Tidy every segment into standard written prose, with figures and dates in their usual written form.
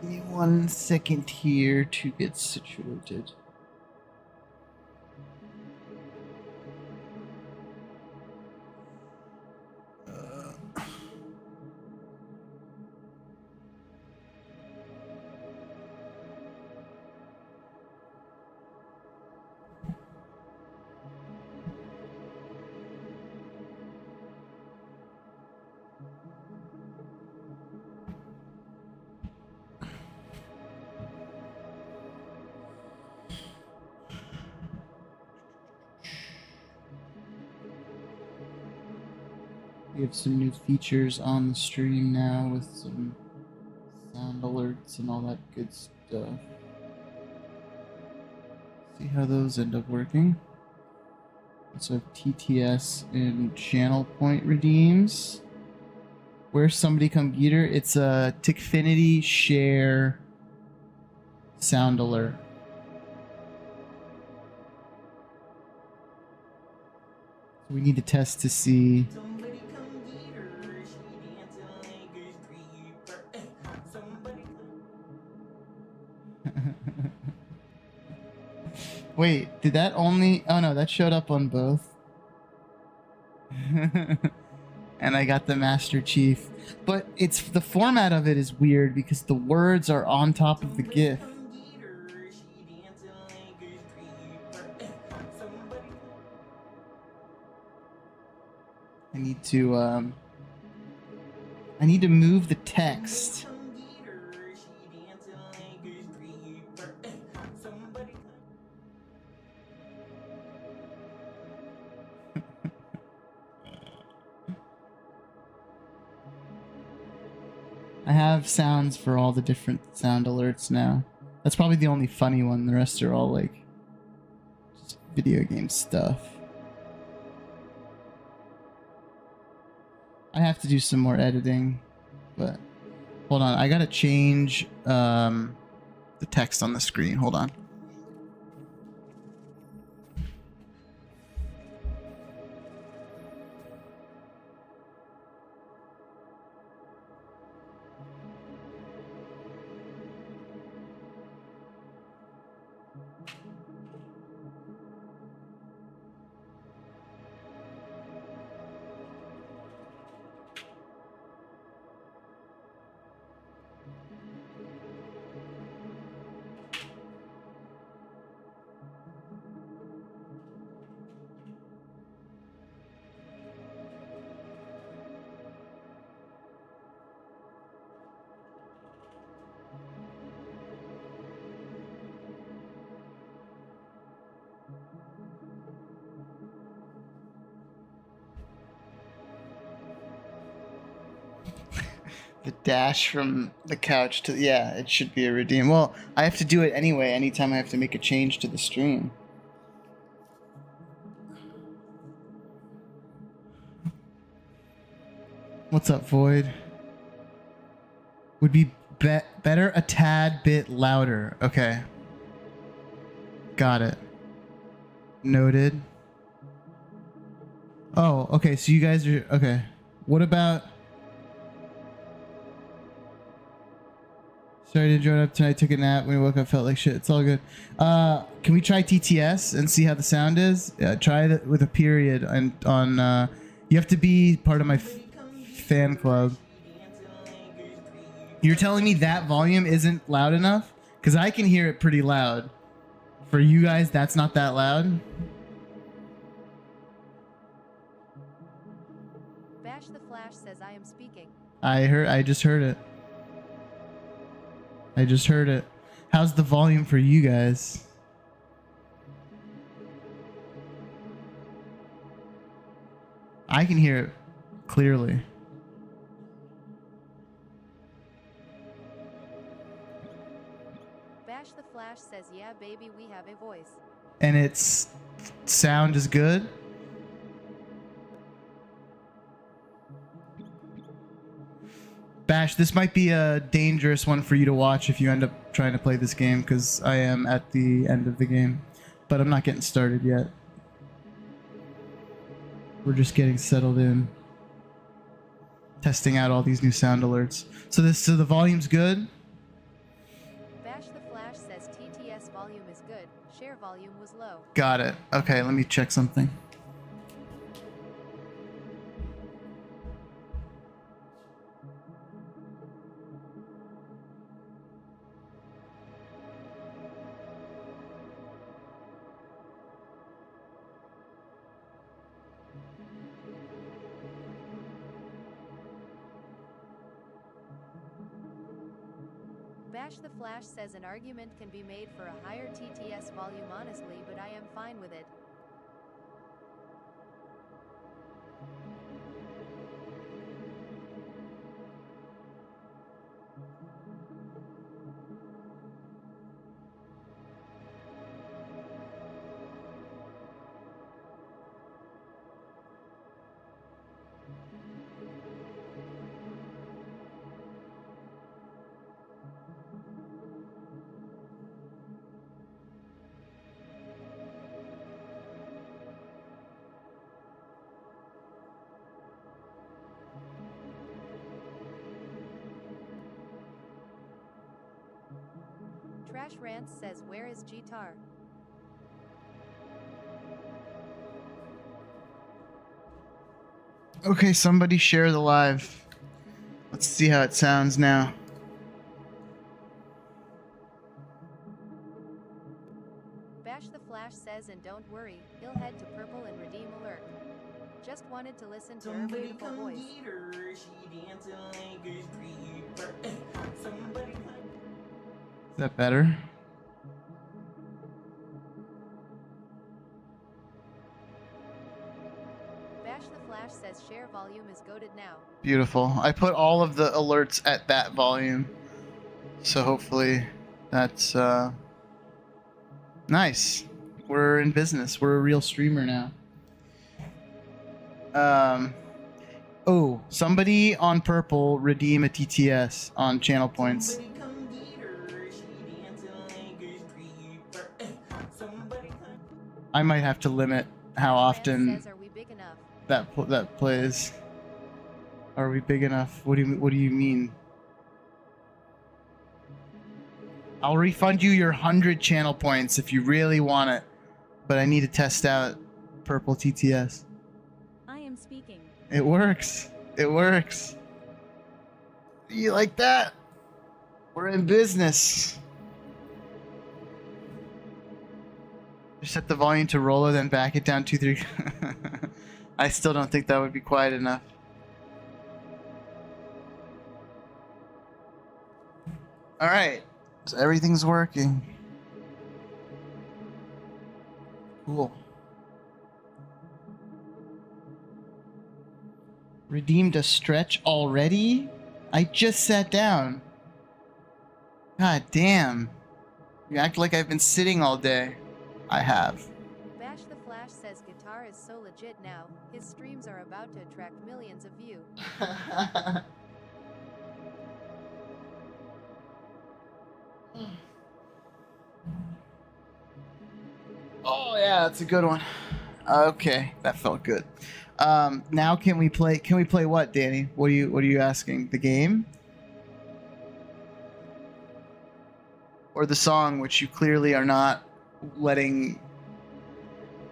Give me 1 second here to get situated. We have some new features on the stream now with some sound alerts and all that good stuff. See how those end up working. So have TTS and channel point redeems. Where's somebody come get her? It's a Tickfinity share sound alert. So we need to test to see. Wait, did that only... Oh no, that showed up on both. And I got the Master Chief. But it's the format of it is weird because the words are on top of the GIF. I need to move the text. I have sounds for all the different sound alerts now. That's probably the only funny one. The rest are all like just video game stuff. I have to do some more editing, but hold on. I gotta change the text on the screen. Hold on. The dash from the couch to... Yeah, it should be a redeem. Well, I have to do it anyway anytime I have to make a change to the stream. What's up, Void? Would be better a tad bit louder. Okay. Got it. Noted. Oh, okay, so you guys are... Okay. What about... Sorry to join up tonight. Took a nap. When I woke up, felt like shit. It's all good. Can we try TTS and see how the sound is? Try it with a period and on. You have to be part of my fan club. You're telling me that volume isn't loud enough? Because I can hear it pretty loud. For you guys, that's not that loud. Bash the Flash says I am speaking. I just heard it. I just heard it. How's the volume for you guys? I can hear it clearly. Bash the Flash says, yeah, baby, we have a voice. And its sound is good? Bash, this might be a dangerous one for you to watch if you end up trying to play this game, because I am at the end of the game. But I'm not getting started yet. We're just getting settled in. Testing out all these new sound alerts. So the volume's good? volume was low. Got it. Okay, let me check something. Bash the Flash says an argument can be made for a higher TTS volume honestly, but I am fine with it. Trash Rants says where is G-Tar? Okay, somebody share the live. Let's see how it sounds now. Bash the Flash says and don't worry, he'll head to purple and redeem alert. Just wanted to listen to her beautiful voice. Is that better? Bash the Flash says share volume is goated now. Beautiful. I put all of the alerts at that volume. So hopefully that's nice. We're in business. We're a real streamer now. Oh, somebody on purple redeem a TTS on channel points. I might have to limit how often says, are we big enough? that plays. Are we big enough? What do you mean? I'll refund you your 100 channel points if you really want it, but I need to test out purple TTS. I am speaking. It works. It works. You like that? We're in business. Just set the volume to roller, then back it down 2-3. I still don't think that would be quiet enough. All right, so everything's working. Cool. Redeemed a stretch already? I just sat down. God damn. You act like I've been sitting all day. I have. Bash the Flash says guitar is so legit now, his streams are about to attract millions of views. Oh yeah, that's a good one. Okay, that felt good. Now can we play what, Danny? What are you asking? The game? Or the song, which you clearly are not letting.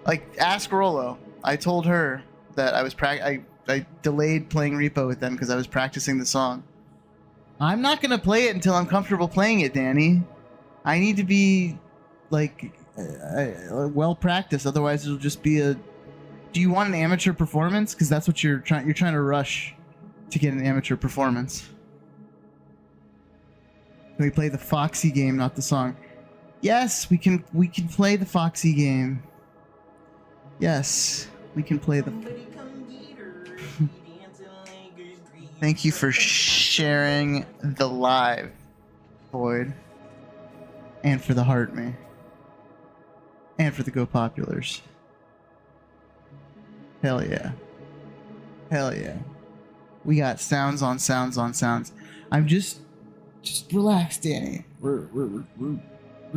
Like, ask Rolo. I told her that I was I delayed playing Repo with them because I was practicing the song. I'm not gonna play it until I'm comfortable playing it, Danny. I need to be like well practiced, otherwise it'll just be a. Do you want an amateur performance? Because that's what you're trying. You're trying to rush to get an amateur performance. Can we play the Foxy game, not the song? Yes, we can. We can play the Foxy game. Yes, we can play the. Thank you for sharing the live, Boyd, and for the heart me, and for the Go Populars. Hell yeah. Hell yeah. We got sounds on sounds on sounds. I'm just relax, Danny. We're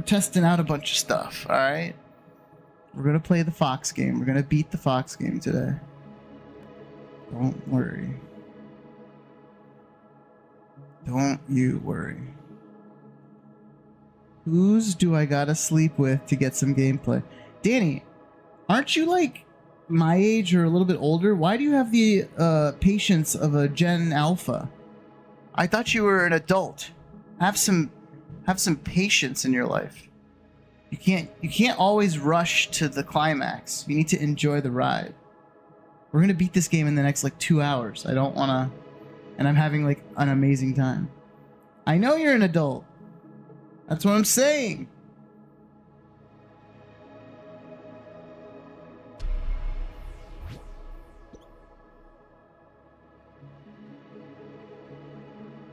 testing out a bunch of stuff, all right? We're gonna play the Fox game. We're gonna beat the Fox game today. Don't worry. Don't you worry. Whose do I gotta sleep with to get some gameplay? Danny, aren't you like my age or a little bit older? Why do you have the patience of a Gen Alpha? I thought you were an adult. Have some patience in your life. You can't always rush to the climax. You need to enjoy the ride. We're gonna beat this game in the next like 2 hours. I don't wanna, and I'm having like an amazing time. I know you're an adult. That's what I'm saying.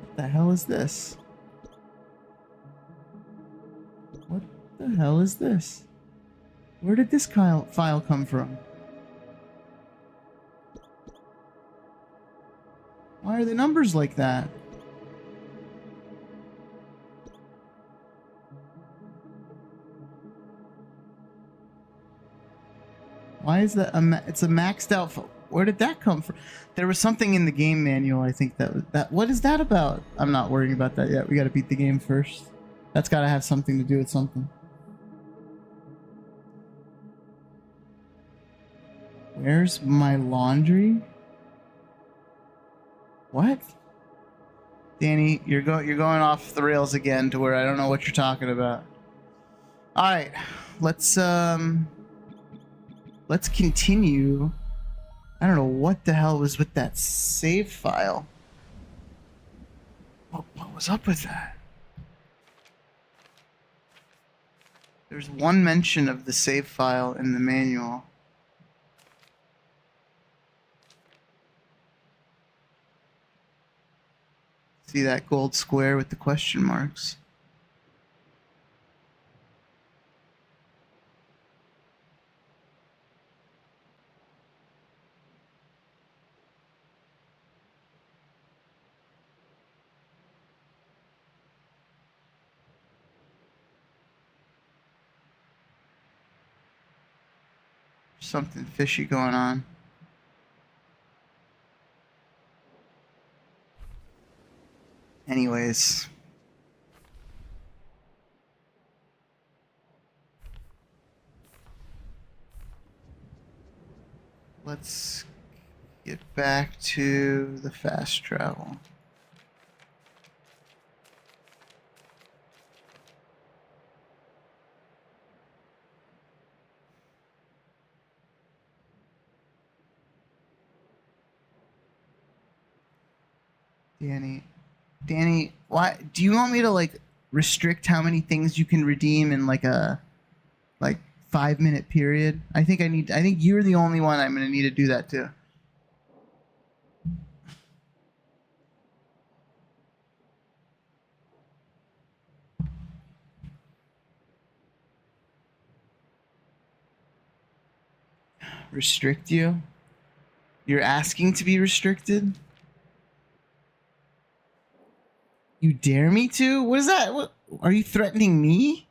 What the hell is this? What the hell is this? Where did this file come from? Why are the numbers like that? Why is that? It's a maxed out. Where did that come from? There was something in the game manual. I think that. What is that about? I'm not worrying about that yet. We got to beat the game first. That's got to have something to do with something. Where's my laundry? What? Danny, you're going off the rails again to where I don't know what you're talking about. All right, let's continue. I don't know what the hell was with that save file. What was up with that? There's one mention of the save file in the manual. See that gold square with the question marks? Something fishy going on. Anyways. Let's get back to the fast travel. Danny, why do you want me to like restrict how many things you can redeem in like a 5-minute period? I think you're the only one I'm going to need to do that to. Restrict you? You're asking to be restricted? You dare me to? What is that? What, are you threatening me?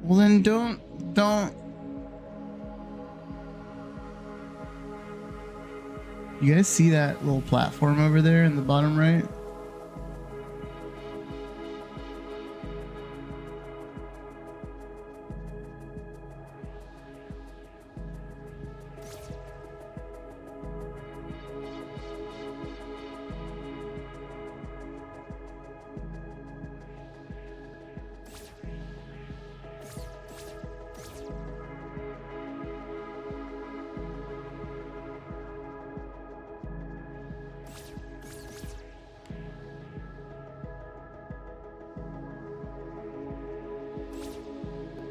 Well then don't. You guys see that little platform over there in the bottom right?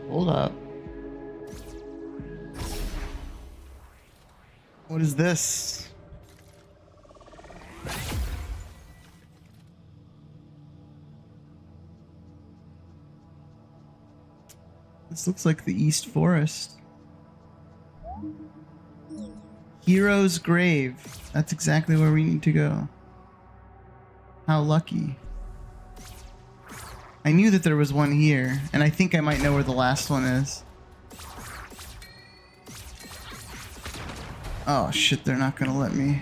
Hold up. What is this? This looks like the East Forest. Hero's Grave. That's exactly where we need to go. How lucky. I knew that there was one here, and I think I might know where the last one is. Oh shit, they're not gonna let me.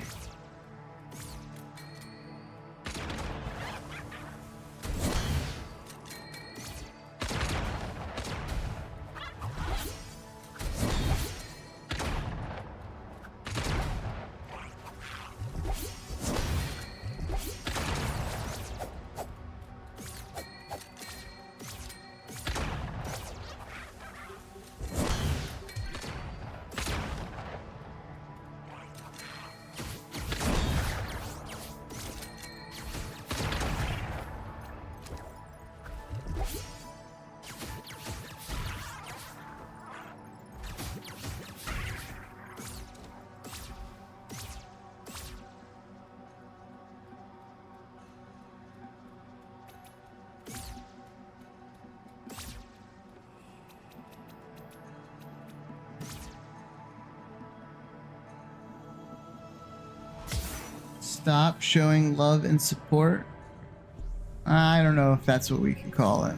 Stop showing love and support. I don't know if that's what we can call it.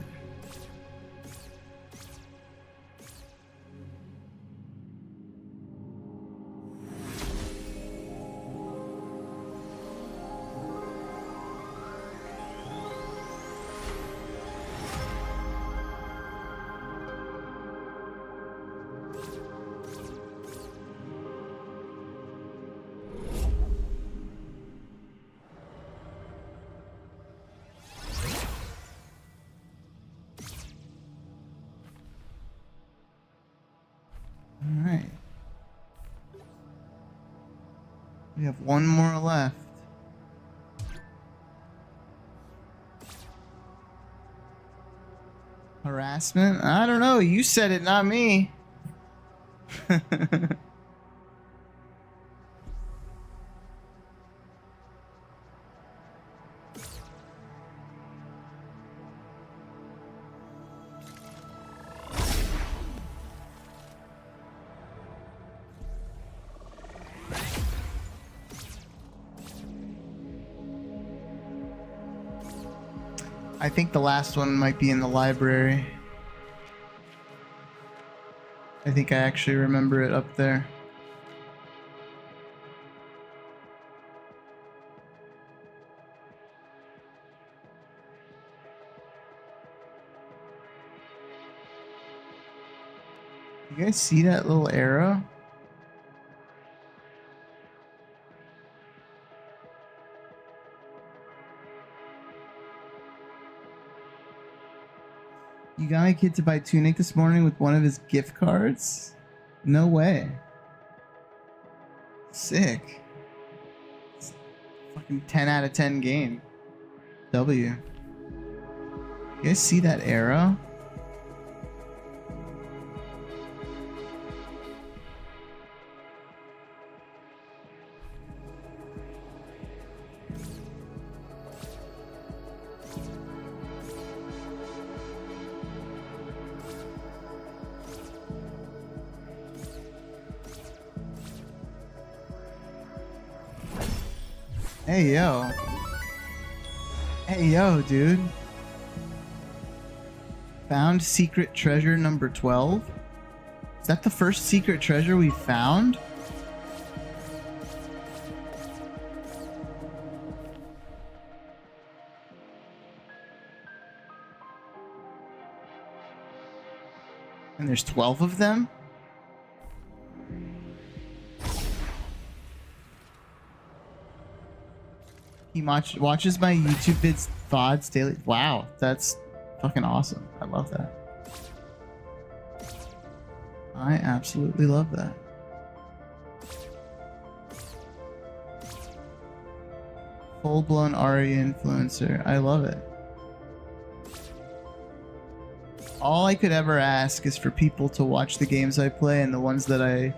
Alright. We have one more left. Harassment? I don't know. You said it, not me. I think the last one might be in the library. I think I actually remember it up there. You guys see that little arrow? You got my kid to buy Tunic this morning with one of his gift cards? No way. Sick. It's fucking 10 out of 10 game. W. You guys see that arrow? Hey, yo. Hey, yo, dude. Found secret treasure number 12? Is that the first secret treasure we found? And there's 12 of them? He watches my YouTube vids, VODs daily. Wow, that's fucking awesome. I love that. I absolutely love that. Full-blown Ari influencer. I love it. All I could ever ask is for people to watch the games I play and the ones that I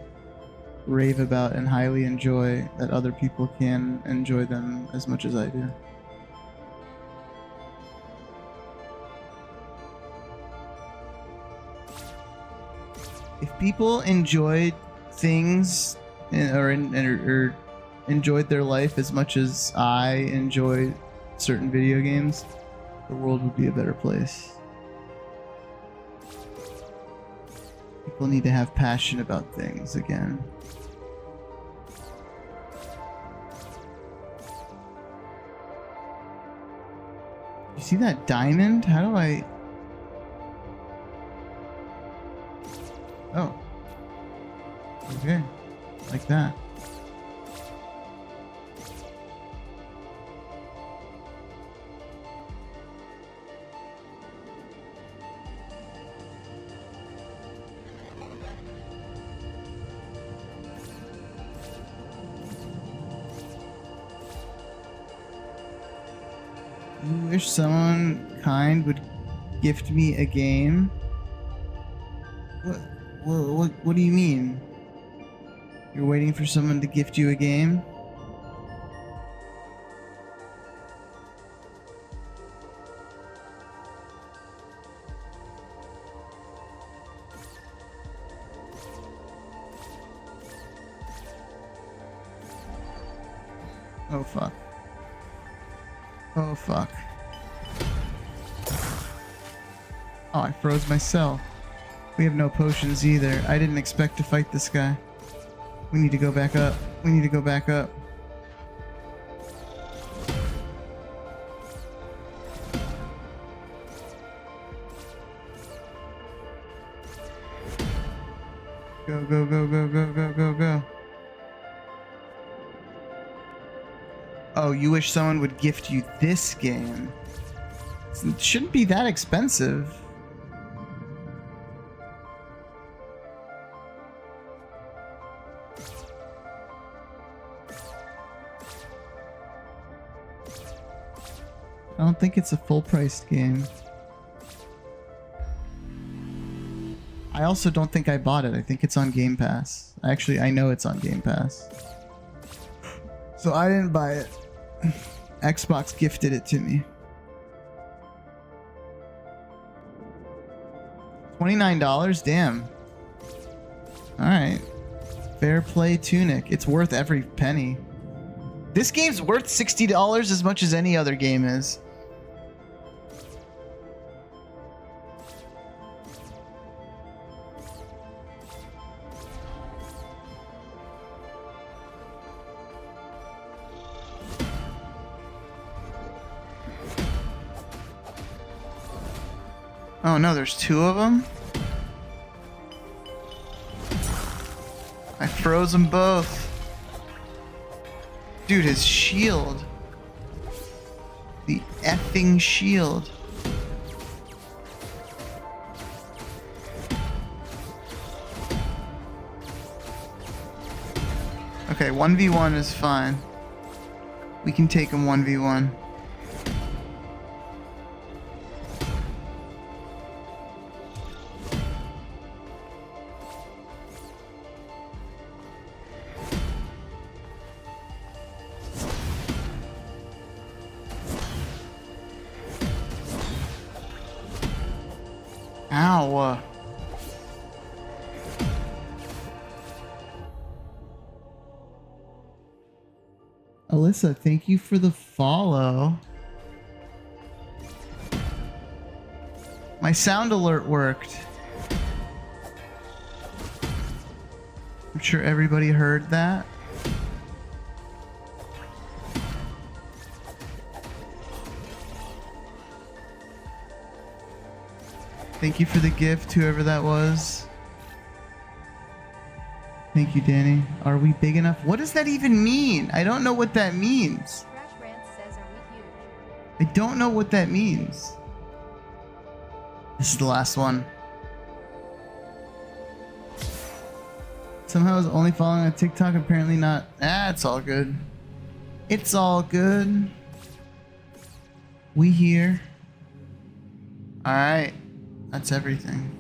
rave about and highly enjoy, that other people can enjoy them as much as I do. If people enjoyed things or enjoyed their life as much as I enjoy certain video games, the world would be a better place. People need to have passion about things again. You see that diamond? How do I... Oh. Okay. Like that. You wish someone kind would gift me a game? What do you mean? You're waiting for someone to gift you a game? Oh fuck. Oh fuck. Oh, I froze myself. We have no potions either. I didn't expect to fight this guy. We need to go back up. We need to go back up. Go, go, go, go, go, go, go, go. Oh, you wish someone would gift you this game? It shouldn't be that expensive. I don't think it's a full-priced game. I also don't think I bought it. I think it's on Game Pass. Actually, I know it's on Game Pass. So I didn't buy it. Xbox gifted it to me. $29? Damn. Alright. Fair play, Tunic. It's worth every penny. This game's worth $60 as much as any other game is. Oh no, there's two of them? I froze them both. Dude, his shield. The effing shield. Okay, 1v1 is fine. We can take him 1v1. Ow. Alyssa, thank you for the follow. My sound alert worked. I'm sure everybody heard that. Thank you for the gift, whoever that was. Thank you, Danny. Are we big enough? What does that even mean? I don't know what that means. Crash Rants says, are we huge? I don't know what that means. This is the last one. Somehow I was only following on TikTok, apparently not. Ah, it's all good. It's all good. We here. Alright. That's everything.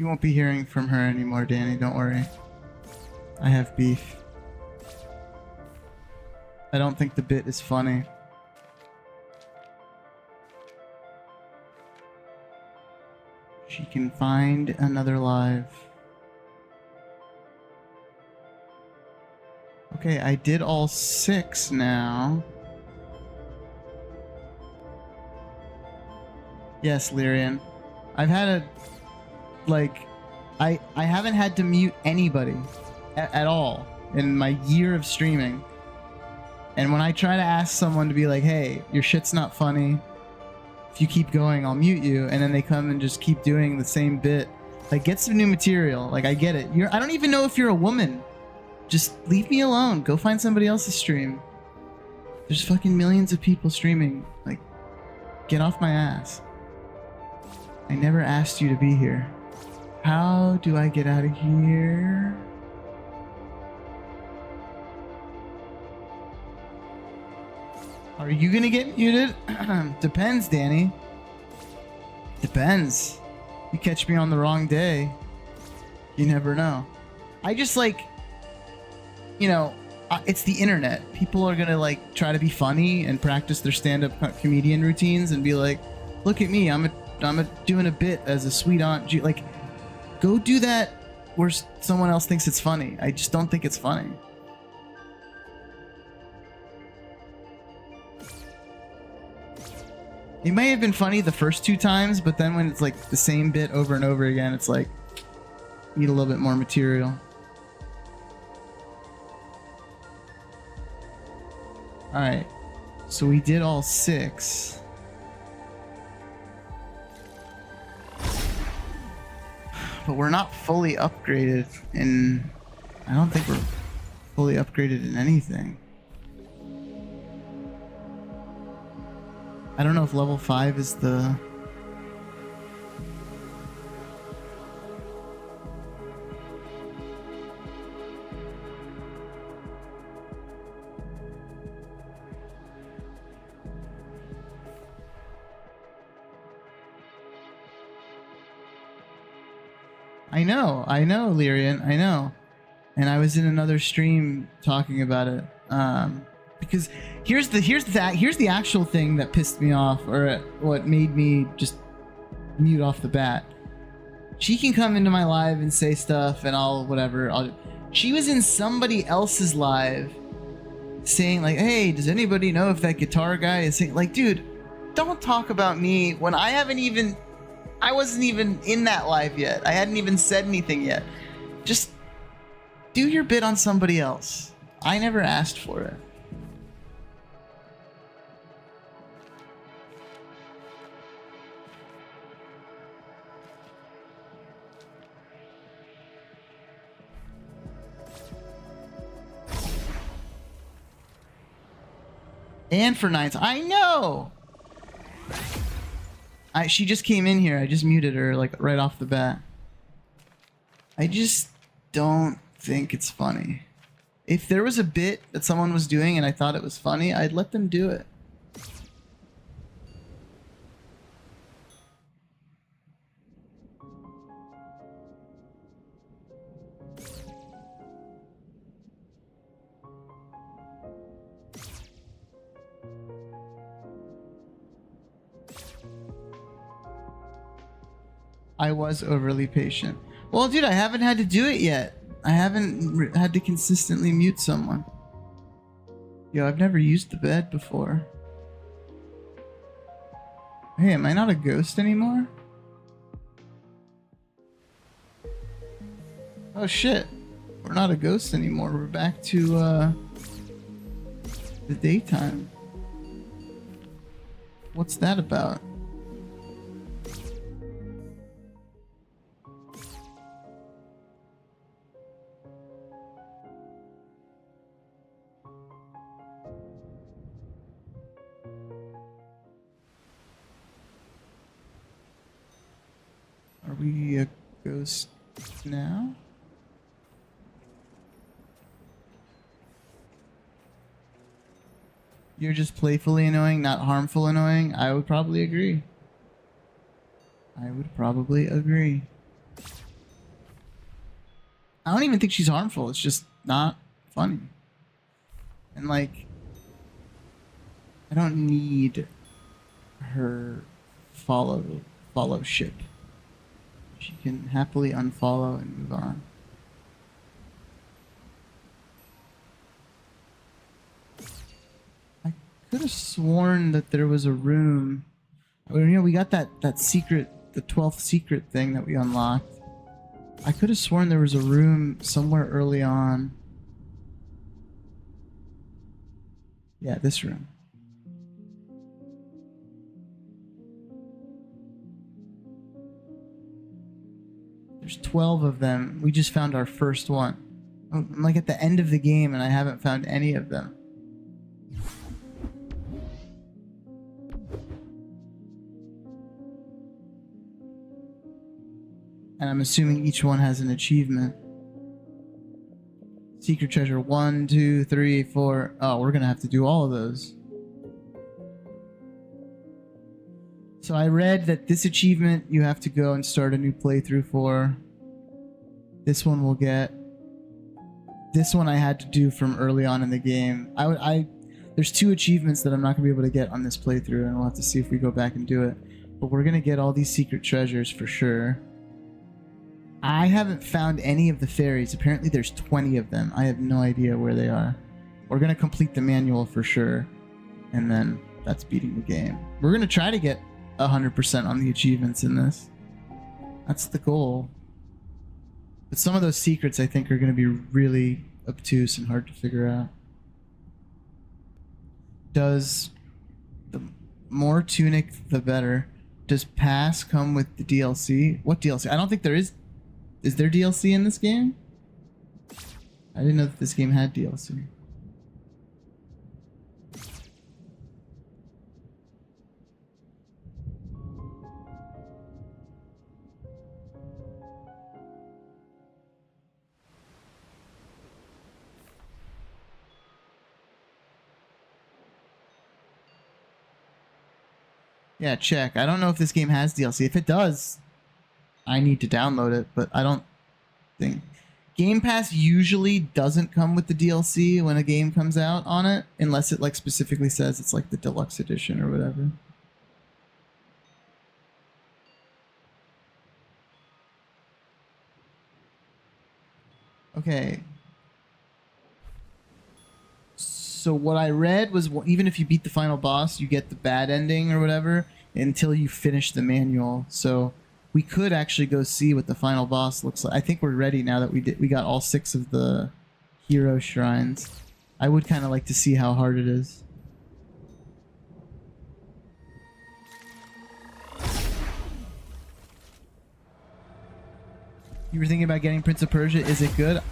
You won't be hearing from her anymore, Danny. Don't worry. I have beef. I don't think the bit is funny. She can find another live. Okay, I did all 6 now. Yes, Lyrian. I've had a... Like, I haven't had to mute anybody at all in my year of streaming. And when I try to ask someone to be like, hey, your shit's not funny. If you keep going, I'll mute you. And then they come and just keep doing the same bit. Like, get some new material. Like, I get it. I don't even know if you're a woman. Just leave me alone. Go find somebody else's stream. There's fucking millions of people streaming. Like, get off my ass. I never asked you to be here. How do I get out of here? Are you gonna get muted? Depends, Danny. Depends. You catch me on the wrong day. You never know. I just like, you know, it's the internet. People are gonna like try to be funny and practice their stand-up comedian routines and be like, look at me, I'm doing a bit as a sweet aunt. Like, go do that where someone else thinks it's funny. I just don't think it's funny. It may have been funny the first 2 times, but then when it's like the same bit over and over again, it's like, need a little bit more material. Alright, so we did all 6. But we're not fully upgraded in... I don't think we're fully upgraded in anything. I don't know if level 5 is the... I know, Lyrian, I know. And I was in another stream talking about it. Because here's the actual thing that pissed me off, or what made me just mute off the bat. She can come into my live and say stuff, and I'll whatever. She was in somebody else's live, saying like, "Hey, does anybody know if that guitar guy is singing?" Like, dude, don't talk about me when I wasn't even in that live yet. I hadn't even said anything yet. Just do your bit on somebody else. I never asked for it. And for 9s. I know! She just came in here. I just muted her, like, right off the bat. I just don't think it's funny. If there was a bit that someone was doing and I thought it was funny, I'd let them do it. I was overly patient. Well, dude, I haven't had to do it yet. I haven't had to consistently mute someone. Yo, I've never used the bed before. Hey, am I not a ghost anymore? Oh shit. We're not a ghost anymore. We're back to the daytime. What's that about? Are we a ghost now? You're just playfully annoying, not harmful annoying? I would probably agree. I would probably agree. I don't even think she's harmful. It's just not funny. And like, I don't need her followship. She can happily unfollow and move on. I could have sworn that there was a room. You know, we got that secret, the 12th secret thing that we unlocked. I could have sworn there was a room somewhere early on. Yeah, this room. There's 12 of them. We just found our first one. I'm like at the end of the game and I haven't found any of them. And I'm assuming each one has an achievement. Secret treasure 1, 2, 3, 4. Oh, we're gonna have to do all of those. So I read that this achievement you have to go and start a new playthrough for. This one we'll get. This one I had to do from early on in the game. There's 2 achievements that I'm not gonna be able to get on this playthrough, and we'll have to see if we go back and do it. But we're gonna get all these secret treasures for sure. I haven't found any of the fairies. Apparently there's 20 of them. I have no idea where they are. We're gonna complete the manual for sure, and then that's beating the game. We're gonna try to get 100% on the achievements in this. That's the goal. But some of those secrets I think are gonna be really obtuse and hard to figure out. Does the more Tunic the better? Does Pass come with the DLC? What DLC? I don't think there is. Is there DLC in this game? I didn't know that this game had DLC. Yeah, check. I don't know if this game has DLC. If it does, I need to download it, but I don't think Game Pass usually doesn't come with the DLC when a game comes out on it, unless it like specifically says it's like the deluxe edition or whatever. Okay. So what I read was even if you beat the final boss, you get the bad ending or whatever until you finish the manual. So we could actually go see what the final boss looks like. I think we're ready now that we got all 6 of the hero shrines. I would kind of like to see how hard it is. You were thinking about getting Prince of Persia. Is it good?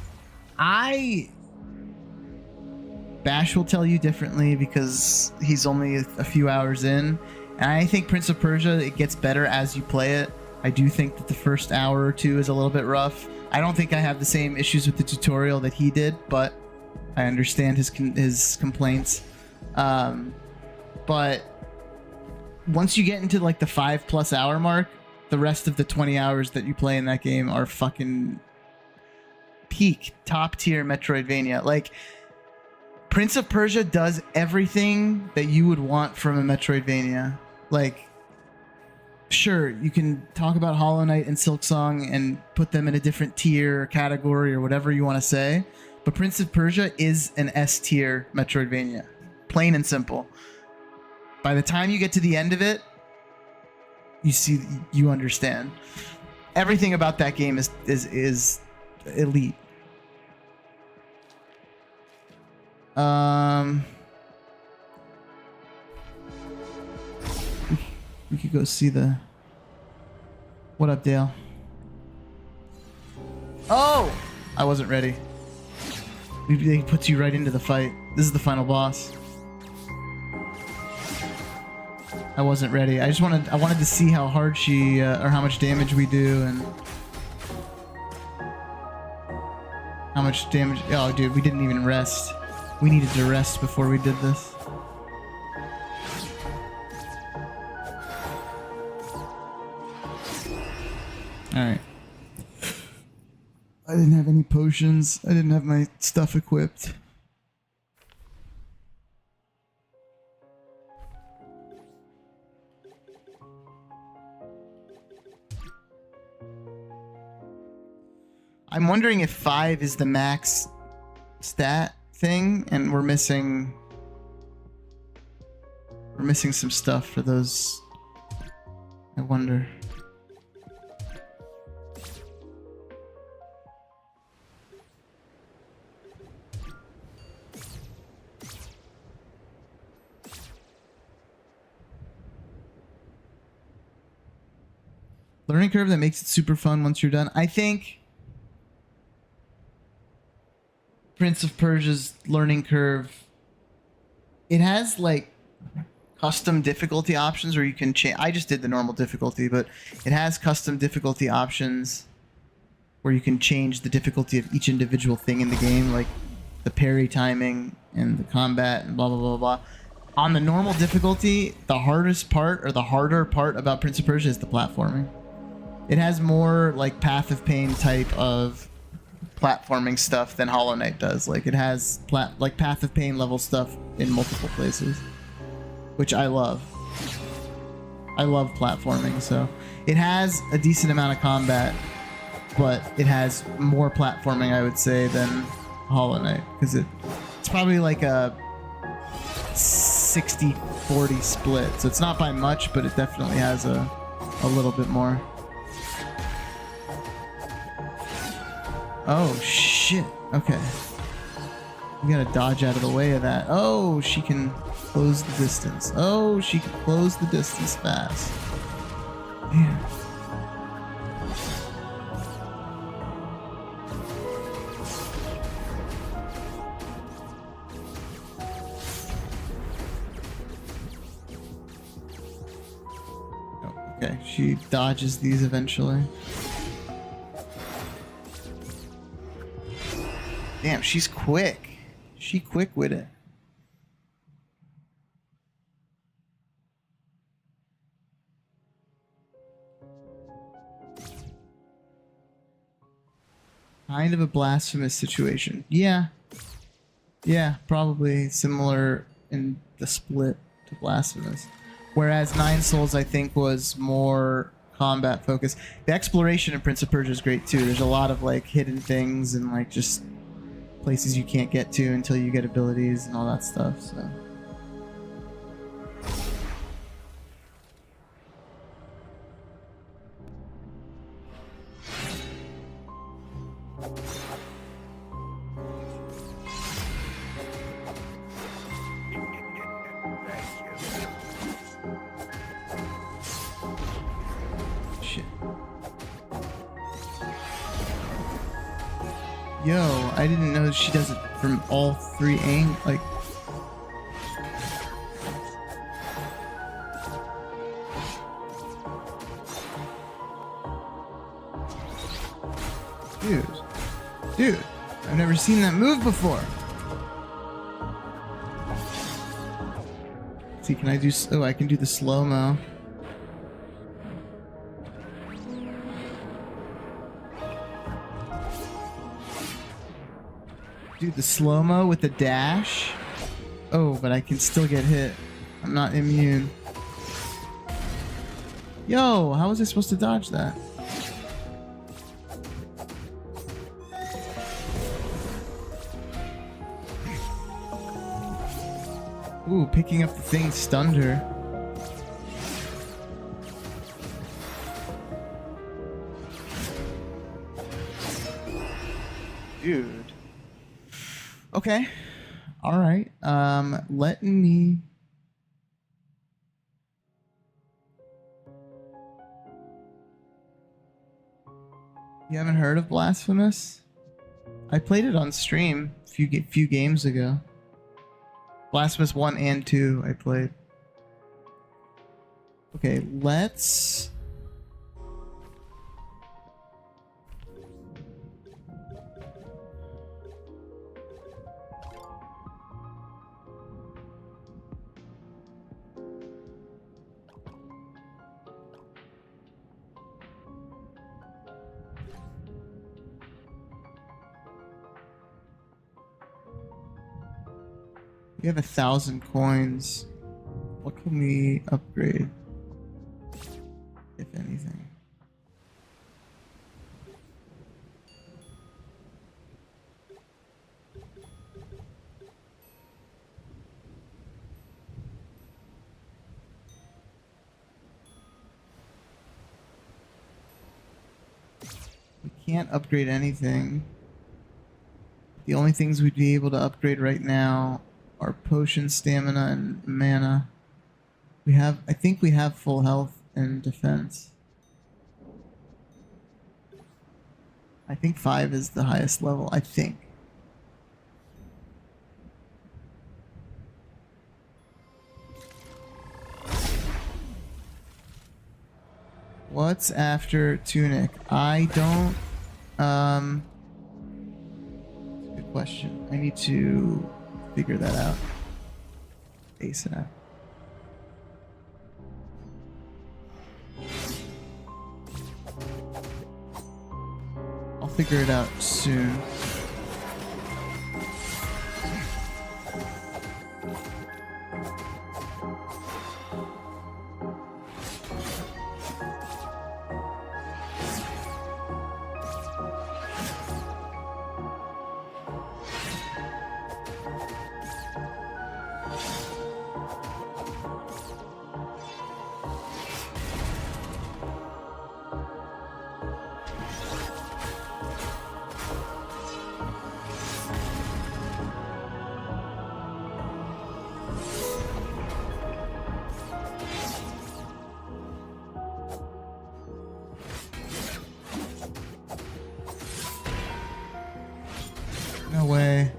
Bash will tell you differently because he's only a few hours in. And I think Prince of Persia, it gets better as you play it. I do think that the first hour or 2 is a little bit rough. I don't think I have the same issues with the tutorial that he did, but I understand his complaints. But once you get into like the 5+ hour mark, the rest of the 20 hours that you play in that game are fucking peak, top tier Metroidvania. Like, Prince of Persia does everything that you would want from a Metroidvania. Like, sure, you can talk about Hollow Knight and Silksong and put them in a different tier or category or whatever you want to say, but Prince of Persia is an S tier Metroidvania. Plain and simple. By the time you get to the end of it, you understand. Everything about that game is elite. We could go see the... What up, Dale? Oh! I wasn't ready. It puts you right into the fight. This is the final boss. I wasn't ready. I wanted to see how hard she, or how much damage we do, and... How much damage... Oh, dude, we didn't even rest. We needed to rest before we did this. Alright. I didn't have any potions. I didn't have my stuff equipped. I'm wondering if 5 is the max stat thing, and we're missing some stuff for those. I wonder. Learning curve that makes it super fun once you're done. I think Prince of Persia's learning curve, it has like custom difficulty options where you can change. I just did the normal difficulty, but it has custom difficulty options where you can change the difficulty of each individual thing in the game, like the parry timing and the combat and blah blah blah blah. On the normal difficulty, the hardest part or the harder part about Prince of Persia is the platforming. It has more like Path of Pain type of platforming stuff than Hollow Knight does. Like it has like Path of Pain level stuff in multiple places, which I love. I love platforming, so it has a decent amount of combat, but it has more platforming, I would say, than Hollow Knight, because it's probably like a 60-40 split, so it's not by much, but it definitely has a little bit more. Oh shit, okay. You gotta dodge out of the way of that. Oh, she can close the distance. Oh, she can close the distance fast. Man. Oh, okay, she dodges these eventually. Damn, she's quick. She quick with it. Kind of a blasphemous situation. Yeah. Yeah, probably similar in the split to blasphemous. Whereas Nine Souls, I think, was more combat focused. The exploration in Prince of Persia is great too. There's a lot of like hidden things and like just places you can't get to until you get abilities and all that stuff, so. Shit. Yo, I didn't know she does it from all three angles. Like, dude, I've never seen that move before. See, can I do? Oh, I can do the slow mo. Dude, the slow-mo with the dash. Oh, but I can still get hit. I'm not immune. Yo, how was I supposed to dodge that? Ooh, picking up the thing stunned her. Dude. Okay. All right. Let me. You haven't heard of Blasphemous? I played it on stream a few games ago. Blasphemous 1 and 2 I played. Okay, let's. We have 1,000 coins. What can we upgrade? If anything. We can't upgrade anything. The only things we'd be able to upgrade right now are potion, stamina, and mana. I think we have full health and defense. I think 5 is the highest level, I think. What's after Tunic? I don't, good question. I need to figure that out ASAP. I'll figure it out soon. No way.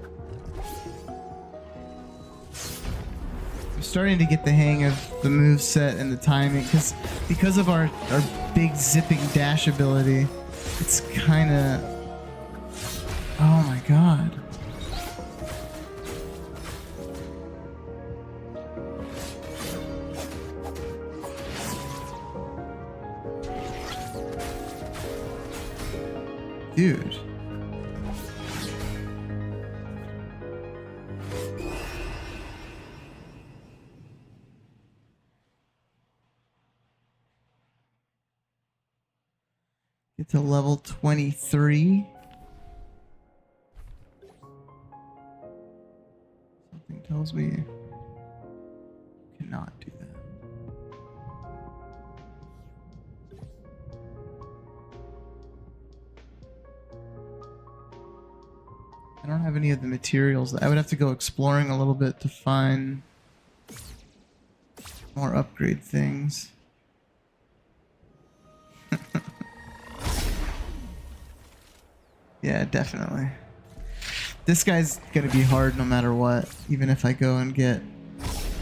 I'm starting to get the hang of the move set and the timing because of our big zipping dash ability. It's kind of, oh my god. Dude. Get to level 23. Something tells me you cannot do that. I don't have any of the materials. I would have to go exploring a little bit to find more upgrade things. Yeah, definitely. This guy's gonna be hard no matter what, even if I go and get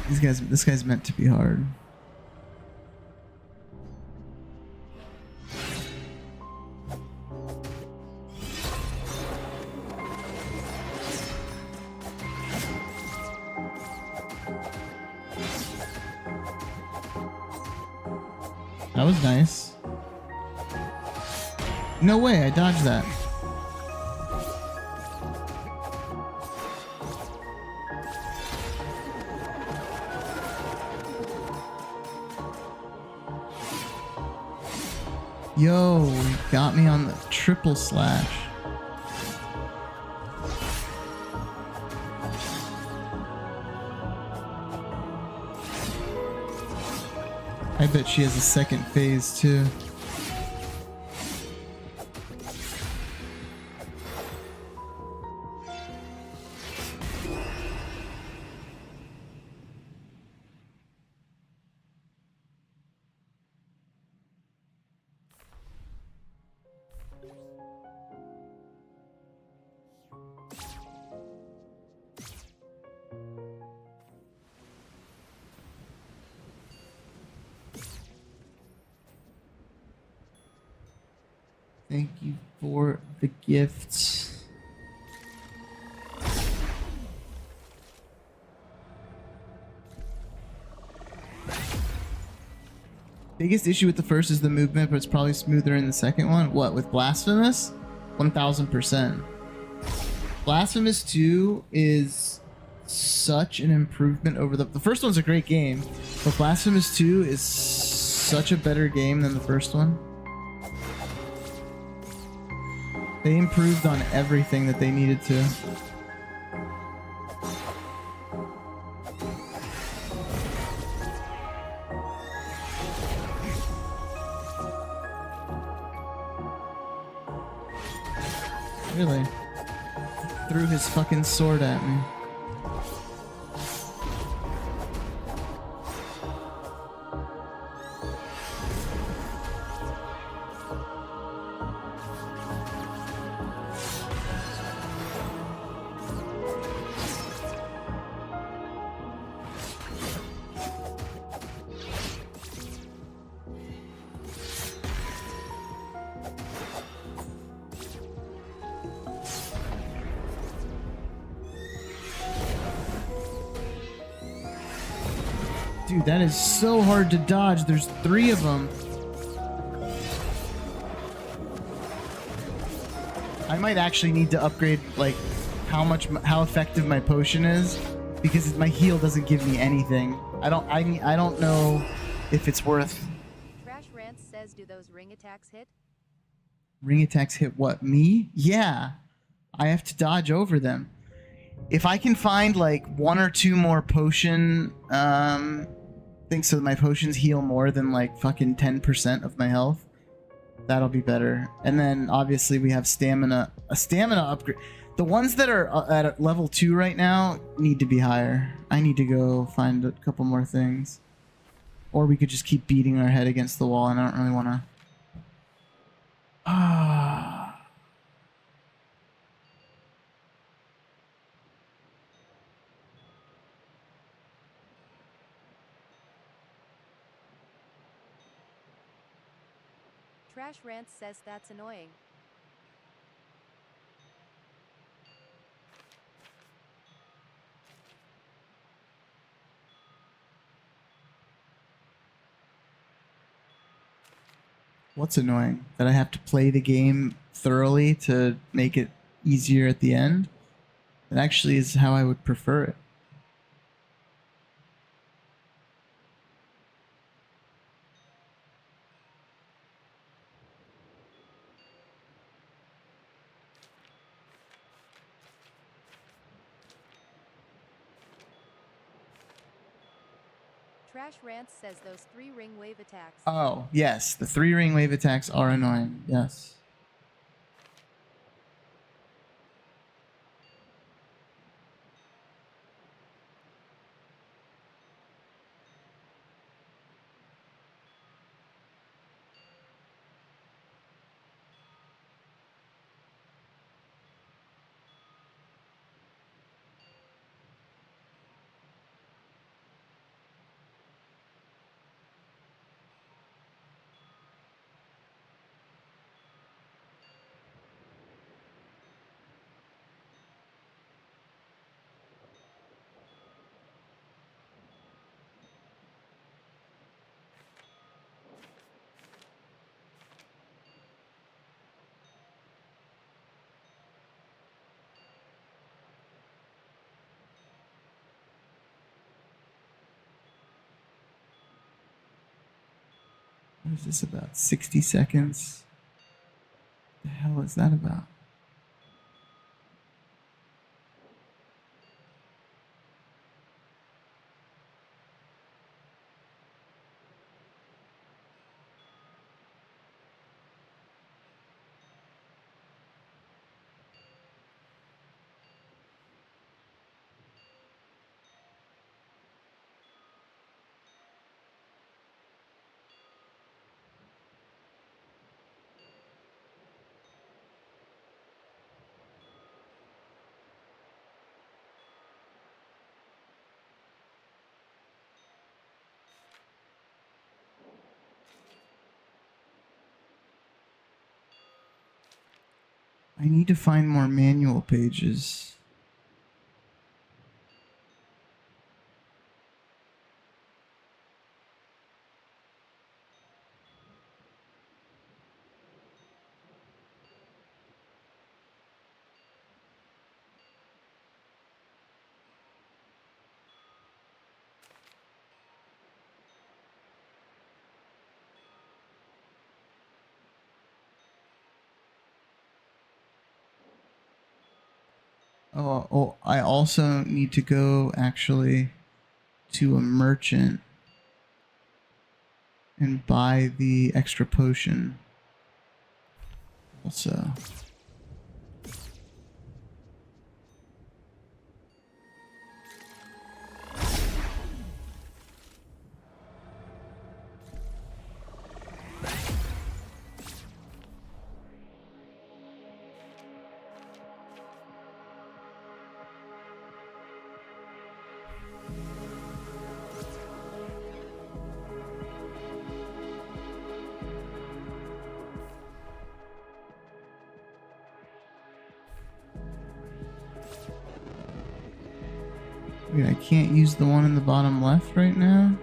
these guys. This guy's meant to be hard. That was nice. No way, I dodged that. Yo, he got me on the triple slash. I bet she has a second phase too. Thank you for the gifts. Biggest issue with the first is the movement, but it's probably smoother in the second one. What, with Blasphemous? 1000%. Blasphemous 2 is such an improvement over the first one's a great game, but Blasphemous 2 is such a better game than the first one. They improved on everything that they needed to. Really? Threw his fucking sword at me. Dude, that is so hard to dodge. There's 3 of them. I might actually need to upgrade, like, how effective my potion is, because my heal doesn't give me anything. I don't know if it's worth. Trash Rants says, do those ring attacks hit? Ring attacks hit what? Me? Yeah. I have to dodge over them. If I can find like 1 or 2 more potion things so that my potions heal more than like fucking 10% of my health, that'll be better. And then obviously we have stamina, a stamina upgrade. The ones that are at level 2 right now need to be higher. I need to go find a couple more things. Or we could just keep beating our head against the wall, and I don't really want to. Trash Rants says that's annoying. What's annoying? That I have to play the game thoroughly to make it easier at the end? That actually is how I would prefer it. Trash Rants says those 3 ring wave attacks. Oh, yes. The 3 ring wave attacks are annoying. Yes. What is this about? 60 seconds? What the hell is that about? I need to find more manual pages. Oh, I also need to go actually to a merchant and buy the extra potion. Also. Wait, I can't use the one in the bottom left right now?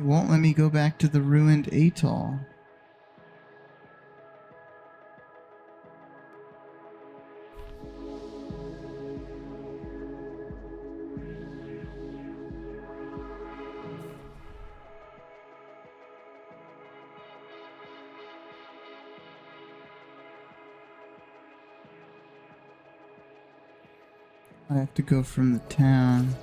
It won't let me go back to the ruined atoll. I have to go from the town.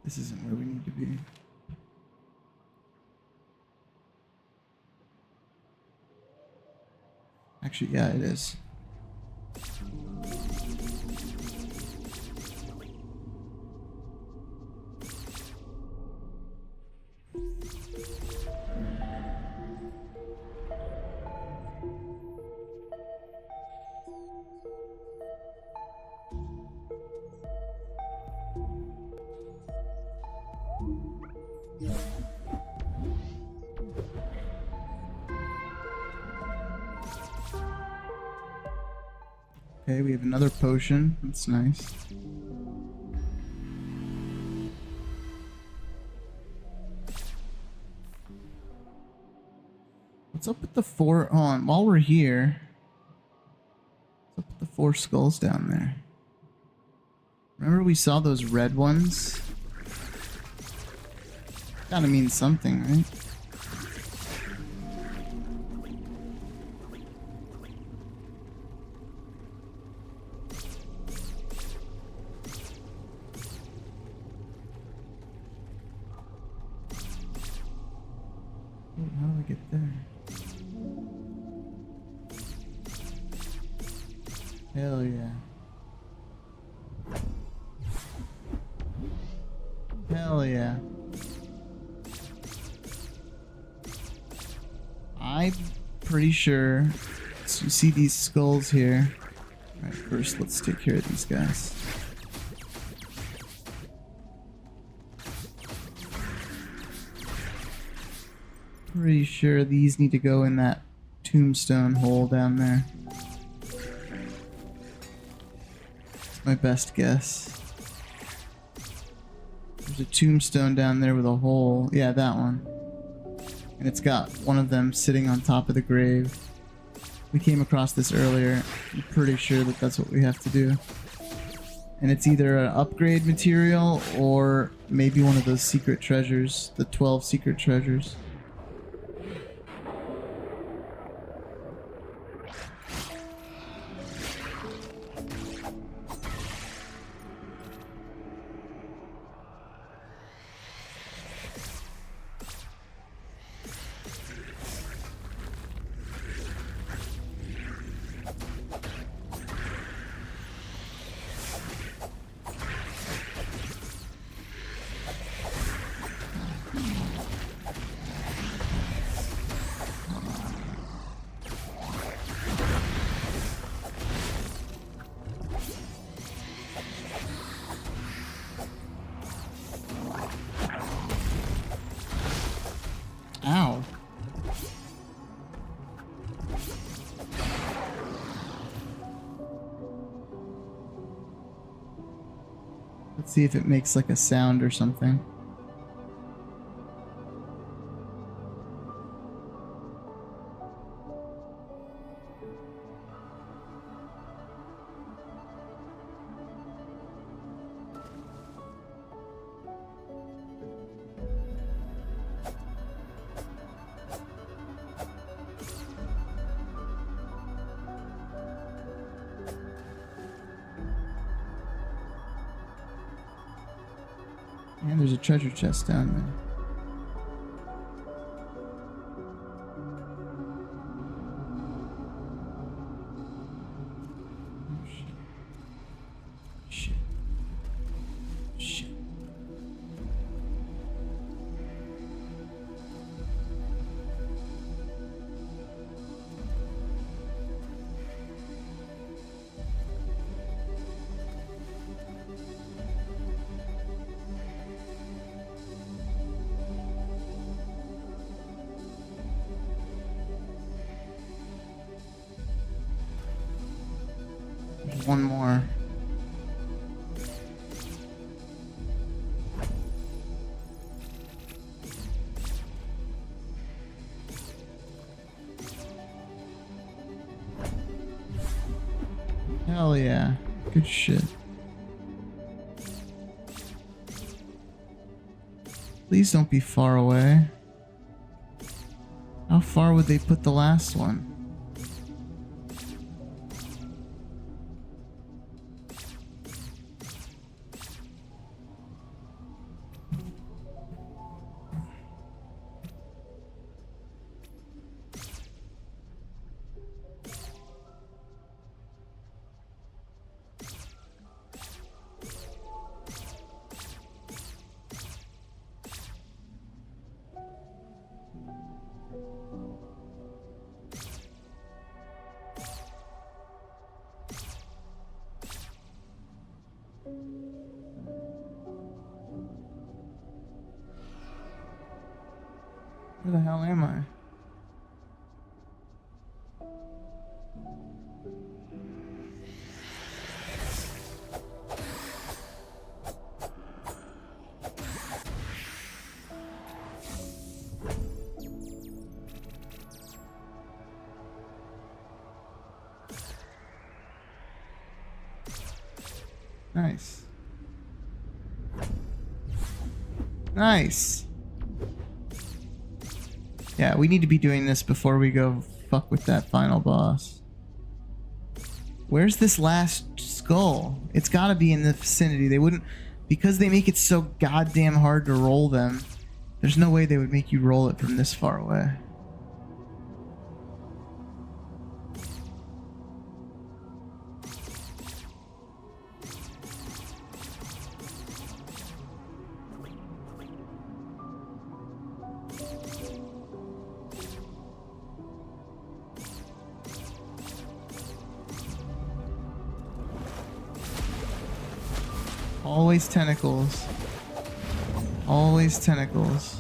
This isn't where we need to be. Actually, yeah, it is. Okay, we have another potion. That's nice. What's up with the four? Hold on, while we're here, what's up with the 4 skulls down there? Remember we saw those red ones? Gotta mean something, right? How do I get there? Hell yeah. Hell yeah. I'm pretty sure. So you see these skulls here. Alright, first let's take care of these guys. Pretty sure these need to go in that tombstone hole down there. That's my best guess. There's a tombstone down there with a hole. Yeah, that one. And it's got one of them sitting on top of the grave. We came across this earlier. I'm pretty sure that that's what we have to do. And it's either an upgrade material or maybe one of those secret treasures. The 12 secret treasures. Let's see if it makes like a sound or something. And there's a treasure chest down there. Oh, shit. Shit. Shit. There's one more. Hell yeah. Good shit. Please don't be far away. How far would they put the last one? Where the hell am I? Nice. Nice. Yeah, we need to be doing this before we go fuck with that final boss. Where's this last skull? It's gotta be in the vicinity. They wouldn't... Because they make it so goddamn hard to roll them, there's no way they would make you roll it from this far away. Always tentacles. Always tentacles.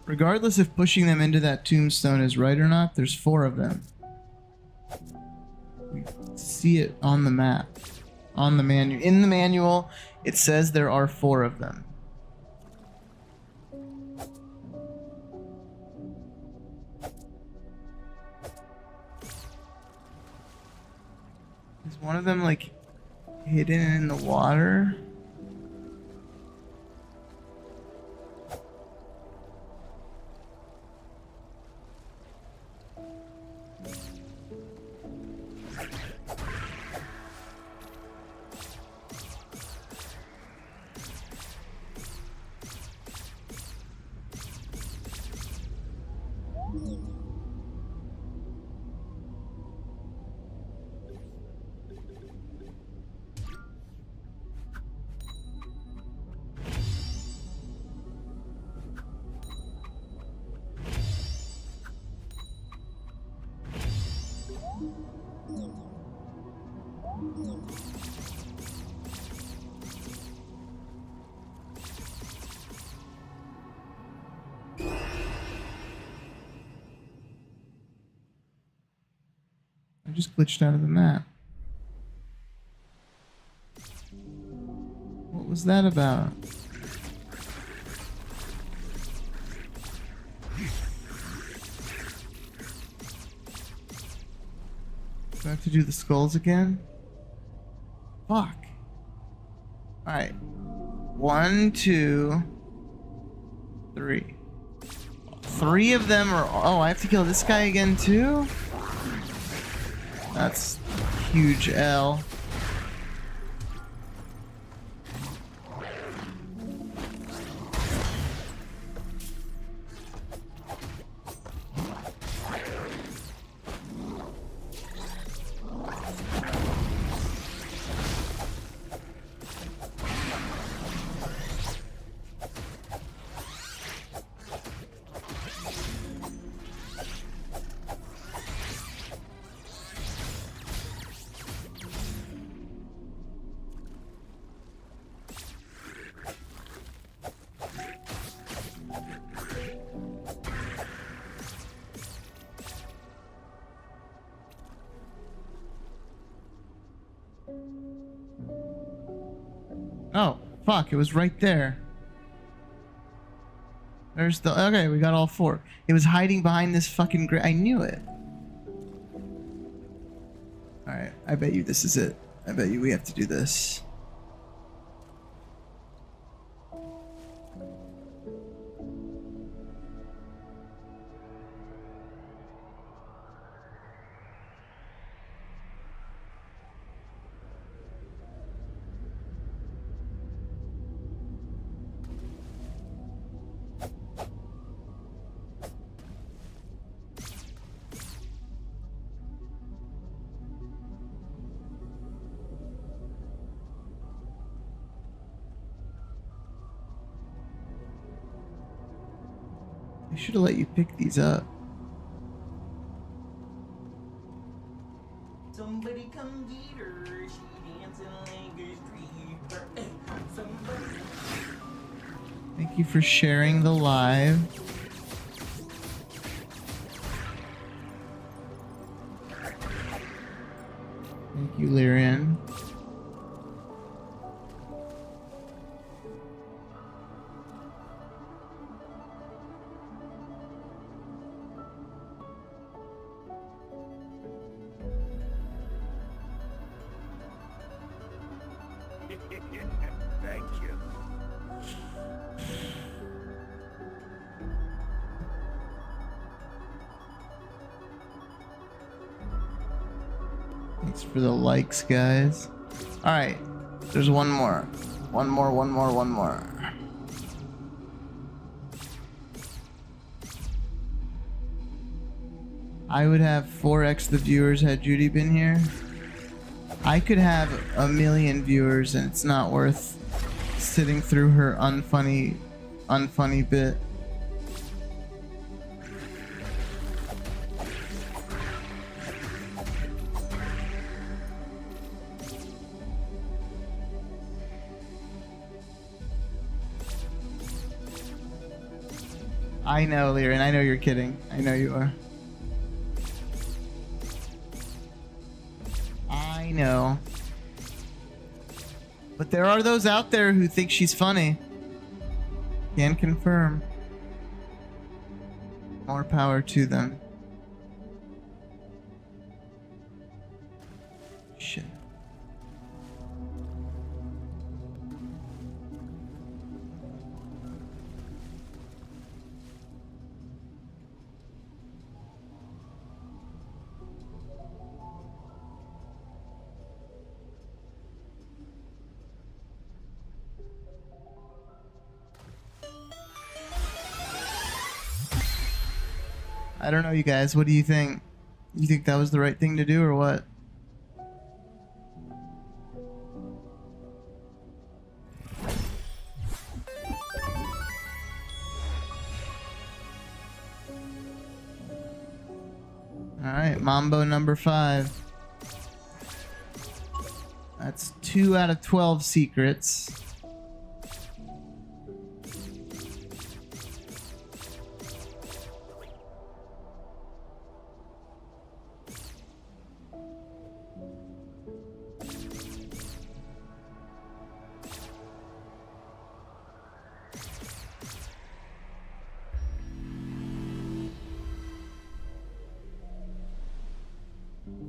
Regardless if pushing them into that tombstone is right or not, there's 4 of them. We see it on the map. On the manual. In the manual, it says there are 4 of them. Is one of them like hidden in the water? I just glitched out of the map. What was that about? Do I have to do the skulls again? Fuck. Alright. 1, 2, 3. 3 of them are... Oh, I have to kill this guy again too? That's huge L. Oh, fuck, it was right there. There's the... Okay, we got all 4. It was hiding behind this fucking I knew it. Alright, I bet you this is it. I bet you we have to do this. I should have let you pick these up. Somebody come get her, she dancing like a stripper. Somebody. Thank you for sharing the live. Thank you, Lyrian. Thank you. Thanks for the likes, guys. Alright, there's one more. One more. I would have 4x the viewers had Judy been here. I could have 1 million viewers and it's not worth sitting through her unfunny bit. I know, Lyran. I know you're kidding. I know you are. I know. But there are those out there who think she's funny. Can confirm. More power to them. Shit. I don't know, you guys. What do you think? You think that was the right thing to do or what? Alright, Mambo number 5. That's 2 out of 12 secrets.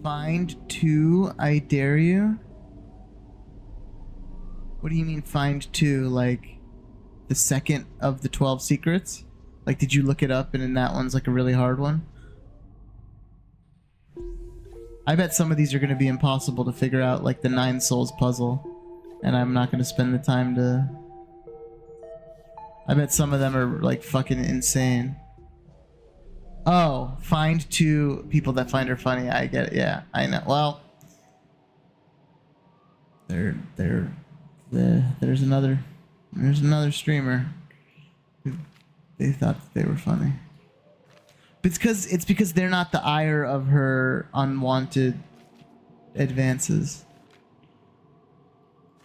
Find 2, I dare you? What do you mean find 2? Like, the second of the 12 secrets? Like, did you look it up and then that one's like a really hard one? I bet some of these are going to be impossible to figure out, like the 9 Souls puzzle. And I'm not going to spend the time to... I bet some of them are like fucking insane. Oh, find 2 people that find her funny. I get it. Yeah, I know. Well, there's another streamer who they thought that they were funny. But it's because they're not the ire of her unwanted advances.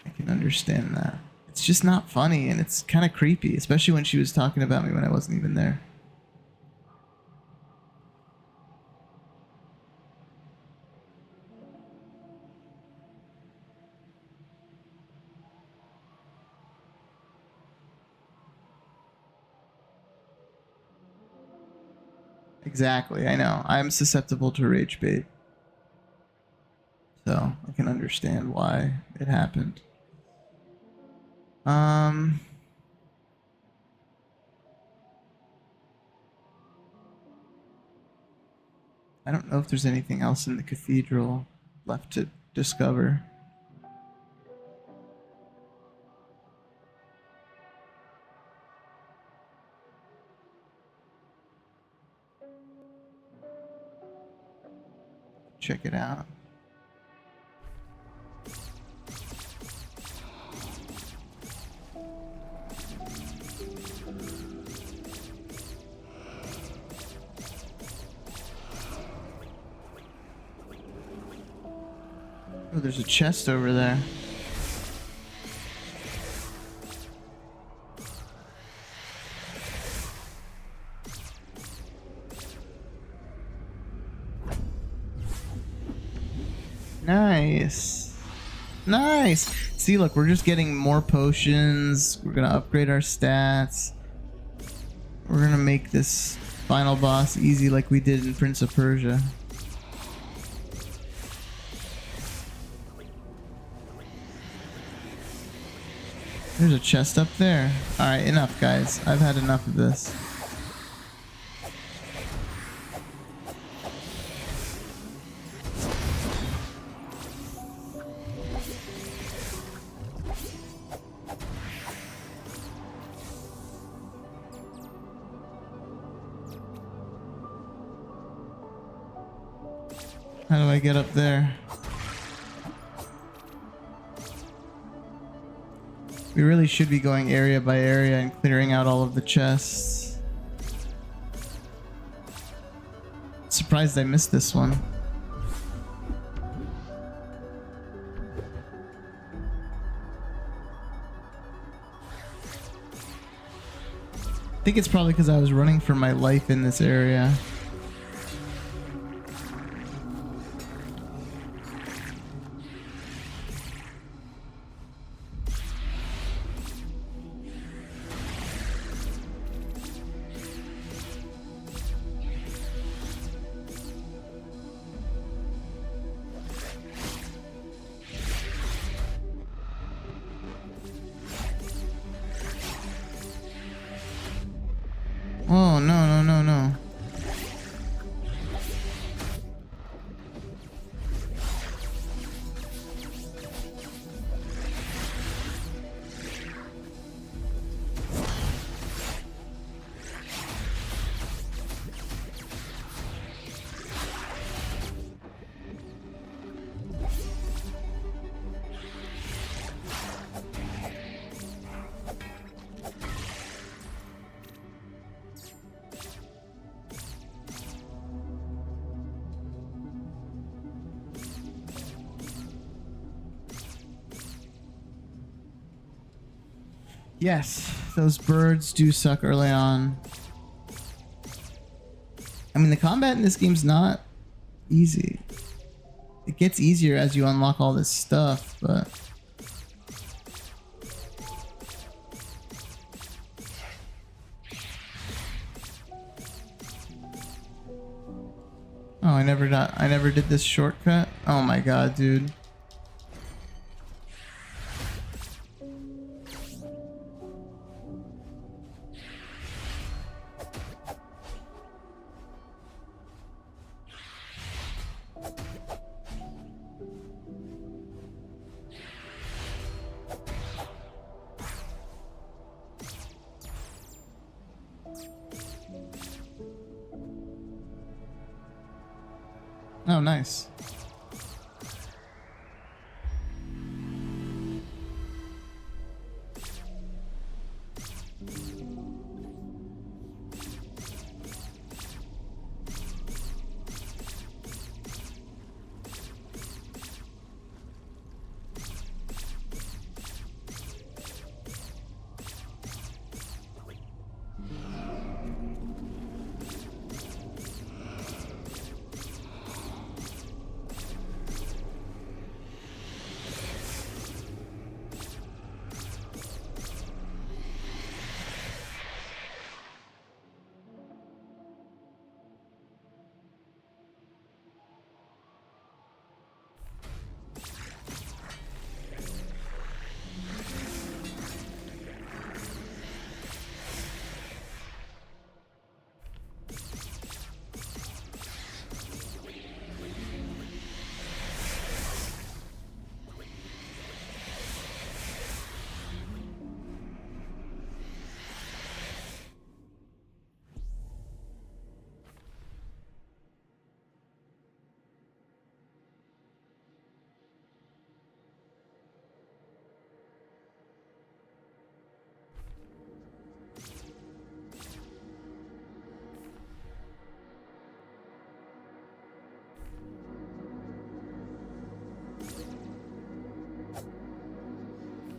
I can understand that. It's just not funny, and it's kind of creepy, especially when she was talking about me when I wasn't even there. Exactly, I know. I'm susceptible to rage bait. So, I can understand why it happened. I don't know if there's anything else in the cathedral left to discover. Check it out. Oh, there's a chest over there. Nice. Nice. See, look, we're just getting more potions. We're gonna upgrade our stats. We're gonna make this final boss easy like we did in Prince of Persia. There's a chest up there. Alright, enough, guys. I've had enough of this. How do I get up there? We really should be going area by area and clearing out all of the chests. Surprised I missed this one. think it's probably because I was running for my life in this area. Oh, no, no, no, no. Yes, those birds do suck early on. I mean, the combat in this game's not easy. It gets easier as you unlock all this stuff, but... Oh, I never did this shortcut? Oh my god, dude. Oh, nice.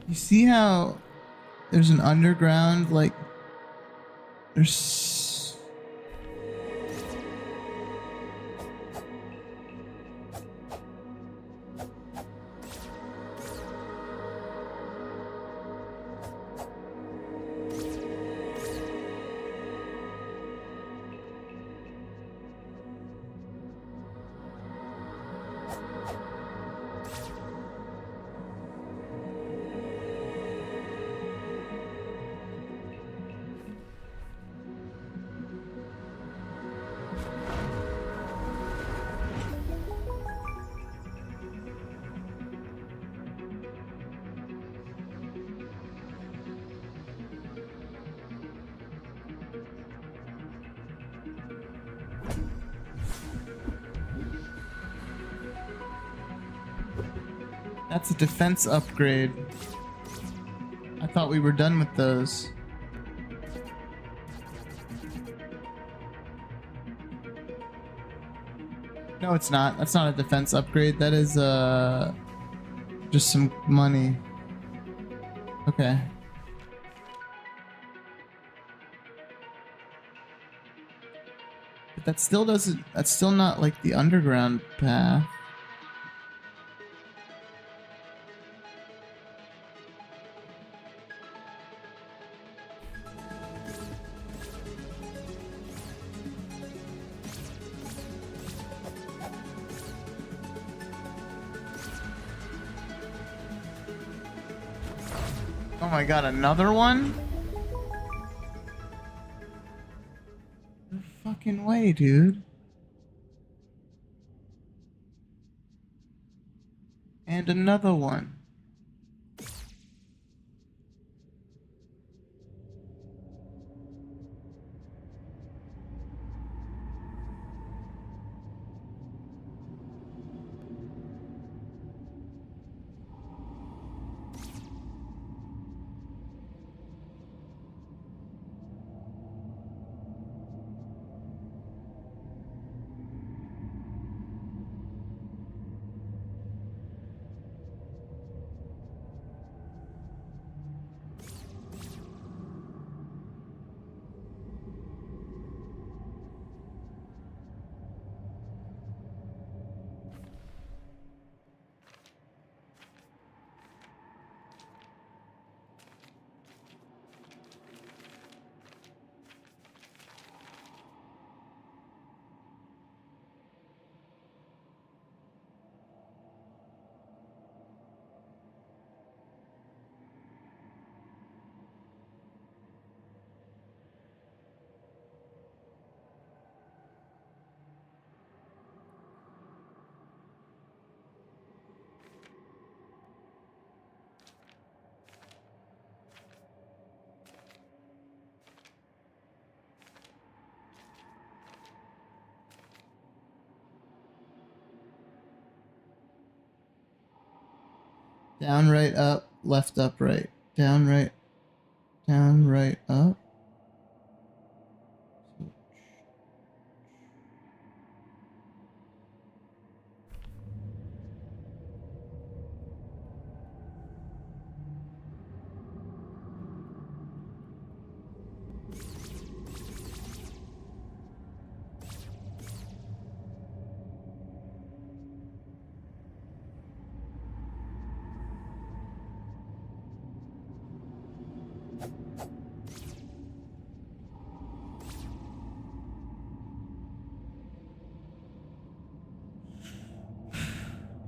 You see how there's an underground, like, there's... That's a defense upgrade. I thought we were done with those. No, it's not. That's not a defense upgrade. That is just some money. Okay. that still doesn't. That's still not like the underground path. Oh my god, another one? No fucking way, dude. And another one. Down, right, up, left, up, right. Down, right, up.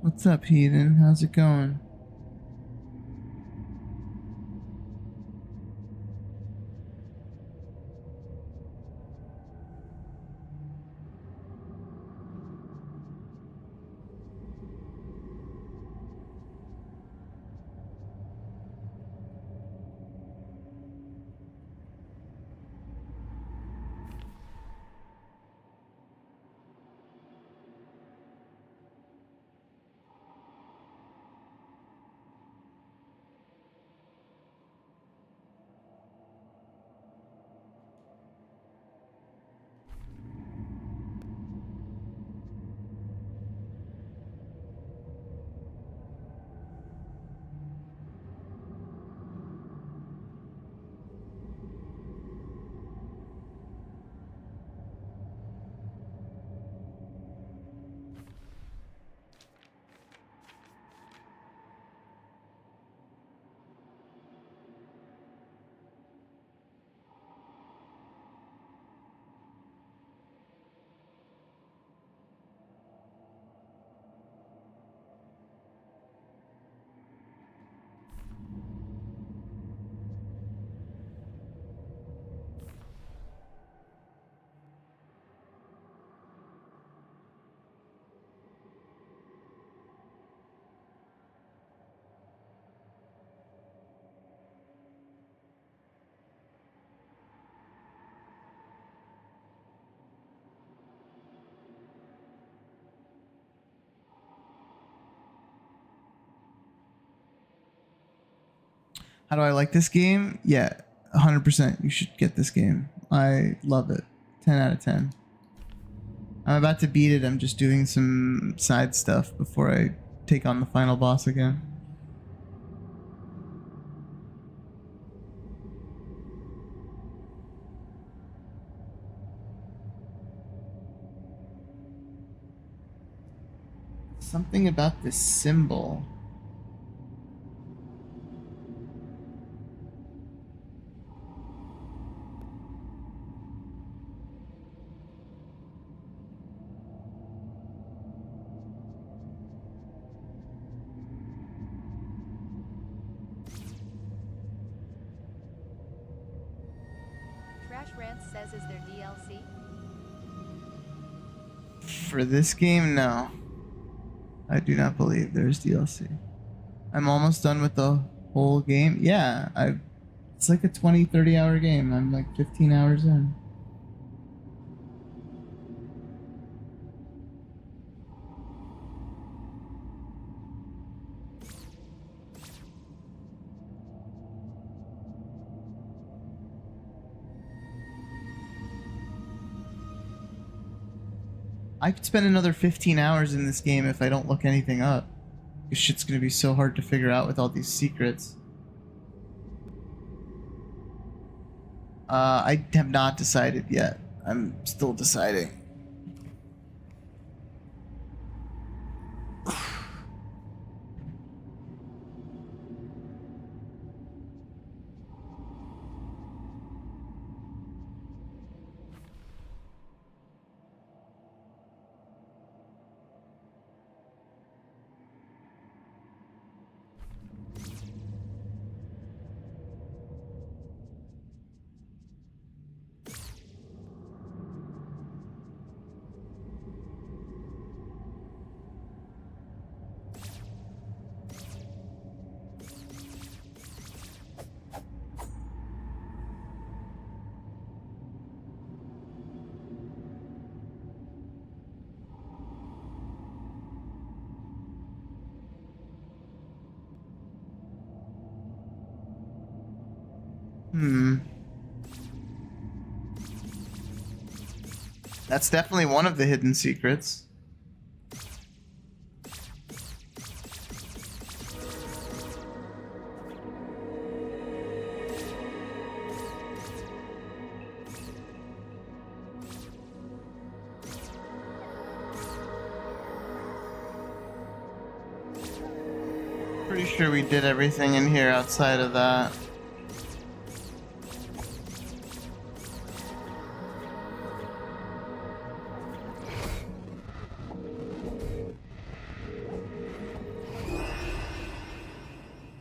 What's up, heathen? How's it going? How do I like this game? Yeah, 100%. You should get this game. I love it. 10 out of 10. I'm about to beat it. I'm just doing some side stuff before I take on the final boss again. Something about this symbol. Trash Rants says, is there DLC? For this game, no. I do not believe there's DLC. I'm almost done with the whole game. Yeah, it's like a 20-30 hour game. I'm like 15 hours in. I could spend another 15 hours in this game if I don't look anything up. This shit's gonna be so hard to figure out with all these secrets. I have not decided yet. I'm still deciding. That's definitely one of the hidden secrets. Pretty sure we did everything in here outside of that.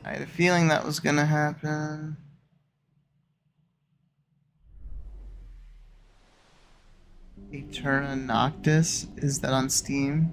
I had a feeling that was gonna happen. Eterna Noctis, is that on Steam?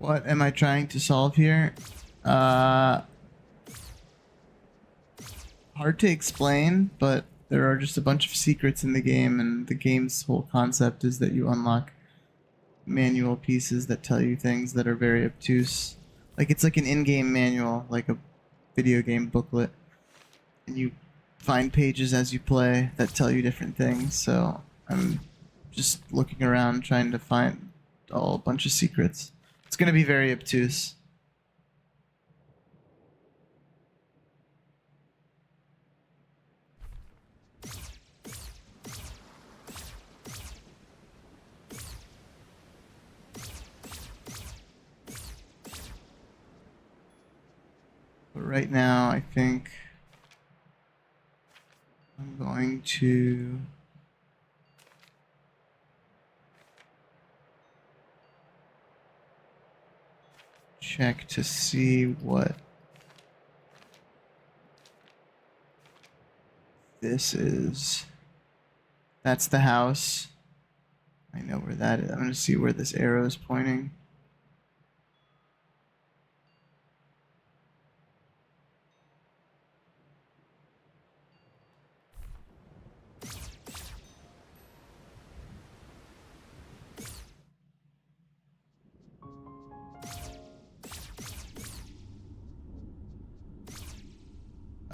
What am I trying to solve here? Uh, hard to explain, but there are just a bunch of secrets in the game, and the game's whole concept is that you unlock manual pieces that tell you things that are very obtuse. Like it's like an in-game manual, like a video game booklet, and you find pages as you play that tell you different things. So I'm just looking around trying to find a bunch of secrets. It's gonna be very obtuse. But right now, I think I'm going to check to see what this is. That's the house. I know where that is. I'm going to see where this arrow is pointing.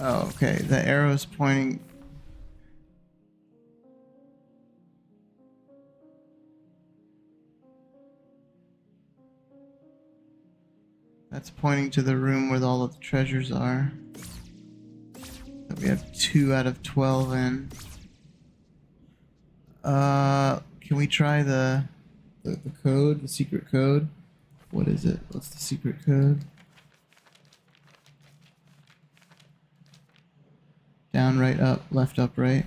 Oh, okay. The arrow is pointing. That's pointing to the room where all of the treasures are. So we have 2 out of 12 in. Can we try the code, the secret code? What is it? What's the secret code? Down, right, up, left, up, right.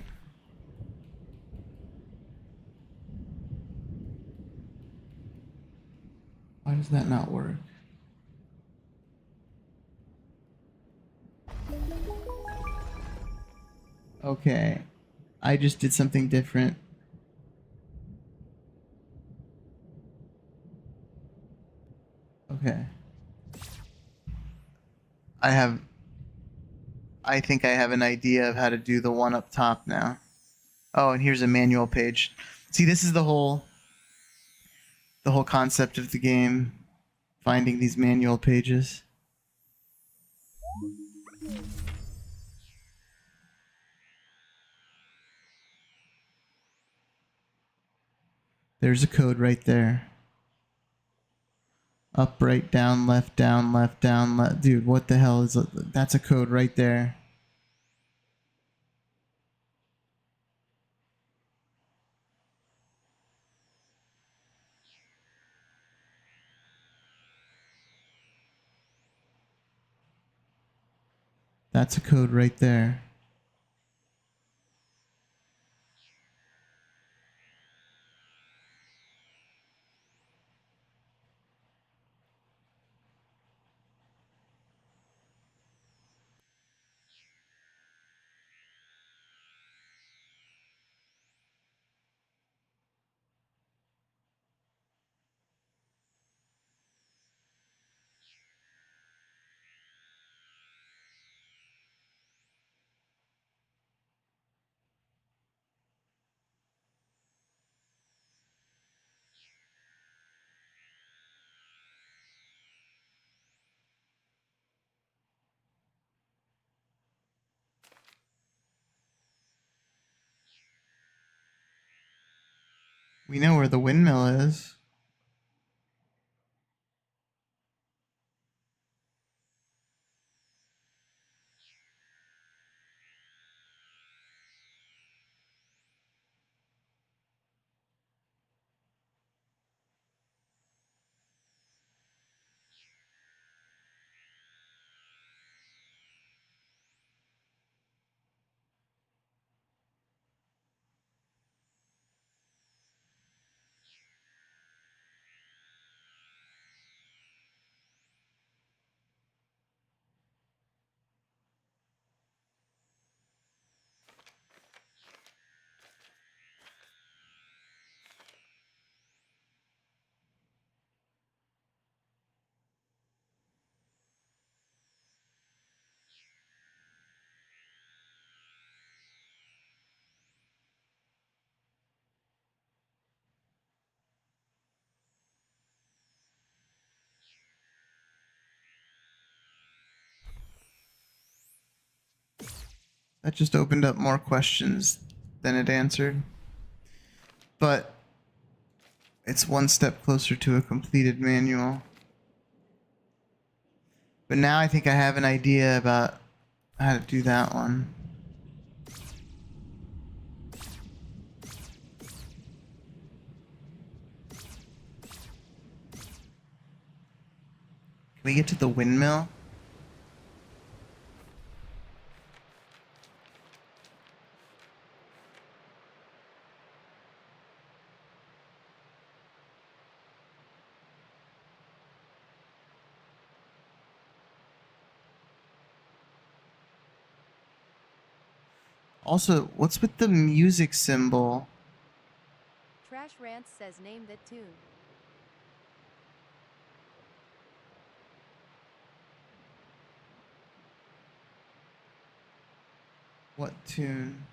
Why does that not work? Okay. I just did something different. Okay. I think I have an idea of how to do the one up top now. Oh, and here's a manual page. See, this is the whole concept of the game, finding these manual pages. There's a code right there. Up, right, down, left, down, left. Dude, what the hell is it? That's a code right there. That's a code right there. We know where the windmill is. That just opened up more questions than it answered. But it's one step closer to a completed manual. But now I think I have an idea about how to do that one. Can we get to the windmill? Also, what's with the music symbol? Trash Rants says name that tune. What tune?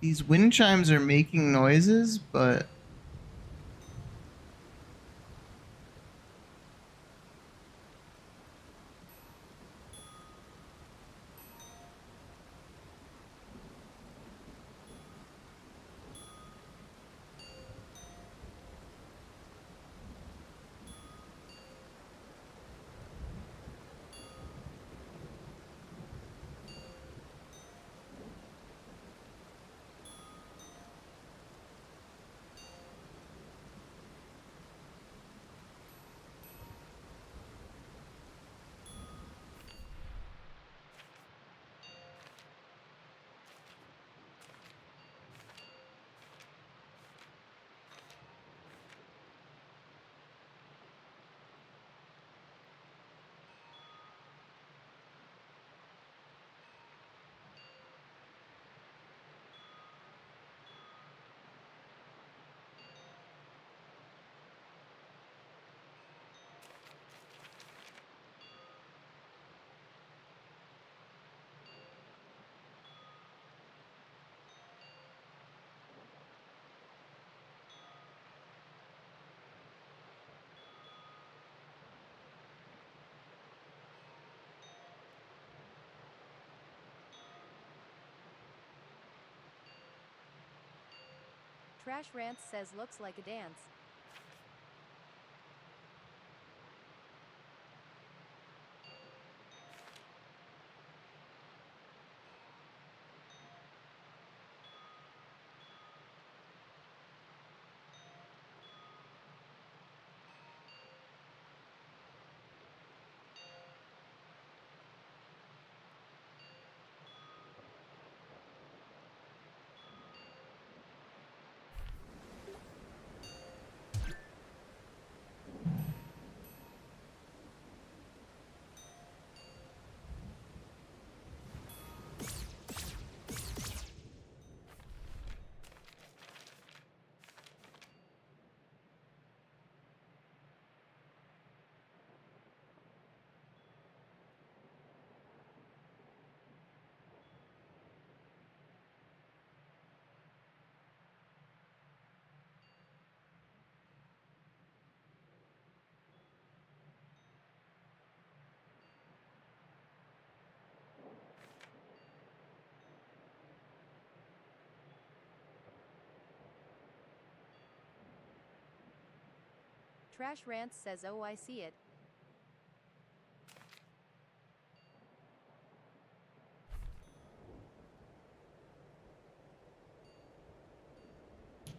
These wind chimes are making noises, but Trash Rants says looks like a dance. Trash Rants says oh I see it.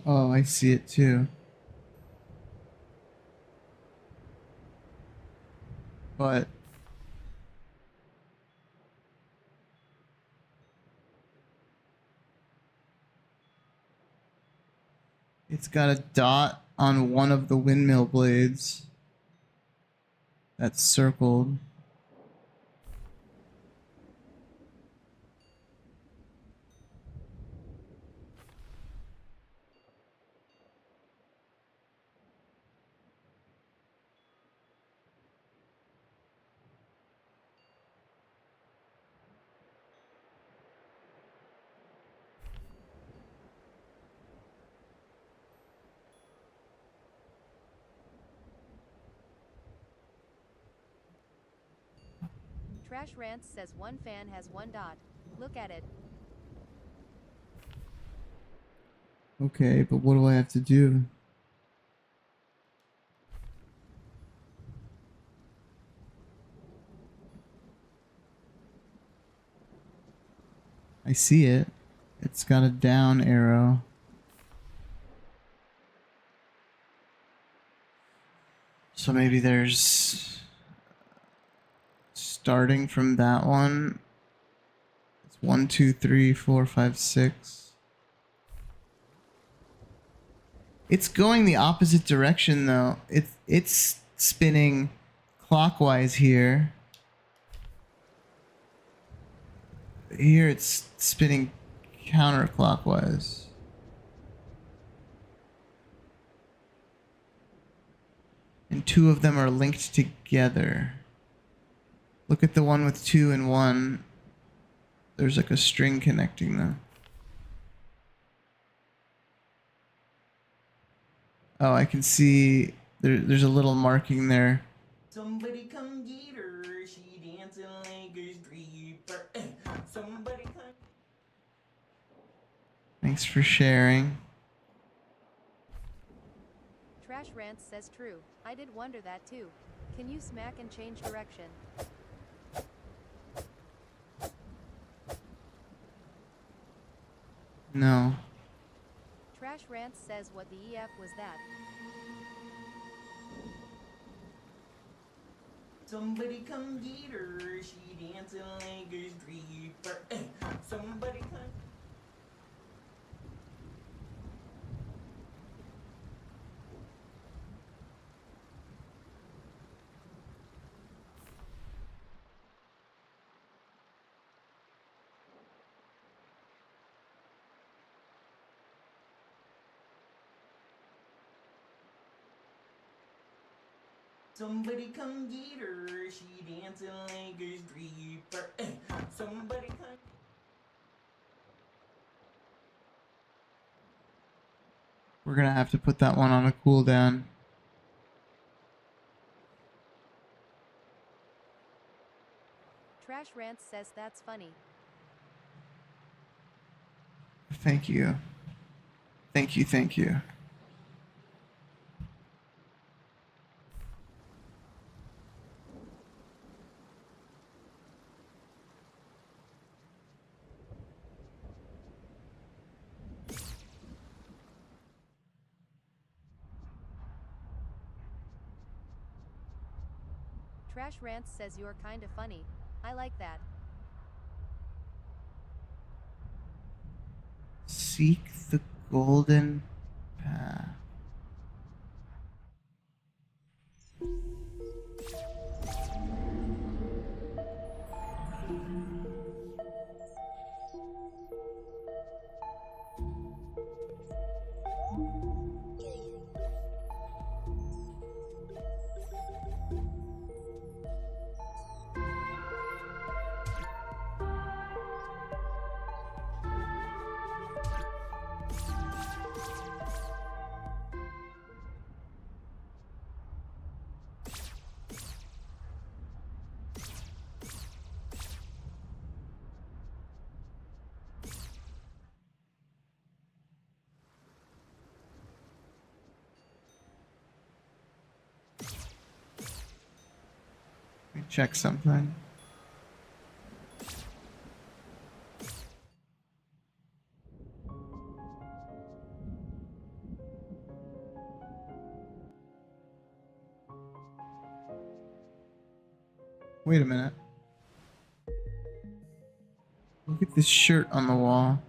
oh, I see it too. But It's got a dot on one of the windmill blades that's circled. Trash Rants says one fan has one dot. Look at it. Okay, but what do I have to do? I see it. It's got a down arrow. So maybe there's... starting from that one. It's 1, 2, 3, 4, 5, 6. It's going the opposite direction though. It's spinning clockwise here. Here it's spinning counterclockwise. And two of them are linked together. Look at the one with 2 and 1. There's like a string connecting them. Oh, I can see there's a little marking there. Somebody come get her, she dancing like a stripper. Somebody come. Thanks for sharing. Trash Rants says true. I did wonder that too. Can you smack and change direction? No. Trash Rants says what the EF was that? Somebody come get her, she dancing like a stripper. Somebody come. Somebody come get her, she dancing like a stripper. Somebody come. We're gonna have to put that one on a cooldown. Trash Rants says that's funny. Thank you. Thank you, thank you. Trash Rants says you're kinda funny. I like that. Seek the golden path. Let me check something. Wait a minute. Look at this shirt on the wall.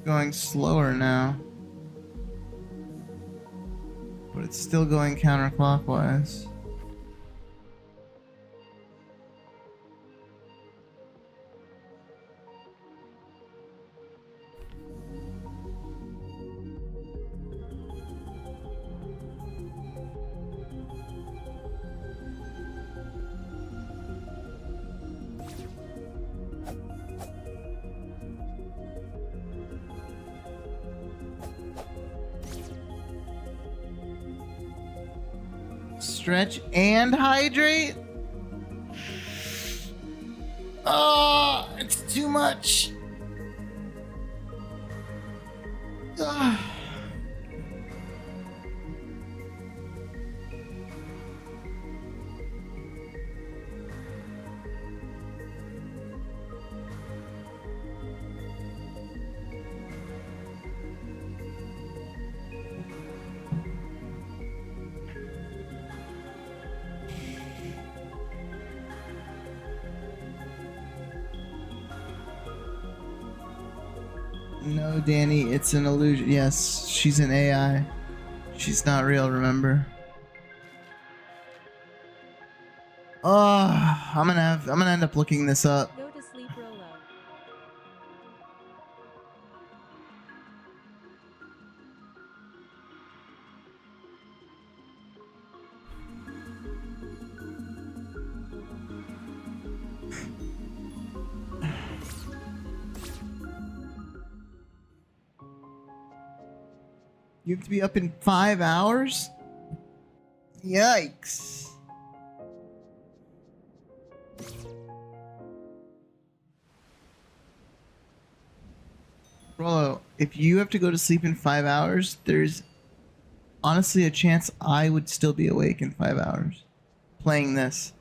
going slower now. But it's still going counterclockwise. Stretch and hydrate? Oh, it's too much. Ah. No, Danny, it's an illusion. Yes, she's an AI. She's not real, remember? Oh, I'm gonna end up looking this up. Go to sleep, Rolo. You have to be up in 5 hours? Yikes. Rolo, if you have to go to sleep in 5 hours, there's honestly a chance I would still be awake in 5 hours playing this.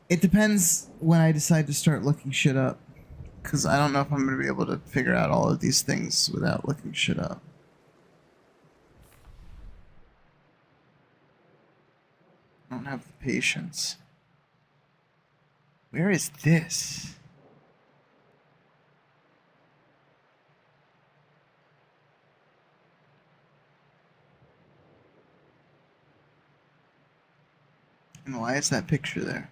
It depends when I decide to start looking shit up. Because I don't know if I'm going to be able to figure out all of these things without looking shit up. I don't have the patience. Where is this? And why is that picture there?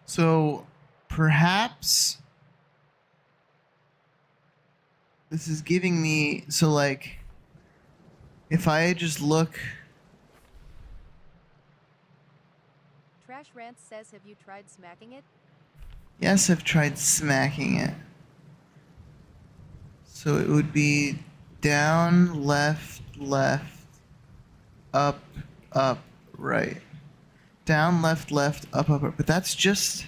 So, perhaps this is giving me, so like, if I just look, Trash Rants says, have you tried smacking it? yes, I've tried smacking it. So it would be down, left, left, up, up, right. Down, left, left, up, up, up. But that's just...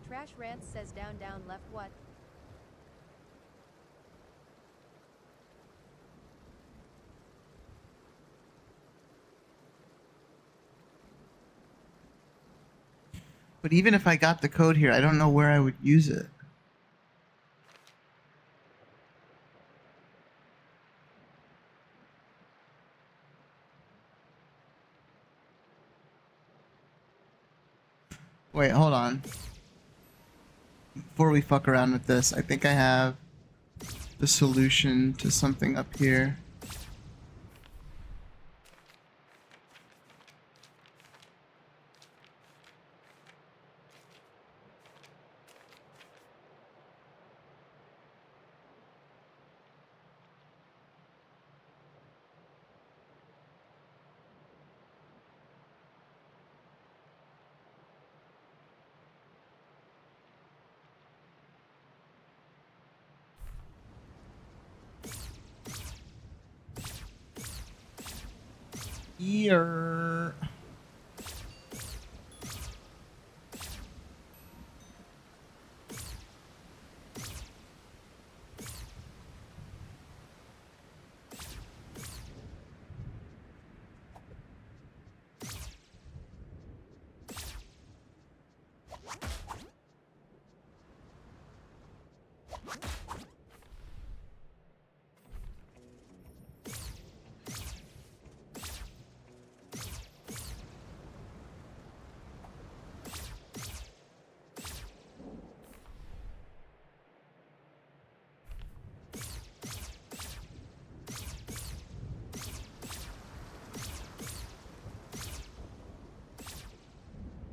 Trash Rants says down, down, left, what? But even if I got the code here, I don't know where I would use it. Wait, hold on. Before we fuck around with this, I think I have the solution to something up here. Here.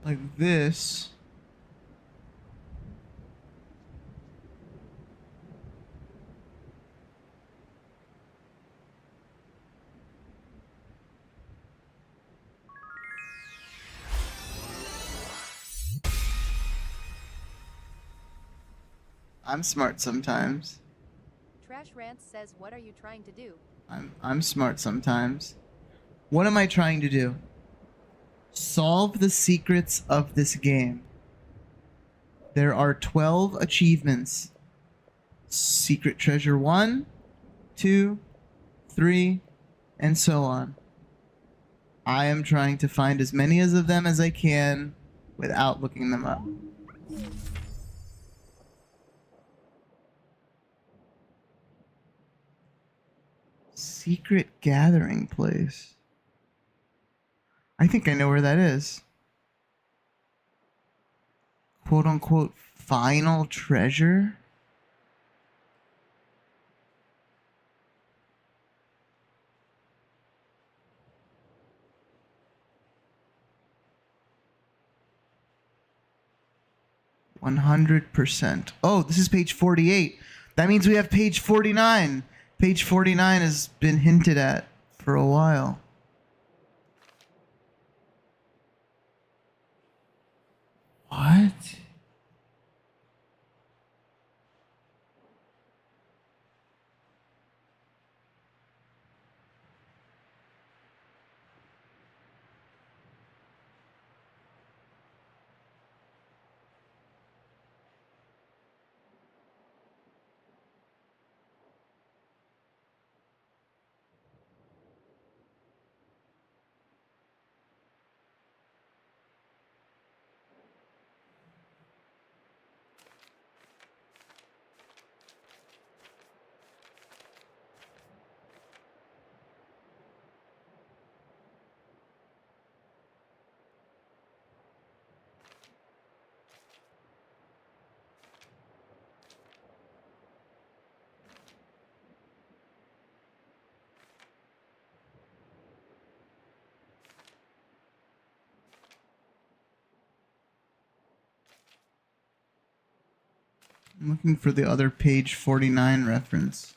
Like this. I'm smart sometimes. Trash Rants says, what are you trying to do? I'm smart sometimes. What am I trying to do? Solve the secrets of this game. There are 12 achievements. Secret treasure 1, 2, 3, and so on. I am trying to find as many of them as I can without looking them up. Secret gathering place. I think I know where that is. Quote unquote final treasure? %. Oh, this is page 48. That means we have page 49. Page 49 has been hinted at for a while. What? I'm looking for the other page 49 reference.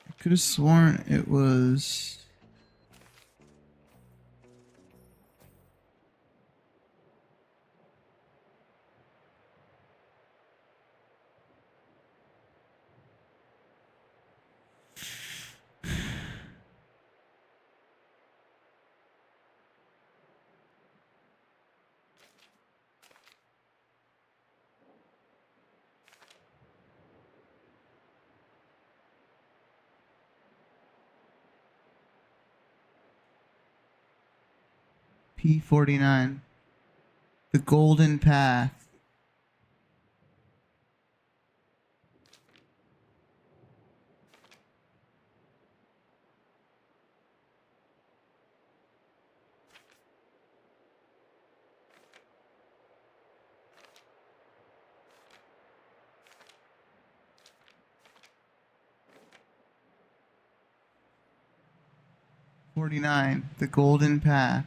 I could have sworn it was... P49. The Golden Path. '49. The Golden Path.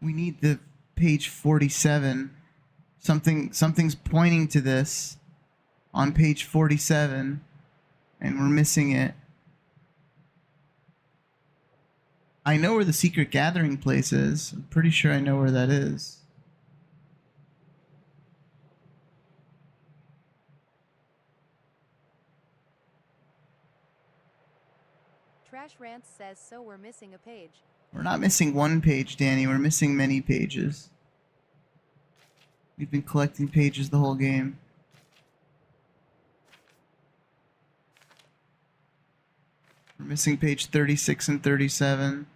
We need the page 47. Something's pointing to this on page 47, and we're missing it. I know where the secret gathering place is. I'm pretty sure I know where that is. Trash Rants says so we're missing a page. We're not missing one page, Danny. We're missing many pages. We've been collecting pages the whole game. We're missing page 36 and 37.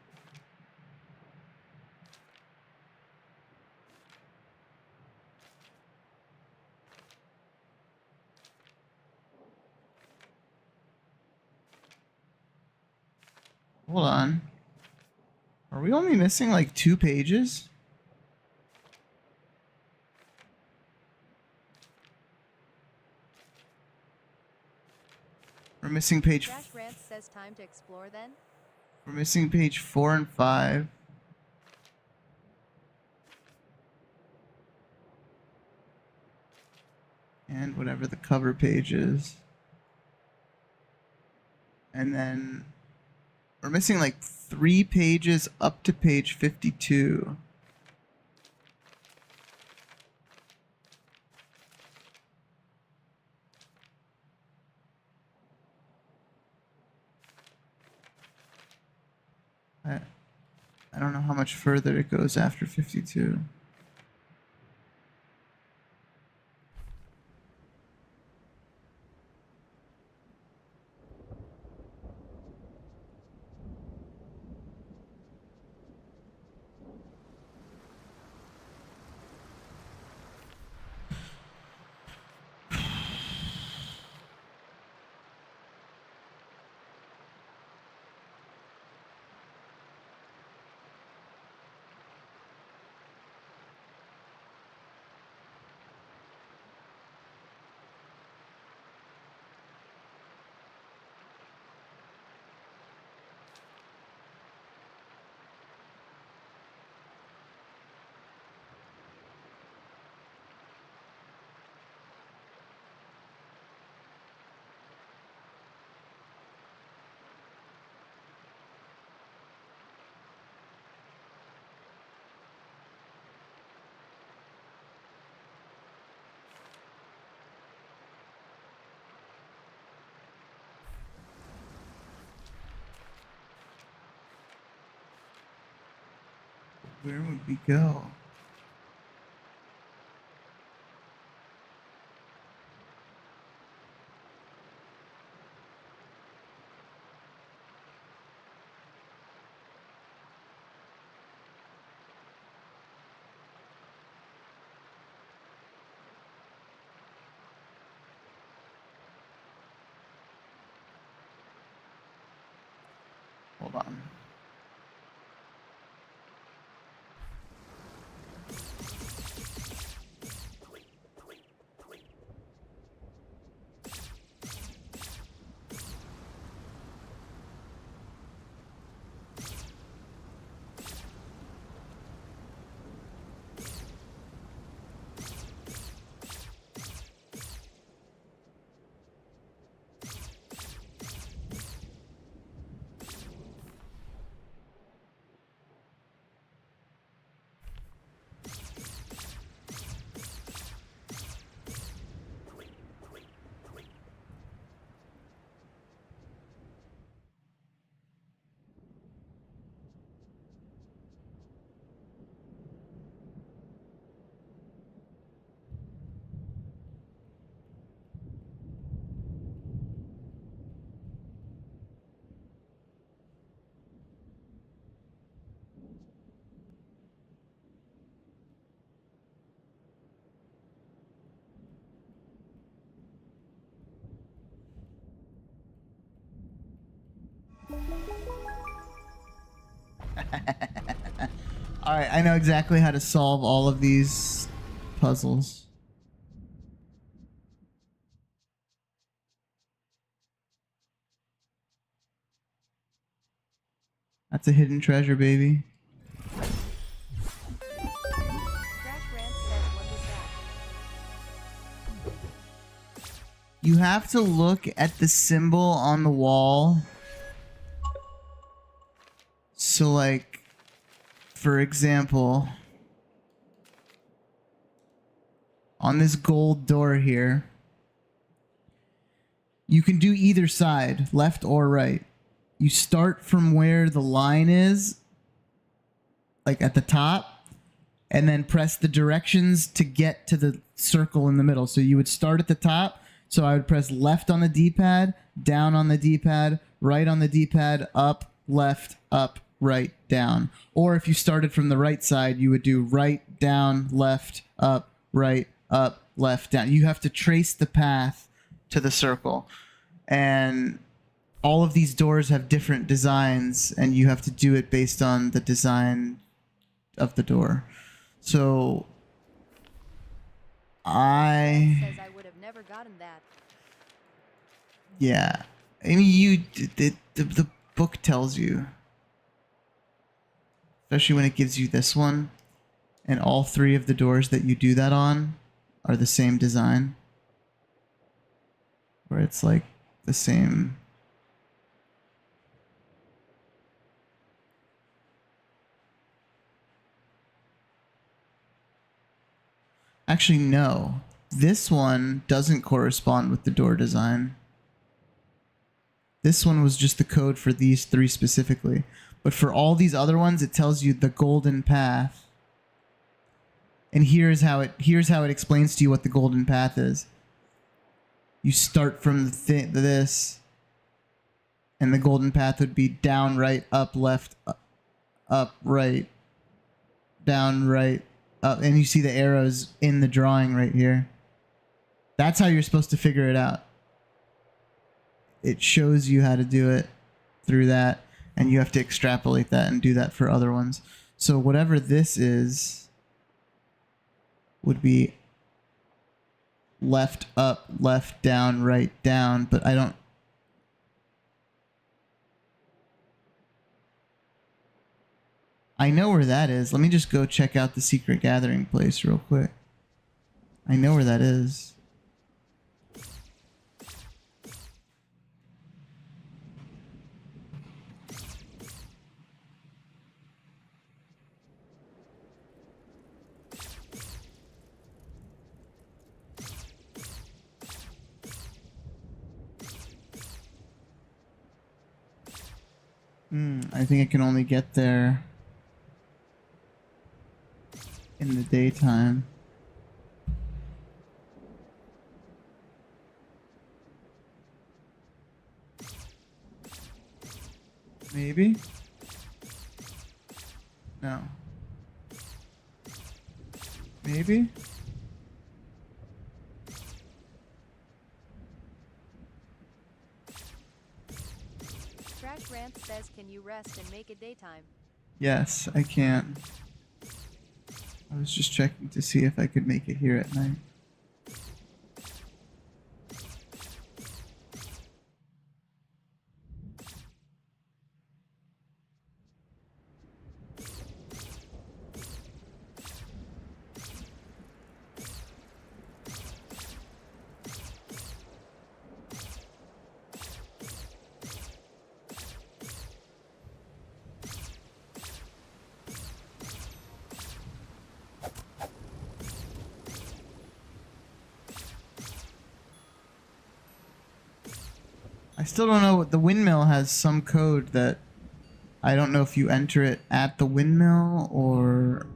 Hold on. Are we only missing like 2 pages? We're missing page... Trash Rants says time to explore then? We're missing page 4 and 5. And whatever the cover page is. And then we're missing like 3 pages up to page 52. I don't know how much further it goes after 52. Where would we go? Hold on. Alright, I know exactly how to solve all of these puzzles. That's a hidden treasure, baby. Trash Rants says what was that? You have to look at the symbol on the wall. So, like, for example, on this gold door here, you can do either side, left or right. you start from where the line is, like at the top, and then press the directions to get to the circle in the middle. So you would start at the top. So I would press left on the D-pad, down on the D-pad, right on the D-pad, up, left, up, right, down. Or if you started from the right side, you would do right, down, left, up, right, up, left, down. You have to trace the path to the circle. And all of these doors have different designs, and you have to do it based on the design of the door. So Says I I would have never gotten that. yeah, I mean the book tells you, especially when it gives you this one, and all three of the doors that you do that on are the same design, where it's like the same. Actually, no. This one doesn't correspond with the door design. This one was just the code for these three specifically. But for all these other ones, it tells you the golden path. And here's how it explains to you what the golden path is. You start from this, and the golden path would be down, right, up, left, up, right, down, right, up, and you see the arrows in the drawing right here. That's how you're supposed to figure it out. It shows you how to do it through that, and you have to extrapolate that and do that for other ones. So whatever this is would be left, up, left, down, right, down, but I know where that is. Let me just go check out the secret gathering place real quick. I know where that is. I think I can only get there in the daytime. Maybe? No. Maybe? Trash Rant says, can you rest and make it daytime? Yes, I can. I was just checking to see if I could make it here at night. I still don't know what the windmill has some code that I don't know if you enter it at the windmill or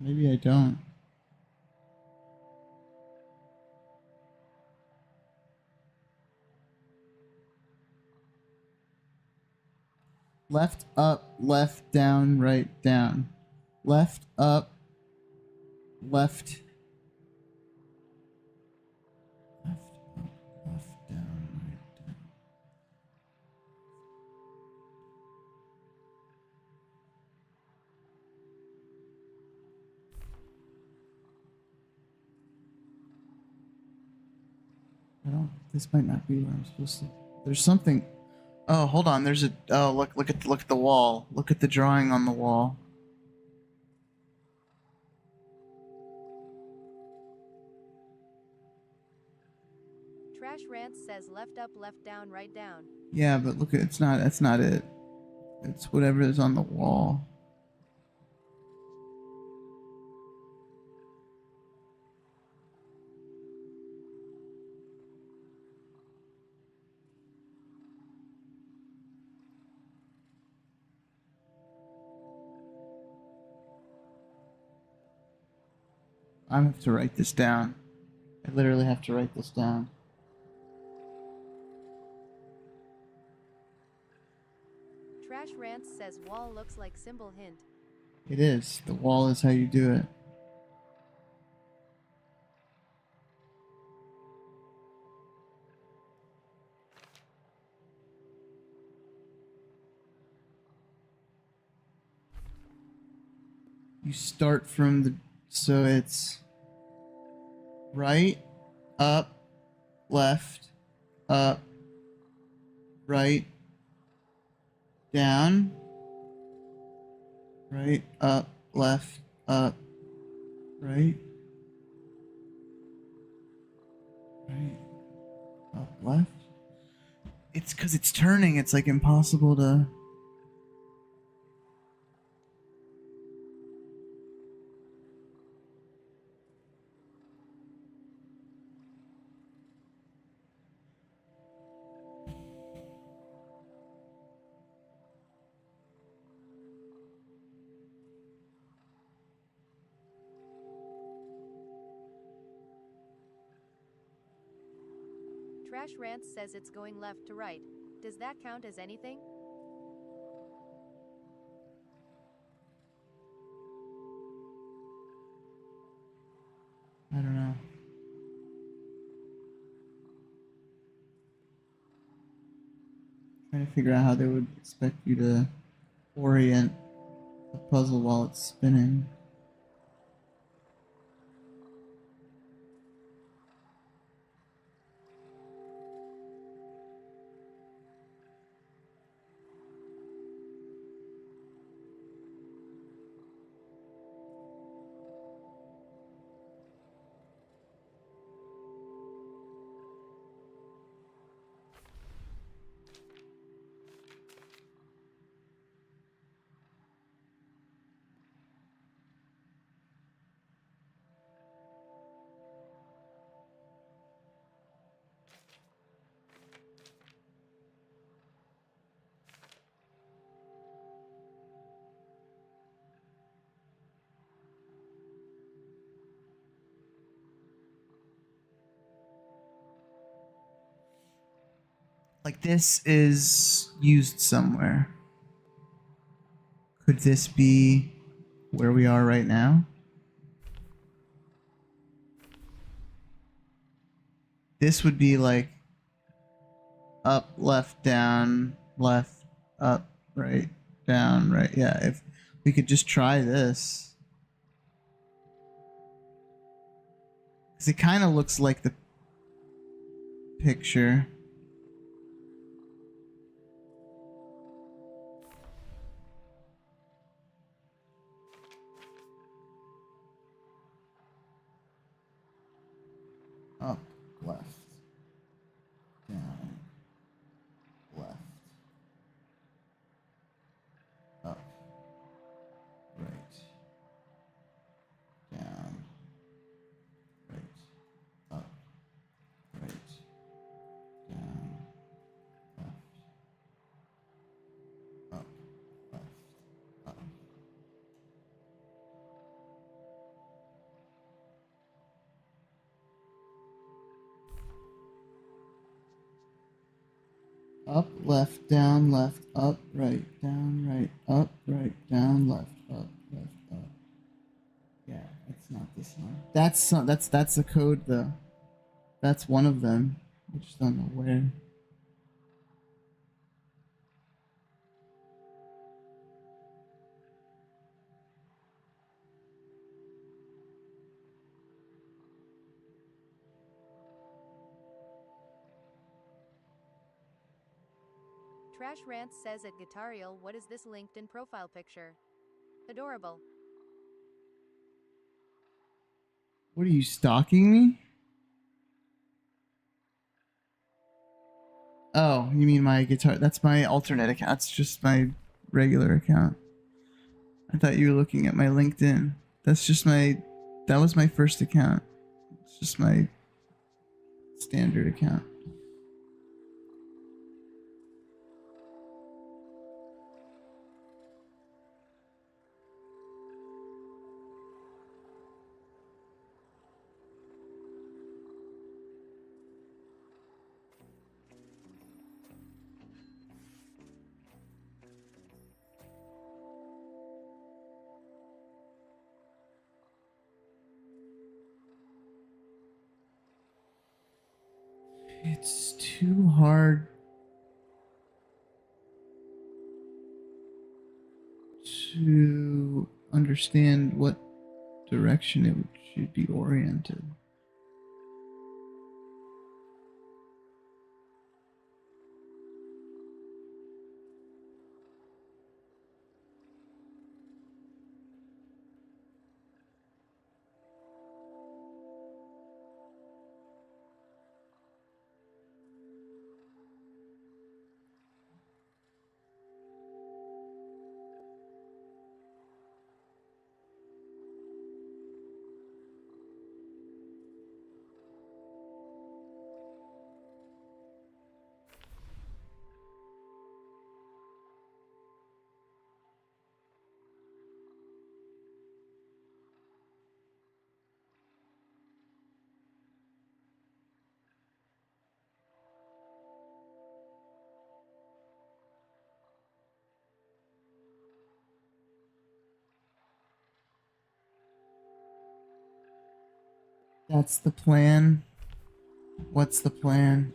maybe I don't. Left, up, left, down, right, down. Left, up, left. Left, up, left, down, right, down. I don't. This might not be where I'm supposed to. There's something. Oh, hold on. There's a. Oh, look at the wall. Look at the drawing on the wall. Trash Rants says left up, left down, right down. Yeah, but look at it's not. That's not it. It's whatever is on the wall. I have to write this down. I literally have to write this down. Trash Rants says wall looks like symbol hint. It is. The wall is how you do it. You start from the. So it's right, up, left, up, right, down, right, up, left, up, right, right, up, left. It's because it's turning. It's like impossible to. Trash Rants says it's going left to right. Does that count as anything? I don't know. Trying to figure out how they would expect you to orient the puzzle while it's spinning. Like this is used somewhere. Could this be where we are right now? This would be like up, left, down, left, up, right, down, right. Yeah, if we could just try this. Because it kind of looks like the picture. Up, left, down, left, up, right, down, right, up, right, down, Up, left, down, left, up, right, down, right, up, right, down, left, up, left, up. Yeah, it's not this one. That's the code though. That's one of them. I just don't know where. Trash Rants says at Guitarial, what is this LinkedIn profile picture? Adorable. What are you stalking me? Oh, you mean my guitar? That's my alternate account. That's just my regular account. I thought you were looking at my LinkedIn. That's just my. That was my first account. It's just my standard account. It's too hard to understand what direction it should be oriented. That's the plan. What's the plan?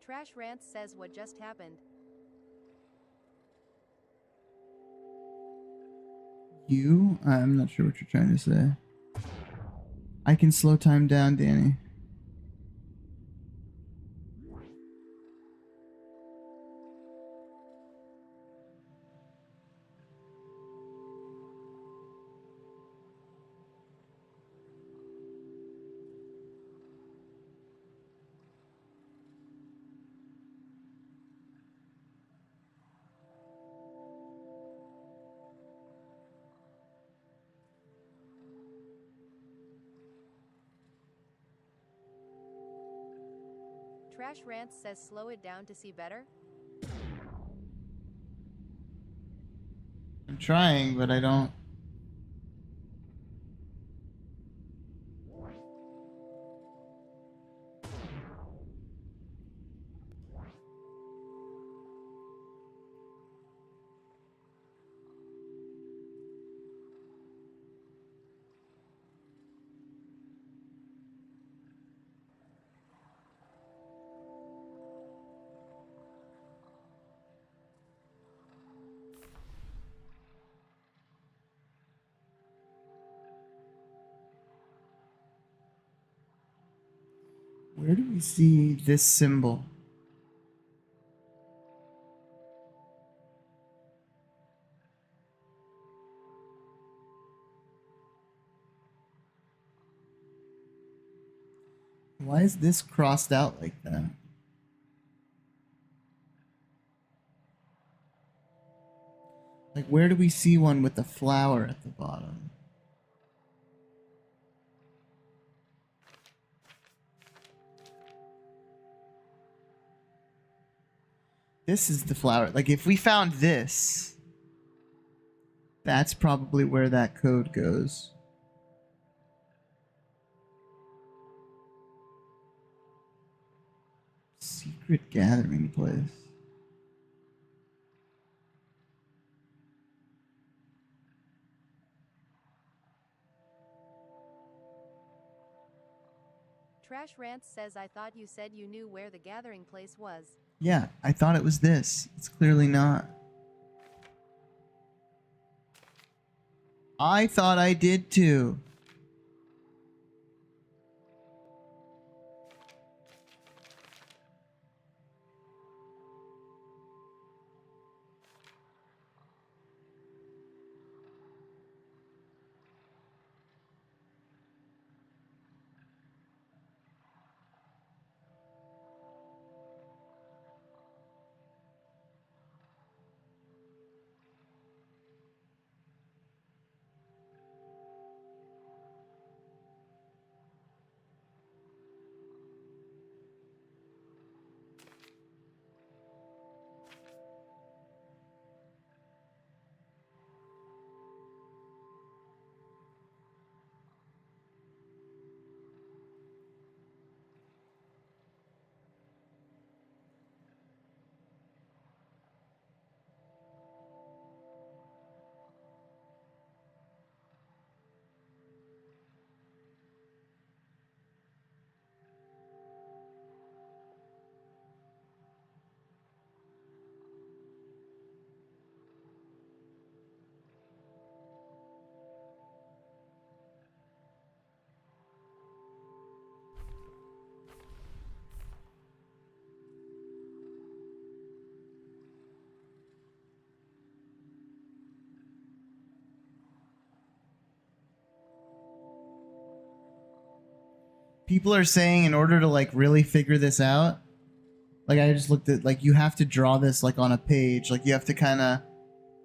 Trash Rants says what just happened. You? I'm not sure what you're trying to say. I can slow time down, Danny. Trash Rants says slow it down to see better. I'm trying, but I don't. Where do we see this symbol? Why is this crossed out like that? Like, where do we see one with the flower at the bottom? This is the flower. Like, if we found this, that's probably where that code goes. Secret gathering place. Trash Rants says I thought you said you knew where the gathering place was. Yeah, I thought it was this. It's clearly not. I thought I did too. People are saying in order to like really figure this out, like I just looked at, like you have to draw this like on a page. Like you have to kind of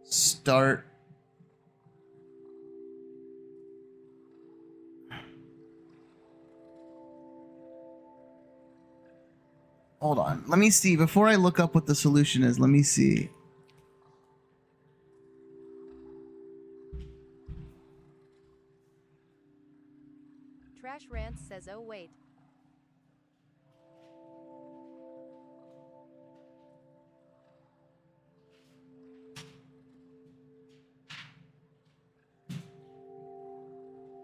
start. Hold on. Let me see. Before I look up what the solution is, let me see. Trash Rants says oh wait.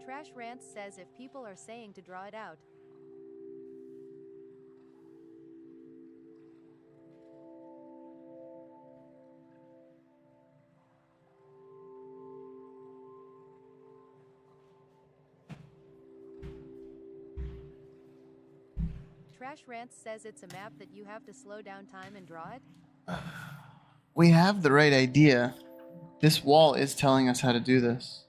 Trash Rants says if people are saying to draw it out. Trash Rants says it's a map that you have to slow down time and draw it. We have the right idea. This wall is telling us how to do this.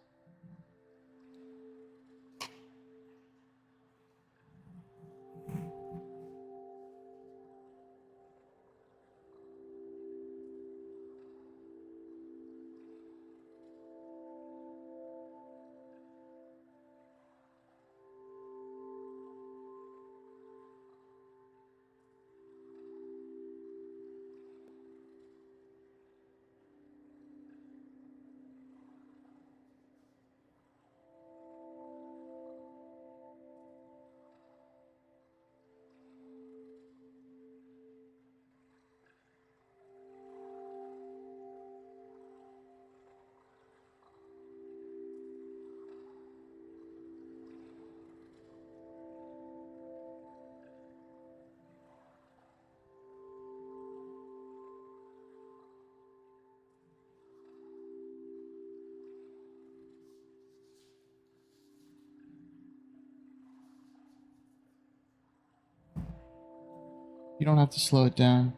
You don't have to slow it down.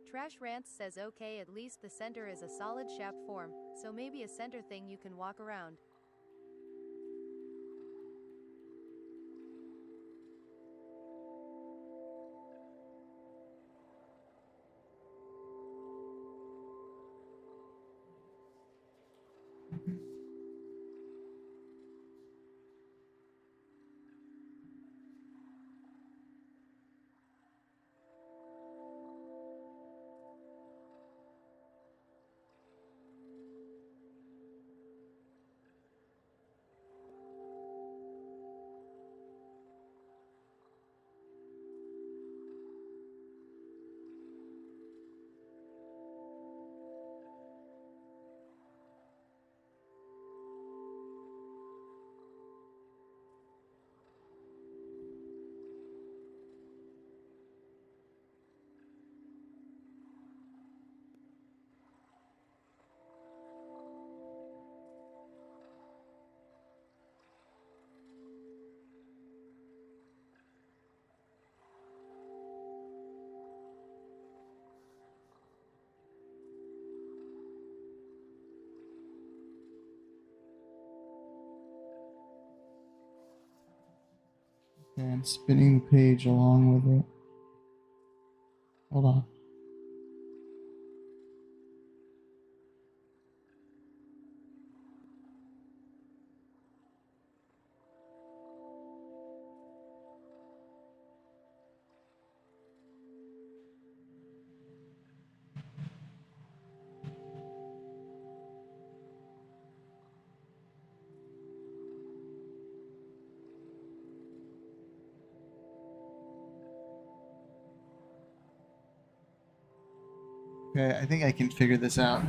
Trash Rants says okay, at least the center is a solid shaft form, so maybe a center thing you can walk around. And spinning the page along with it. Hold on. Okay, I think I can figure this out.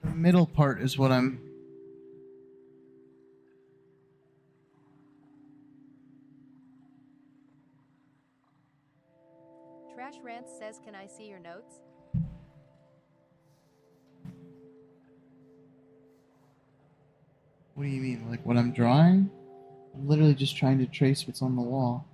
The middle part is what I'm... Trash Rants says, can I see your notes? What do you mean? Like what I'm drawing? I'm literally just trying to trace what's on the wall.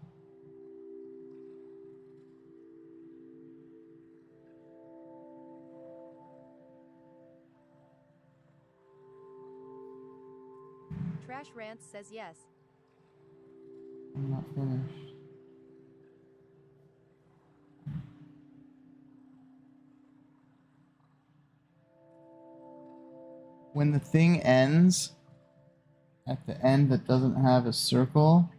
Trash Rants says yes. I'm not finished. When the thing ends, at the end that doesn't have a circle,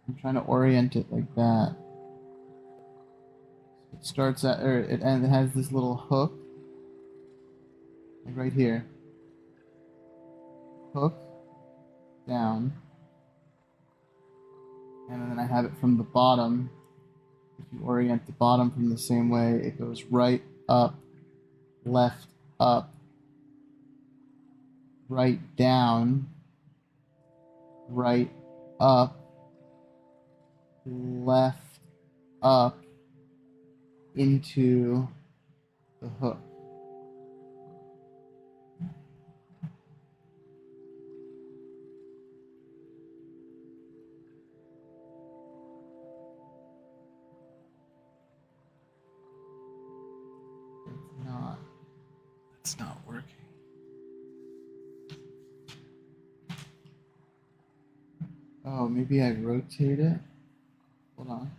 I'm trying to orient it like that. It starts at, or it has this little hook, like right here. Hook, down, and then I have it from the bottom. If you orient the bottom from the same way, it goes right, up, left, up, right, down, right, up, left, up, into the hook. It's not working. Oh, maybe I rotate it. Hold on.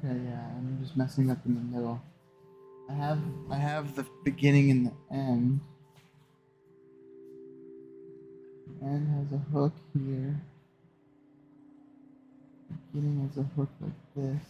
Okay, yeah, I'm just messing up in the middle. I have the beginning and the end. The end has a hook here. The beginning has a hook like this.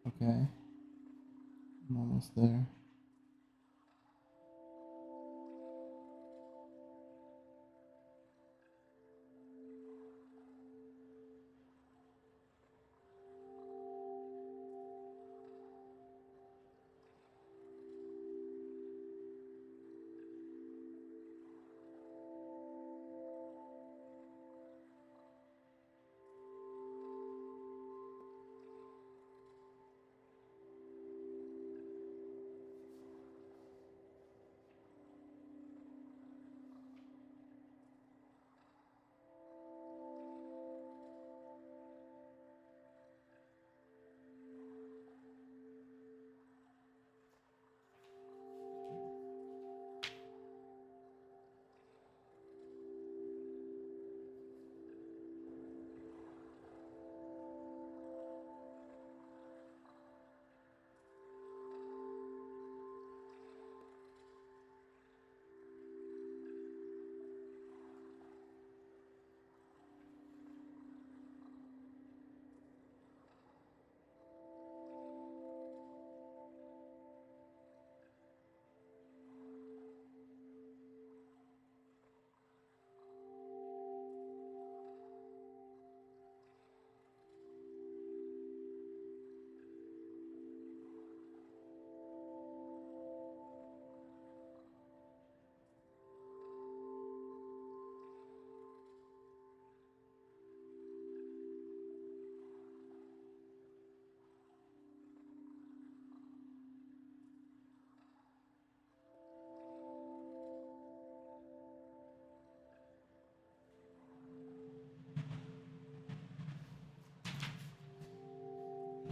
Okay. I'm almost there.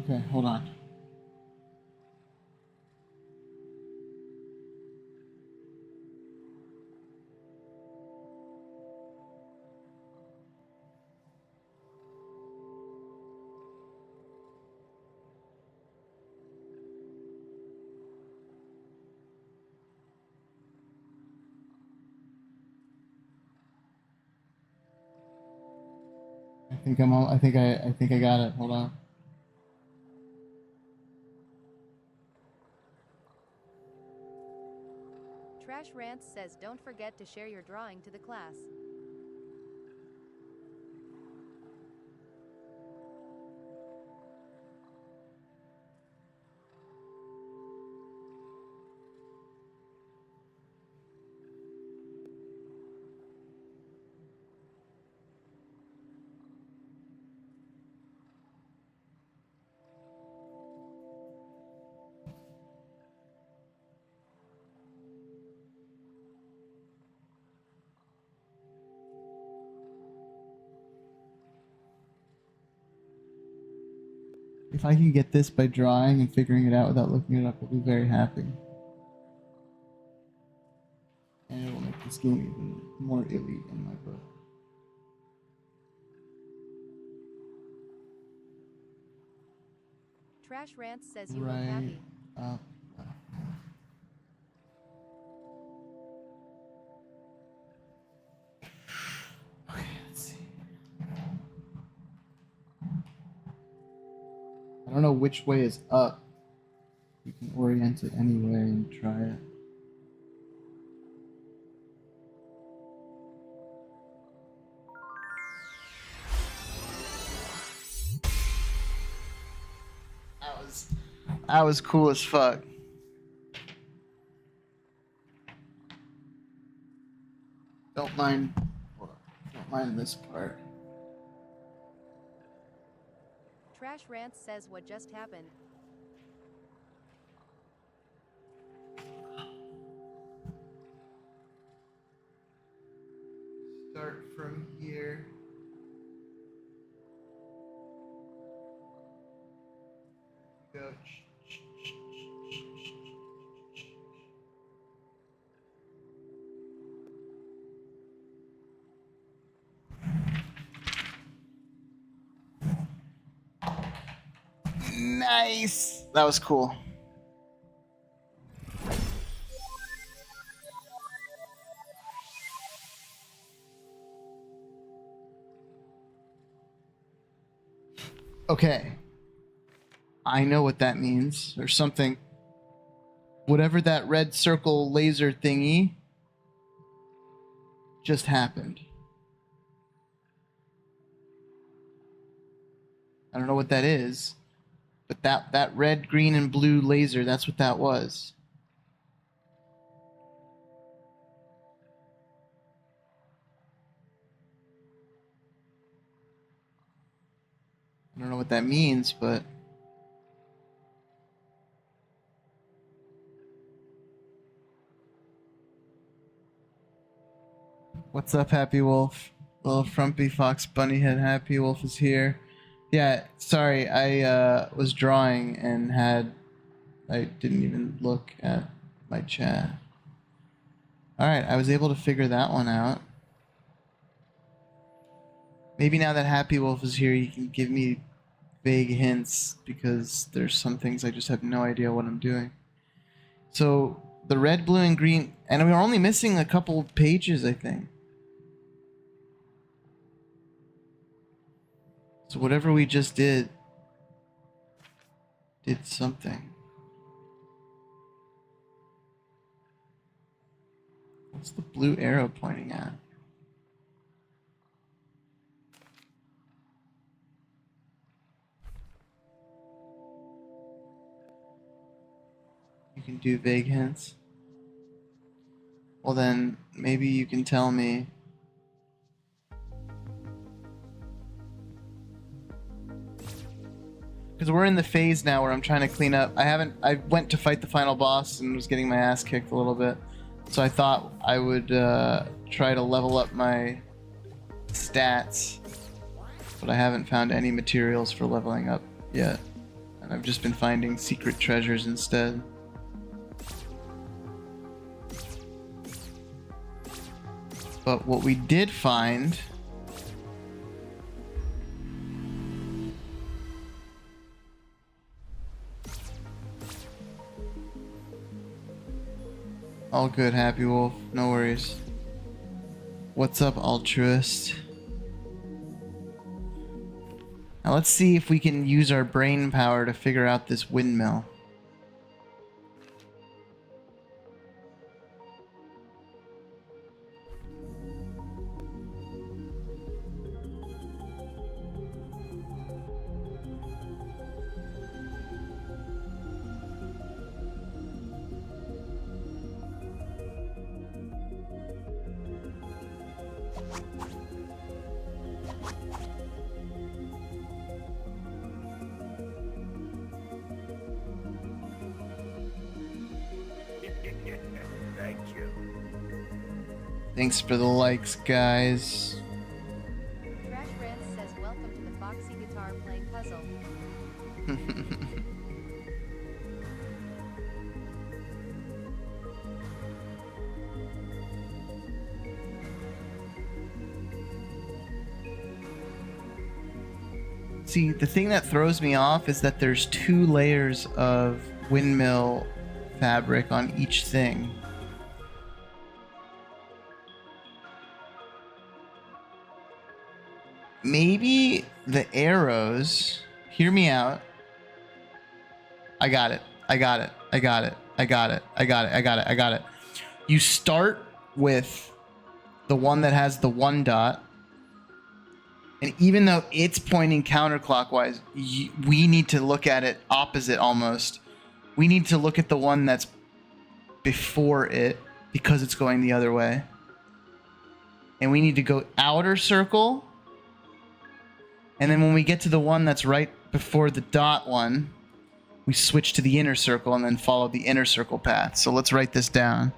Okay, hold on. I think I'm all, I think I got it. Hold on. Trash Rants says don't forget to share your drawing to the class. If I can get this by drawing and figuring it out without looking it up, I'll be very happy. And it will make this game even more elite in my book. Trash Rants says you look Right happy. up. Okay, let's see. I don't know which way is up. You can orient it any way and try it. That was cool as fuck. Don't mind this part. Trash Rants says what just happened. Start from here. Go. Nice. That was cool. Okay. I know what that means. There's something. Whatever that red circle laser thingy just happened. I don't know what that is, but that red, green, and blue laser, that's what that was. I don't know what that means, but what's up, Happy Wolf? Little frumpy fox bunny head Happy Wolf is here. Yeah, sorry, I was drawing and I didn't even look at my chat. Alright, I was able to figure that one out. Maybe now that Happy Wolf is here, he can give me vague hints, because there's some things I just have no idea what I'm doing. So, the red, blue, and green, and we're only missing a couple pages, I think. So whatever we just did something. What's the blue arrow pointing at? You can do vague hints. Well then, maybe you can tell me. Because we're in the phase now where I'm trying to clean up. I went to fight the final boss and was getting my ass kicked a little bit. So I thought I would try to level up my stats. But I haven't found any materials for leveling up yet. And I've just been finding secret treasures instead. But what we did find... All good, Happy Wolf. No worries. What's up, Altruist? Now let's see if we can use our brain power to figure out this windmill. Thank you. Thanks for the likes, guys. Trash Rants says welcome to the Foxy guitar playing puzzle. See, the thing that throws me off is that there's 2 layers of windmill fabric on each thing. Maybe the arrows... Hear me out. I got it. I got it. I got it. I got it. I got it. I got it. I got it. You start with the one that has the 1 dot. And even though it's pointing counterclockwise, we need to look at it opposite almost. We need to look at the one that's before it because it's going the other way. And we need to go outer circle. And then when we get to the one that's right before the dot one, we switch to the inner circle and then follow the inner circle path. So let's write this down.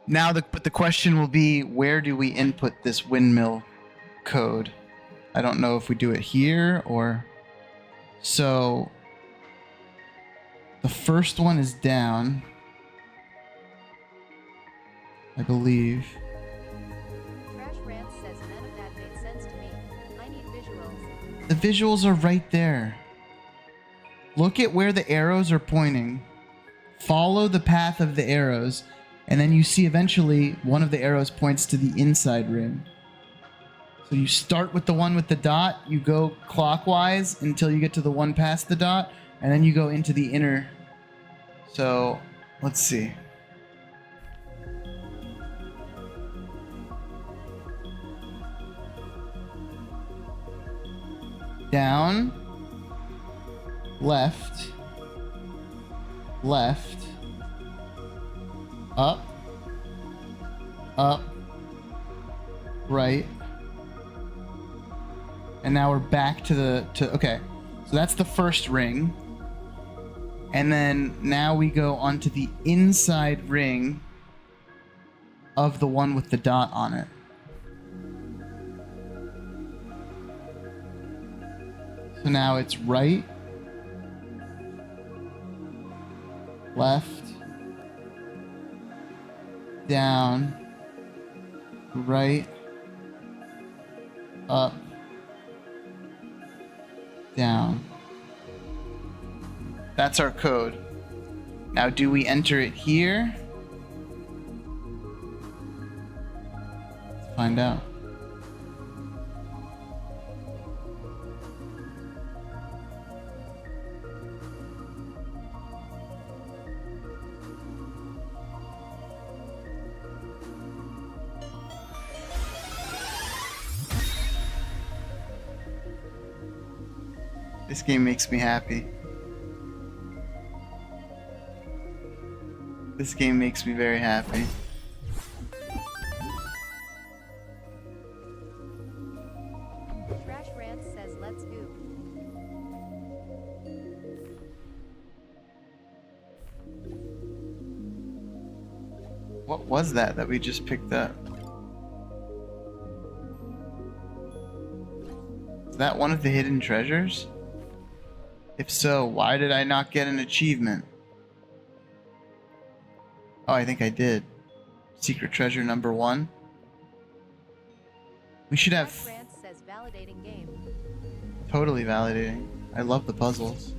Now, but the question will be, where do we input this windmill code? I don't know if we do it here or... So, the first one is down, I believe. Trash Rants says none of that made sense to me. I need visuals. The visuals are right there. Look at where the arrows are pointing. Follow the path of the arrows. And then you see eventually one of the arrows points to the inside ring. So you start with the one with the dot, you go clockwise until you get to the one past the dot, and then you go into the inner. So, let's see. Down, left, left, up, up, right, and now we're back to okay, so that's the first ring, and then now we go onto the inside ring of the one with the dot on it. So now it's right, left, down, right, up, down. That's our code. Now, do we enter it here? Let's find out. This game makes me happy. This game makes me very happy. Trash Rants says let's go. What was that we just picked up? that one of the hidden treasures? If so, why did I not get an achievement? Oh, I think I did. Secret treasure number 1. We should have... Crash Rants says validating game. Totally validating. I love the puzzles.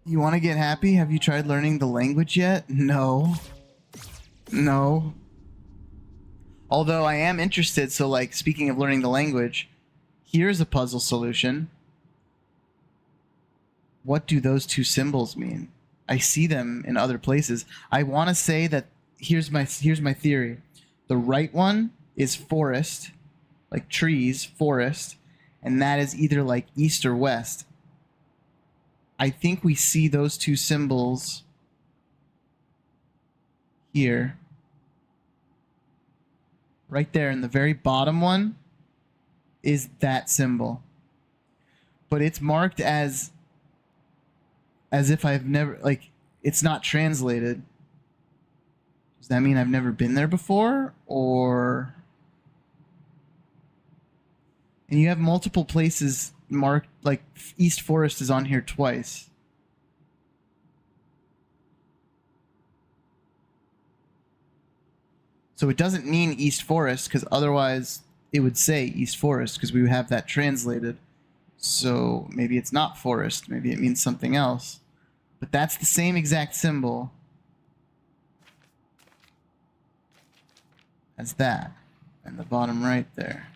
You want to get happy? Have you tried learning the language yet? No. No. Although I am interested, so like, speaking of learning the language, here's a puzzle solution. What do those two symbols mean? I see them in other places. I want to say that here's my theory. The right one is forest, like trees, forest, and that is either like east or west. I think we see those two symbols here. Right there in the very bottom one is that symbol. But it's marked as if I've never, like, it's not translated. Does that mean I've never been there before? Or... And you have multiple places marked, like East Forest is on here twice. So it doesn't mean East Forest, because otherwise it would say East Forest, because we would have that translated. So maybe it's not forest, maybe it means something else. But that's the same exact symbol as that, in the bottom right there.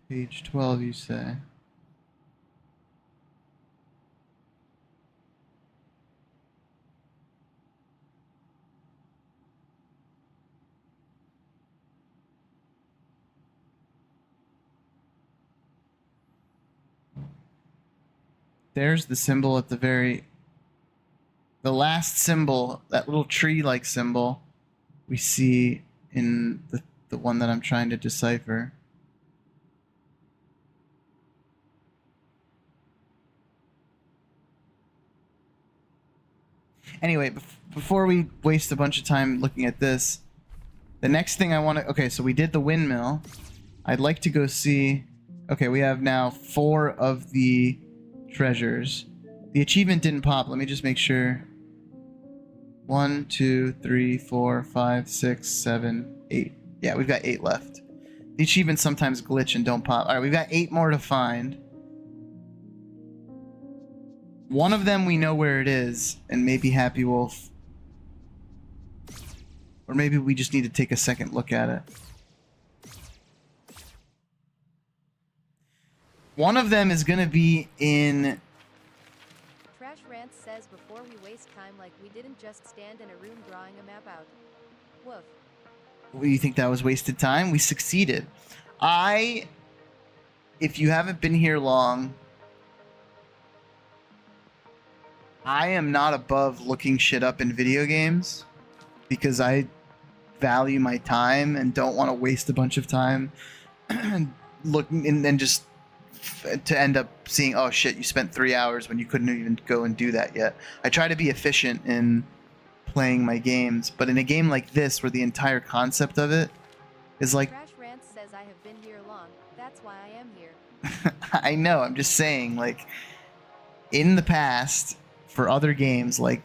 Page 12, you say? There's the symbol at the the last symbol, that little tree-like symbol we see in the one that I'm trying to decipher. Anyway, before we waste a bunch of time looking at this, the next thing I want to... Okay, so we did the windmill. I'd like to go see... Okay, we have now 4 of the treasures. The achievement didn't pop. Let me just make sure. 1, 2, 3, 4, 5, 6, 7, 8. Yeah, we've got 8 left. The achievements sometimes glitch and don't pop. Alright, we've got 8 more to find. One of them we know where it is, and maybe Happy Wolf. Or maybe we just need to take a second look at it. One of them is going to be in... Crash Rants says before we waste time like we didn't just stand in a room drawing a map out. Woof. Well, you think that was wasted time? We succeeded. If you haven't been here long... I am not above looking shit up in video games because I value my time and don't want to waste a bunch of time looking and then just to end up seeing, oh shit, you spent 3 hours when you couldn't even go and do that yet. I try to be efficient in playing my games, but in a game like this where the entire concept of it is like... Crash Rants says I have been here long, that's why I am here. I know, I'm just saying, like, in the past... For other games like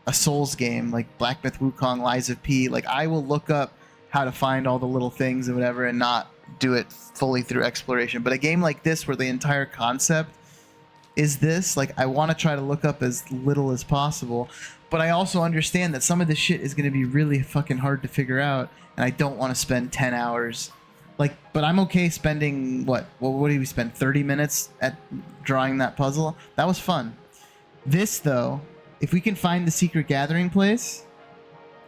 a Souls game like Black Myth Wukong, Lies of P, like I will look up how to find all the little things and whatever and not do it fully through exploration. But a game like this where the entire concept is this, like I want to try to look up as little as possible. But I also understand that some of this shit is going to be really fucking hard to figure out and I don't want to spend 10 hours Like, but I'm okay spending what did we spend 30 minutes at drawing that puzzle? That was fun. This though, if we can find the secret gathering place,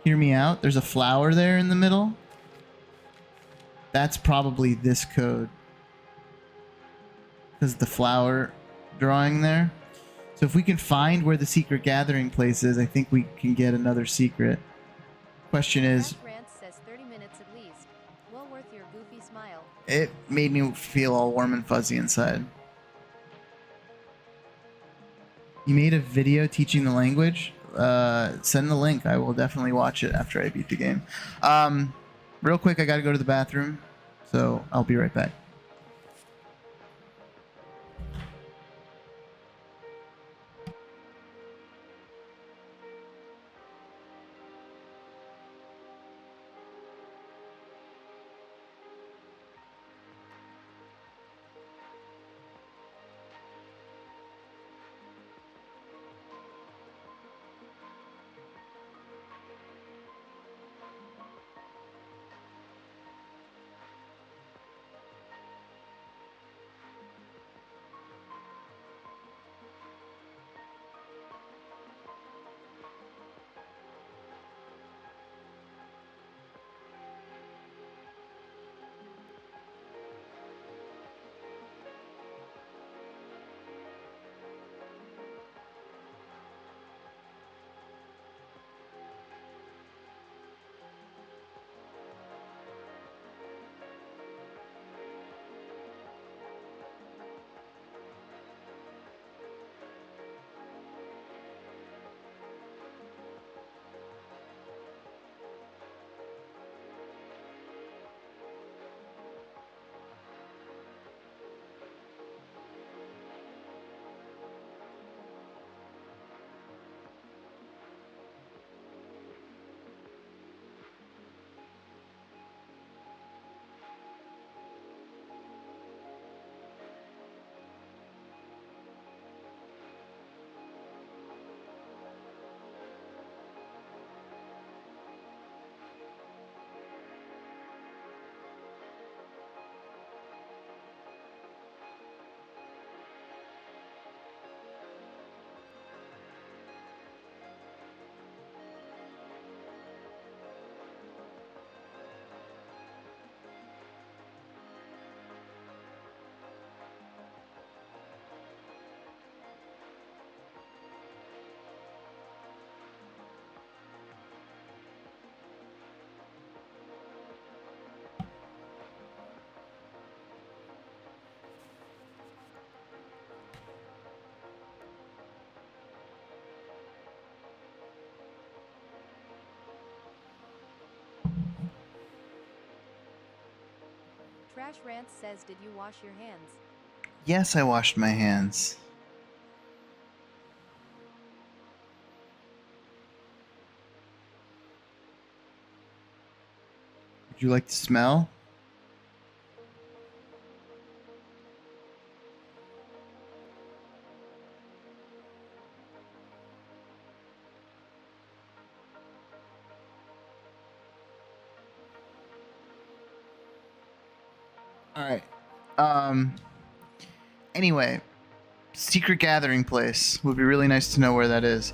hear me out. There's a flower there in the middle. That's probably this code. Because the flower drawing there. So if we can find where the secret gathering place is, I think we can get another secret. Question is, Trash Rants says 30 minutes at least. Well worth your goofy smile. it made me feel all warm and fuzzy inside. You made a video teaching the language? Send the link. I will definitely watch it after I beat the game. Real quick, I gotta go to the bathroom, so I'll be right back. Trash Rants says, did you wash your hands? Yes, I washed my hands. Would you like to smell? All right. Anyway, secret gathering place. Would be really nice to know where that is.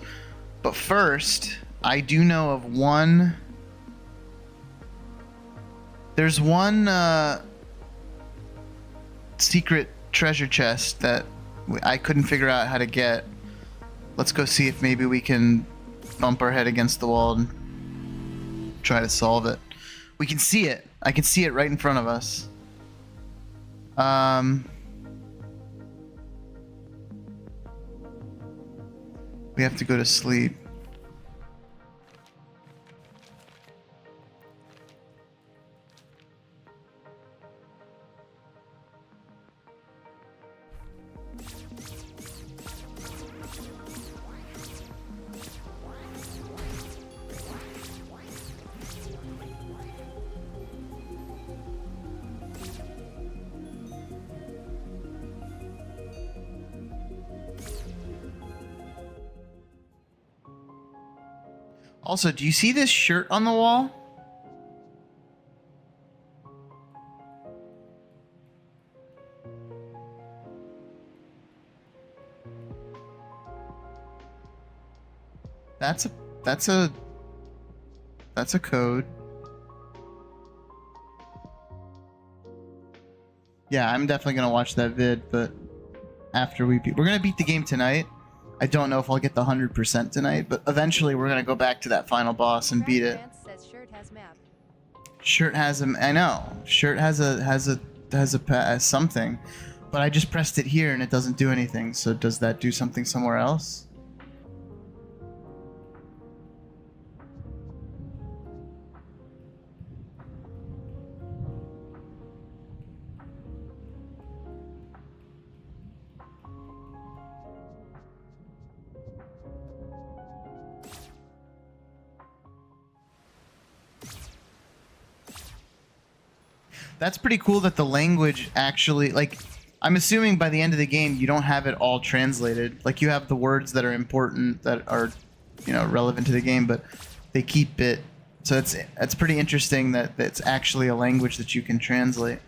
But first, I do know of one. There's one secret treasure chest that I couldn't figure out how to get. Let's go see if maybe we can bump our head against the wall and try to solve it. We can see it. I can see it right in front of us. We have to go to sleep. Also, do you see this shirt on the wall? That's a code. Yeah, I'm definitely gonna watch that vid, but after we're gonna beat the game tonight. I don't know if I'll get the 100% tonight, but eventually we're gonna go back to that final boss and beat it. Says shirt has map. Shirt has a, I know. Shirt has something, but I just pressed it here and it doesn't do anything. So does that do something somewhere else? That's pretty cool that the language actually, like, I'm assuming by the end of the game you don't have it all translated. Like, you have the words that are important, that are, you know, relevant to the game, but they keep it. So it's pretty interesting that it's actually a language that you can translate.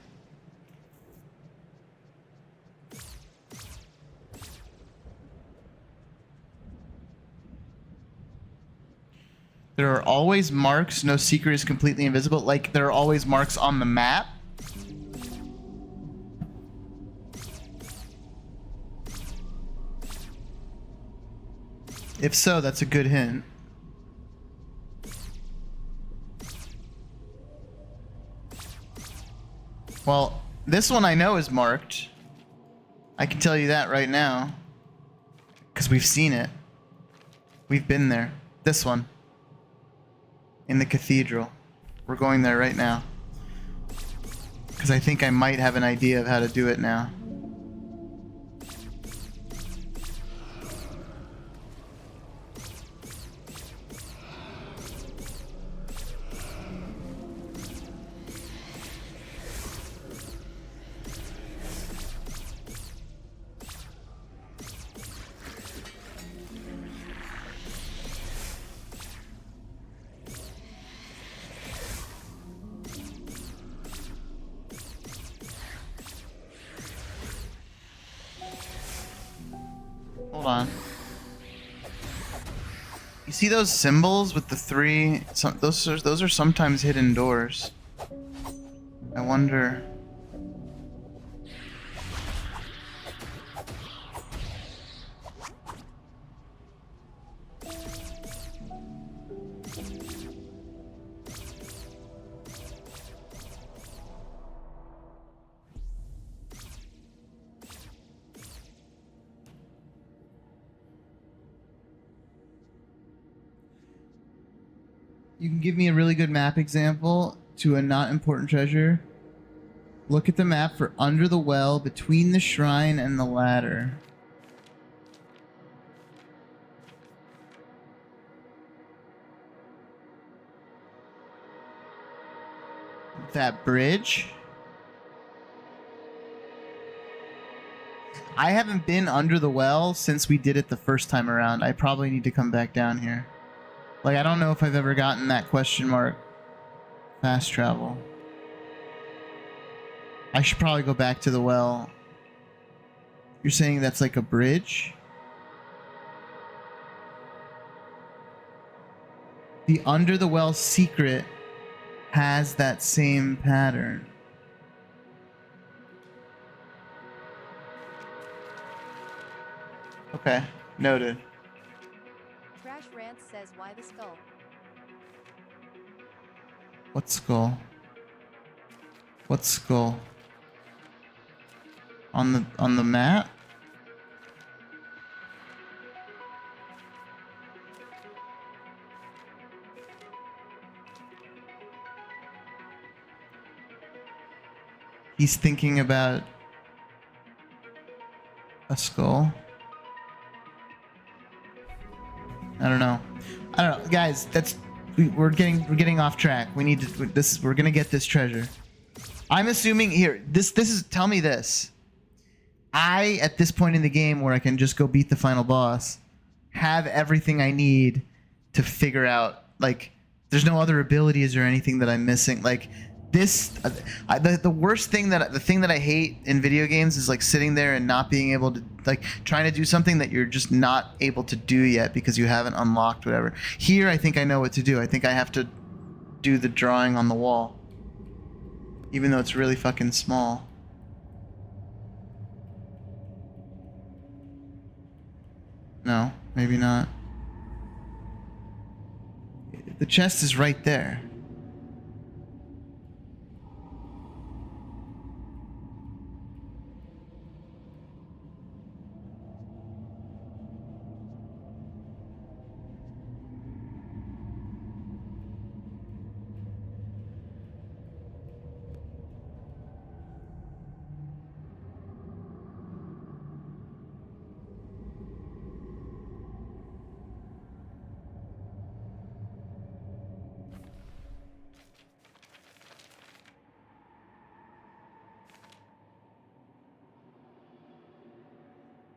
There are always marks. No secret is completely invisible. Like, there are always marks on the map. If so, that's a good hint. Well, this one I know is marked. I can tell you that right now. Because we've seen it. We've been there. This one. In the cathedral. We're going there right now. Because I think I might have an idea of how to do it now. Hold on. You see those symbols with the three? Those are sometimes hidden doors. I wonder. You can give me a really good map example to a not important treasure. Look at the map for under the well, between the shrine and the ladder. That bridge? I haven't been under the well since we did it the first time around. I probably need to come back down here. Like, I don't know if I've ever gotten that question mark. Fast travel. I should probably go back to the well. You're saying that's like a bridge? The under the well secret has that same pattern. Okay, noted. Trash Rant says why the skull? What skull? What skull? On the map? He's thinking about a skull. I don't know. Guys, we're getting off track. We need to we're going to get this treasure. I'm assuming here, this is, tell me this. I, at this point in the game where I can just go beat the final boss, have everything I need to figure out, like, there's no other abilities or anything that I'm missing. Like, This the worst thing the thing that I hate in video games is like sitting there and not being able to, like, trying to do something that you're just not able to do yet because you haven't unlocked whatever. Here I think I know what to do. I think I have to do the drawing on the wall, even though it's really fucking small. No, maybe not. The chest is right there.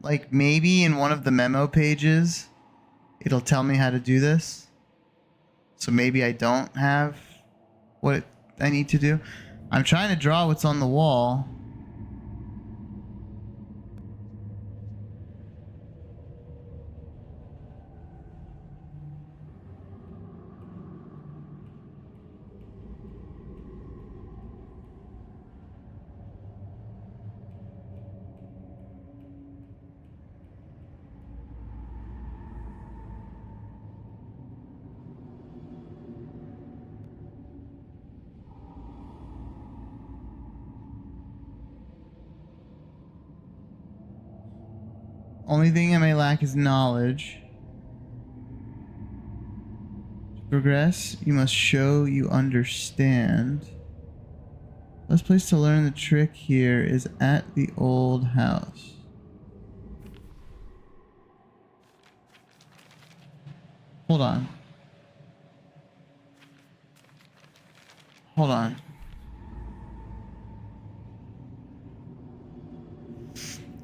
Like, maybe in one of the memo pages, it'll tell me how to do this. So maybe I don't have what I need to do. I'm trying to draw what's on the wall. Only thing I may lack is knowledge. To progress, you must show you understand. Best place to learn the trick here is at the old house. Hold on. Hold on.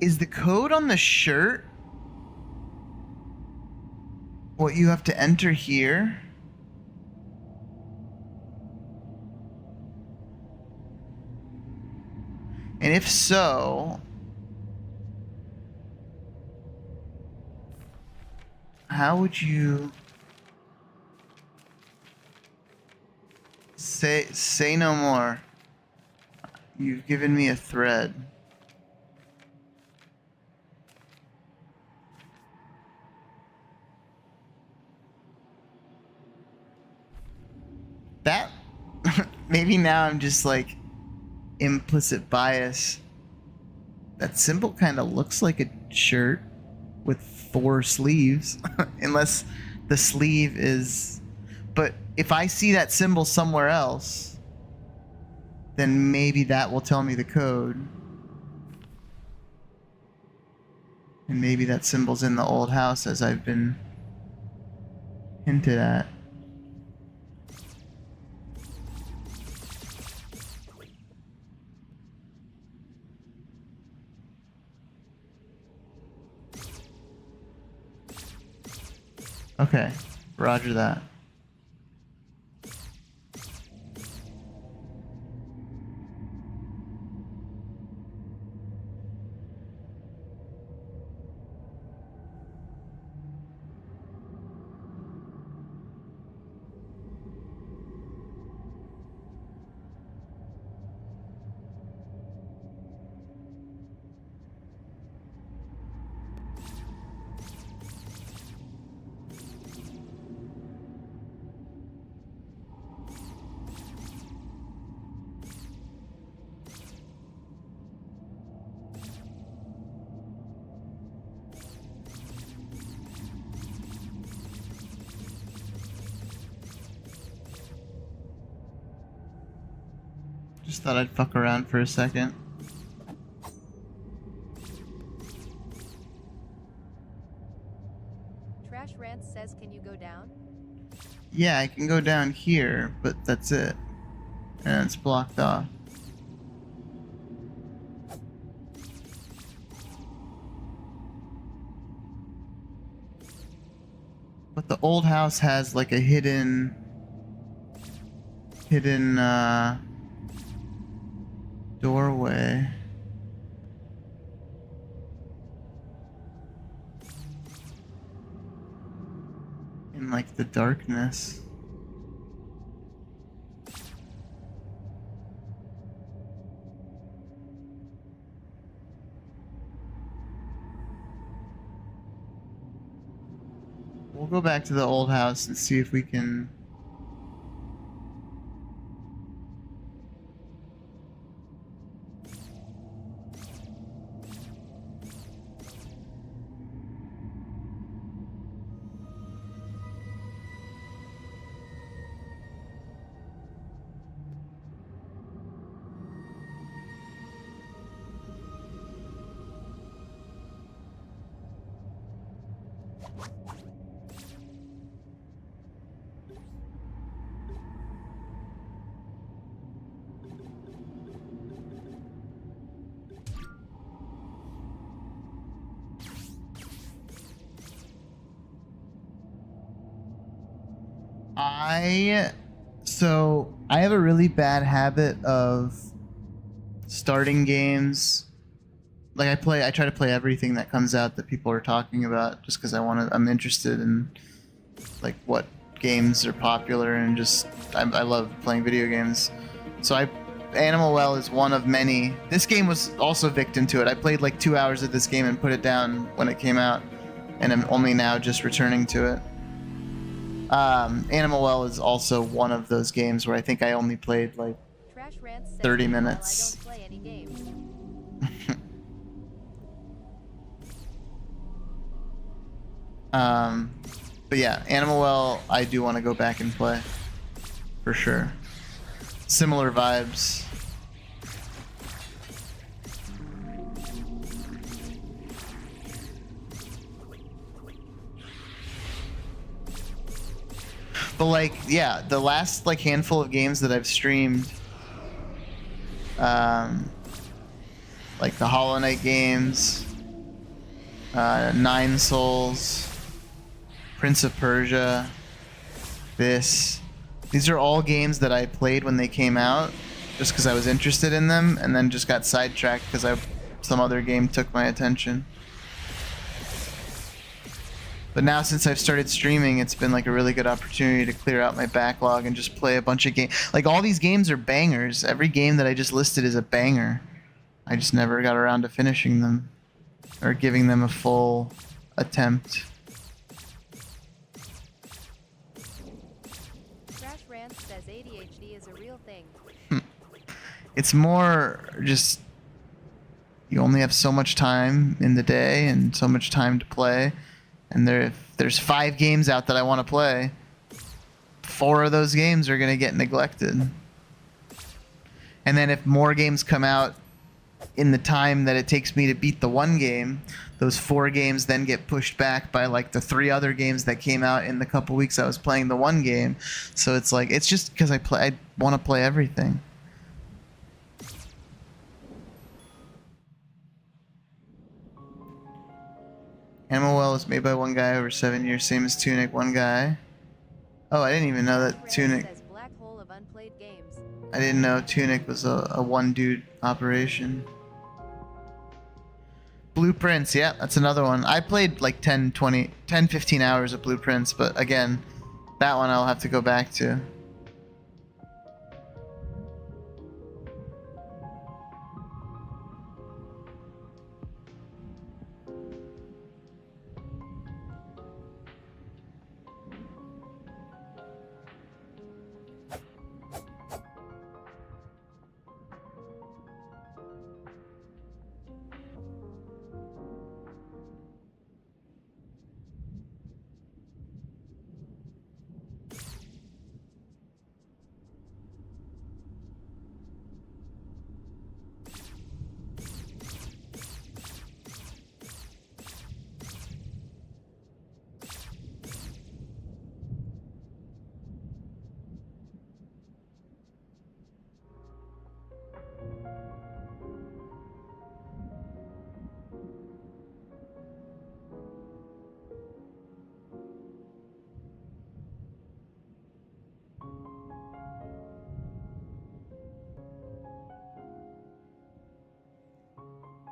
Is the code on the shirt what you have to enter here? And if so, how would you say no more? You've given me a thread. That maybe now I'm just like implicit bias. That symbol kind of looks like a shirt with 4 sleeves, unless the sleeve is. But if I see that symbol somewhere else, then maybe that will tell me the code. And maybe that symbol's in the old house, as I've been hinted at. Okay, roger that. Just thought I'd fuck around for a second. Trash Rants says, can you go down? Yeah, I can go down here, but that's it. And it's blocked off. But the old house has like a hidden doorway. In like the darkness. We'll go back to the old house and see if we can. I have a really bad habit of starting games. Like I try to play everything that comes out that people are talking about, just because I'm interested in like what games are popular, and just I love playing video games. So Animal Well is one of many. This game was also victim to it. I played like 2 hours of this game and put it down when it came out, and I'm only now just returning to it. Animal Well is also one of those games where I think I only played like Trash Rants says 30 "Well, minutes. I don't play any games. But yeah, Animal Well, I do want to go back and play for sure. Similar vibes. But like, yeah, the last like handful of games that I've streamed, like the Hollow Knight games, Nine Souls, Prince of Persia, these are all games that I played when they came out, just because I was interested in them, and then just got sidetracked because some other game took my attention. But now, since I've started streaming, it's been like a really good opportunity to clear out my backlog and just play a bunch of games. Like, all these games are bangers. Every game that I just listed is a banger. I just never got around to finishing them or giving them a full attempt. Trash Rants says ADHD is a real thing. It's more just you only have so much time in the day and so much time to play. And if there's 5 games out that I want to play, 4 of those games are going to get neglected. And then if more games come out in the time that it takes me to beat the one game, those 4 games then get pushed back by like the 3 other games that came out in the couple weeks I was playing the one game. So it's like, it's just because I want to play everything. Animal Well was made by one guy over 7 years, same as Tunic, one guy. Oh, I didn't even know that Tunic. Says black hole of unplayed games. I didn't know Tunic was a one dude operation. Blueprints, yeah, that's another one. I played like 10, 15 hours of Blueprints, but again, that one I'll have to go back to.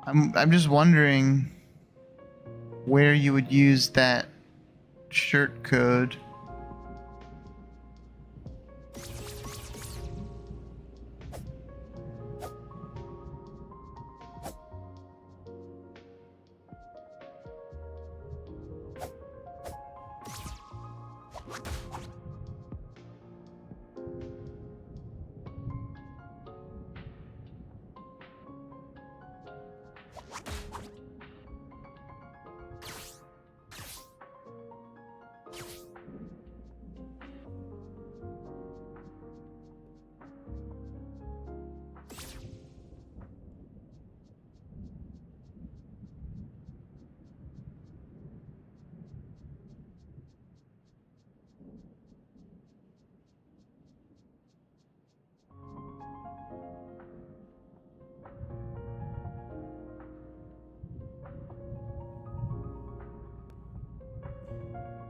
I'm just wondering where you would use that shirt code.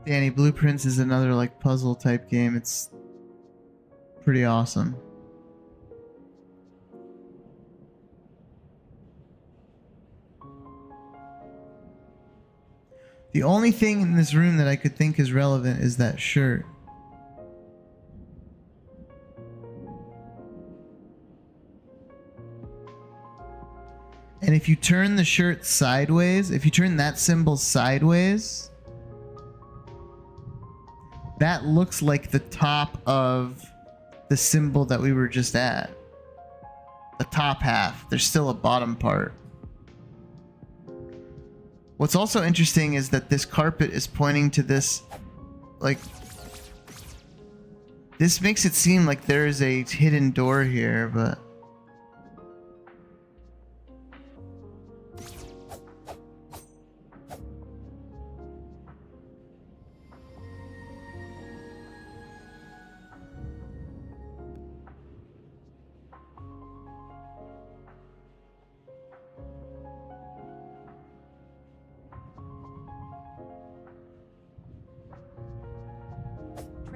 Danny, Blueprints is another like puzzle type game. It's pretty awesome. The only thing in this room that I could think is relevant is that shirt. And if you turn the shirt sideways, if you turn that symbol sideways, that looks like the top of the symbol that we were just at. The top half. There's still a bottom part. What's also interesting is that this carpet is pointing to this, like, this makes it seem like there is a hidden door here, but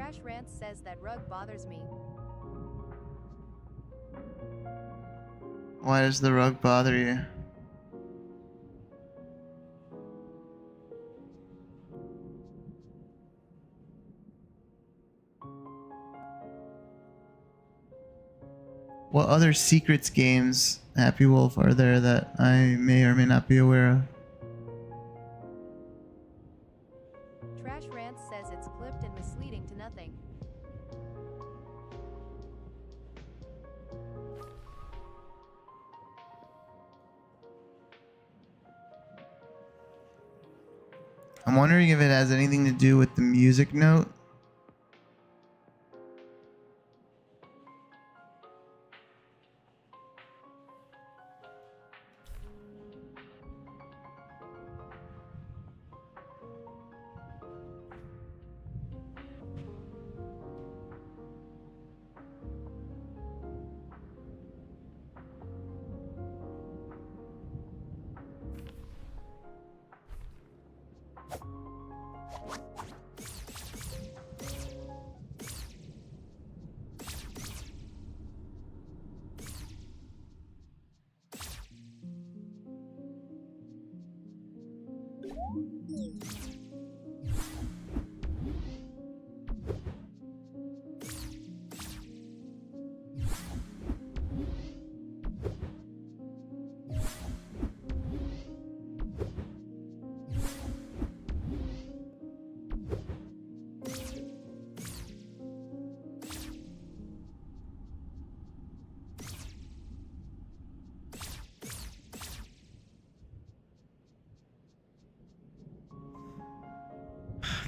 Trash Rants says that rug bothers me. why does the rug bother you? What other Secrets games, Happy Wolf, are there that I may or may not be aware of? Trash Rants says it's clipped and misleading to nothing. I'm wondering if it has anything to do with the music note.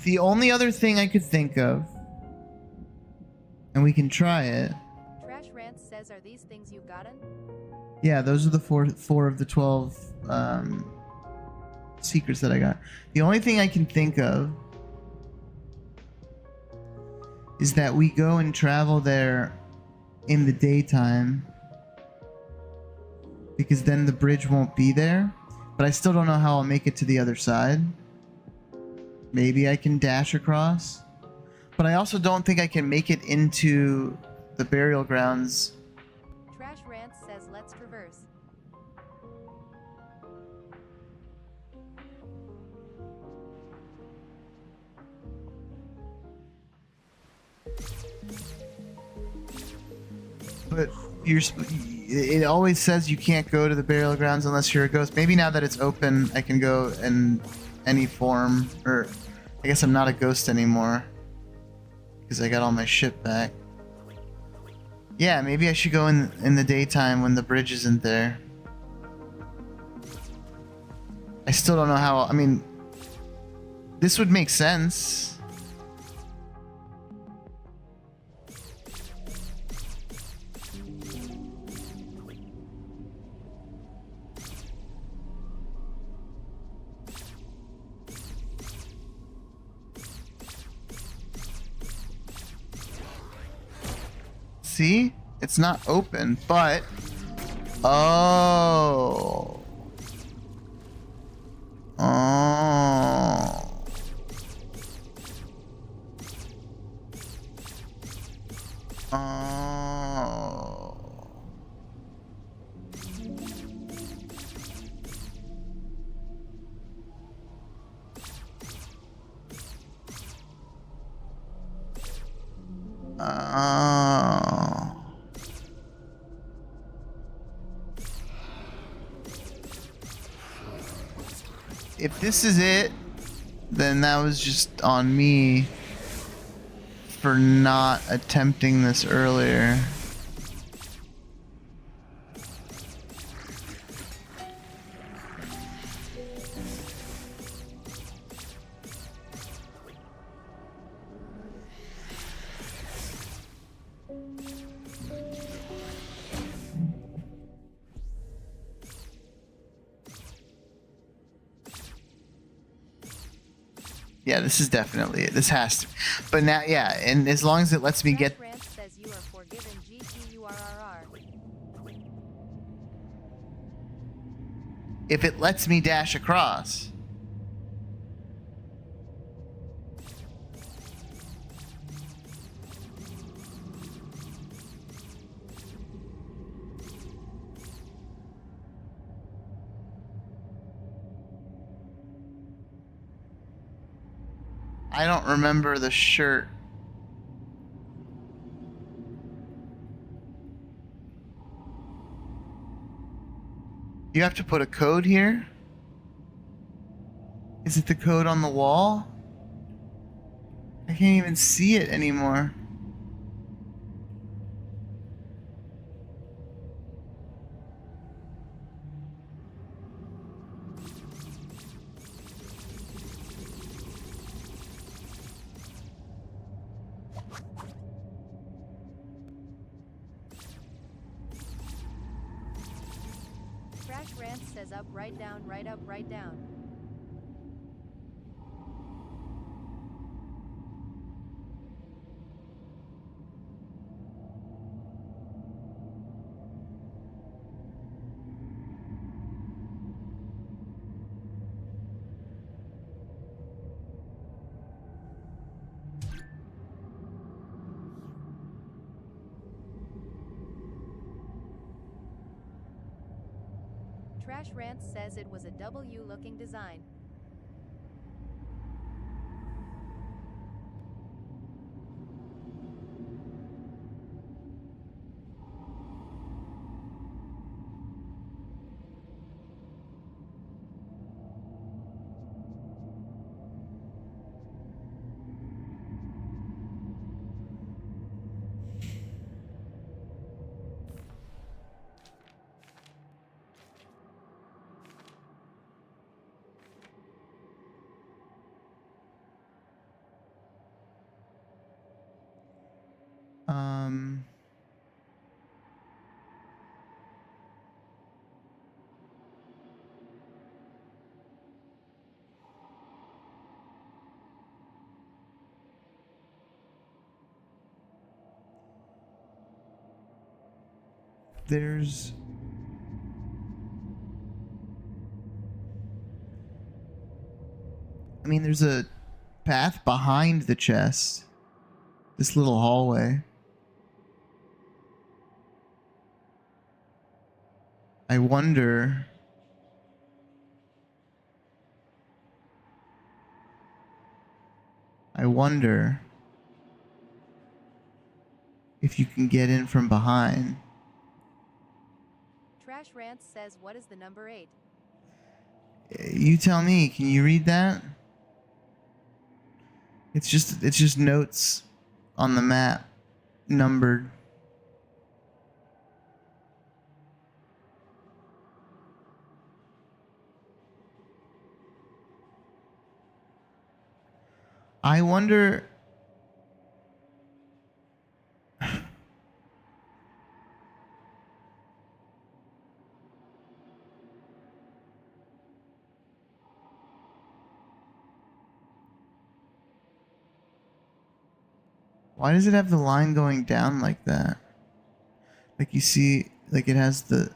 The only other thing I could think of, and we can try it. Trash Rants says, are these things you've gotten? Yeah, those are the four of the 12 secrets that I got. The only thing I can think of is that we go and travel there in the daytime, because then the bridge won't be there. But I still don't know how I'll make it to the other side. Maybe I can dash across. But I also don't think I can make it into the burial grounds. Trash Rants says let's traverse. But it always says you can't go to the burial grounds unless you're a ghost. Maybe now that it's open, I can go in any form. Or I guess I'm not a ghost anymore because I got all my shit back. Yeah, maybe I should go in the daytime when the bridge isn't there. I still don't know how. I mean, this would make sense. See? It's not open, but... Oh. Oh. Oh. Oh. If this is it, then that was just on me for not attempting this earlier. Yeah, this is definitely it. This has to. But now, yeah, and as long as it lets me get... Rant says you are forgiven. GTURRR. If it lets me dash across. I don't remember the shirt. You have to put a code here? Is it the code on the wall? I can't even see it anymore. Trash Rant says up, right down, right up, right down. Trash Rant says it was a W looking design. Um... There's... I mean, there's a path behind the chest. This little hallway. I wonder... I wonder... if you can get in from behind. Trash Rants says, what is the number 8? You tell me. Can you read that? It's just notes on the map, numbered. I wonder. Why does it have the line going down like that? Like you see, like it has the...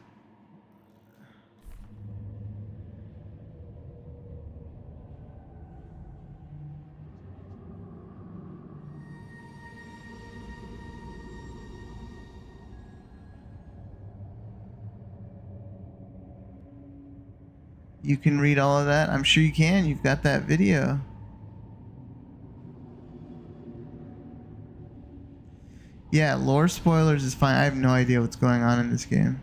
You can read all of that? I'm sure you can. You've got that video. Yeah, lore spoilers is fine. I have no idea what's going on in this game.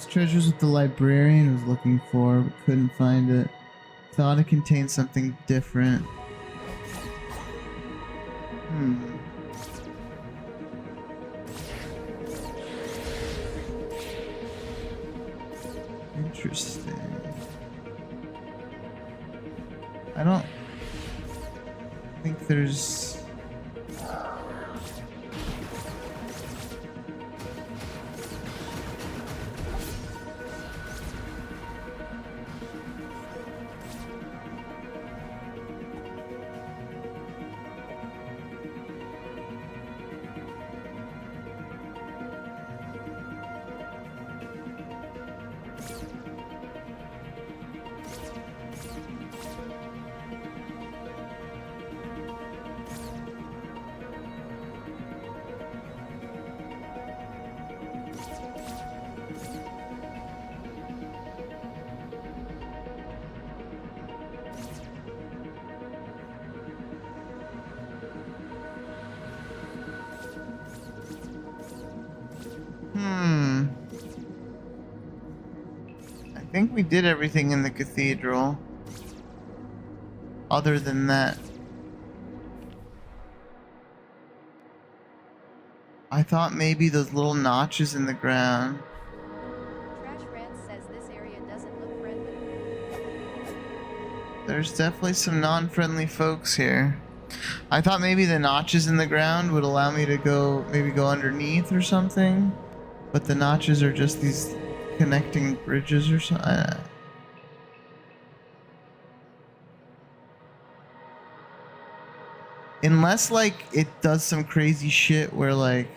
Treasures what the librarian was looking for, but couldn't find it. Thought it contained something different. Interesting. I don't think there's... think we did everything in the cathedral. Other than that. I thought maybe those little notches in the ground. Trash Rants says this area doesn't look friendly. There's definitely some non-friendly folks here. I thought maybe the notches in the ground would allow me to go, maybe go underneath or something. But the notches are just these connecting bridges or something. Unless, like, it does some crazy shit where, like...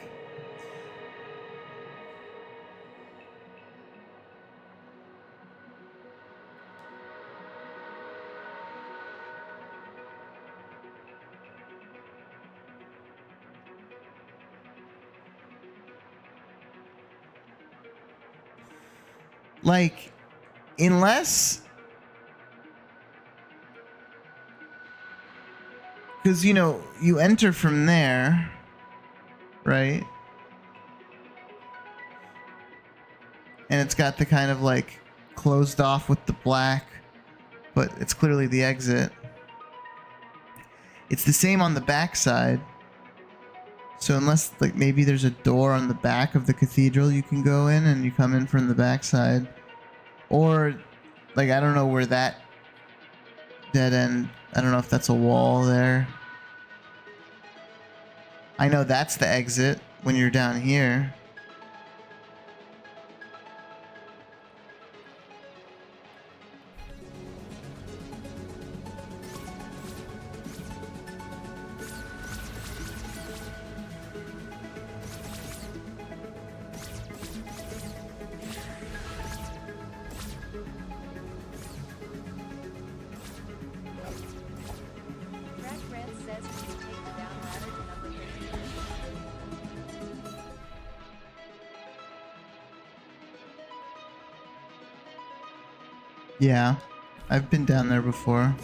Like, unless... Because, you know, you enter from there, right? And it's got the kind of, like, closed off with the black, but it's clearly the exit. It's the same on the back side. So unless, like, maybe there's a door on the back of the cathedral you can go in and you come in from the back side. Or, like, I don't know where that dead end... I don't know if that's a wall there. I know that's the exit when you're down here. Trash Rants says we should take the down ladder to number 15. Yeah, I've been down there before.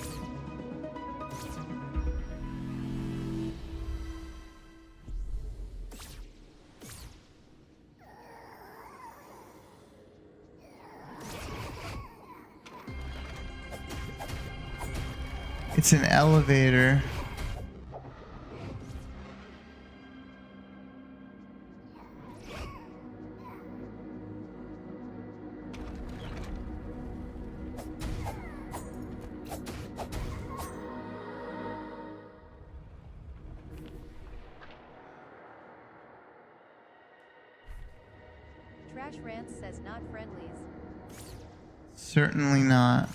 It's an elevator. Trash Rants says not friendlies. Certainly not.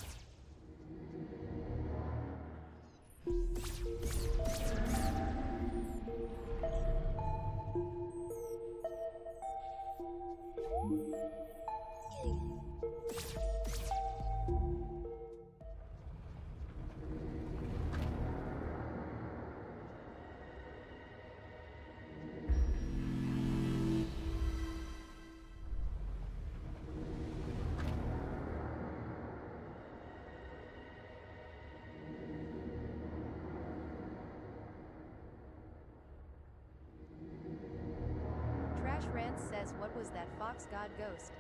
Trash Rants says what was that fox god ghost?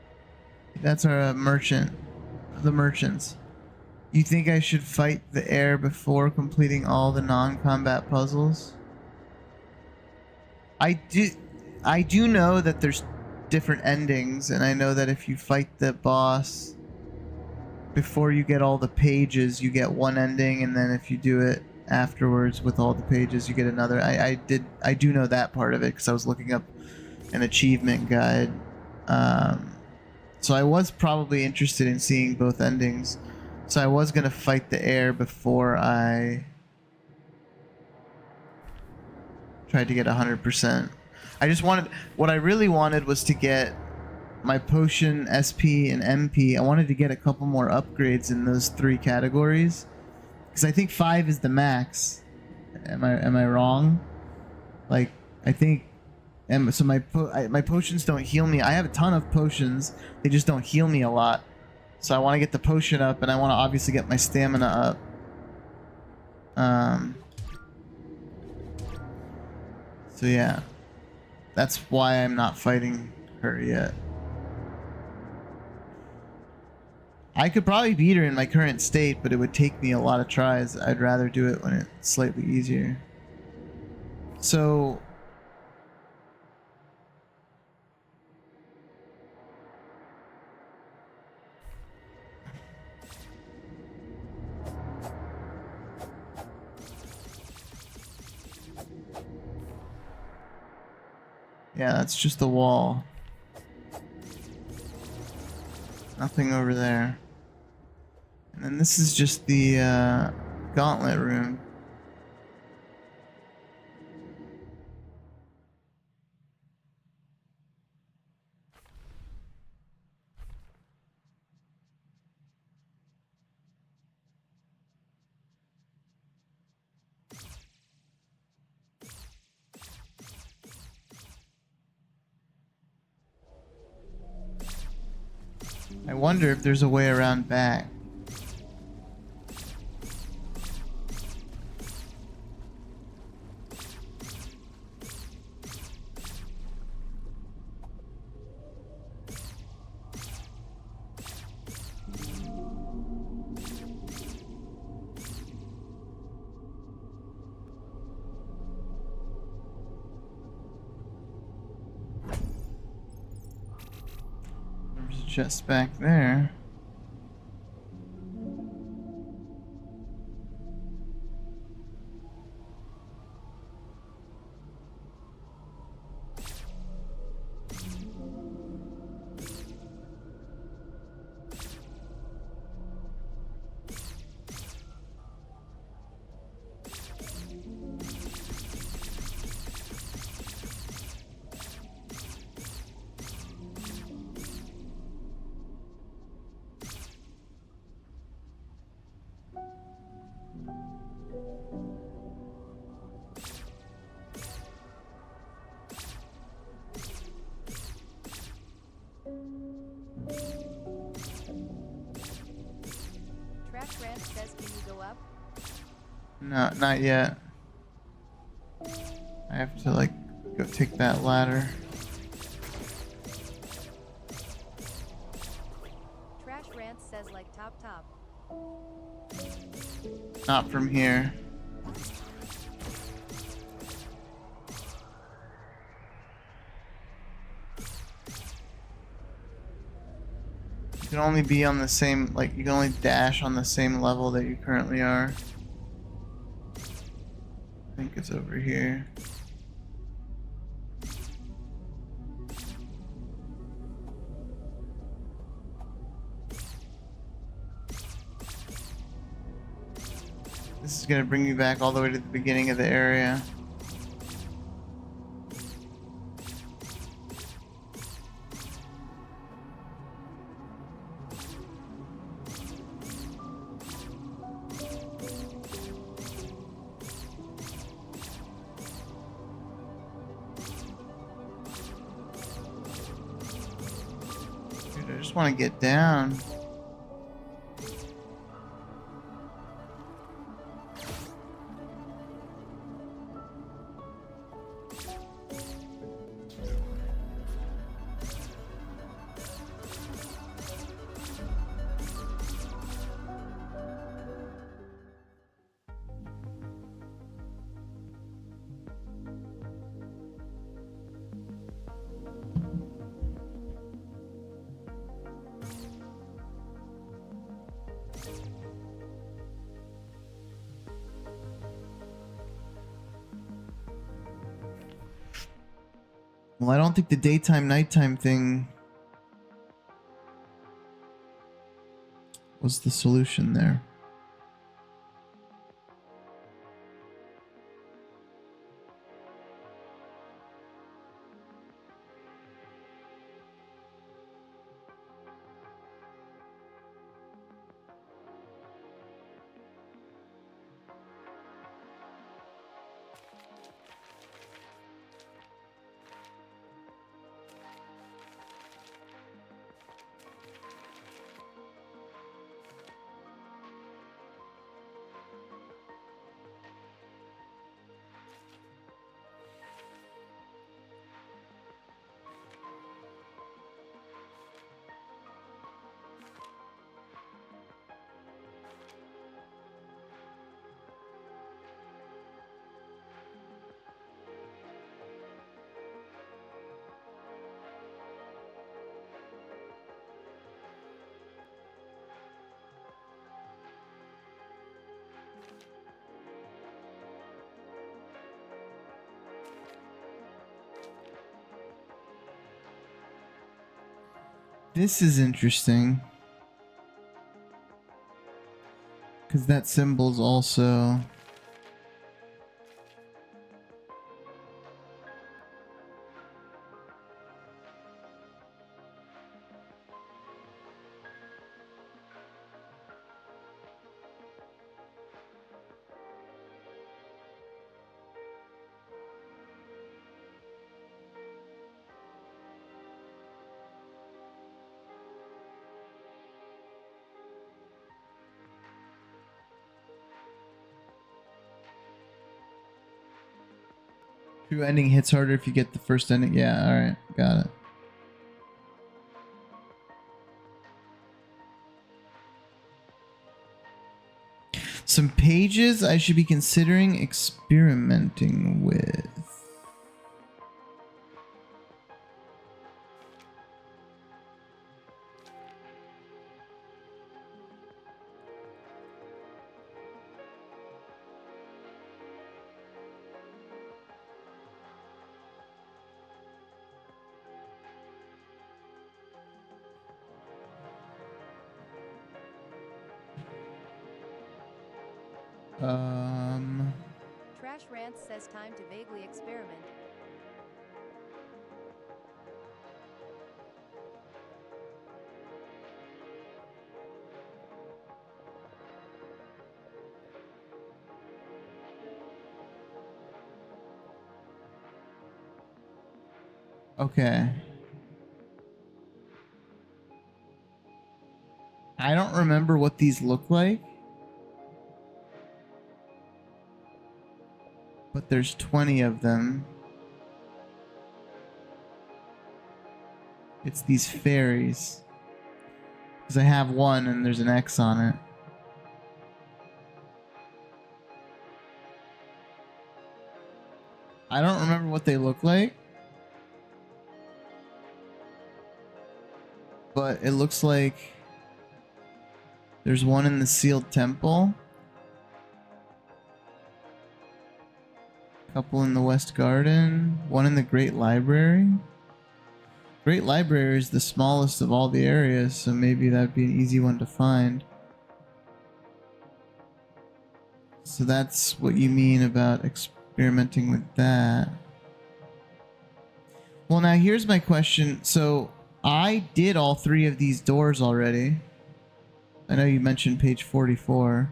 That's our merchant. The merchants. You think I should fight the air before completing all the non-combat puzzles? I do know that there's different endings, and I know that if you fight the boss before you get all the pages, you get one ending, and then if you do it afterwards with all the pages, you get another. I do know that part of it because I was looking up an achievement guide. So I was probably interested in seeing both endings. So I was gonna fight the air before I tried to get 100%. I just wanted, what I really wanted was to get my potion, SP, and MP. I wanted to get a couple more upgrades in those 3 categories, because I think 5 is the max. Am I wrong? Like, I think, and so my potions don't heal me. I have a ton of potions. They just don't heal me a lot. So I want to get the potion up, and I want to obviously get my stamina up. So yeah, that's why I'm not fighting her yet. I could probably beat her in my current state, but it would take me a lot of tries. I'd rather do it when it's slightly easier. So... yeah, that's just the wall. Nothing over there. And then this is just the gauntlet room. I wonder if there's a way around back. There's a chest back there. Trash Rant says, can you go up? No, not yet. I have to, like, go take that ladder. Trash Rant says, like top. Not from here. You can only be on the same, like, you can only dash on the same level that you currently are. I think it's over here. This is gonna bring me back all the way to the beginning of the area. Dude, I just want to get down. Well, I don't think the daytime nighttime thing was the solution there. This is interesting. Because that symbol's also... True ending hits harder if you get the first ending. Yeah, alright. Got it. Some pages I should be considering experimenting with. Trash Rants says time to vaguely experiment. Okay. I don't remember what these look like. But there's 20 of them. It's these fairies. Because I have one and there's an X on it. I don't remember what they look like. But it looks like there's one in the sealed temple. Couple in the West Garden, one in the Great Library. Great Library is the smallest of all the areas, so maybe that'd be an easy one to find. So that's what you mean about experimenting with that. Well, now here's my question. So I did all 3 of these doors already. I know you mentioned page 44.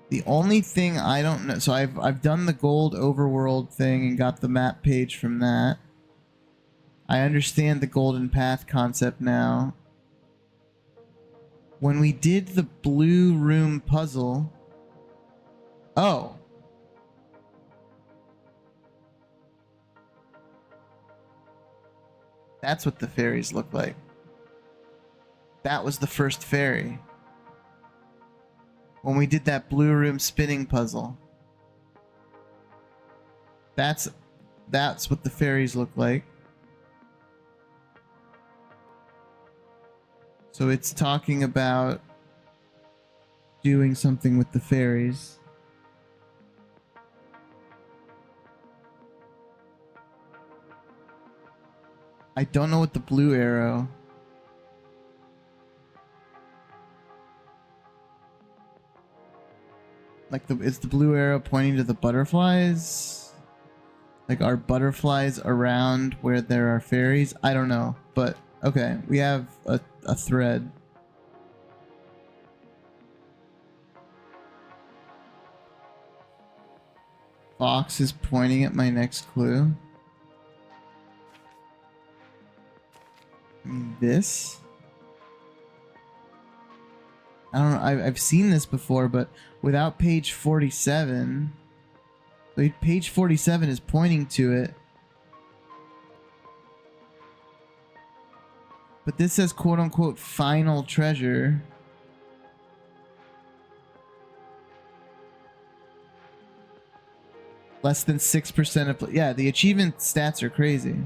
The only thing I don't know, so I've done the gold overworld thing and got the map page from that. I understand the golden path concept now. When we did the blue room puzzle, oh. That's what the fairies look like. That was the first fairy. When we did that blue room spinning puzzle. That's what the fairies look like. So it's talking about doing something with the fairies. I don't know what the blue arrow... Like is the blue arrow pointing to the butterflies? Like are butterflies around where there are fairies? I don't know, but okay, we have a thread. Fox is pointing at my next clue. I mean, this? I don't know, I've seen this before, but without page 47... Wait, page 47 is pointing to it. But this says quote-unquote final treasure. Less than 6% of... Yeah, the achievement stats are crazy.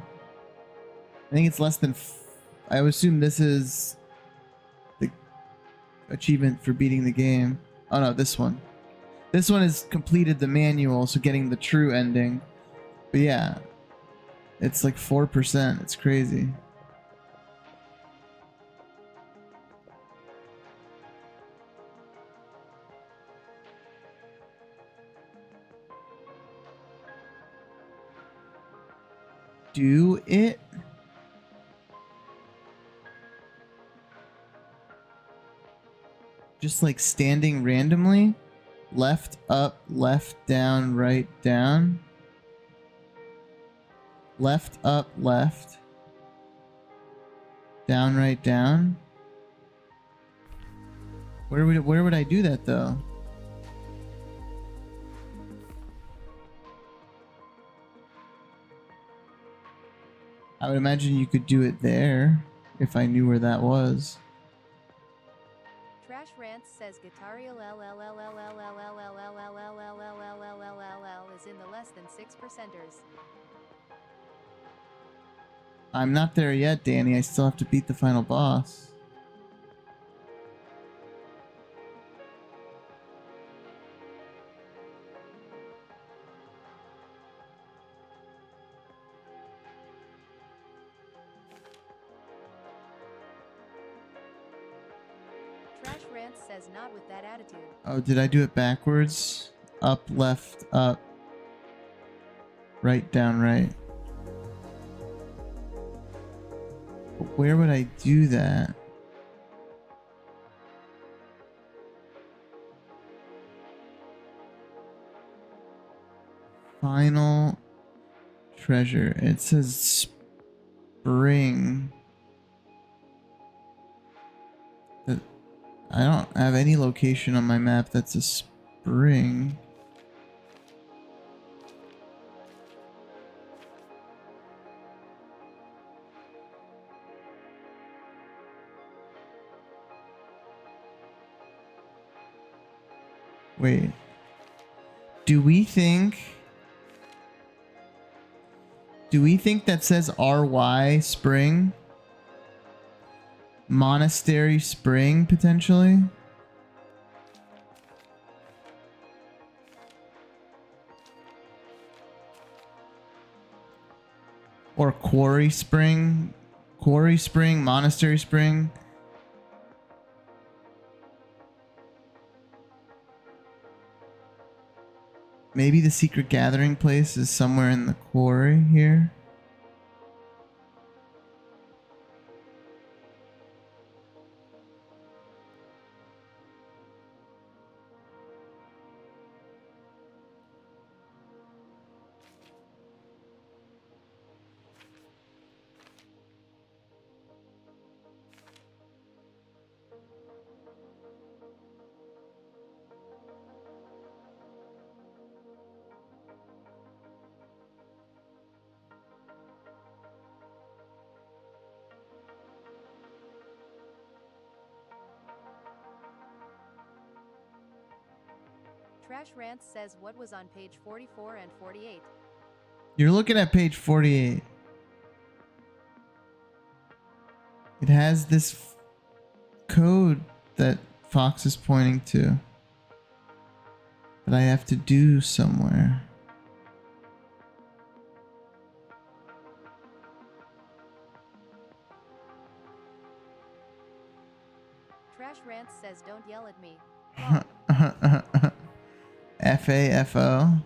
I think it's less than... I would assume this is... the achievement for beating the game. Oh no, this one. This one has completed the manual, so getting the true ending. But yeah, it's like 4%. It's crazy. do it. Just like standing randomly. Left, up, left, down, right, down. Left, up, left. Down, right, down. Where would I do that though? I would imagine you could do it there if I knew where that was. Trash Rants says Guitarial is in the less than 6%ers. I'm not there yet, Danny. I still have to beat the final boss. Trash Rants says not with that attitude. Oh, did I do it backwards? Up, left, up. Right, down, right. But where would I do that? Final treasure. It says spring. I don't have any location on my map that's a spring. Wait. Do we think that says RY spring? Monastery Spring, potentially? Or Quarry Spring? Quarry Spring, Monastery Spring? Maybe the secret gathering place is somewhere in the quarry here? Trash Rants says what was on page 44 and 48. You're looking at page 48. It has this code that Fox is pointing to that I have to do somewhere. Trash Rants says don't yell at me. FAFO.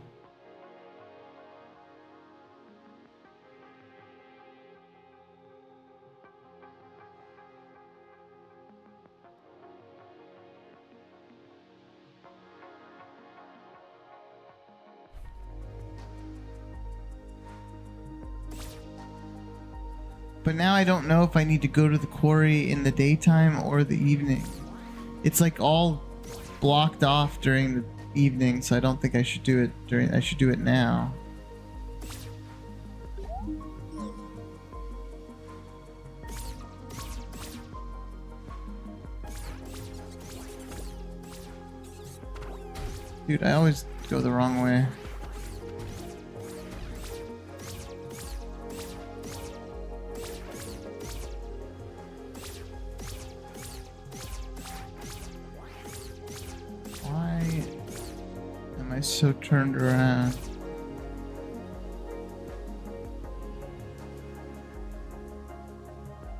But now I don't know if I need to go to the quarry in the daytime or the evening. It's like all blocked off during the evening, so I don't think I should do it during. I should do it now. Dude, I always go the wrong way. Why am I so turned around?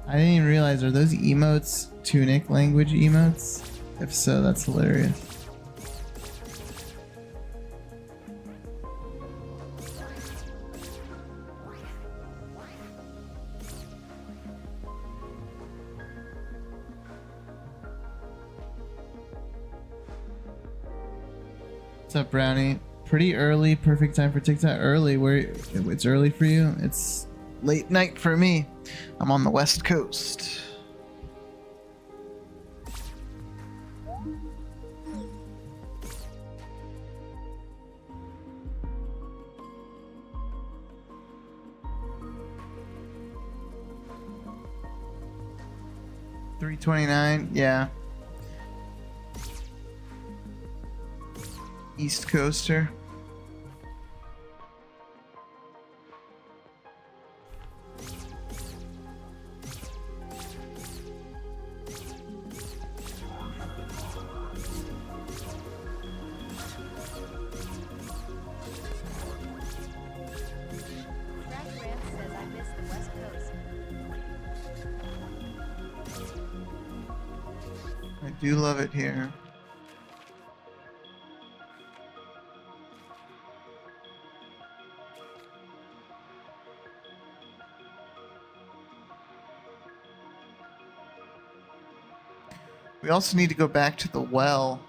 I didn't even realize, are those emotes Tunic language emotes? If so, that's hilarious. What's up, Brownie? Pretty early, perfect time for TikTok. Early, where it's early for you? It's late night for me. I'm on the West Coast. $3.29, yeah. East Coaster. Crack Rant says I miss the West Coast. I do love it here. We also need to go back to the well.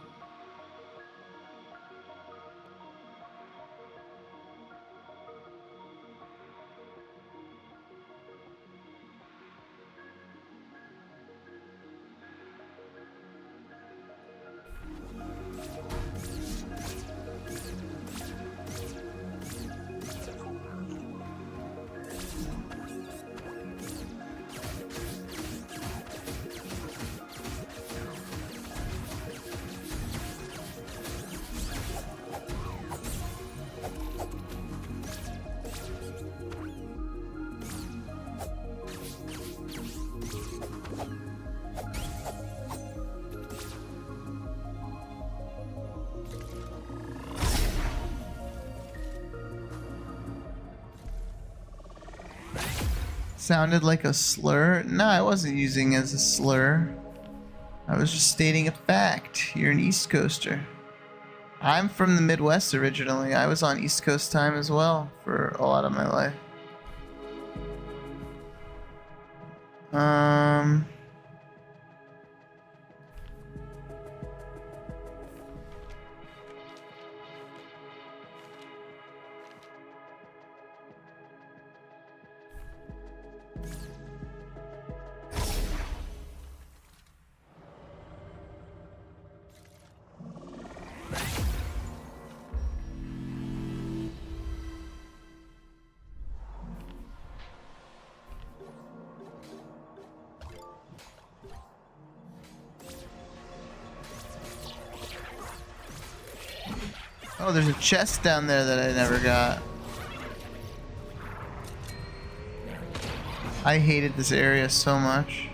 Sounded like a slur? No, I wasn't using it as a slur. I was just stating a fact. You're an East Coaster. I'm from the Midwest originally. I was on East Coast time as well for a lot of my life. Oh, there's a chest down there that I never got. I hated this area so much.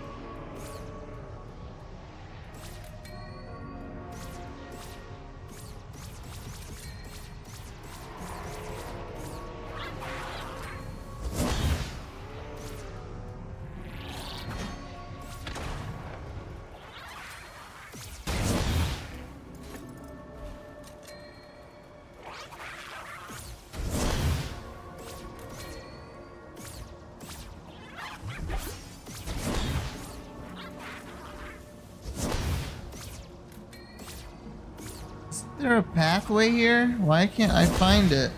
Is there a pathway here? Why can't I find it?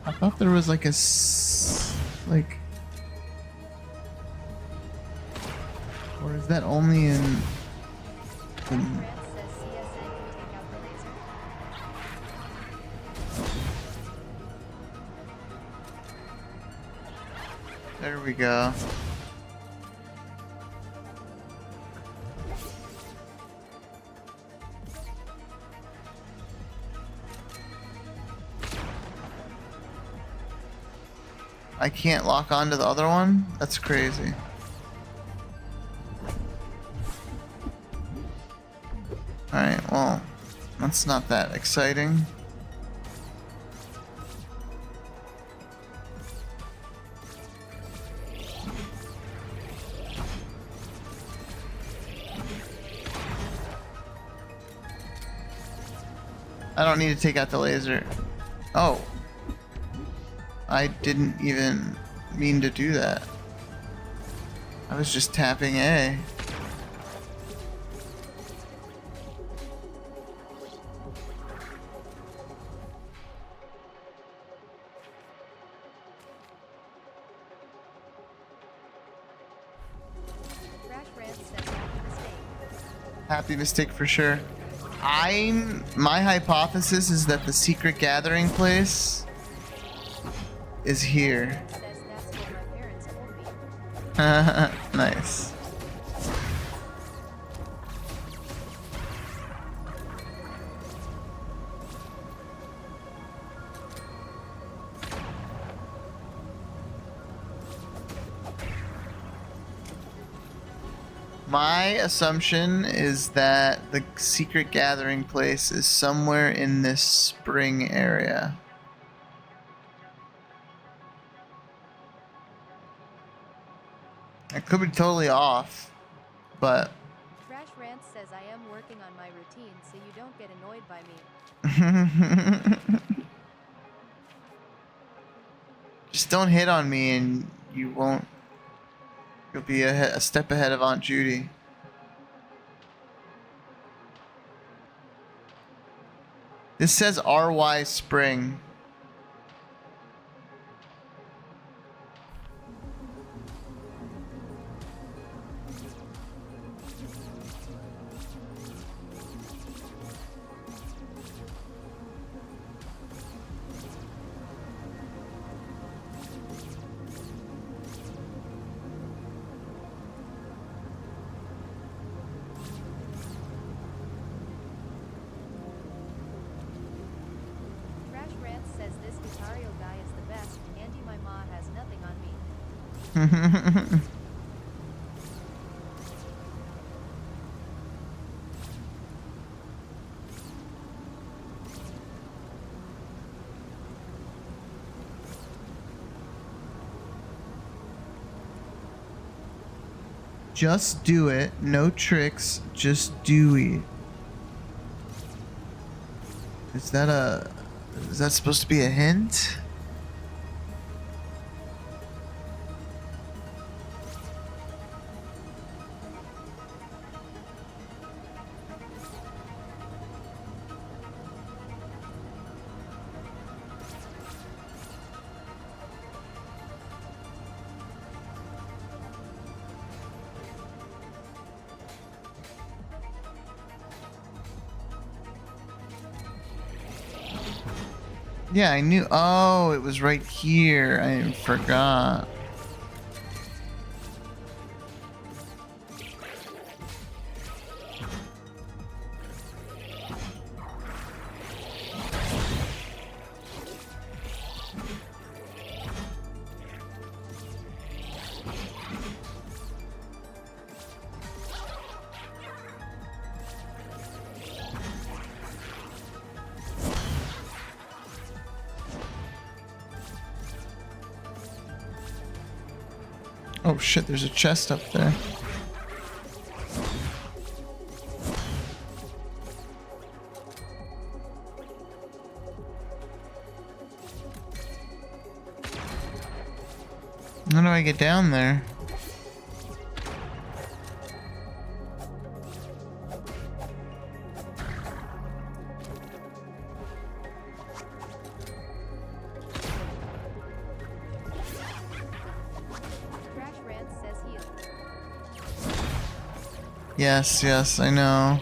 I thought there was like a or is that only in Crack Rant says CSN can take out the laser. There we go. I can't lock onto the other one? That's crazy. Alright, well, that's not that exciting. I don't need to take out the laser. Oh. I didn't even mean to do that. I was just tapping A. Crash Rant says happy mistake. Happy mistake for sure. My hypothesis is that the secret gathering place is here. Says that's what my parents told me. Nice. My assumption is that the secret gathering place is somewhere in this spring area. I could be totally off, but Crash Rant says I am working on my routine so you don't get annoyed by me. just don't hit on me and you won't. You'll be a step ahead of Aunt Judy. This says RY Spring. Crash Rant says this Guitario guy is the best. Andy, my ma has nothing on me. Just do it. No tricks. Just do it. Is that supposed to be a hint? Yeah, I knew. Oh, it was right here. I forgot. Oh shit, there's a chest up there. How do I get down there? Crash Rant says heal. Yes, yes, I know.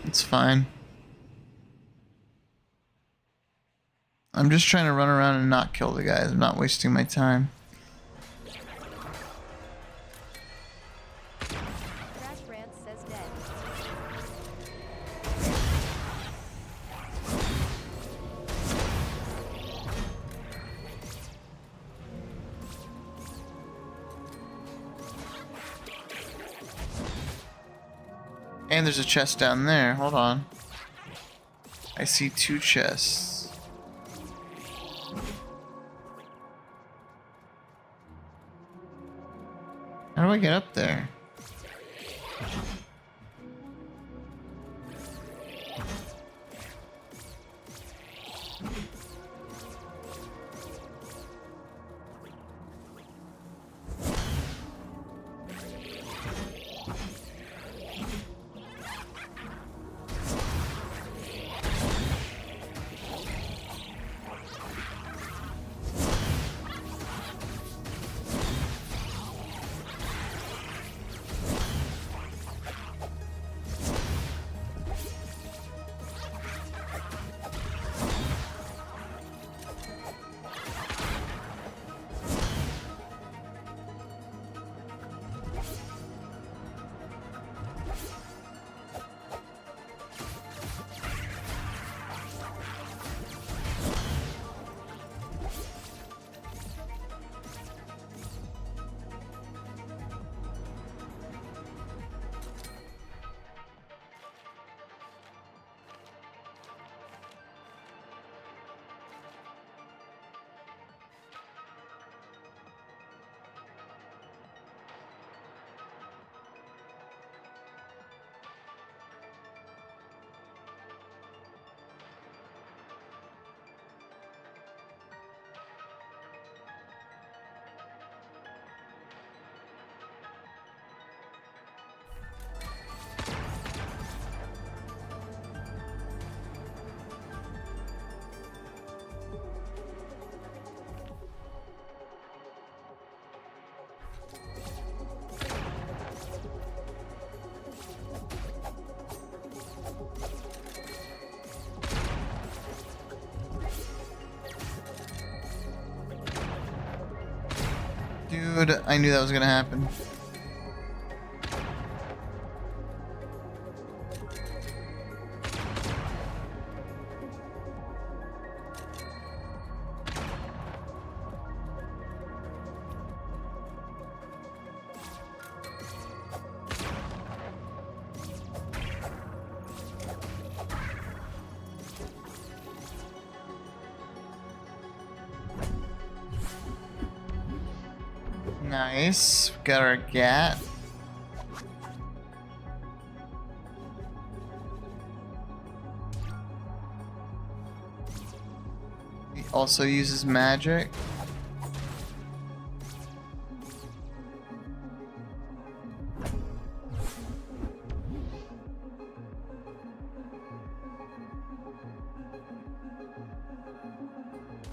It's fine. I'm just trying to run around and not kill the guys. I'm not wasting my time. Crash Rant says dead. And there's a chest down there. Hold on. I see two chests. How do I get up there? I knew that was gonna happen. Nice. Got our gat. He also uses magic.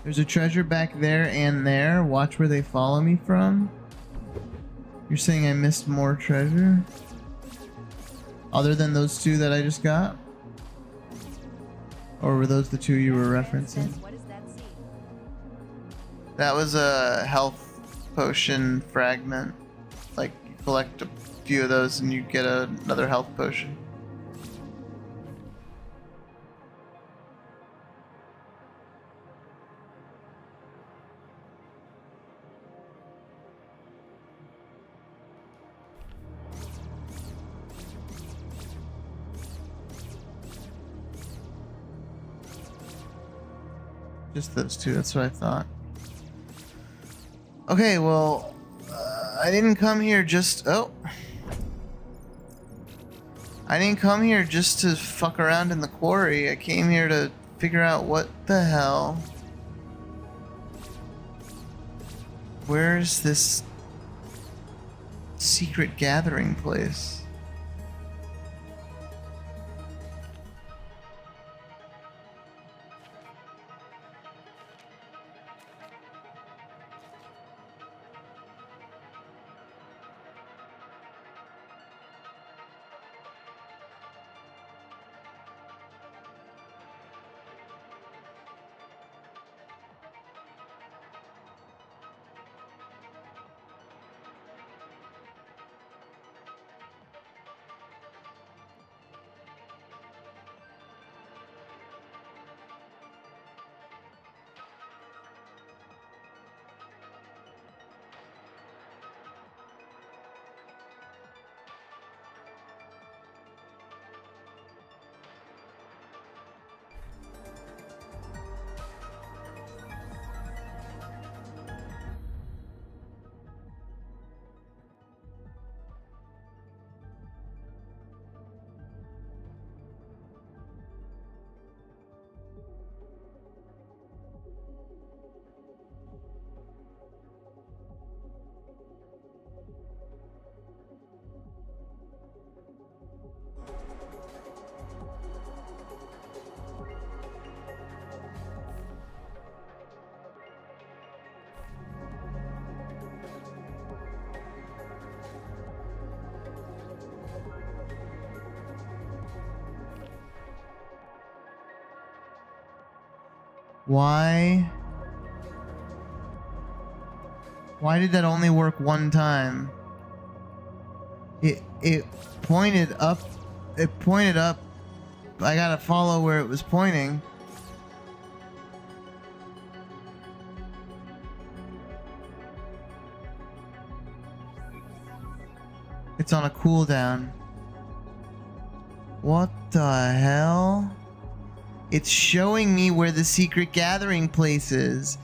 There's a treasure back there and there. Watch where they follow me from. You're saying I missed more treasure? Other than those two that I just got? Or were those the two you were referencing? What is that seed? That was a health potion fragment. Like, you collect a few of those and you get another health potion. Just those two, that's what I thought. Okay, well, I didn't come here just... Oh. I didn't come here just to fuck around in the quarry. I came here to figure out what the hell. Where's this secret gathering place? Why? Why did that only work one time? It pointed up. It pointed up. I gotta follow where it was pointing. It's on a cooldown. What the hell? It's showing me where the secret gathering place is.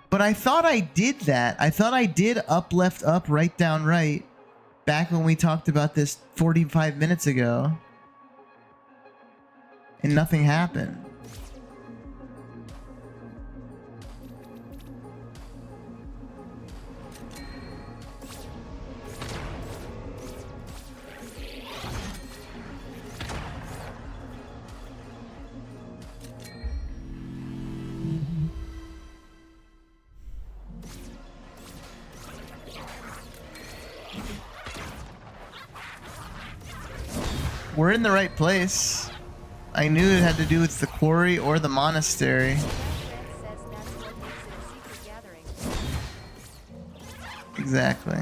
But I thought I did that. I thought I did up, left, up, right, down, right. Back when we talked about this 45 minutes ago. And nothing happened. We're in the right place. I knew it had to do with the quarry or the monastery. Says that's what makes it a secret gathering. Exactly.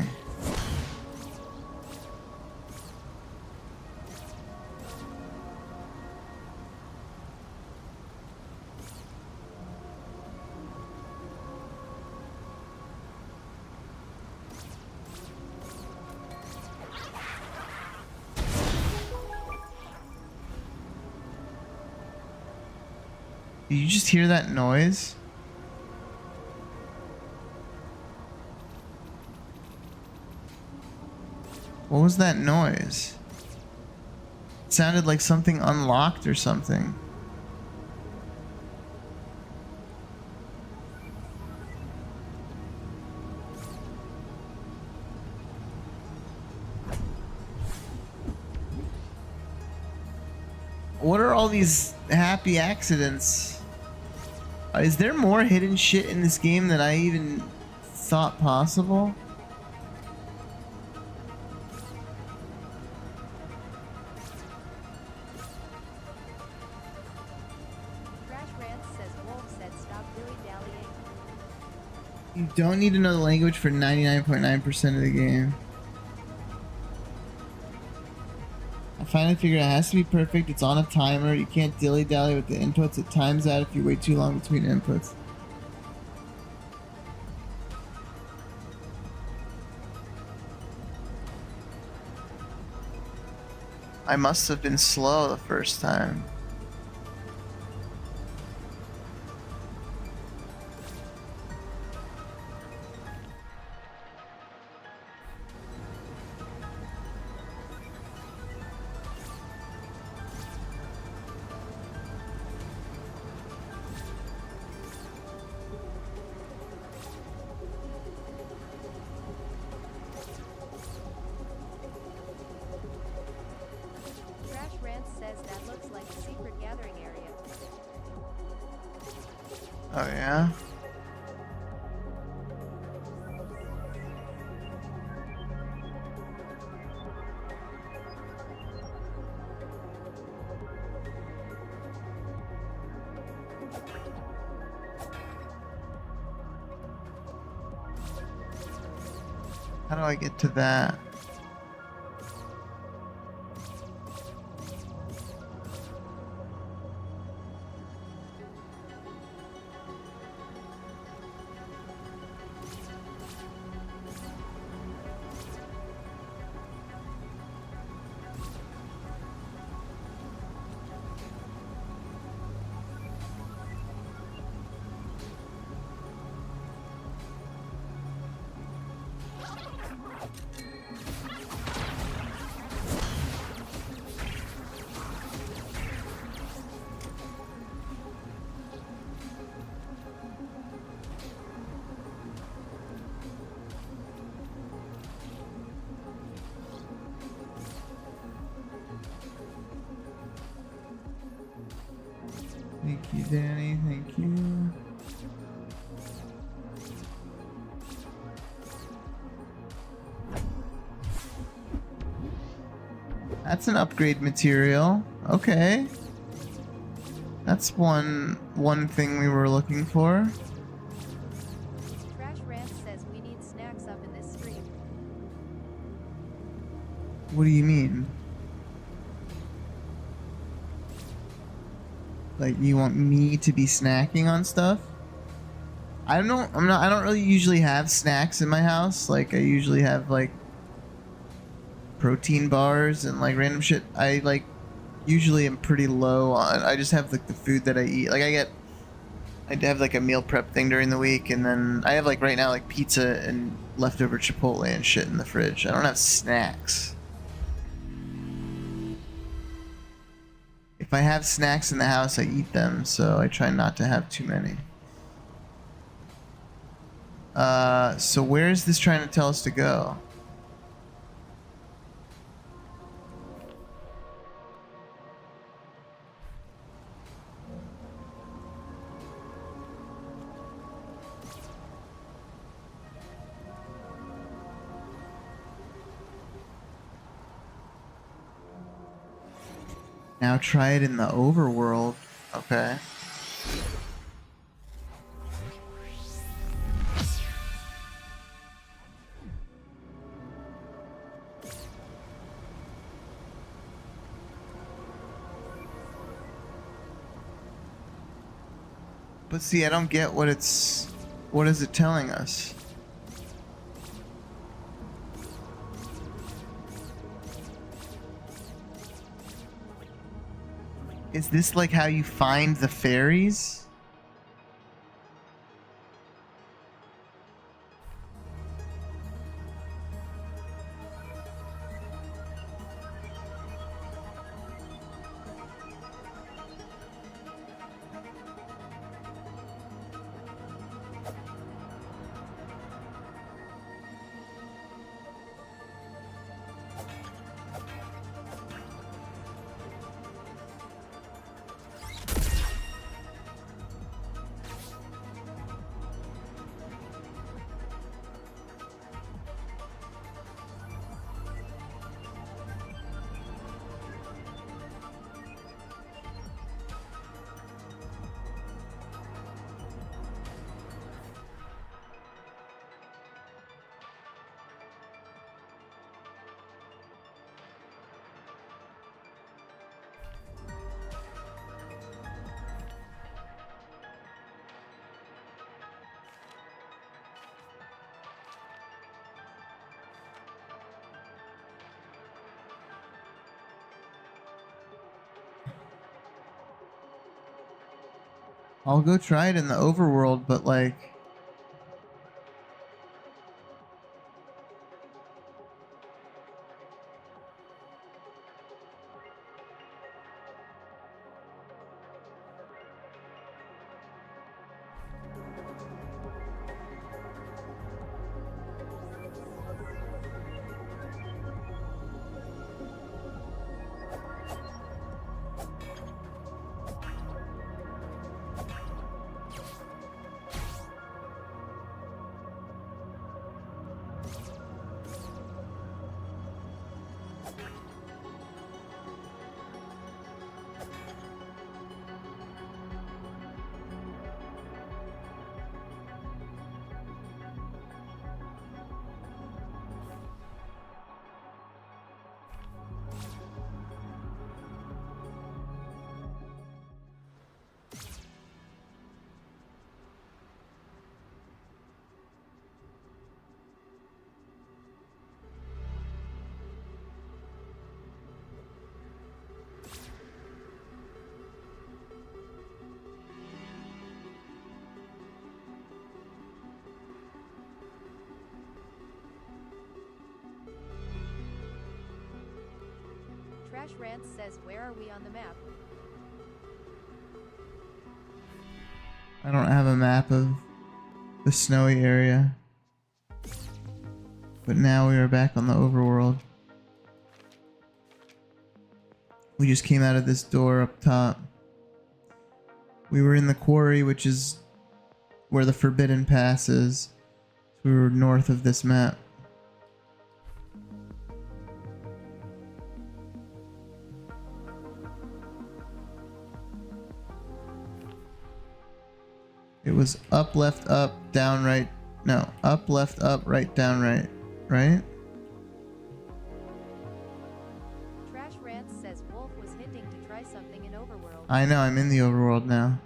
Did you just hear that noise? What was that noise? It sounded like something unlocked or something. What are all these happy accidents? Is there more hidden shit in this game than I even thought possible? Crash Rants says Wolf said stop dilly-dallying. You don't need to know the language for 99.9% of the game. I finally figured it has to be perfect. It's on a timer. You can't dilly-dally with the inputs. It times out if you wait too long between inputs. I must have been slow the first time. Crash Rants says that looks like a secret gathering area. Oh yeah? How do I get to that? Thank you, Danny. Thank you. That's an upgrade material. Okay. That's one thing we were looking for. Crash Rants says we need snacks up in this stream. What do you mean? Like, you want me to be snacking on stuff? I don't really usually have snacks in my house. Like, I usually have like protein bars and like random shit. I like usually am pretty low on. I just have like the food that I eat. Like I have like a meal prep thing during the week, and then I have like right now like pizza and leftover Chipotle and shit in the fridge. I don't have snacks. If I have snacks in the house, I eat them, so I try not to have too many. So where is this trying to tell us to go? Now try it in the overworld. Okay. But see, I don't get what it's... What is it telling us? Is this like how you find the fairies? I'll go try it in the overworld, but like... Trash Rants says, where are we on the map? I don't have a map of the snowy area. But now we are back on the overworld. We just came out of this door up top. We were in the quarry, which is where the Forbidden Pass is. So we were north of this map. It was up, left, up, down, right. No, up, left, up, right, down, right. Right? Trash Rants says Wolf was hinting to try something in Overworld. I know, I'm in the overworld now.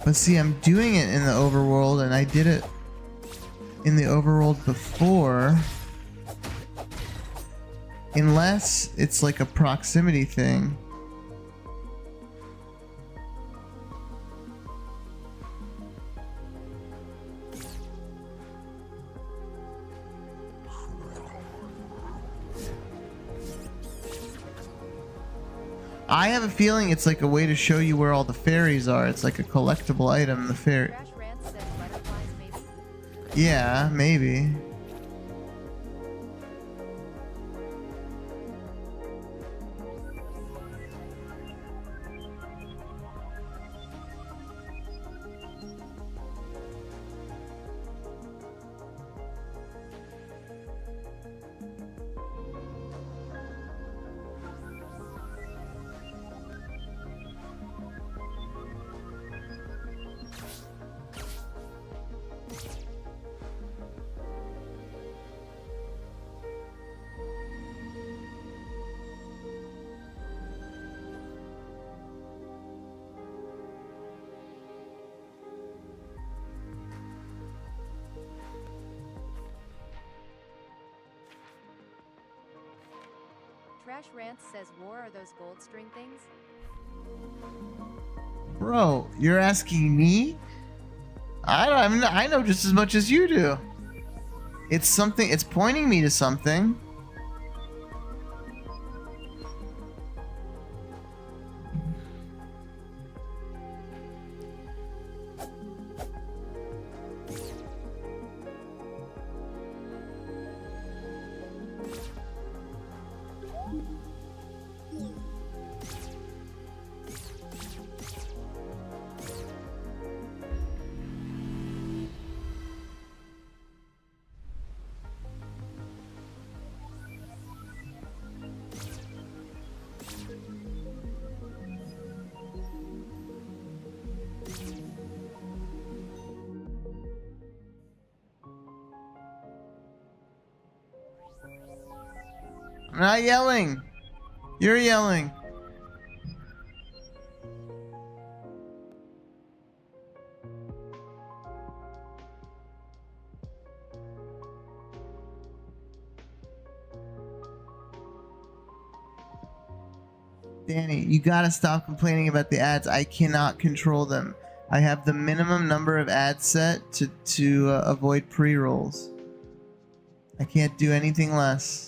But see, I'm doing it in the overworld, and I did it in the overworld before. Unless it's like a proximity thing. I have a feeling it's like a way to show you where all the fairies are. It's like a collectible item, the fairy. Trash Rants says butterflies maybe? Yeah, maybe. Trash Rants says war are those gold string things? Bro, you're asking me? I know just as much as you do. It's something. It's pointing me to something. I'm not yelling. You're yelling. Danny, you gotta stop complaining about the ads. I cannot control them. I have the minimum number of ads set to avoid pre-rolls. I can't do anything less.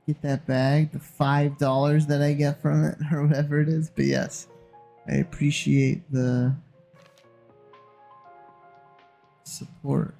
Get that bag, the $5 that I get from it, or whatever it is. But yes, I appreciate the support.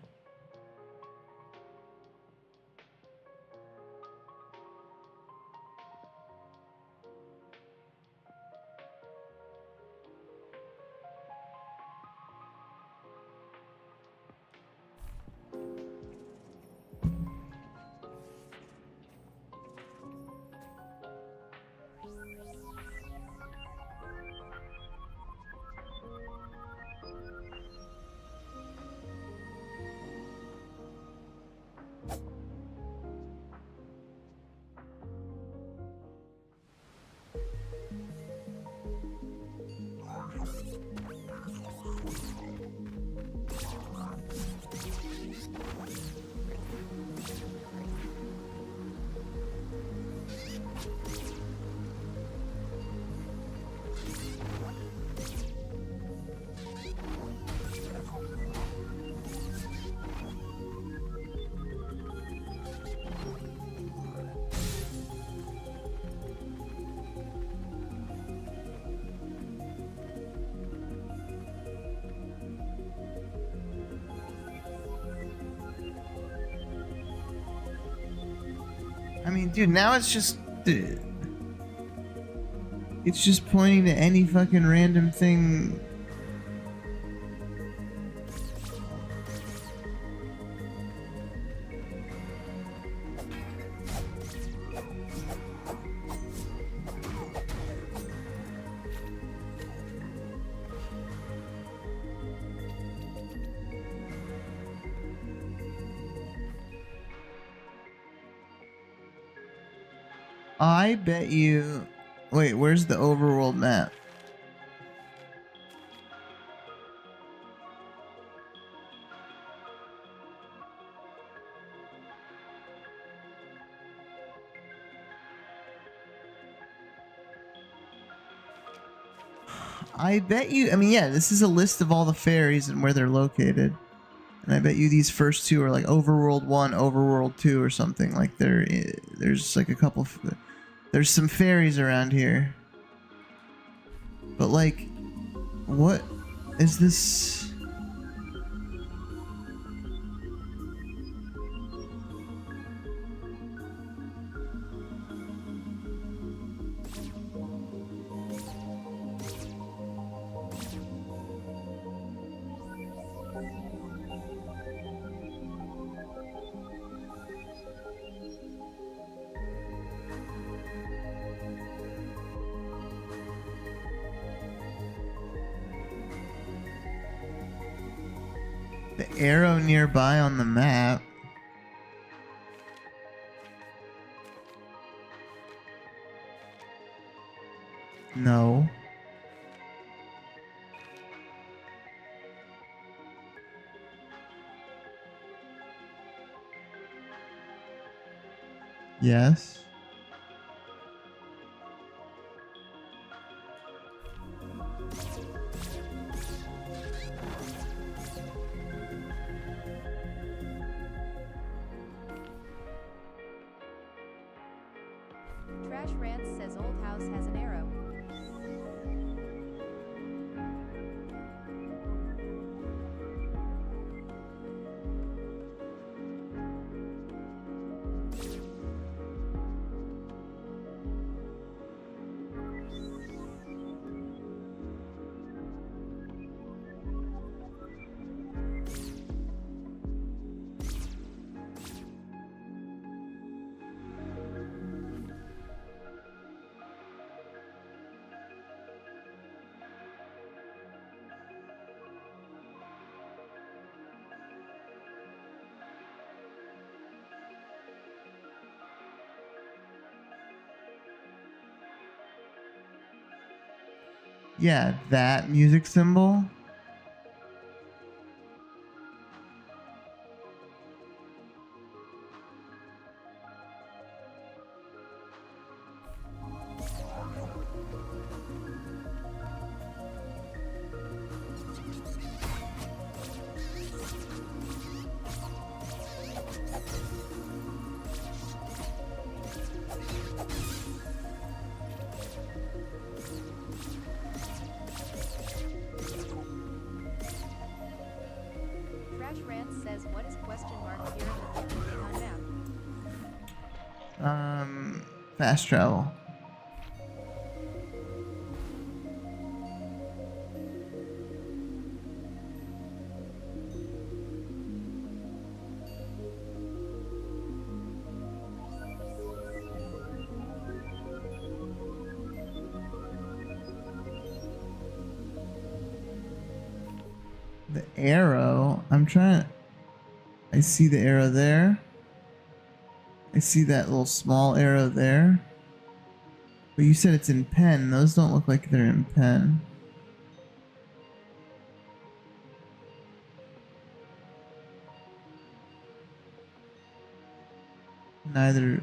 I mean, dude, now it's just pointing to any fucking random thing. I bet you... Wait, where's the overworld map? I bet you... I mean, yeah, this is a list of all the fairies and where they're located. And I bet you these first two are like Overworld 1, Overworld 2 or something. Like there's like a couple... There's some fairies around here. But like... What is this? The arrow nearby on the map. No. Yes. Trash Rants says old house has an arrow. Yeah, that music symbol. Trash Rants says what is question mark here in the on map? Fast travel. The arrow. I'm trying. I see the arrow there. I see that little small arrow there. But you said it's in pen. Those don't look like they're in pen. Neither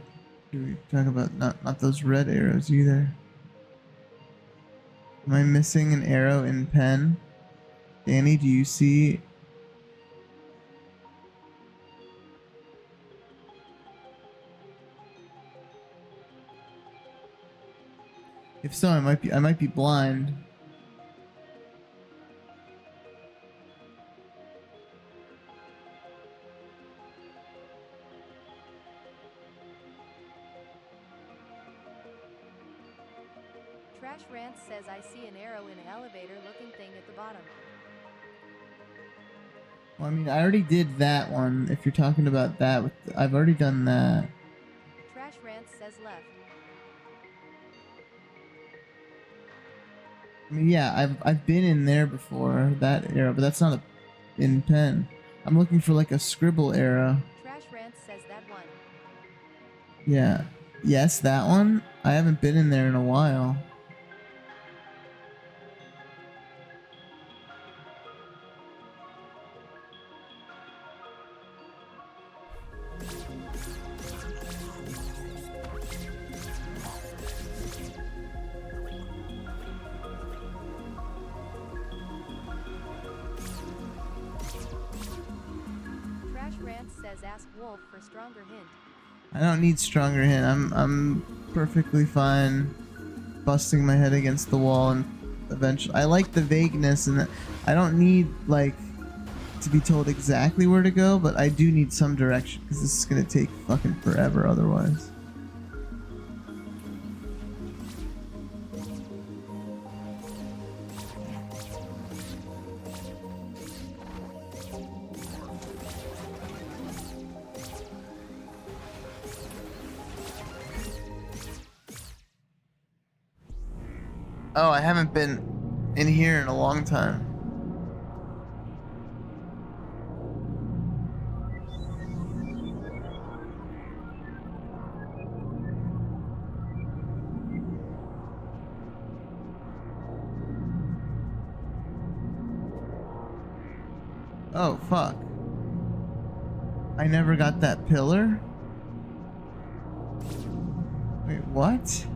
do we talk about not those red arrows either. Am I missing an arrow in pen? Danny, do you see? If so, I might be blind. Trash Rants says I see an arrow in an elevator looking thing at the bottom. Well, I mean, I already did that one. If you're talking about that, I've already done that. Trash Rants says left. I mean, yeah, I've been in there before, that arrow, but that's not in pen. I'm looking for like a scribble arrow. Trash Rants says that one. Yeah. Yes, that one. I haven't been in there in a while. Trash Rants says ask Wolf for stronger hint. I don't need stronger hint. I'm perfectly fine busting my head against the wall and eventually. I like the vagueness and that I don't need like to be told exactly where to go, but I do need some direction because this is gonna take fucking forever otherwise. Oh, I haven't been in here in a long time. Oh, fuck. I never got that pillar? Wait, what?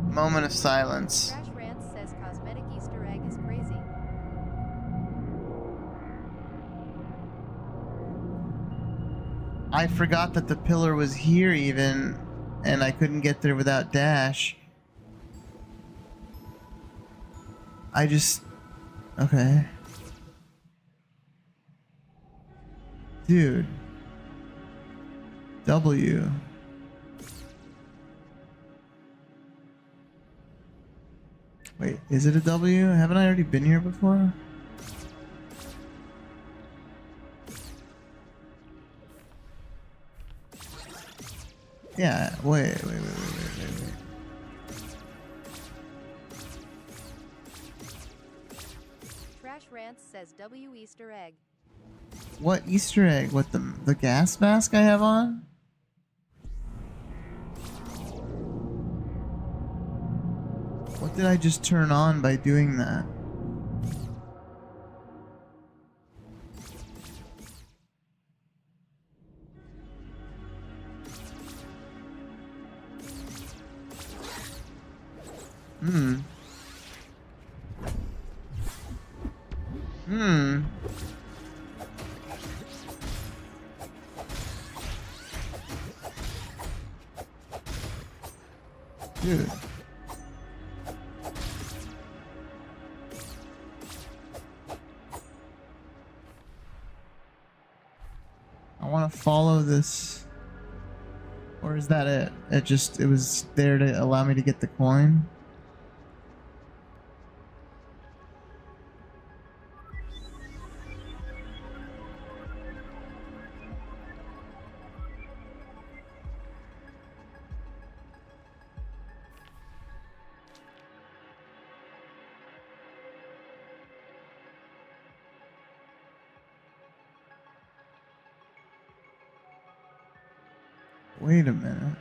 Moment of silence. Trash Rants says cosmetic Easter egg is crazy. I forgot that the pillar was here even, and I couldn't get there without dash. I just... Okay. Dude. W. Wait, is it a W? Haven't I already been here before? Yeah, wait. Trash Rants says W Easter egg. What Easter egg? What, the gas mask I have on? What did I just turn on by doing that? Dude. I want to follow this. Or is that it? It was there to allow me to get the coin? Wait a minute.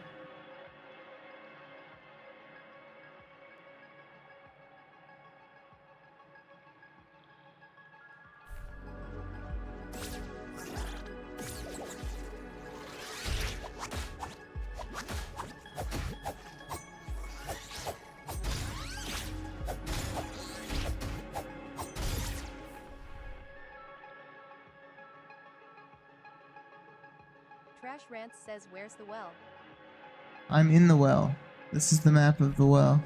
Trash Rants says where's the well? I'm in the well. This is the map of the well.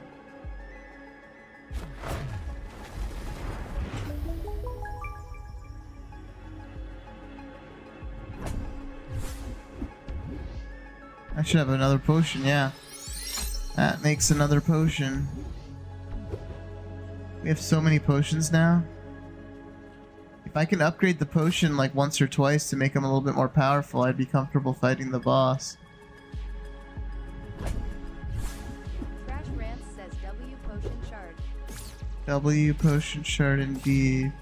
I should have another potion, yeah. That makes another potion. We have so many potions now. If I can upgrade the potion like once or twice to make him a little bit more powerful, I'd be comfortable fighting the boss. Trash Rants says W potion shard. W potion shard indeed.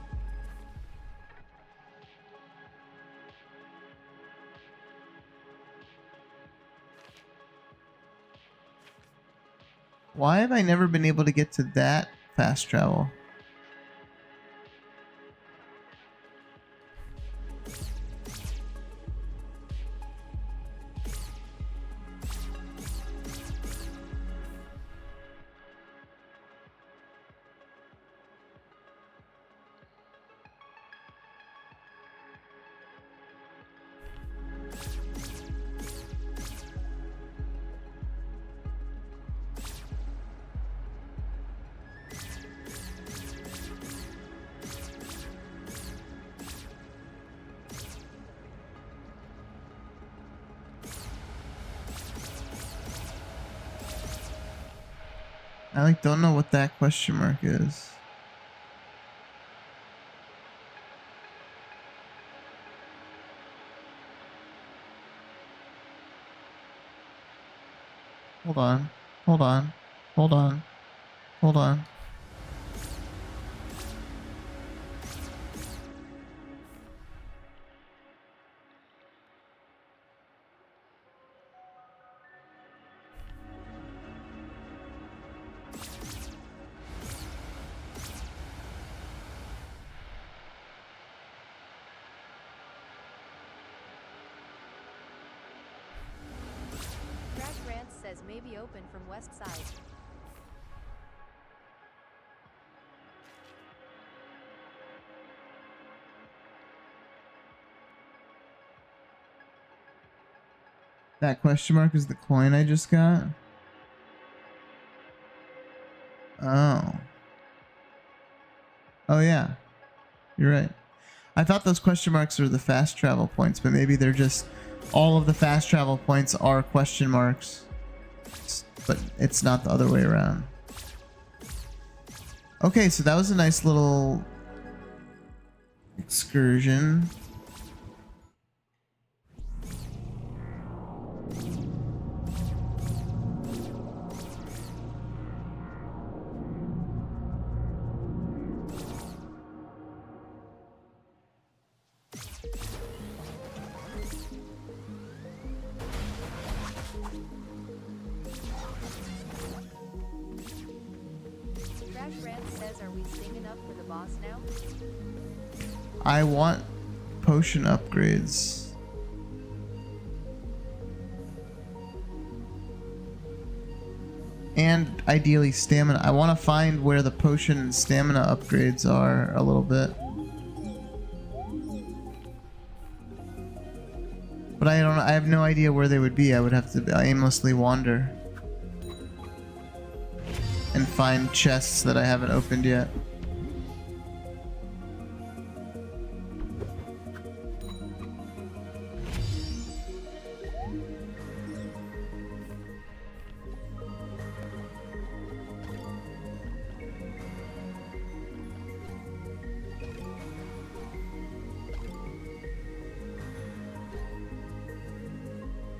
Why have I never been able to get to that fast travel? I like don't know what that question mark is. Hold on. Hold on. Hold on. Hold on. Trash Rants says maybe open from west side. That question mark is the coin I just got? Oh. Oh yeah. You're right. I thought those question marks were the fast travel points, but maybe they're just... all of the fast travel points are question marks. But it's not the other way around. Okay, so that was a nice little... excursion. Trash Rants says, are we singing up for the boss now? I want potion upgrades. And ideally stamina. I want to find where the potion and stamina upgrades are a little bit. But I don't. I have no idea where they would be. I would have to aimlessly wander and find chests that I haven't opened yet.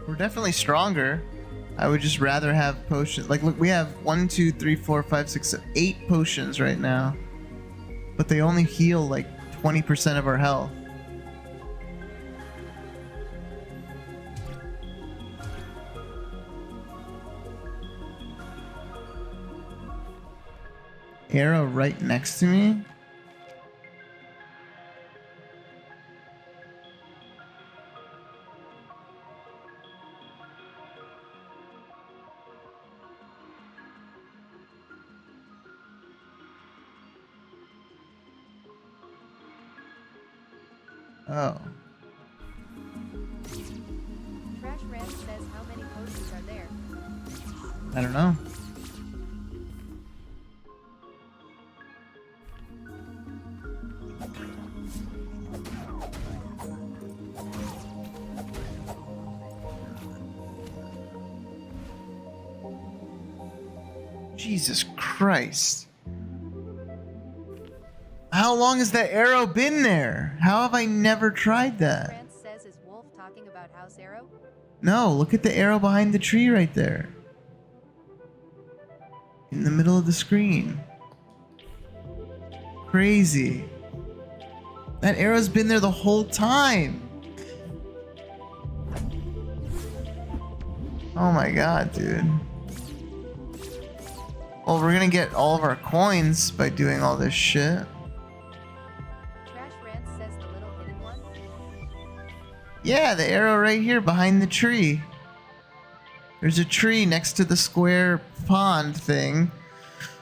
We're definitely stronger. I would just rather have potions. Like, look, we have 1, 2, 3, 4, 5, 6, 7, 8 potions right now. But they only heal like 20% of our health. Arrow right next to me? Oh. Trash Rants says, how many potions are there? I don't know. Jesus Christ. How long has that arrow been there? How have I never tried that? Rants says, is Wolf talking about House Arrow? No, look at the arrow behind the tree right there. In the middle of the screen. Crazy. That arrow's been there the whole time. Oh my god, dude. Well, we're gonna get all of our coins by doing all this shit. Trash Rants says, the little hidden one? Yeah, the arrow right here behind the tree. There's a tree next to the square pond thing.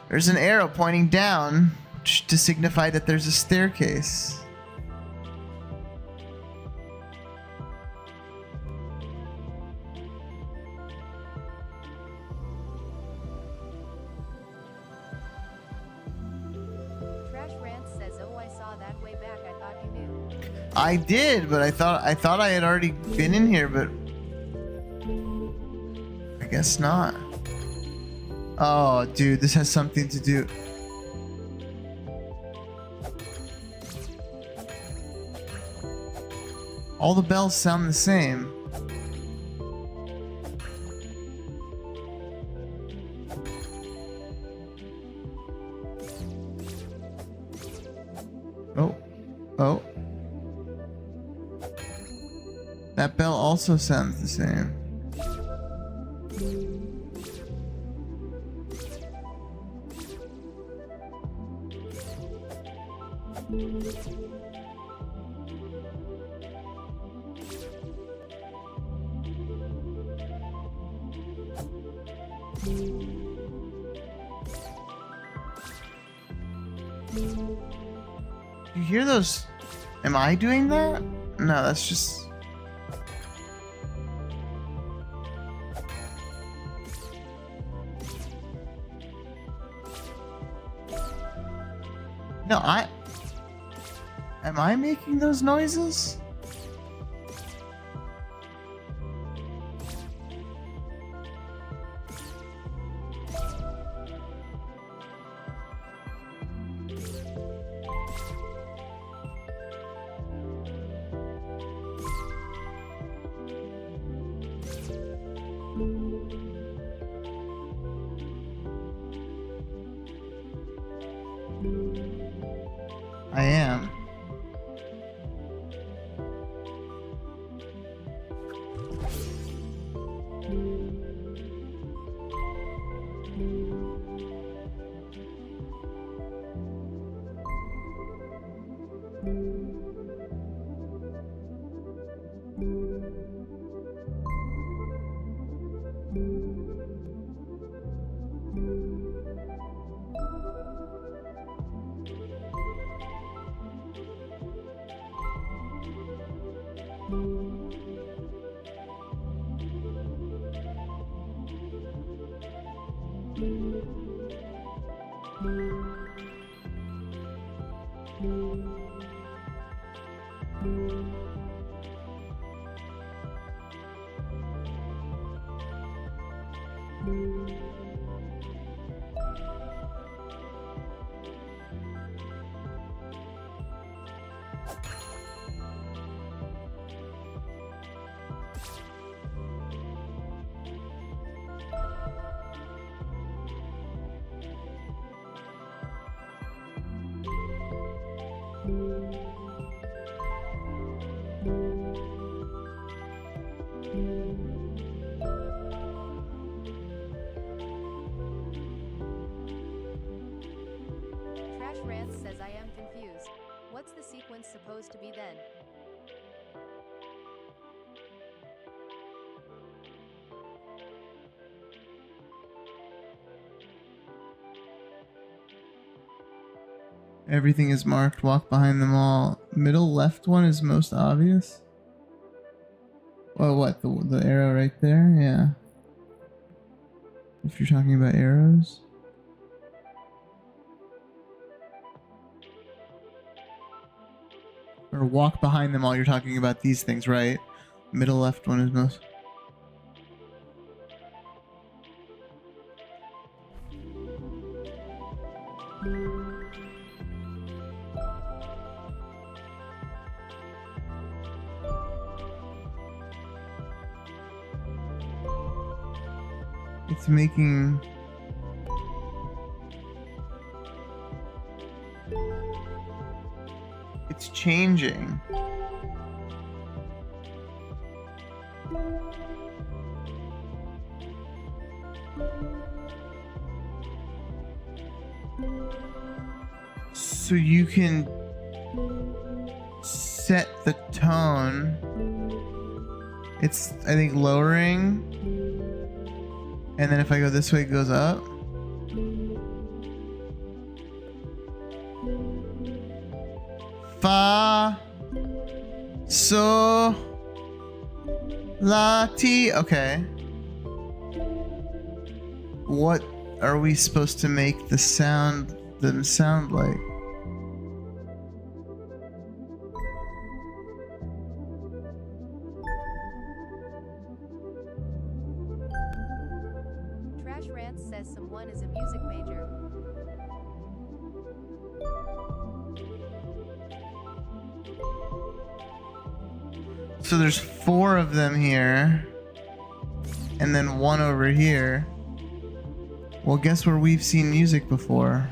There's an arrow pointing down to signify that there's a staircase. Trash Rants says, oh, I saw that way back. I thought you knew. I did, but I thought I had already been in here, but I guess not. Oh, dude, this has something to do. All the bells sound the same. Oh. Oh. That bell also sounds the same. You hear those? Am I doing that? No, that's just... No, am I making those noises? I am. Trash Rants says I am confused. What's the sequence supposed to be then? Everything is marked. Walk behind them all. Middle left one is most obvious. Well, what? The arrow right there? Yeah. If you're talking about arrows. Or walk behind them all, you're talking about these things, right? Middle left one is most... It's making... It's changing. So you can set the tone. It's, I think, lowering. And then if I go this way, it goes up. Fa, so, la, ti. Okay. What are we supposed to make them sound like? Trash Rants says someone is a music major. So there's 4 of them here. And then 1 over here. Well, guess where we've seen music before?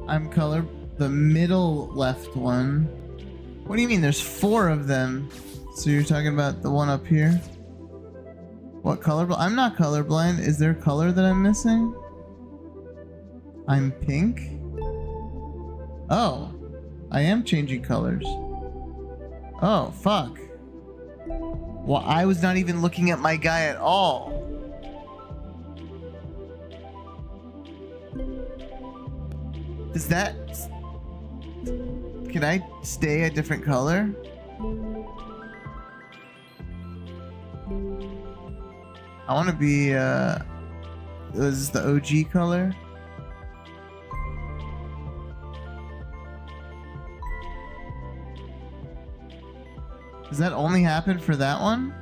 I'm color. The middle left one. What do you mean? There's 4 of them. So you're talking about the one up here? What color? I'm not colorblind. Is there color that I'm missing? I'm pink? Oh. I am changing colors. Oh, fuck. Well, I was not even looking at my guy at all. Does that... Can I stay a different color? I want to be, this is the OG color. Does that only happen for that one?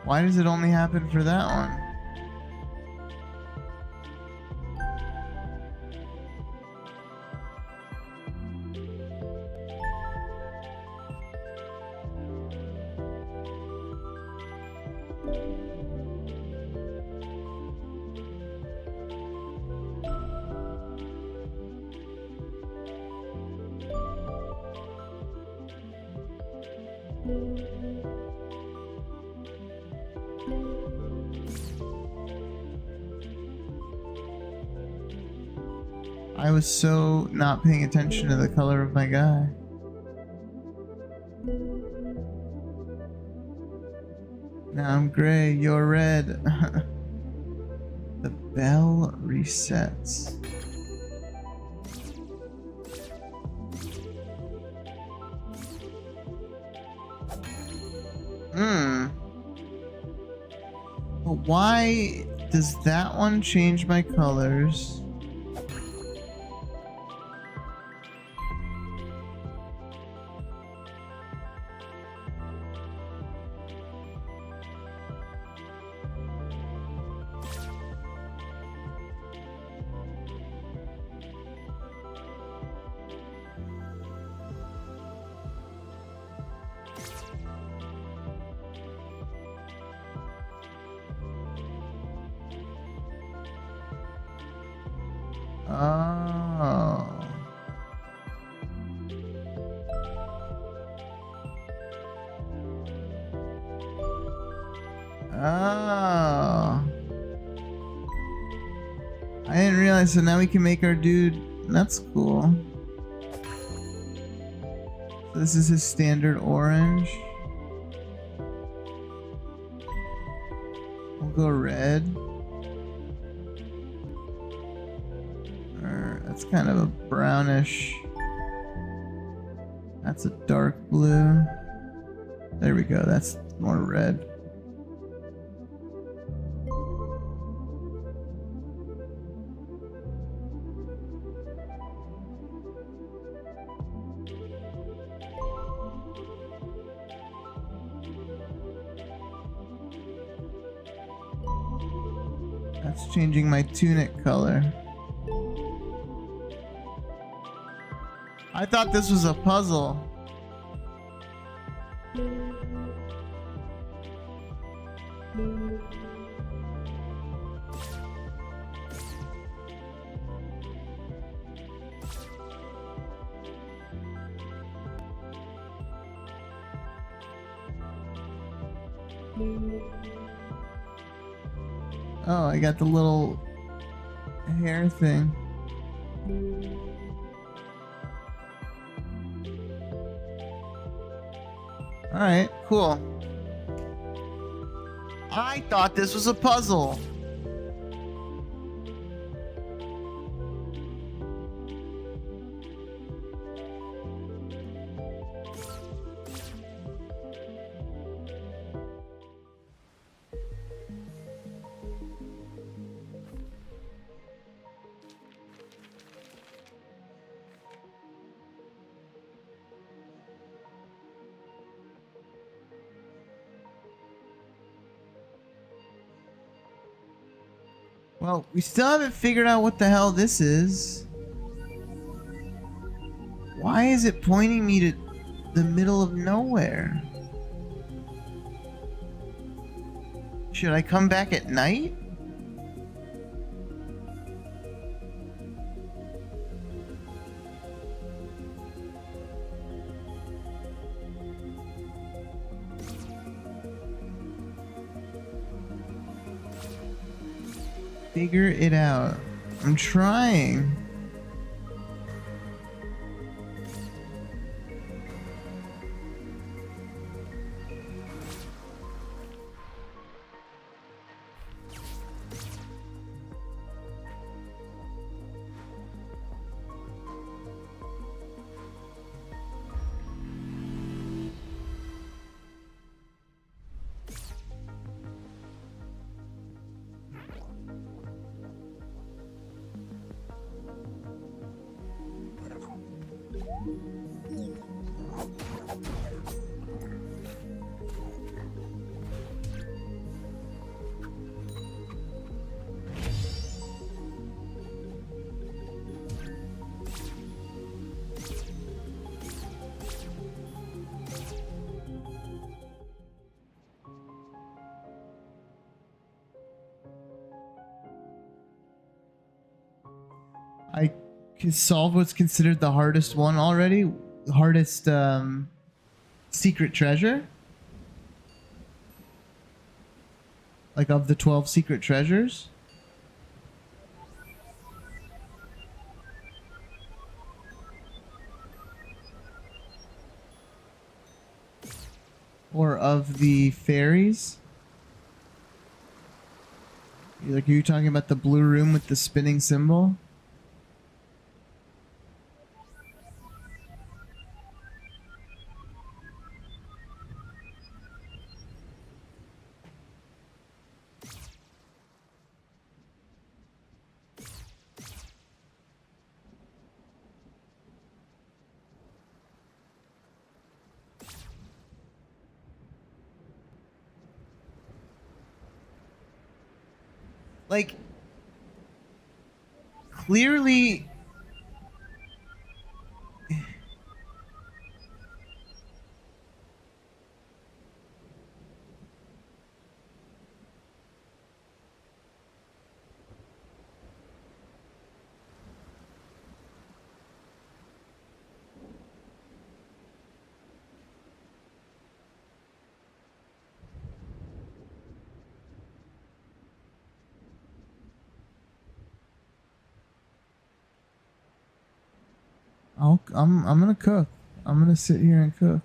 Why does it only happen for that one? I was so not paying attention to the color of my guy. Now I'm gray, you're red. The bell resets. But why does that one change my colors? Oh. Oh. I didn't realize, so now we can make our dude. That's cool. This is his standard orange. We'll go red. That's kind of a brownish. That's a dark blue. There we go. That's more red. That's changing my tunic color. I thought this was a puzzle. Oh, I got the little hair thing. Alright, cool. I thought this was a puzzle. Well, we still haven't figured out what the hell this is. Why is it pointing me to the middle of nowhere? Should I come back at night? Figure it out. I'm trying. I can solve what's considered the hardest one already. Hardest secret treasure. Like of the 12 secret treasures. Or of the fairies. Like, are you talking about the blue room with the spinning symbol? Like, clearly... I'm gonna cook. I'm gonna sit here and cook.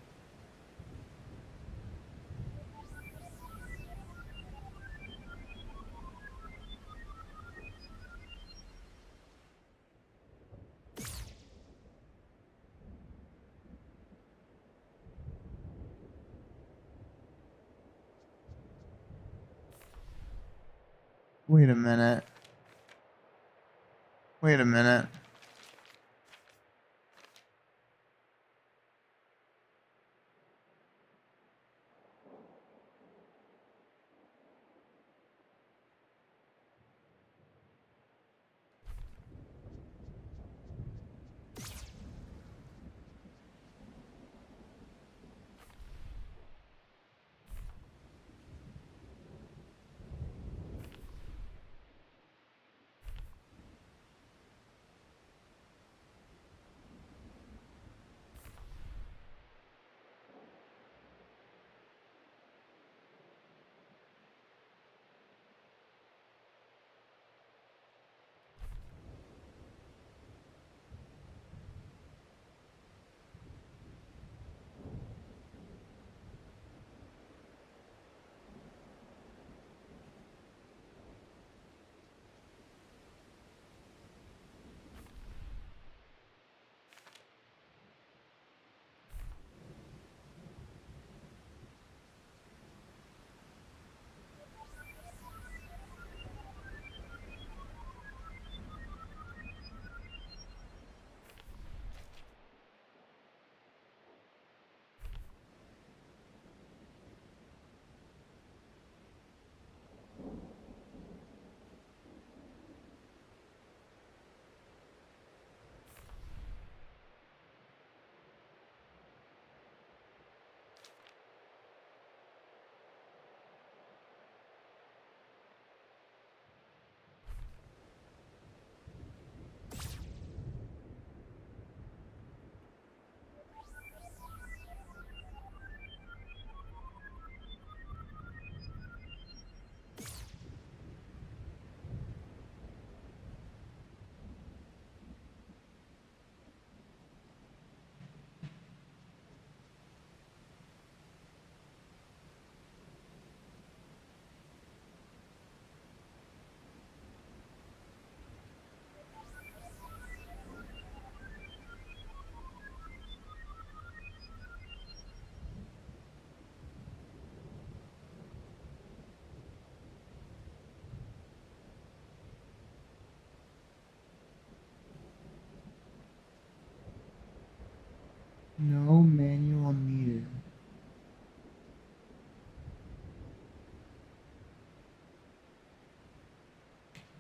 Wait a minute. Wait a minute.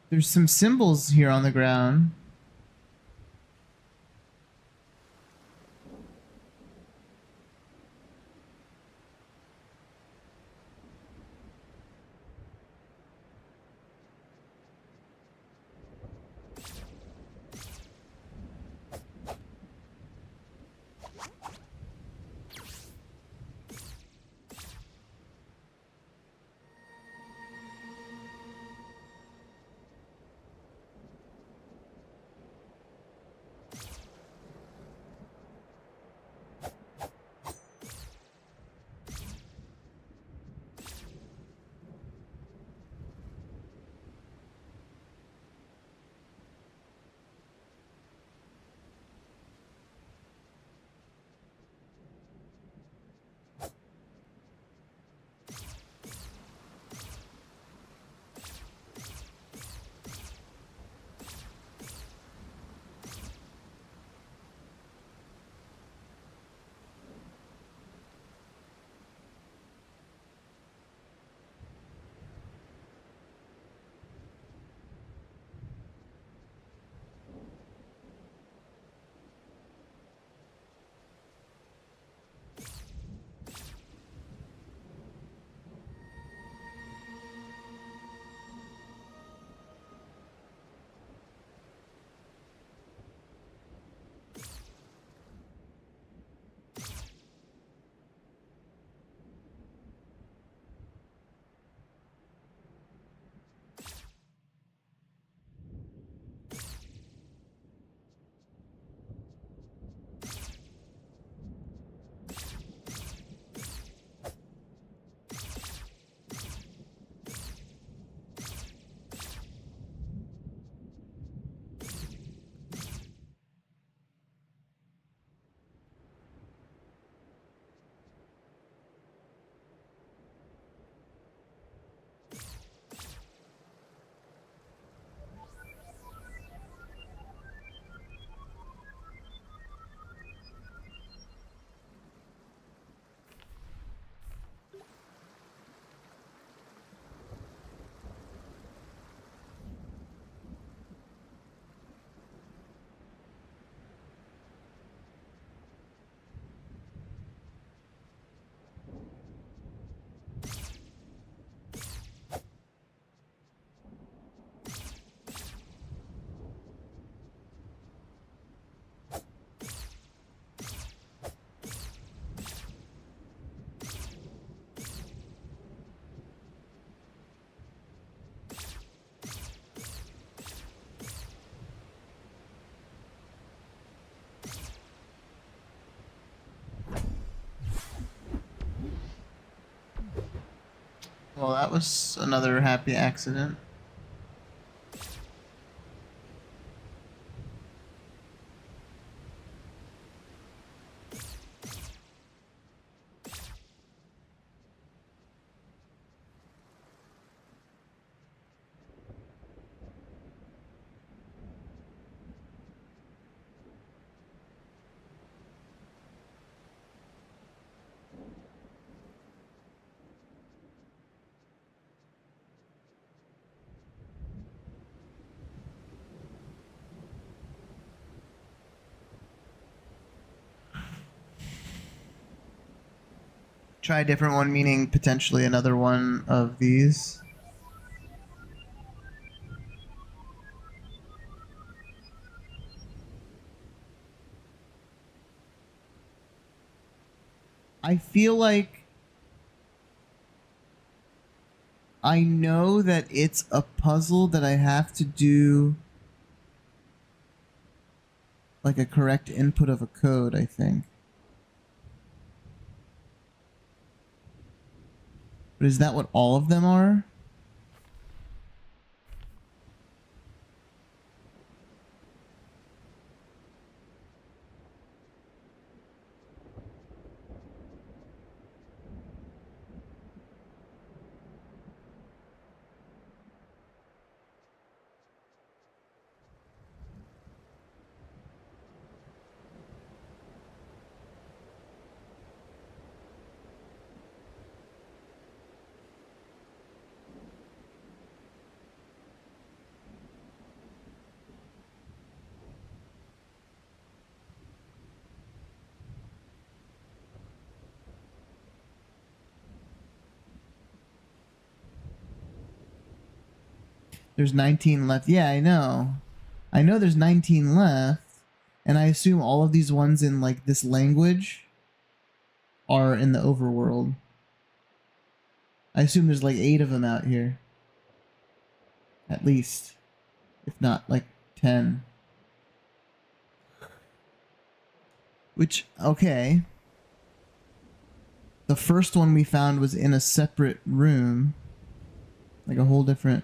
There's some symbols here on the ground. Well, that was another happy accident. Try a different one, meaning potentially another one of these. I feel like I know that it's a puzzle that I have to do like a correct input of a code, I think. But is that what all of them are? There's 19 left. Yeah, I know. I know there's 19 left. And I assume all of these ones in like this language are in the overworld. I assume there's like 8 of them out here. At least. If not like 10. Which, okay. The first one we found was in a separate room. Like a whole different...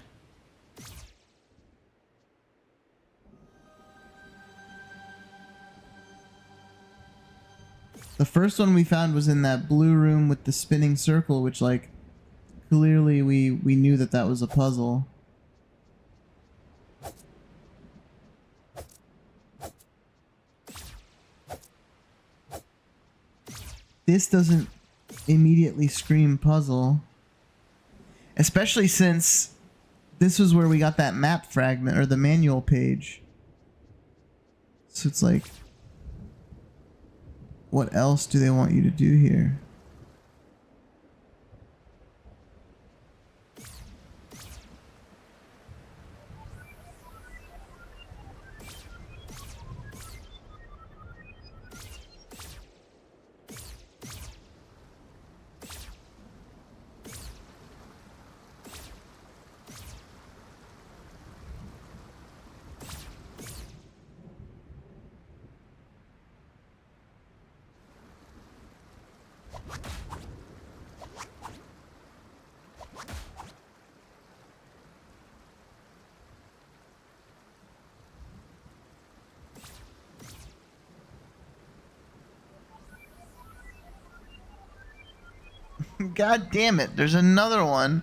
The first one we found was in that blue room with the spinning circle, which, like, clearly we knew that that was a puzzle. This doesn't immediately scream puzzle. Especially since this was where we got that map fragment, or the manual page. So it's like... What else do they want you to do here? God damn it, there's another one.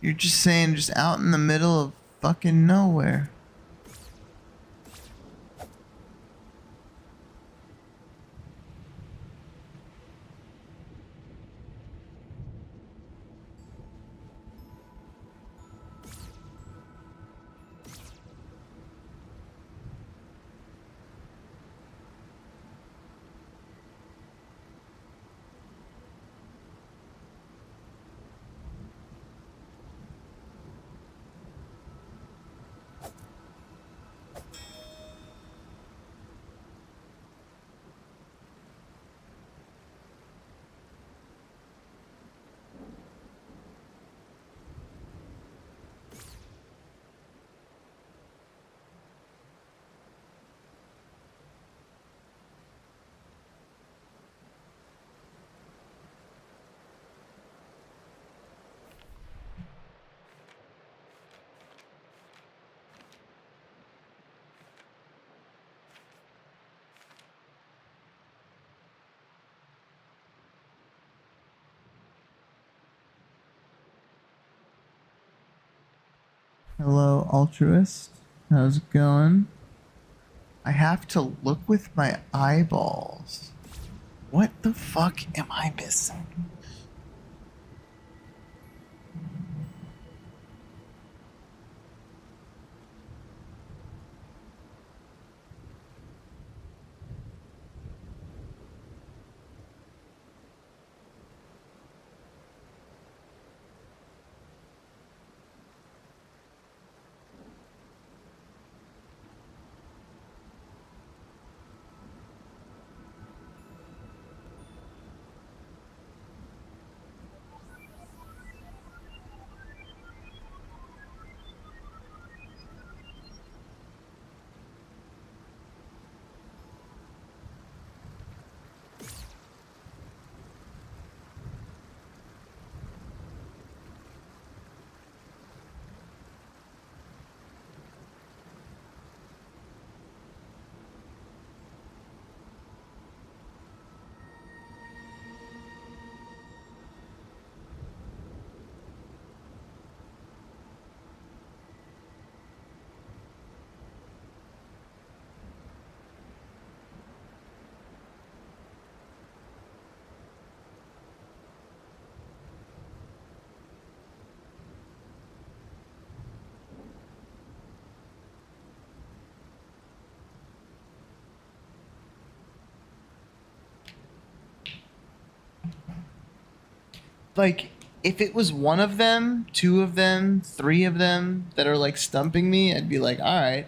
You're just saying just out in the middle of fucking nowhere. Hello, altruist. How's it going? I have to look with my eyeballs. What the fuck am I missing? Like, if it was one of them, two of them, three of them that are like stumping me, I'd be like, all right,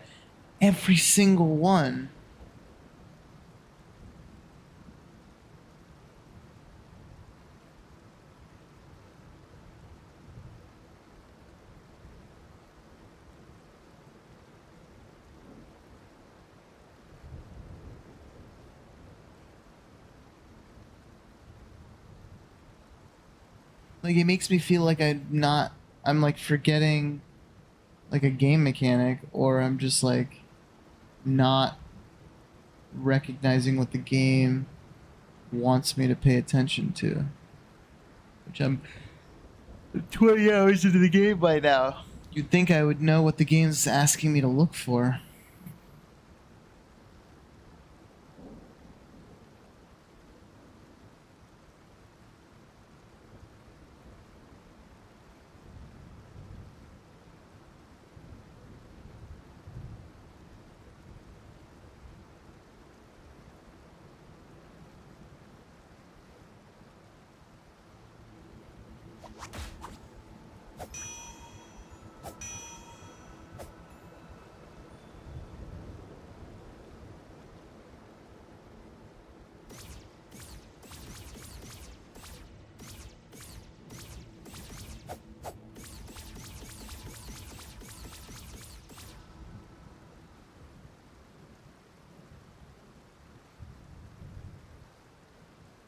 every single one. Like, it makes me feel like I'm like forgetting like a game mechanic, or I'm just like not recognizing what the game wants me to pay attention to. Which I'm 20 hours into the game by now. You'd think I would know what the game's asking me to look for.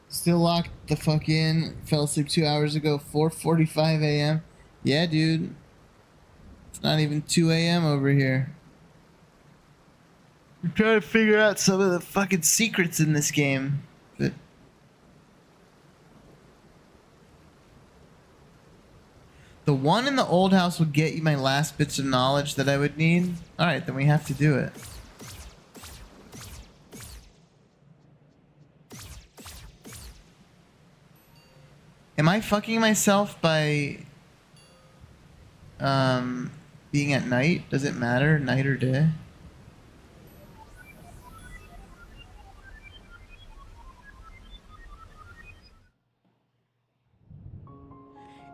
Still locked the fuck in. Fell asleep 2 hours ago. 4:45 a.m. Yeah, dude. It's not even 2 a.m. over here. I'm trying to figure out some of the fucking secrets in this game. But the one in the old house would get you my last bits of knowledge that I would need. Alright, then we have to do it. Am I fucking myself by being at night? Does it matter, night or day?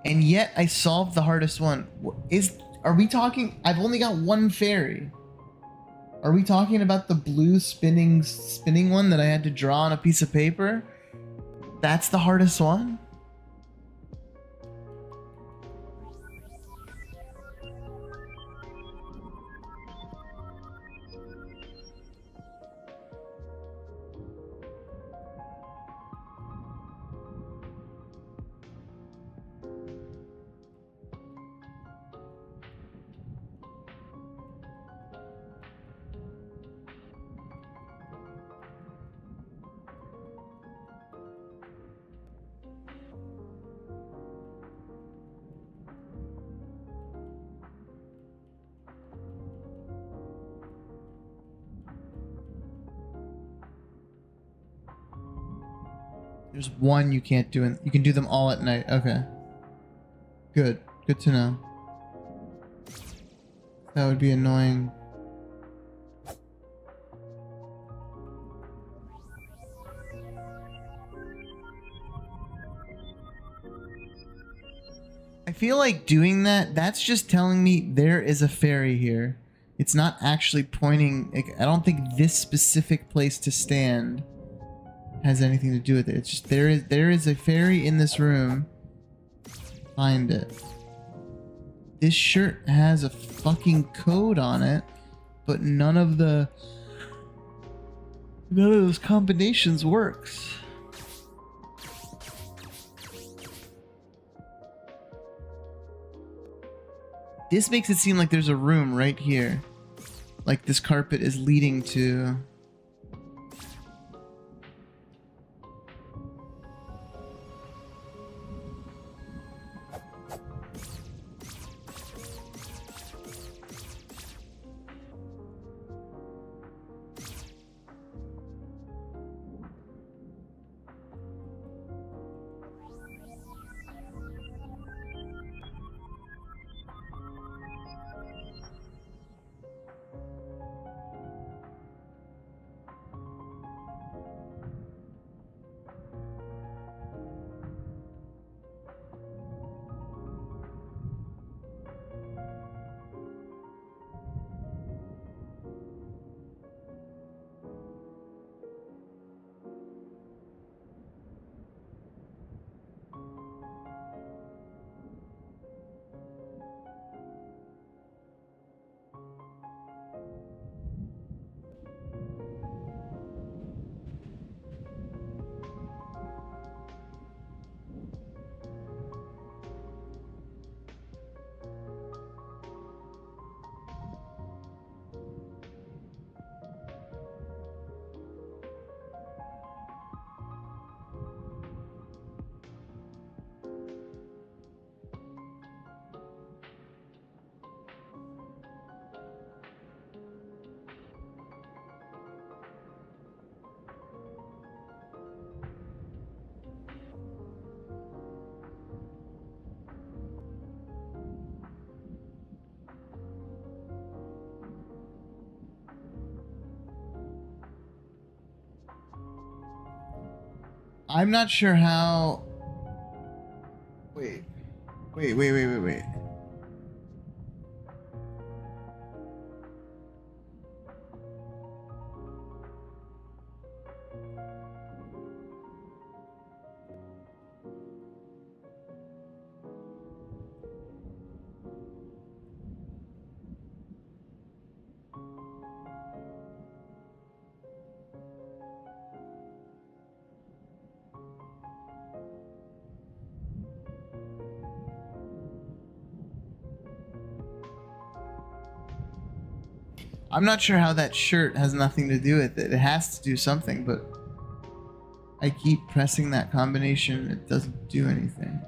And yet I solved the hardest one. Are we talking? I've only got one fairy. Are we talking about the blue spinning one that I had to draw on a piece of paper? That's the hardest one? There's one you can't do, and you can do them all at night. Okay. Good. Good to know. That would be annoying. I feel like doing that's just telling me there is a fairy here. It's not actually pointing, like, I don't think this specific place to stand has anything to do with it. It's just there is a fairy in this room. Find it. This shirt has a fucking code on it, but none of those combinations works. This makes it seem like there's a room right here. Like this carpet is leading to... I'm not sure how. Wait. Wait. I'm not sure how that shirt has nothing to do with it. It has to do something, but I keep pressing that combination. It doesn't do anything.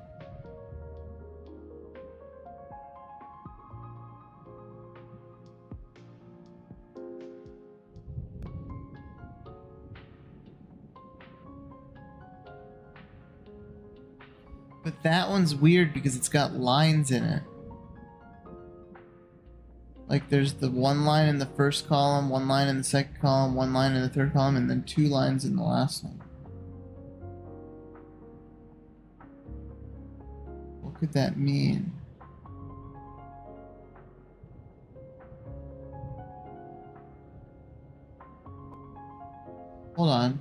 But that one's weird because it's got lines in it. Like there's the one line in the first column, one line in the second column, one line in the third column, and then 2 lines in the last one. What could that mean? Hold on.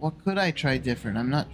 What could I try different? I'm not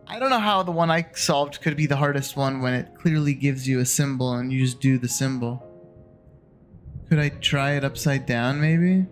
I don't know how the one I solved could be the hardest one when it clearly gives you a symbol and you just do the symbol. Could I try it upside down, maybe?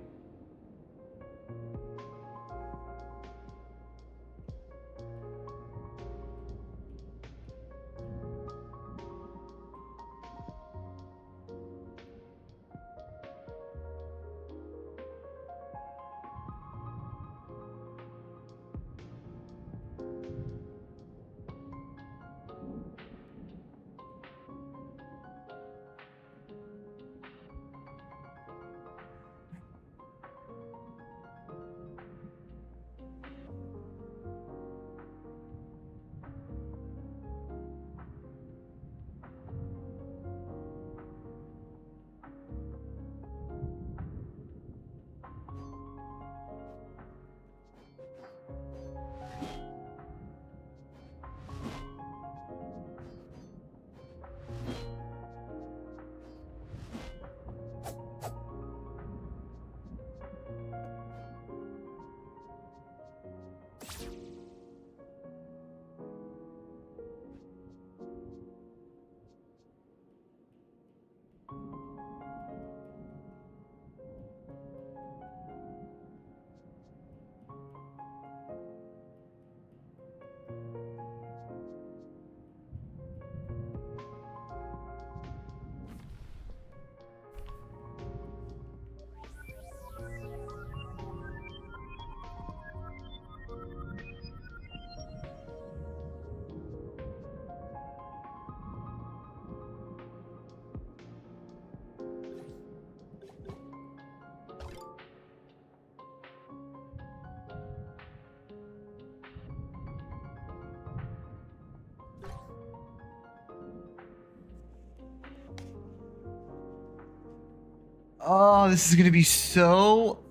Oh, this is gonna be so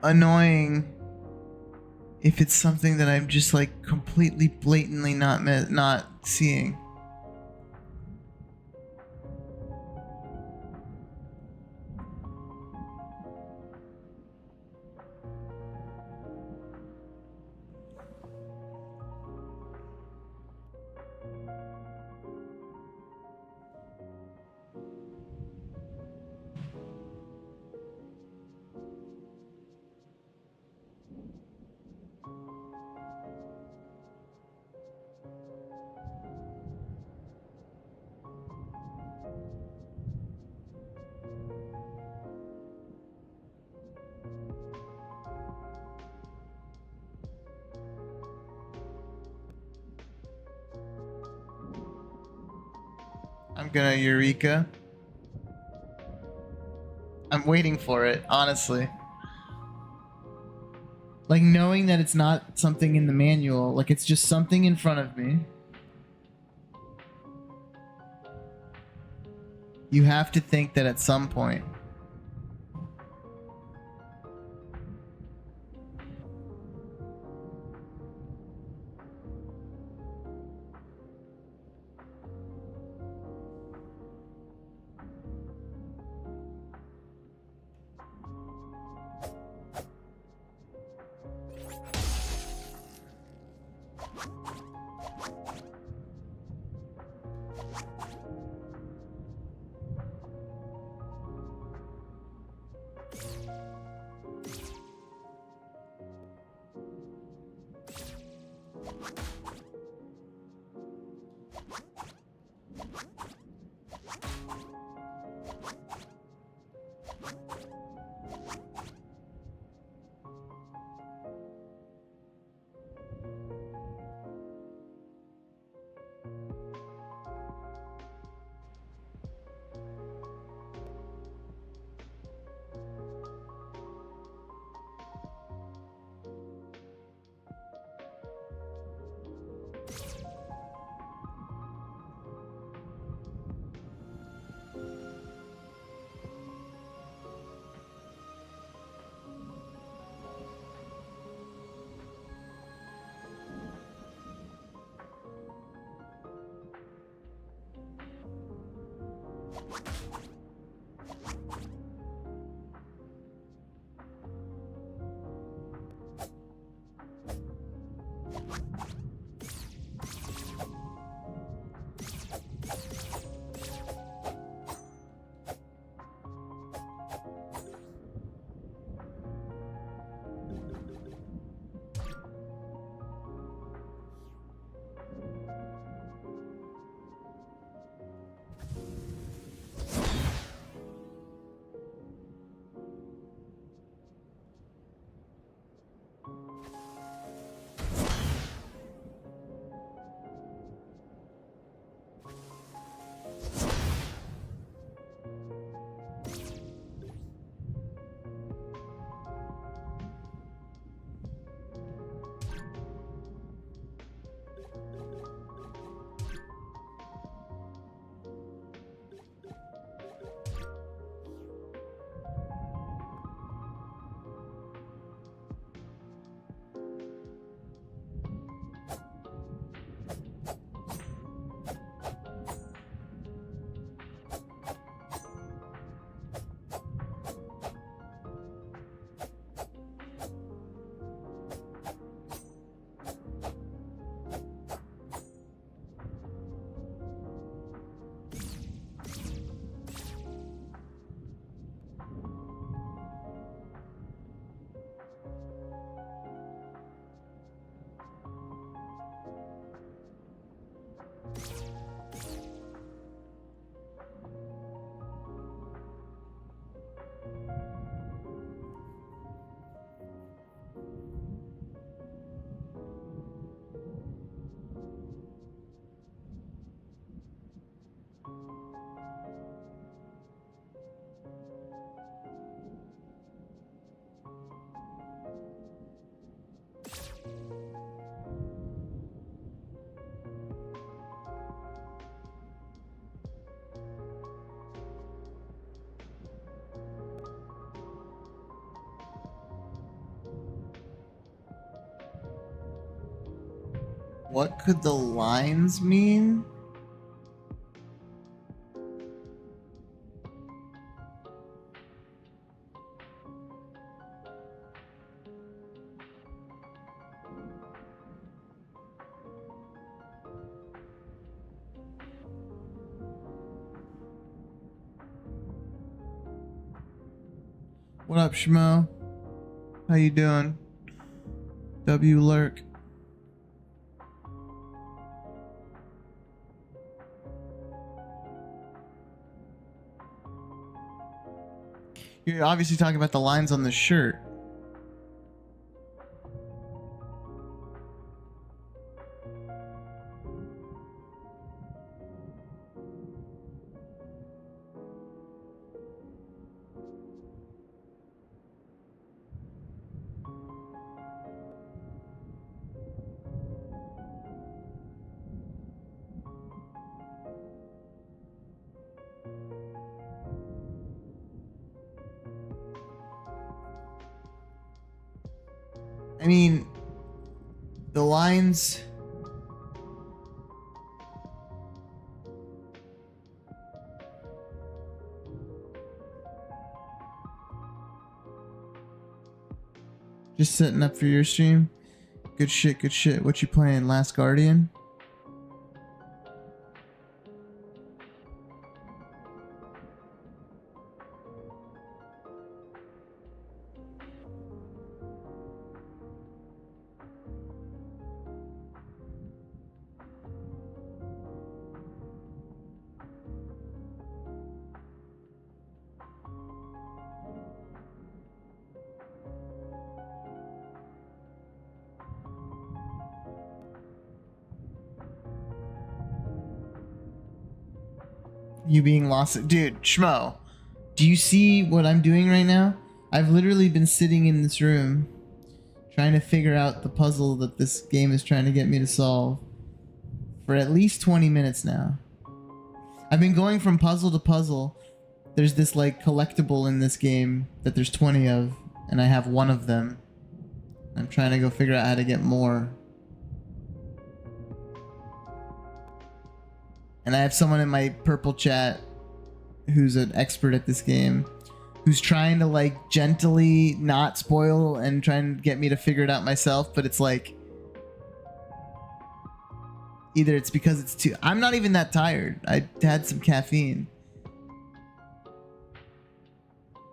annoying if it's something that I'm just like completely blatantly not seeing. I'm gonna Eureka. I'm waiting for it, honestly. Like knowing that it's not something in the manual, like it's just something in front of me. You have to think that at some point. What could the lines mean? What up, Shmo? How you doing? W Lurk. You're obviously talking about the lines on the shirt. I mean, the lines. Just setting up for your stream. Good shit, good shit. What you playing? Last Guardian? You being lost. Dude, Schmo, do you see what I'm doing right now? I've literally been sitting in this room trying to figure out the puzzle that this game is trying to get me to solve for at least 20 minutes now. I've been going from puzzle to puzzle. There's this like collectible in this game that there's 20 of, and I have one of them. I'm trying to go figure out how to get more. And I have someone in my purple chat who's an expert at this game, who's trying to like gently not spoil and trying to get me to figure it out myself, but it's like either it's because it's too... I'm not even that tired. I had some caffeine.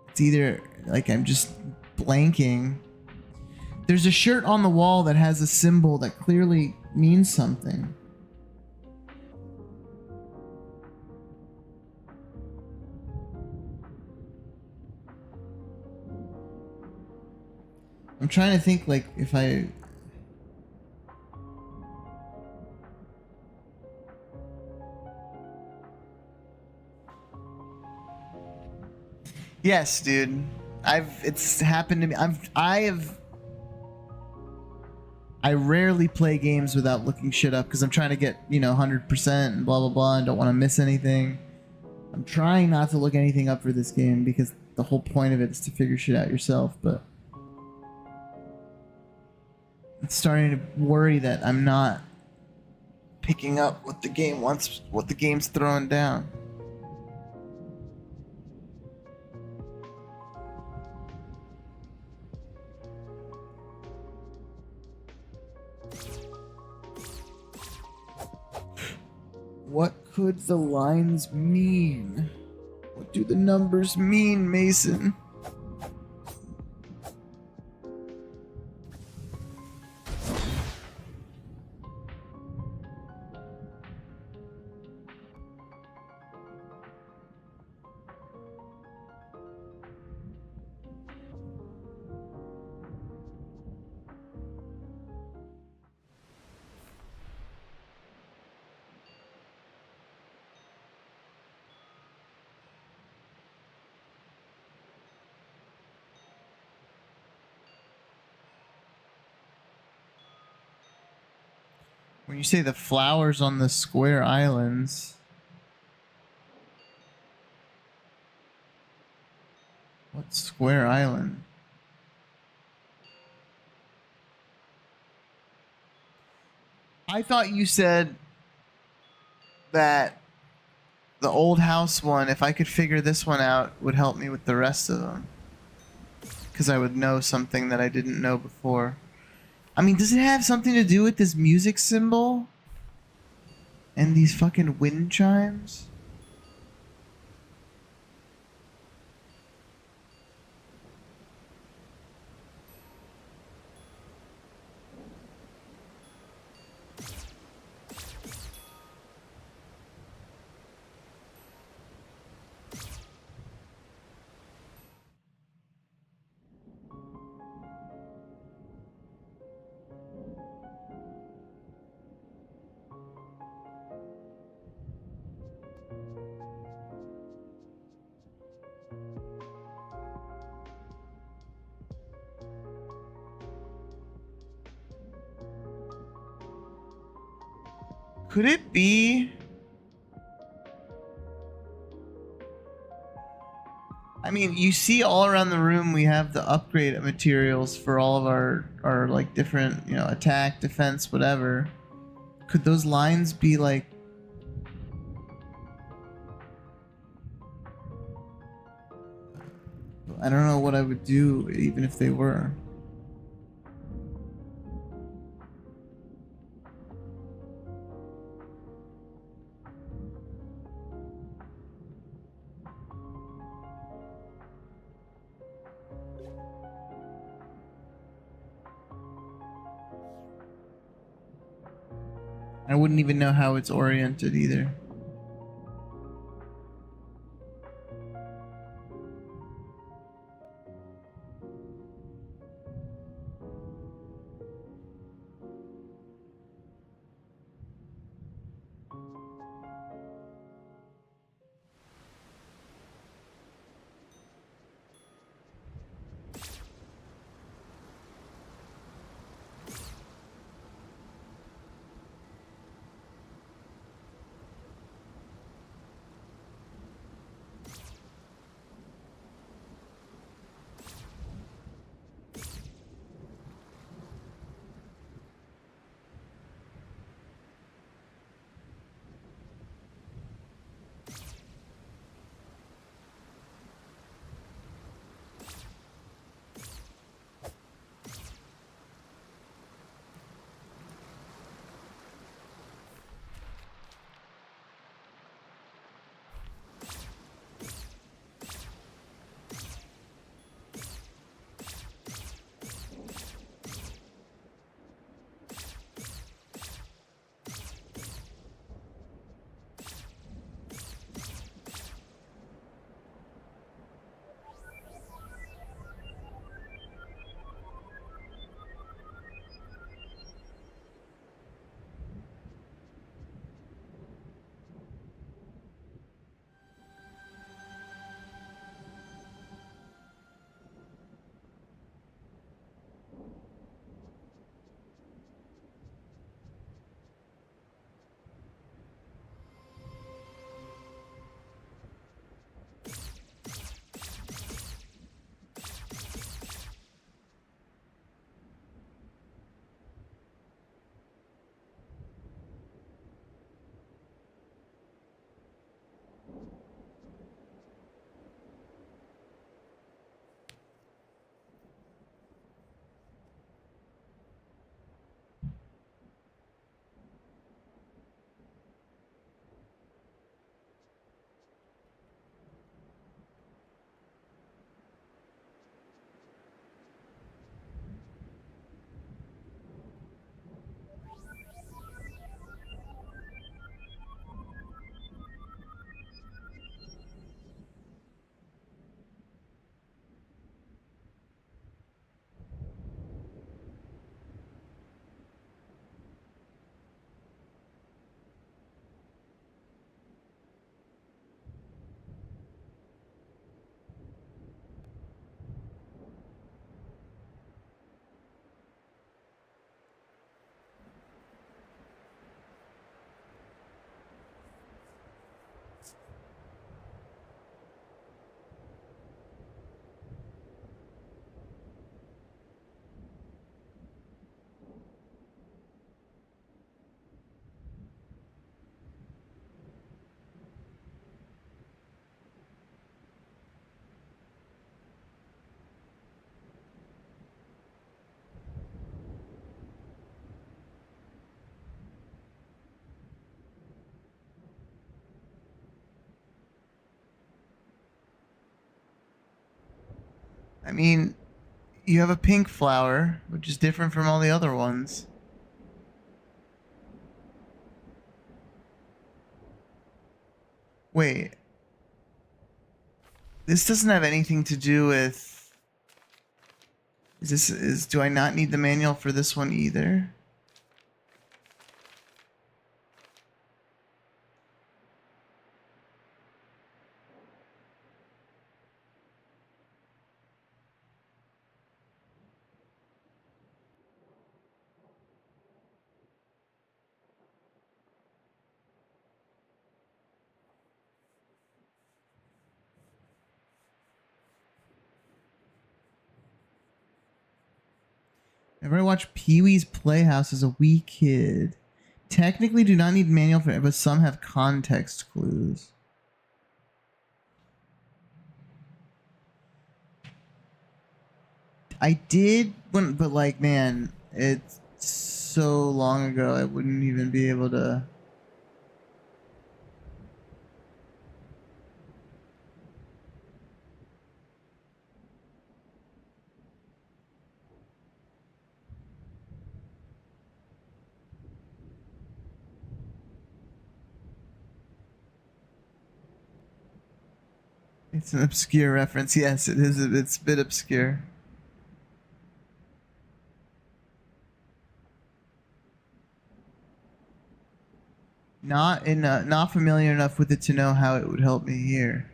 It's either like I'm just blanking. There's a shirt on the wall that has a symbol that clearly means something. I'm trying to think like if I... Yes, dude. It's happened to me. I rarely play games without looking shit up because I'm trying to get, 100% and blah blah blah and don't want to miss anything. I'm trying not to look anything up for this game because the whole point of it is to figure shit out yourself, but I'm starting to worry that I'm not picking up what the game wants, what the game's throwing down. What could the lines mean? What do the numbers mean, Mason? When you say the flowers on the square islands, what square island? I thought you said that the old house one, if I could figure this one out, would help me with the rest of them. Because I would know something that I didn't know before. I mean, does it have something to do with this music symbol? And these fucking wind chimes? Could it be? I mean, you see all around the room we have the upgrade materials for all of our like different, you know, attack, defense, whatever. Could those lines be like I don't know what I would do even if they were. I wouldn't even know how it's oriented either. I mean, you have a pink flower, which is different from all the other ones. Wait. This doesn't have anything to do with... Do I not need the manual for this one either? Whenever I watch Pee-wee's Playhouse as a wee kid, technically do not need manual for it, but some have context clues. I did, but like, man, it's so long ago, I wouldn't even be able to... It's an obscure reference. Yes, it is. It's a bit obscure. Not familiar enough with it to know how it would help me here.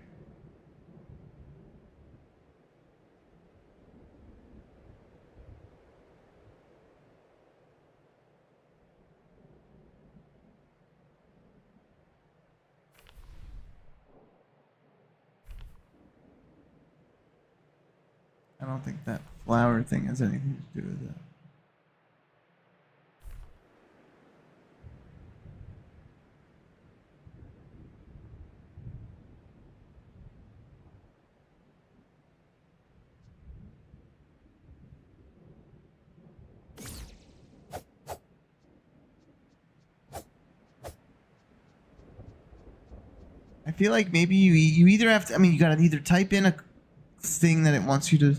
I don't think that flower thing has anything to do with it. I feel like maybe you either have to, I mean, you gotta either type in a thing that it wants you to...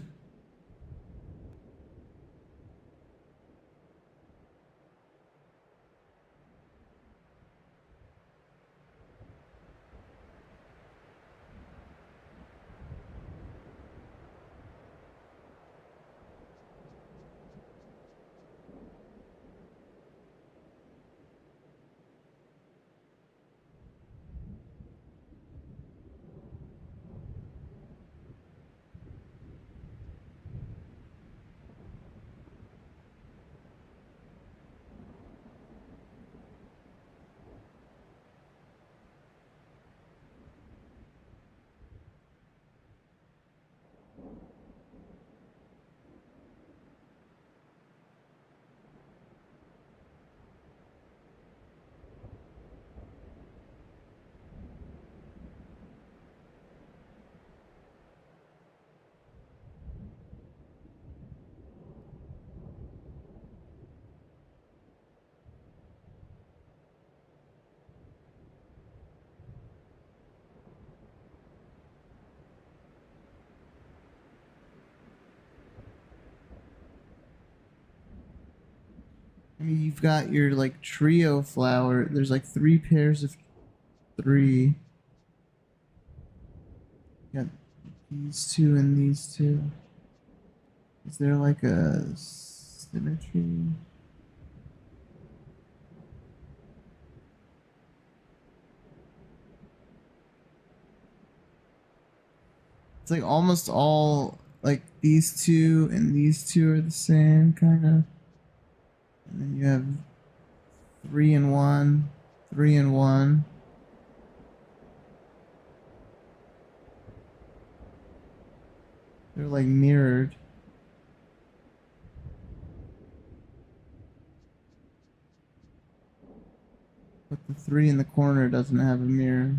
I mean, you've got your like trio flower. There's like 3 pairs of 3. You got these 2 and these 2. Is there like a symmetry? It's like almost all like these 2 and these 2 are the same kind of. And then you have 3 and 1, 3 and 1. They're like mirrored. But the 3 in the corner doesn't have a mirror.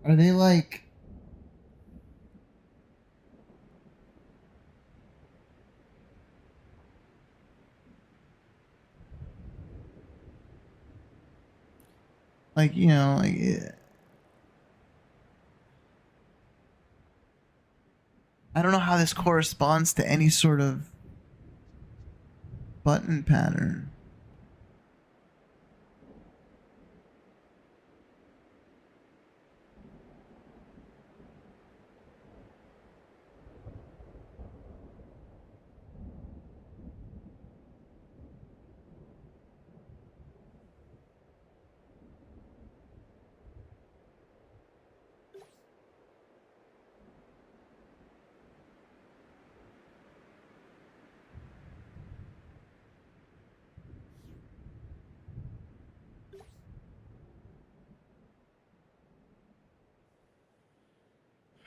Are they like... Like, you know, like... I don't know how this corresponds to any sort of button pattern.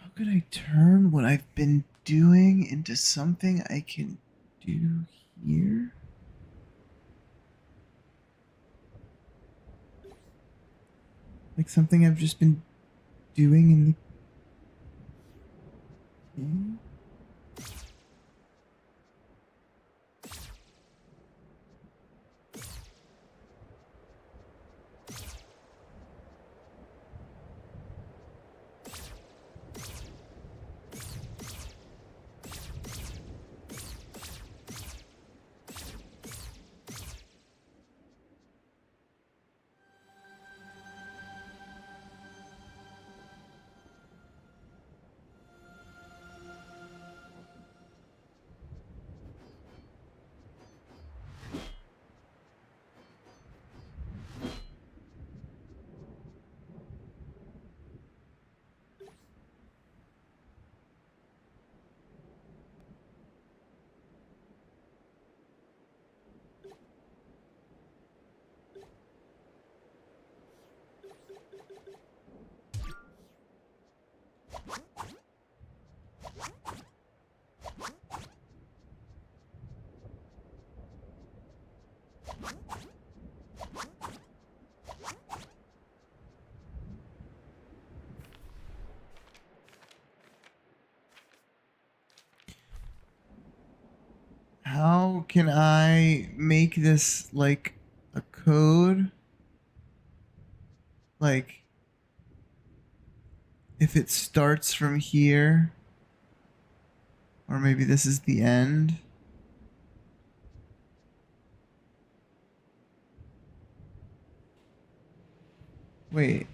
How could I turn what I've been doing into something I can do here? Like something I've just been doing in the game? How can I make this like a code? Like, if it starts from here, or maybe this is the end. Wait.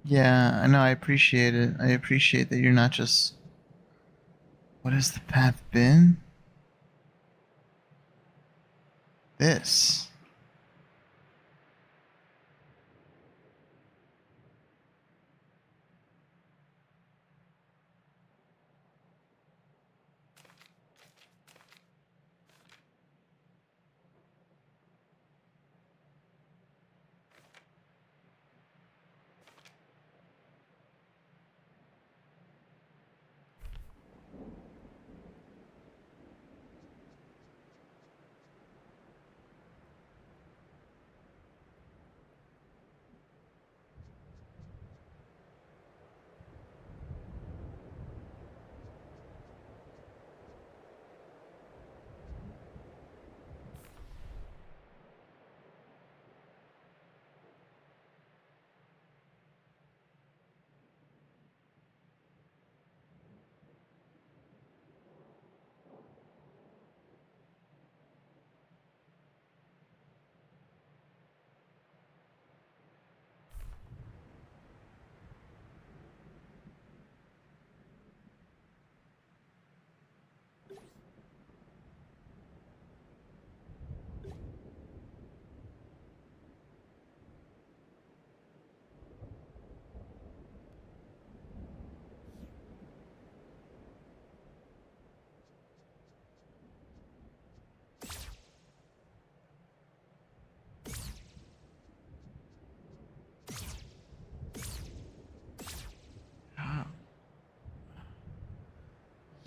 Yeah, I know, I appreciate it. I appreciate that you're not just... What has the path been? This.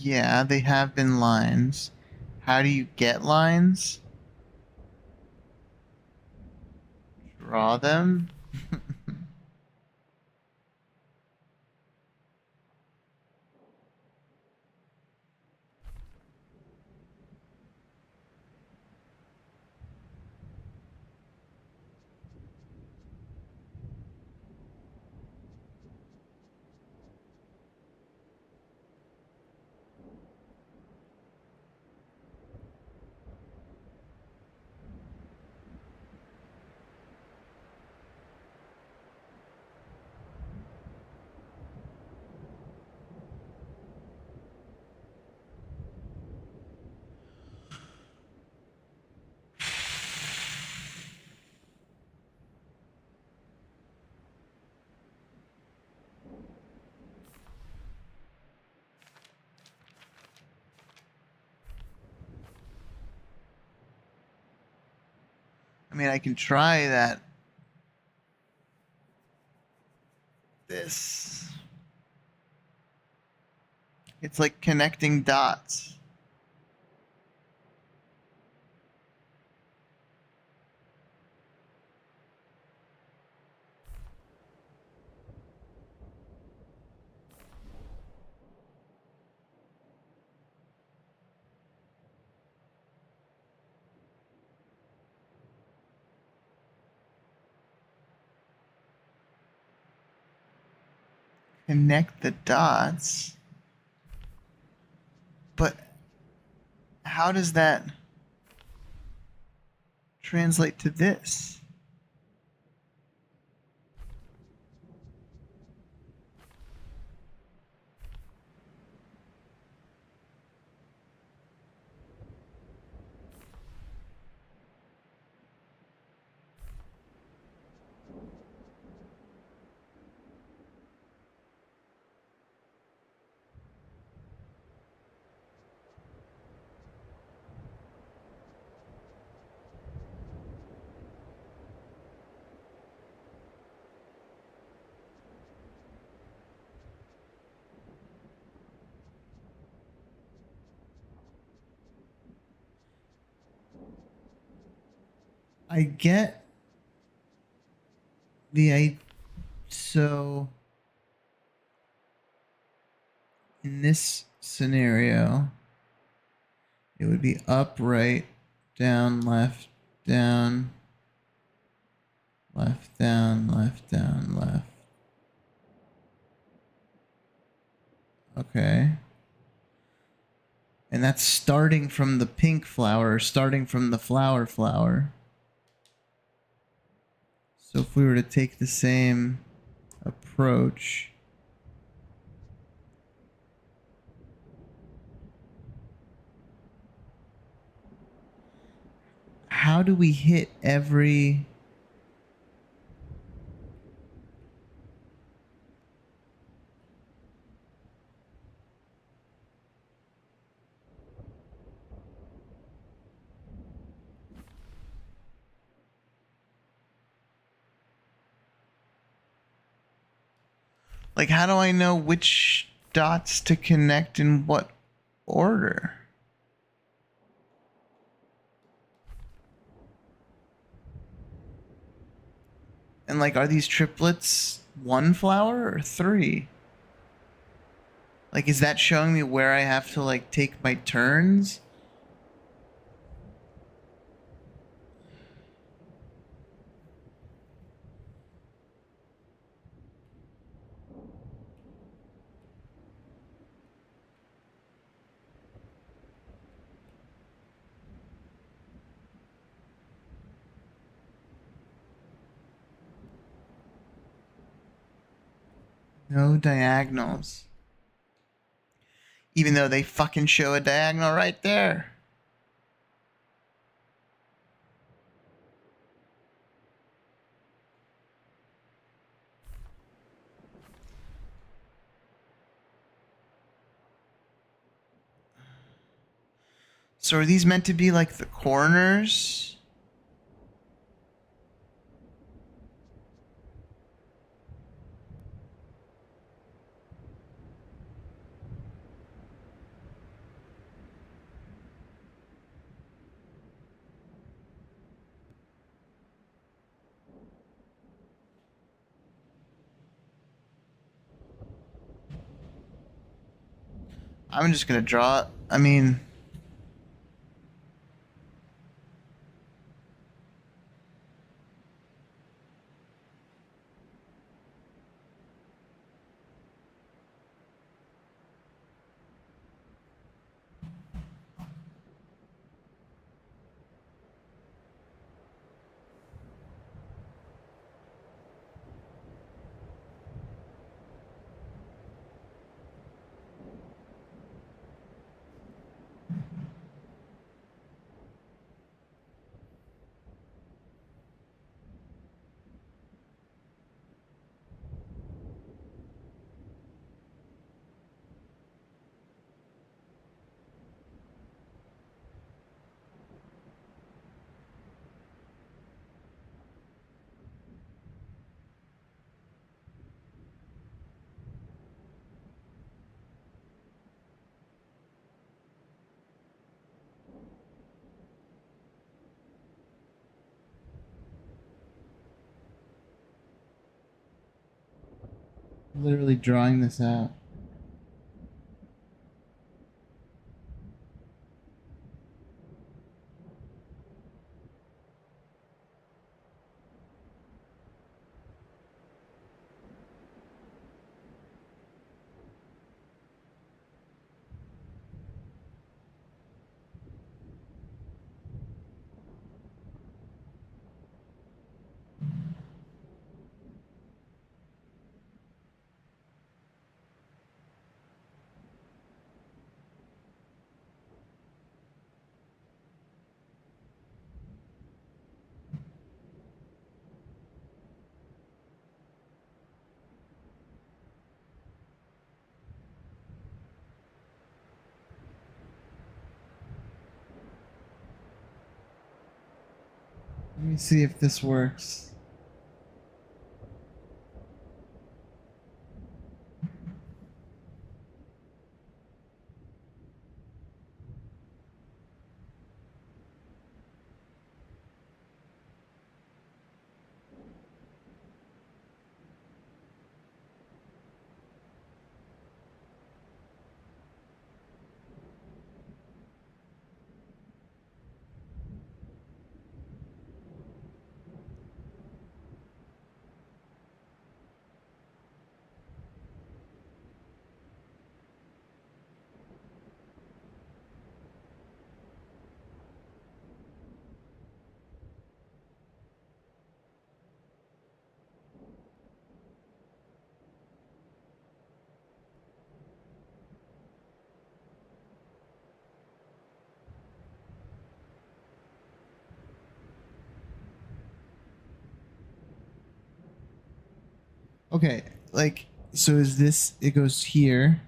Yeah, they have been lines. How do you get lines? Draw them? I mean, I can try that. This. It's like connecting dots. Connect the dots. But how does that translate to this? I get so in this scenario, it would be up, right, down, left, down, left, down, left, down, left. Okay. And that's starting from the pink flower, starting from the flower. So if we were to take the same approach, how do we hit every... Like, how do I know which dots to connect in what order? And, like, are these triplets one flower or three? Like, is that showing me where I have to, like, take my turns? No diagonals. Even though they fucking show a diagonal right there. So are these meant to be like the corners? I'm just gonna draw it. I mean, literally drawing this out. Let me see if this works. Okay, like, so is this, it goes here.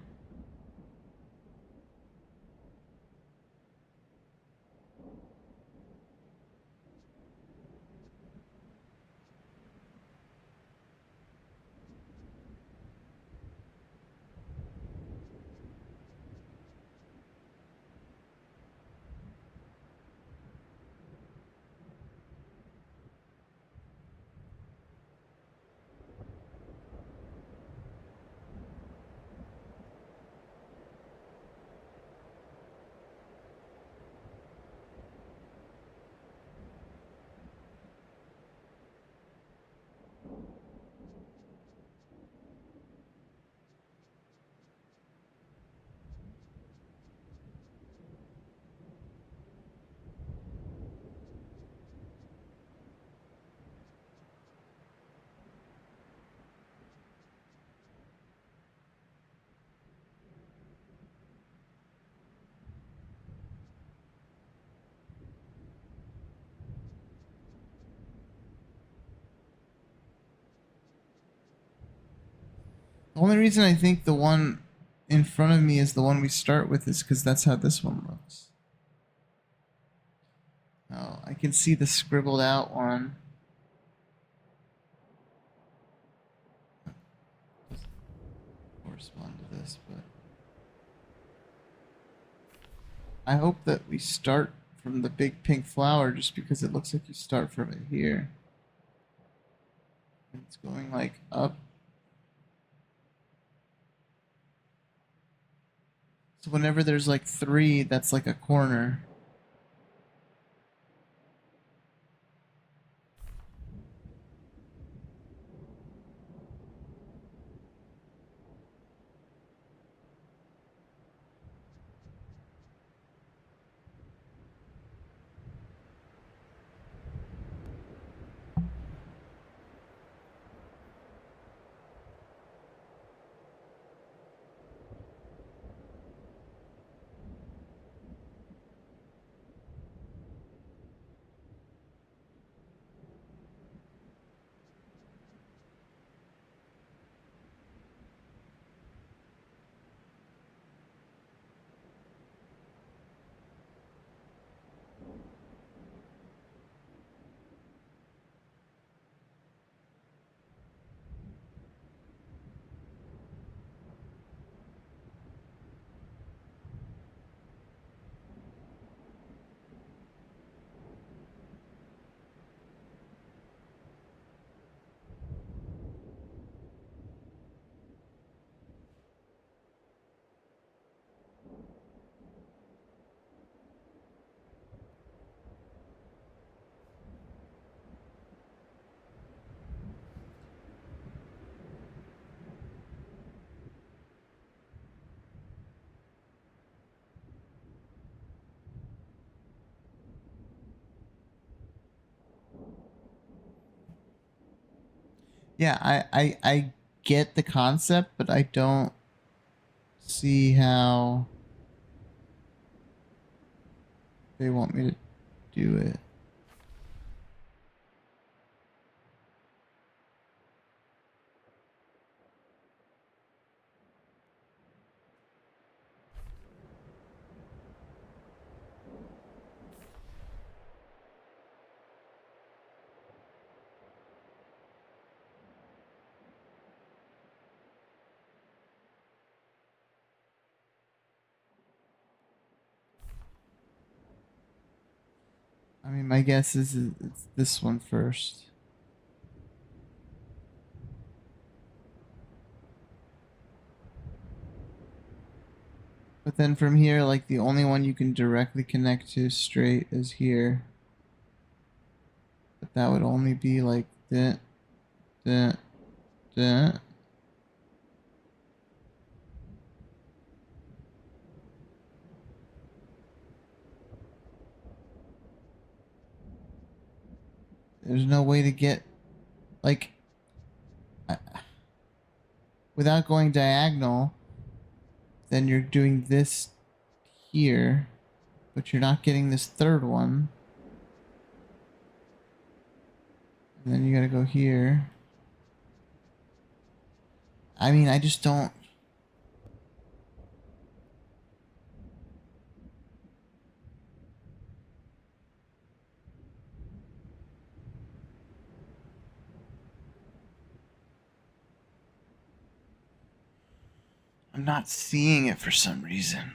The only reason I think the one in front of me is the one we start with is because that's how this one looks. Oh, I can see the scribbled out one. Doesn't correspond to this, but I hope that we start from the big pink flower just because it looks like you start from it here. It's going like up. So whenever there's like 3, that's like a corner. Yeah, I get the concept, but I don't see how they want me to do it. I mean, my guess is it's this one first. But then from here, like the only one you can directly connect to straight is here. But that would only be like that, that, that. There's no way to get, like, without going diagonal, then you're doing this here, but you're not getting this third one. And then you gotta go here. I mean, I just don't. I'm not seeing it for some reason.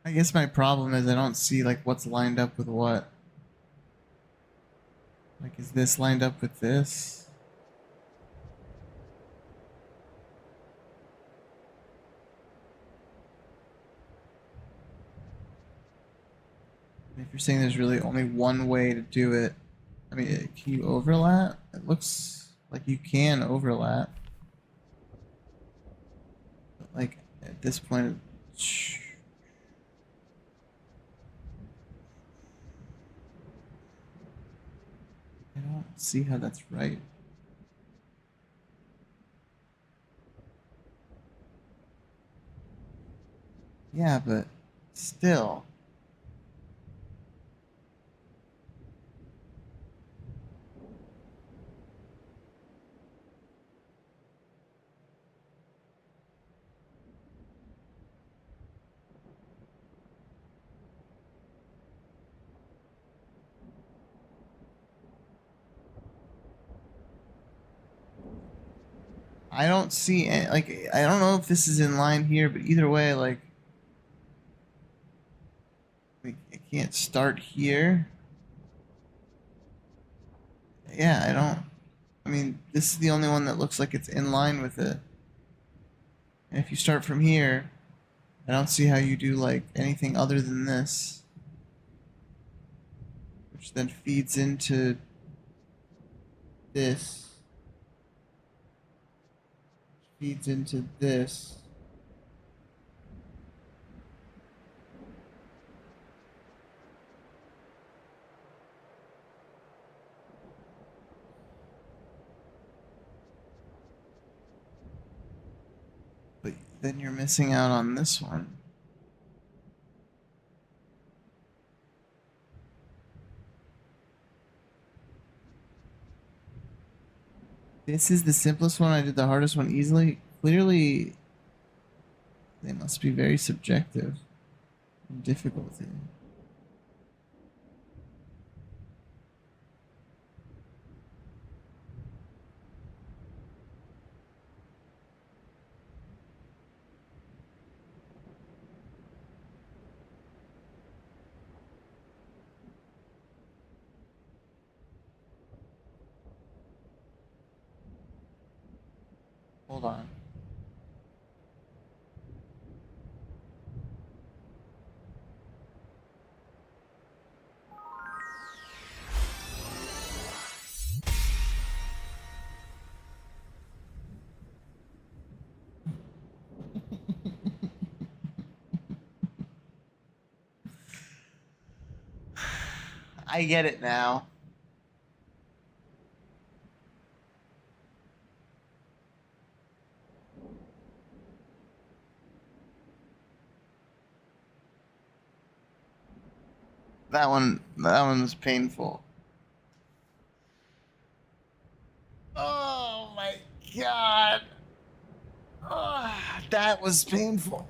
I guess my problem is I don't see like what's lined up with what. Like, is this lined up with this? If you're saying there's really only one way to do it, I mean, can you overlap? It looks like you can overlap. But like, at this point, I don't see how that's right. Yeah, but still. I don't see any, like, I don't know if this is in line here, but either way, like, it can't start here. Yeah, I don't. I mean, this is the only one that looks like it's in line with it. And if you start from here, I don't see how you do like anything other than this, which then feeds into this, feeds into this. But then you're missing out on this one. This is the simplest one. I did the hardest one easily. Clearly, they must be very subjective in difficulty. Hold on. I get it now. That one was painful. Oh my god. Oh, that was painful.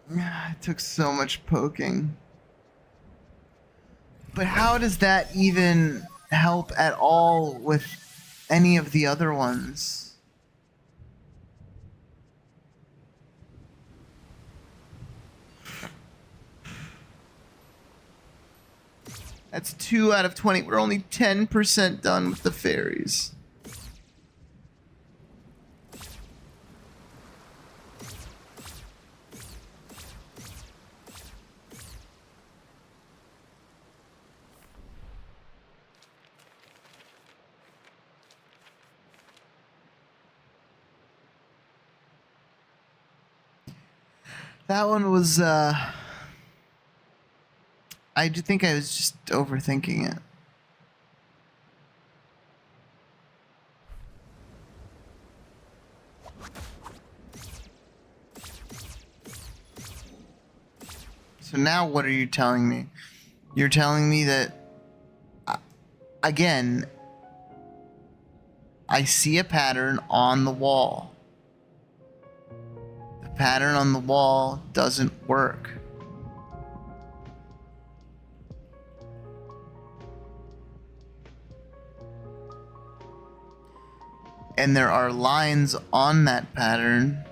It took so much poking. But how does that even help at all with any of the other ones? That's 2 out of 20. We're only 10% done with the fairies. That one was, I do think I was just overthinking it. So now what are you telling me? You're telling me that, again, I see a pattern on the wall. The pattern on the wall doesn't work. And there are lines on that pattern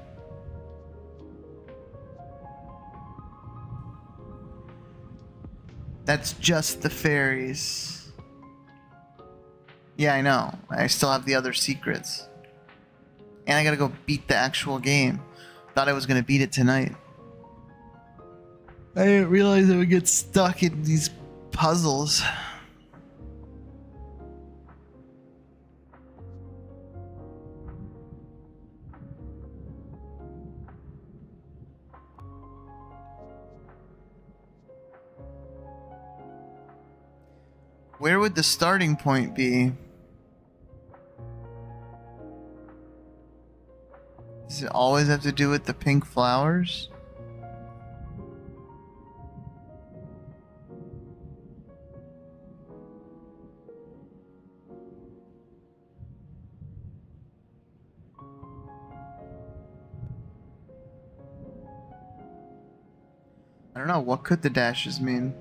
That's just the fairies. Yeah, I know. I still have the other secrets. And I gotta go beat the actual game. Thought I was gonna beat it tonight. I didn't realize I would get stuck in these puzzles. Where would the starting point be? Does it always have to do with the pink flowers? I don't know, what could the dashes mean?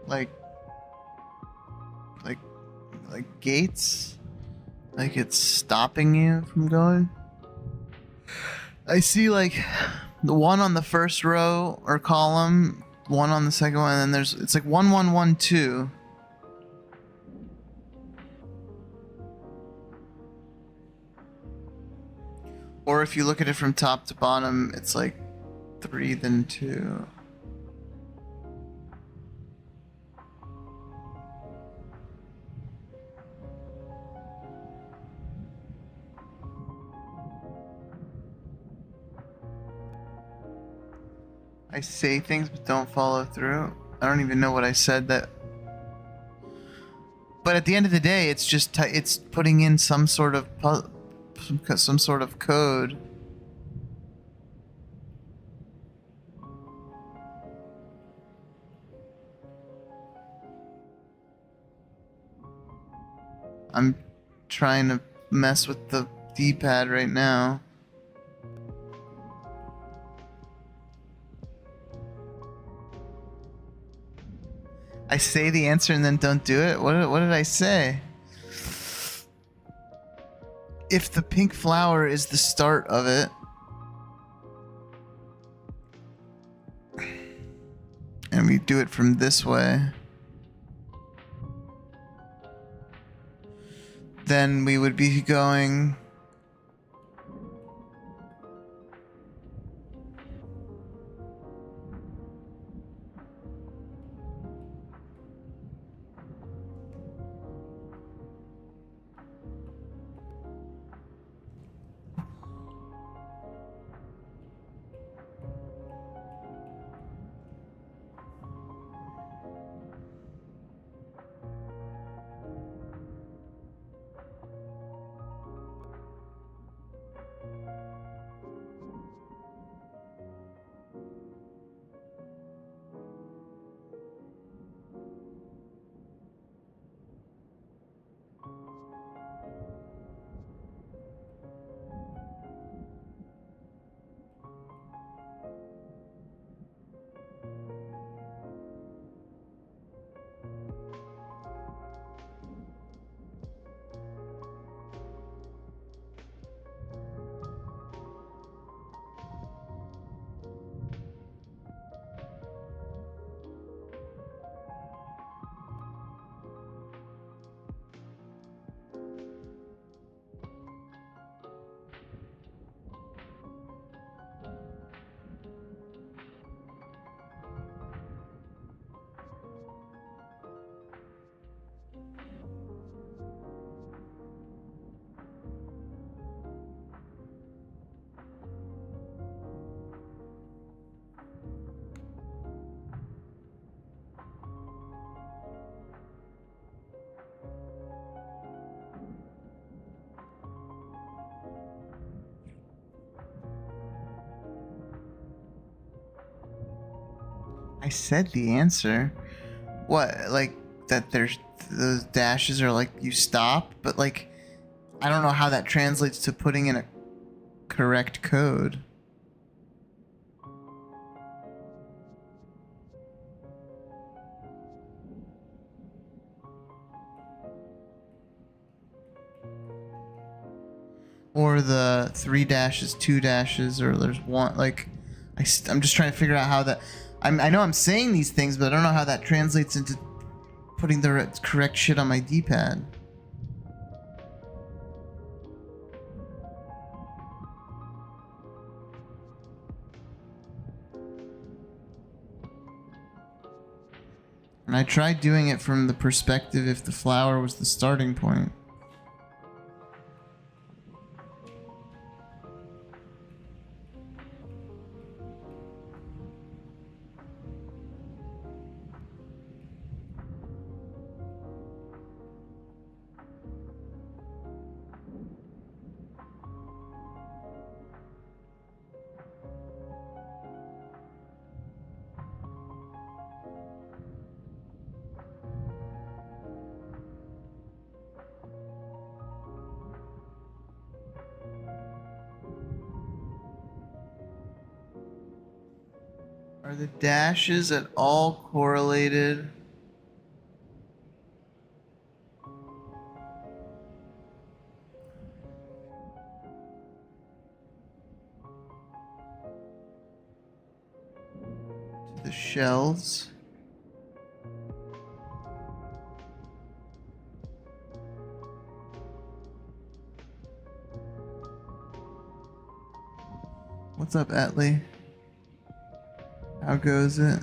Like gates? Like it's stopping you from going? I see like the one on the first row or column, one on the second one, and then it's like 1 1 1 2. Or if you look at it from top to bottom, it's like 3 then 2. I say things but don't follow through. I don't even know what I said that. But at the end of the day, it's just it's putting in some sort of some sort of code. I'm trying to mess with the D-pad right now. I say the answer and then don't do it? What did I say? If the pink flower is the start of it, and we do it from this way, then we would be going... I said the answer. What, like that there's those dashes are like you stop, but like I don't know how that translates to putting in a correct code. or the 3 dashes, 2 dashes, or there's one. Like, I'm just trying to figure out how that. I know I'm saying these things, but I don't know how that translates into putting the correct shit on my D-pad. And I tried doing it from the perspective if the flower was the starting point. Are the dashes at all correlated? To the shells? What's up, Atlee? How goes it?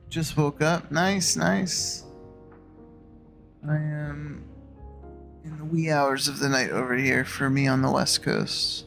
Just woke up. Nice, nice. I am in the wee hours of the night over here for me on the West Coast.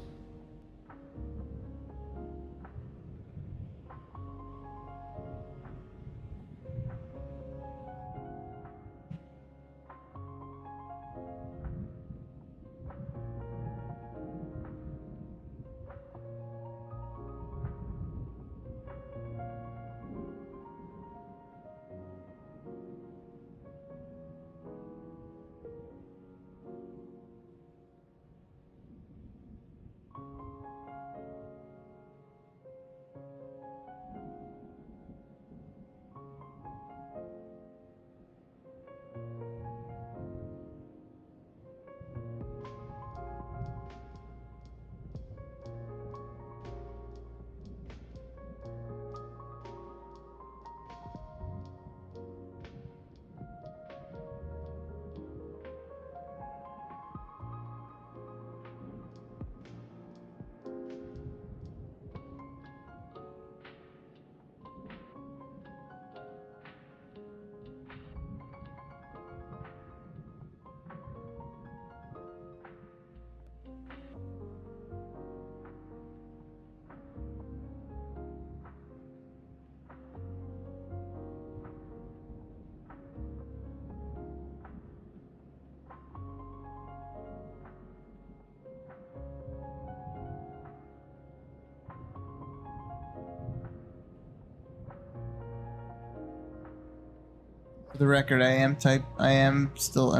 For the record, I'm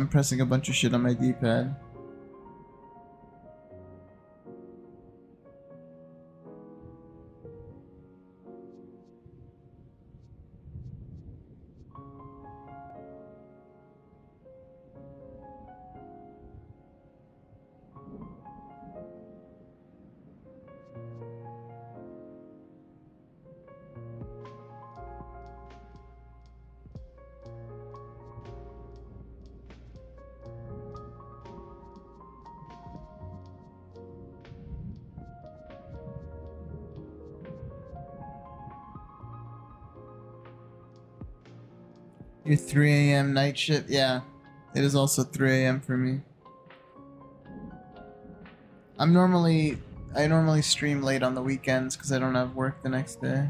pressing a bunch of shit on my D-pad. Your 3 a.m. night shift? Yeah. It is also 3 a.m. for me. I normally stream late on the weekends because I don't have work the next day.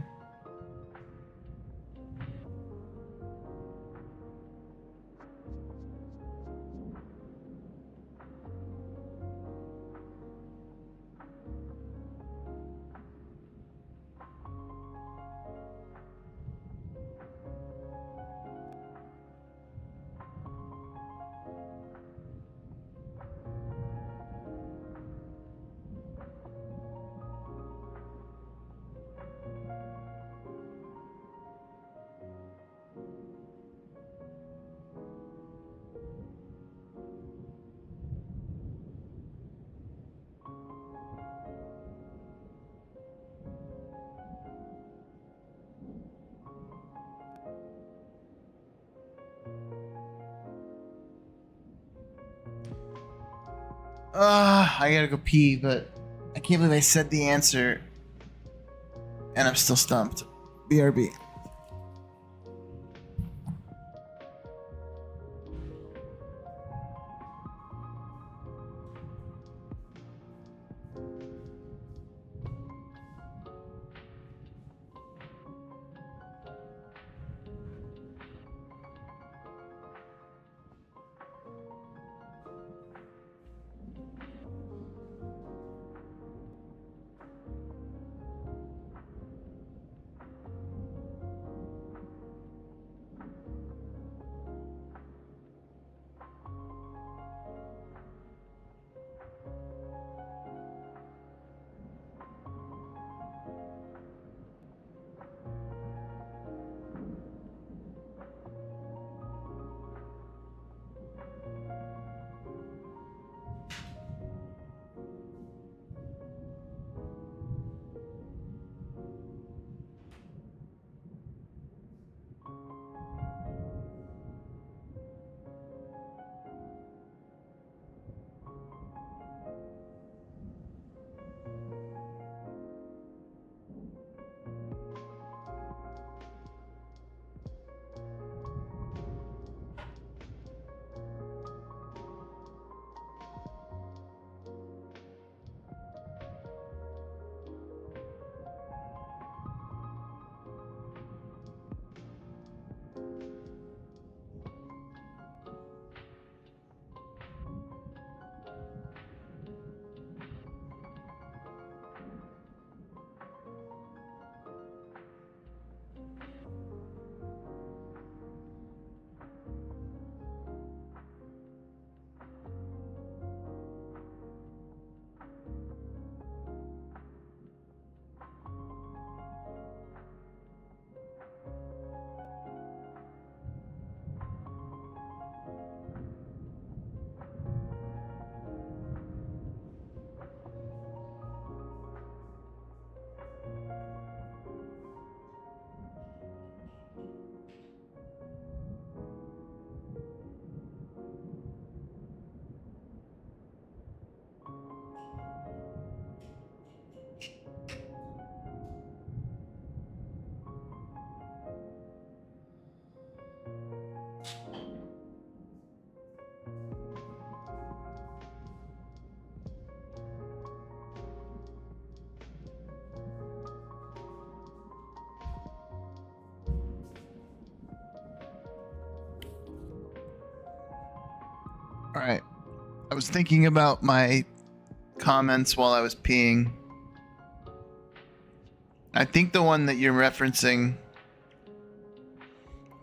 I gotta go pee, but I can't believe I said the answer and I'm still stumped. BRB. All right. I was thinking about my comments while I was peeing. I think the one that you're referencing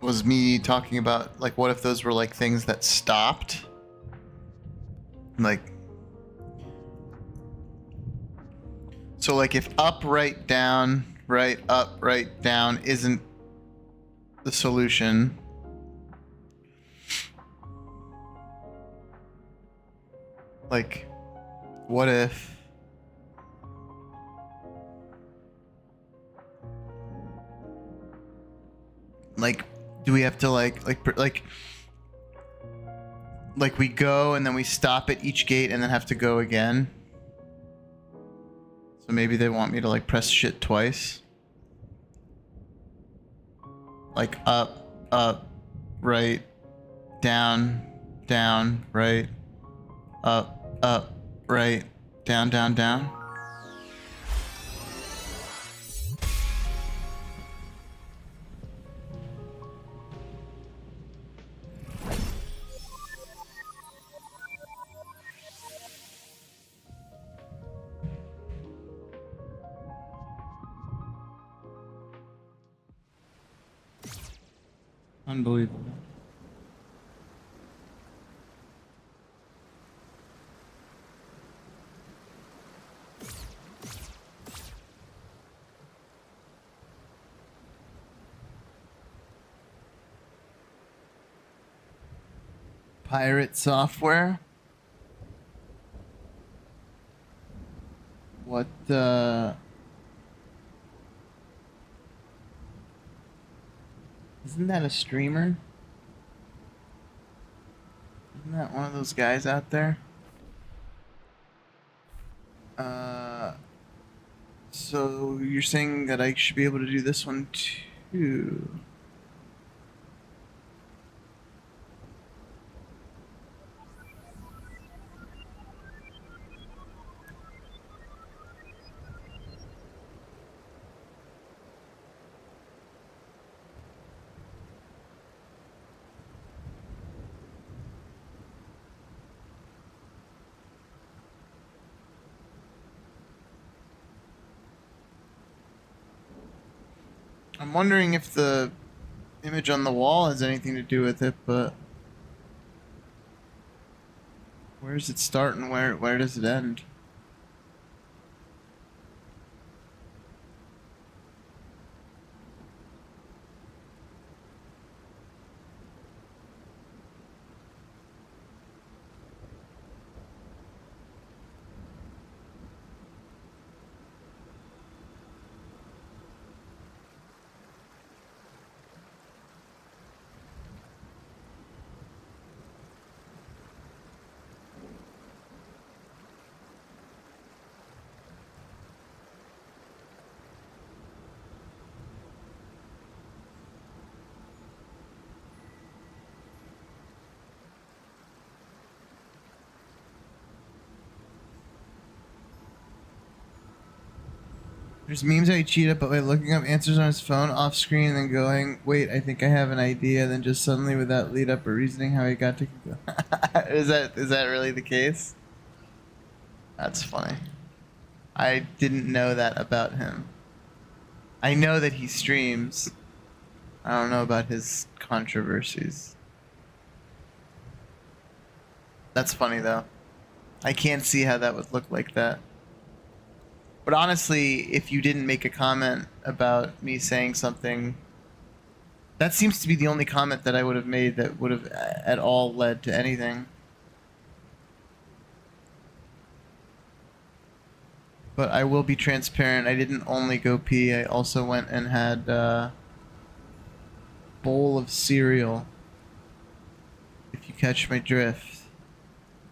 was me talking about, like, what if those were like things that stopped? Like, so like if up, right, down, right, up, right, down isn't the solution, like, what if like, do we have to like we go and then we stop at each gate and then have to go again? So maybe they want me to like press shit twice. Like up, right, down, right, up, right, down, down. Unbelievable. Pirate software? What the... Isn't that a streamer? Isn't that one of those guys out there? So you're saying that I should be able to do this one too? I'm wondering if the image on the wall has anything to do with it, but where does it start and where does it end? There's memes how he cheated, but by looking up answers on his phone off screen and then going, wait, I think I have an idea, then just suddenly without lead up or reasoning how he got to is that really the case? That's funny. I didn't know that about him. I know that he streams. I don't know about his controversies. That's funny though. I can't see how that would look like that. But honestly, if you didn't make a comment about me saying something, that seems to be the only comment that I would have made that would have at all led to anything. But I will be transparent. I didn't only go pee. I also went and had a bowl of cereal, if you catch my drift.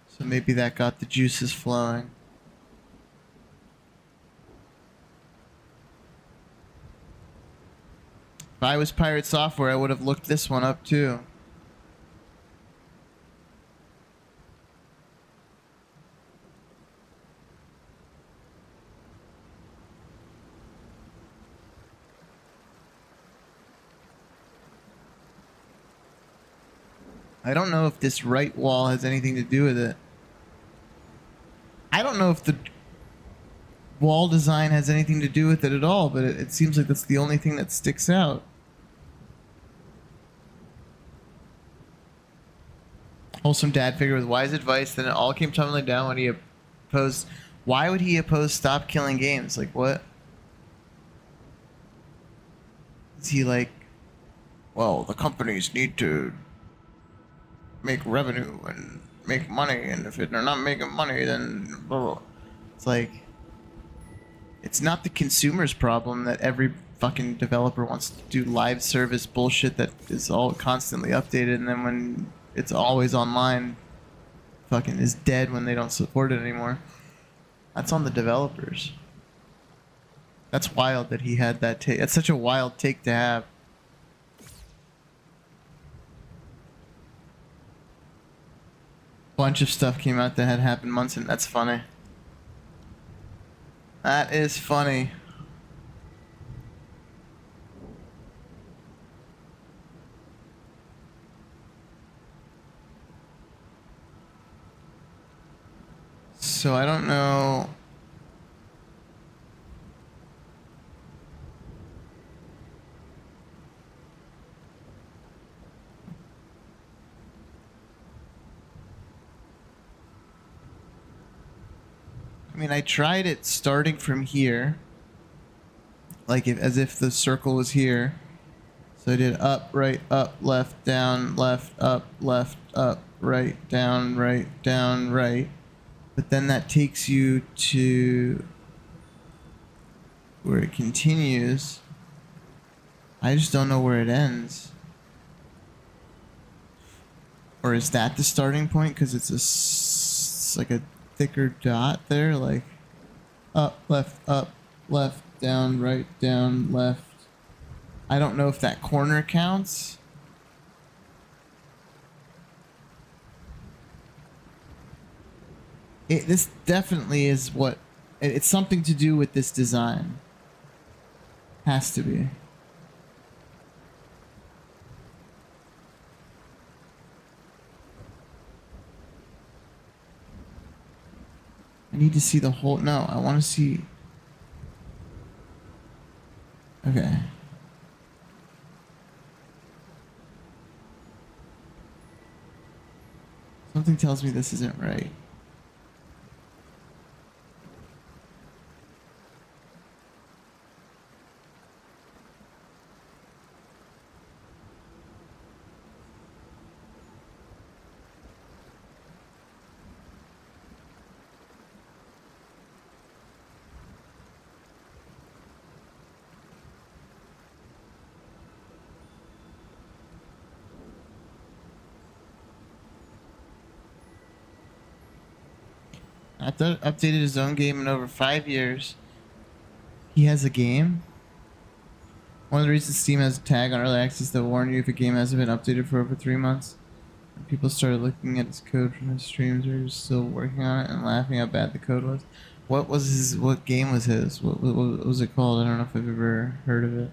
So maybe that got the juices flowing. If I was Pirate Software, I would have looked this one up too. I don't know if this right wall has anything to do with it. I don't know if the wall design has anything to do with it at all, but it seems like that's the only thing that sticks out. Wholesome dad figure with wise advice, then it all came tumbling down when he opposed. Why would he oppose stop killing games? Like, what? Is he like, well, the companies need to make revenue and make money, and if they're not making money, then blah, blah. It's like, it's not the consumer's problem that every fucking developer wants to do live service bullshit that is all constantly updated, and then when it's always online, fucking is dead when they don't support it anymore. That's on the developers. That's wild that he had that take. That's such a wild take to have. Bunch of stuff came out that had happened months, and that's funny. That is funny. So I don't know. I mean, I tried it starting from here, like as if the circle was here. So I did up, right, up, left, down, left, up, right, down, right. But then that takes you to where it continues. I just don't know where it ends. Or is that the starting point? Because it's like a thicker dot there, like up, left, down, right, down, left. I don't know if that corner counts. This definitely is what... It's something to do with this design. Has to be. I need to see the whole... No, I want to see... Okay. Something tells me this isn't right. After updated his own game in over 5 years. He has a game? One of the reasons Steam has a tag on early access that warn you if a game hasn't been updated for over 3 months. And people started looking at his code from his streams or he was still working on it and laughing how bad the code was. What was his... What game was his? What was it called? I don't know if I've ever heard of it.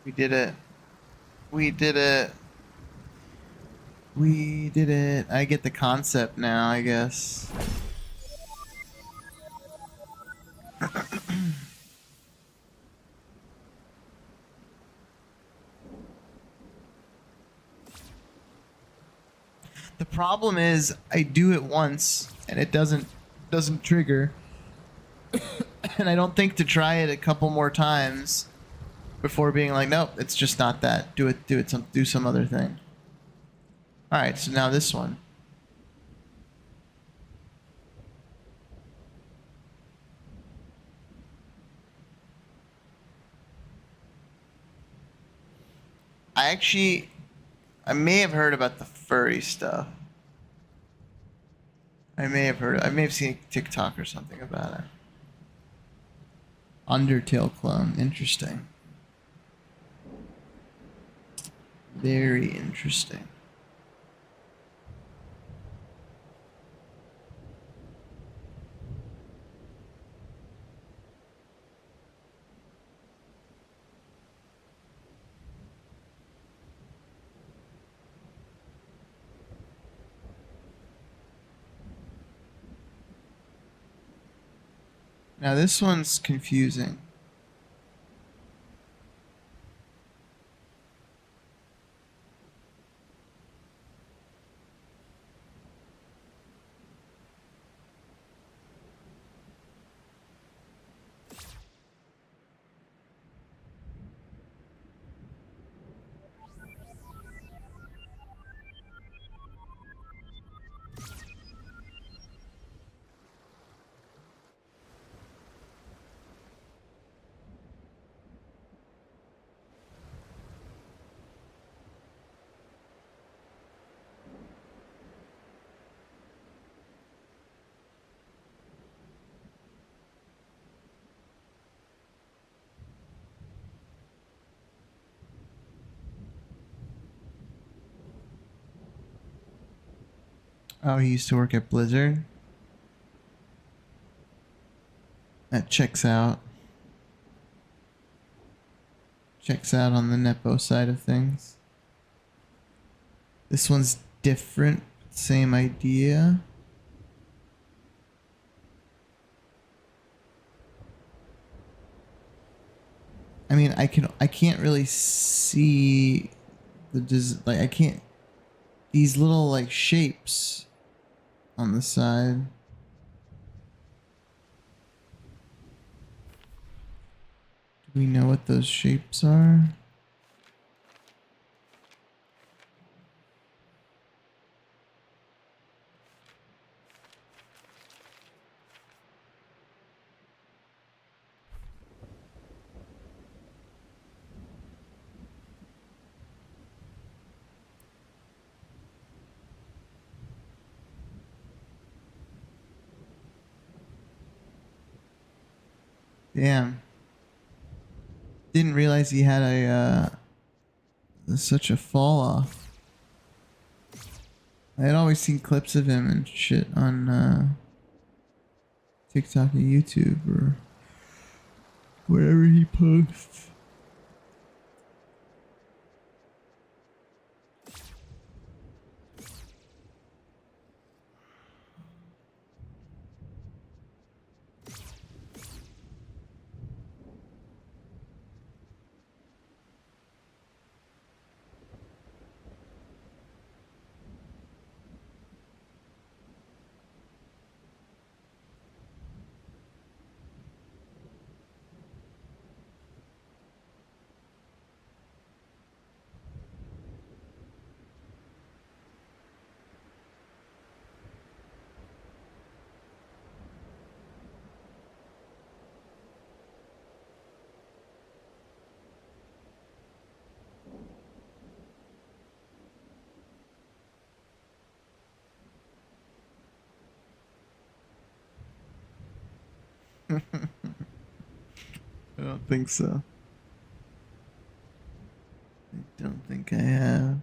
We did it. We did it. We did it. I get the concept now, I guess. The problem is I do it once and it doesn't trigger. And I don't think to try it a couple more times before being like, nope, it's just not that. Do some other thing. All right, so now this one. I may have heard about the furry stuff. I may have seen a TikTok or something about it. Undertale clone, interesting. Very interesting. Now this one's confusing. Oh, he used to work at Blizzard. That checks out. Checks out on the Nepo side of things. This one's different. Same idea. I mean, I can't really see like I can't these little like shapes on the side. Do we know what those shapes are? Damn. Didn't realize he had such a fall off. I had always seen clips of him and shit on TikTok and YouTube or wherever he posts. I don't think so. I don't think I have.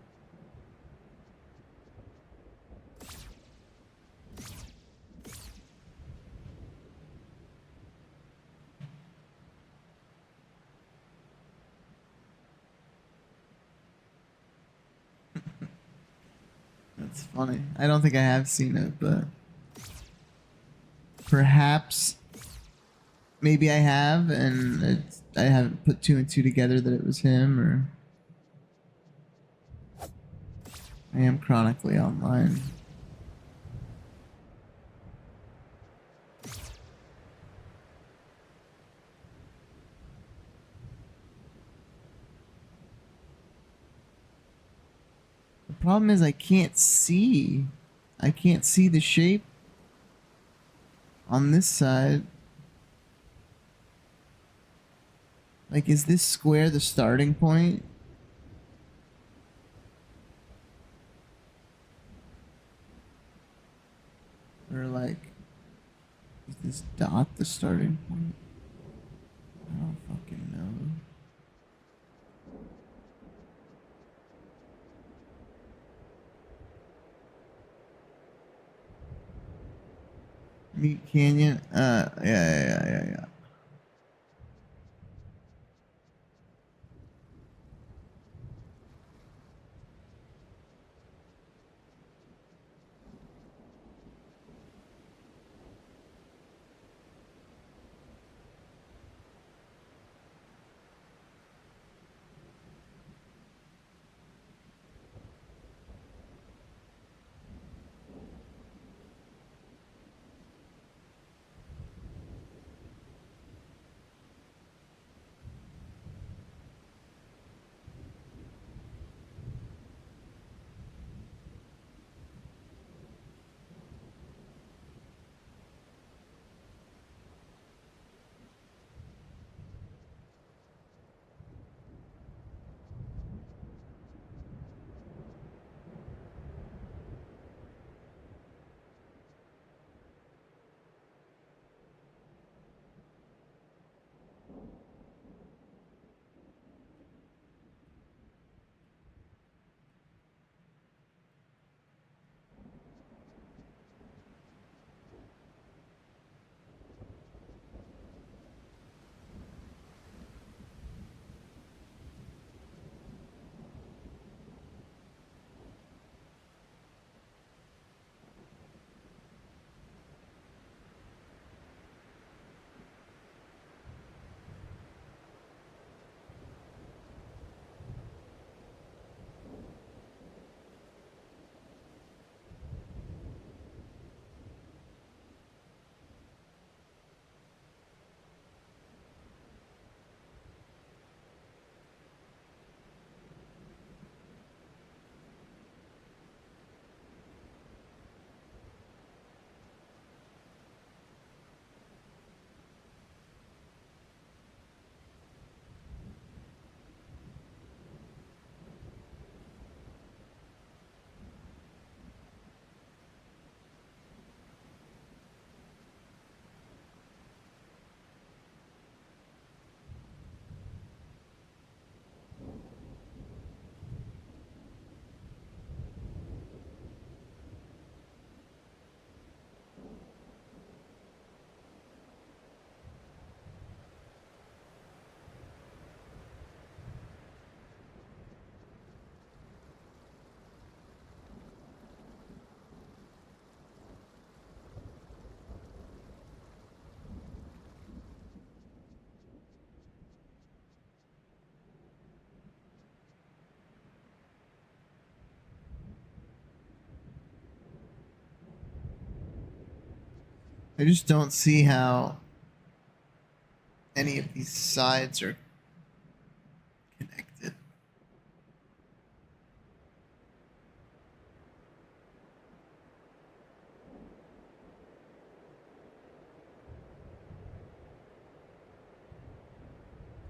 That's funny. I don't think I have seen it, but perhaps maybe I have, and I haven't put two and two together that it was him, or I am chronically online. The problem is I can't see. I can't see the shape on this side. Like, is this square the starting point? Or like, is this dot the starting point? I don't fucking know. Meat Canyon? Yeah. I just don't see how any of these sides are connected.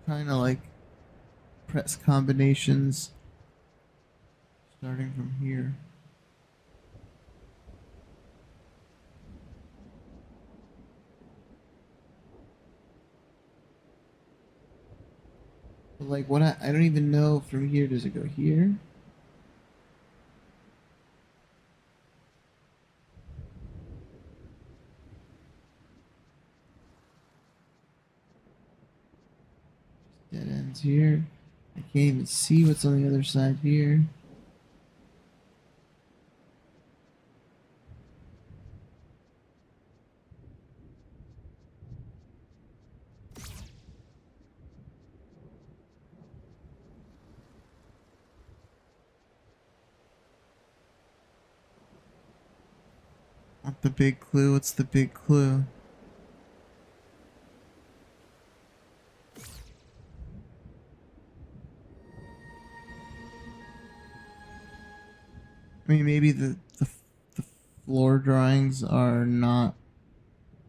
Trying to like press combinations starting from here. But like what I don't even know from here. Does it go here? Dead ends here. I can't even see what's on the other side here. Want the big clue? What's the big clue? I mean, maybe the floor drawings are not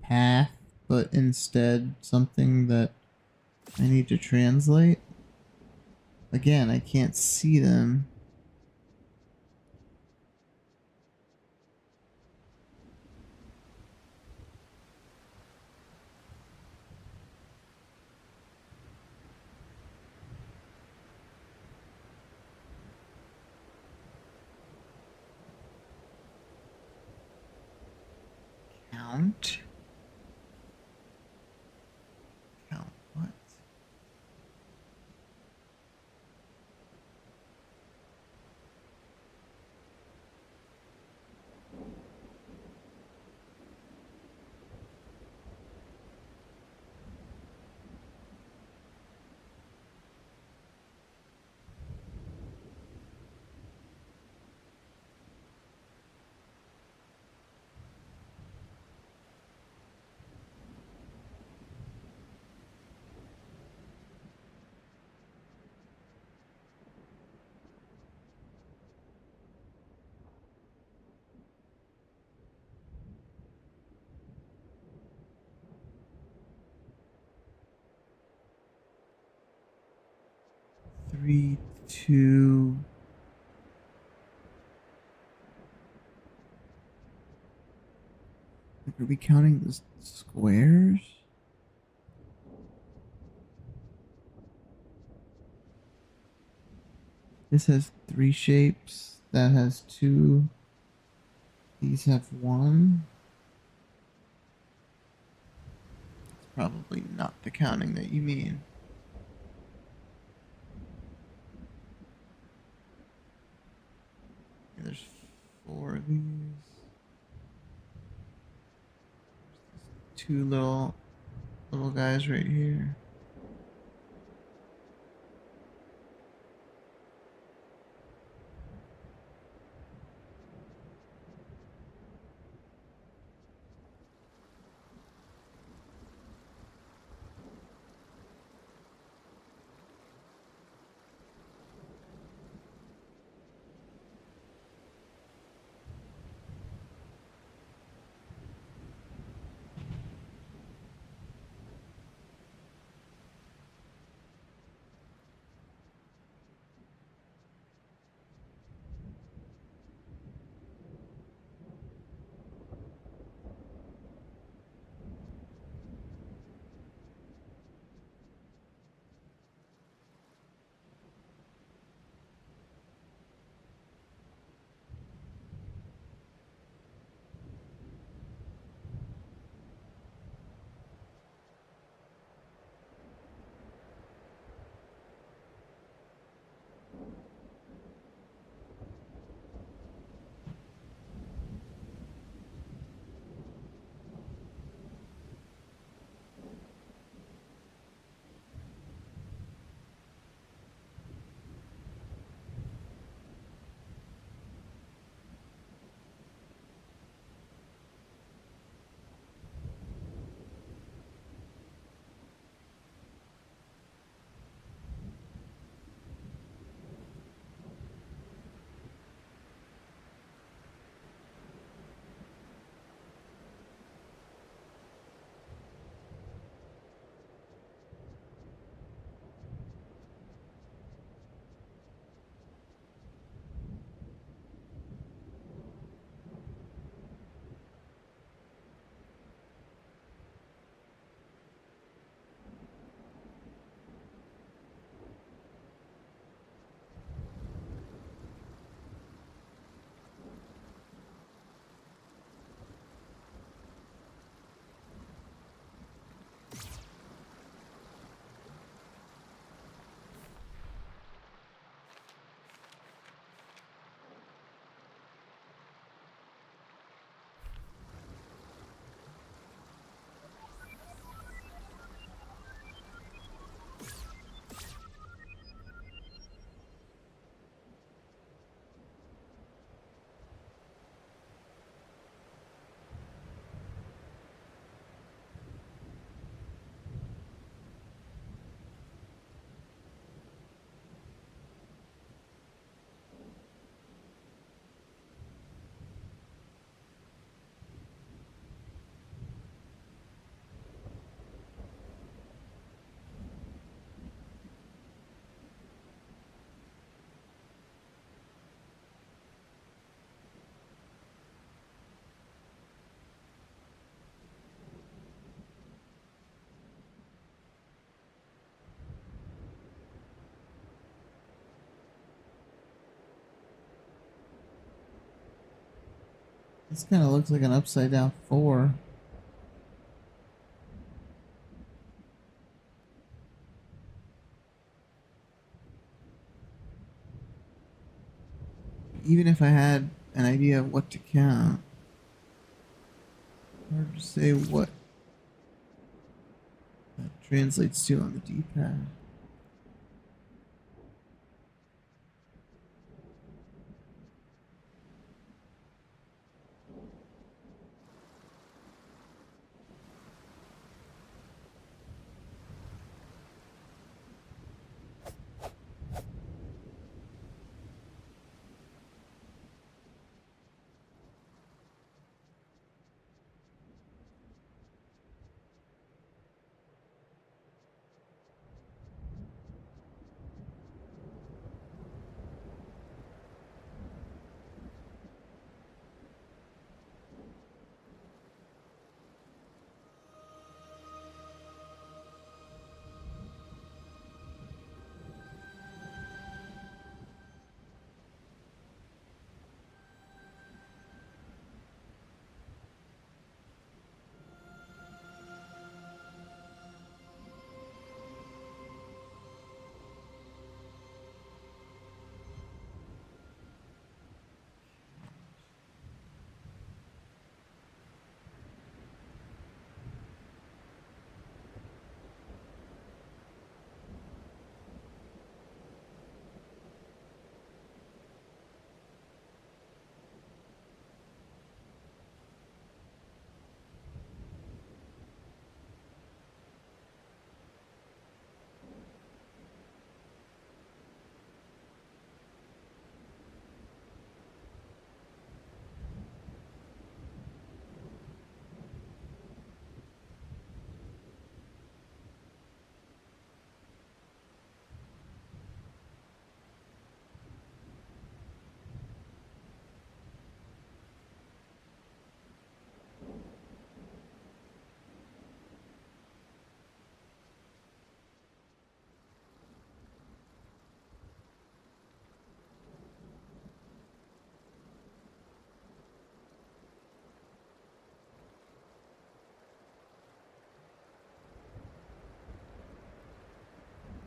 path, but instead something that I need to translate. Again, I can't see them. Count? Count what? Three, two. Like, are we counting the squares? This has three shapes. That has two. These have one. It's probably not the counting that you mean. There's four of these. Two little guys right here. This kind of looks like an upside down 4. Even if I had an idea of what to count, hard to say what that translates to on the D-pad.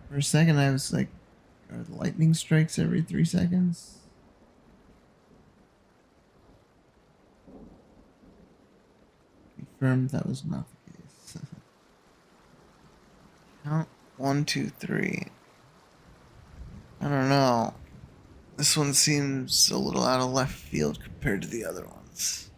For a second, I was like, are the lightning strikes every 3 seconds? Confirmed that was not the case. Count 1, 2, 3. I don't know. This one seems a little out of left field compared to the other ones.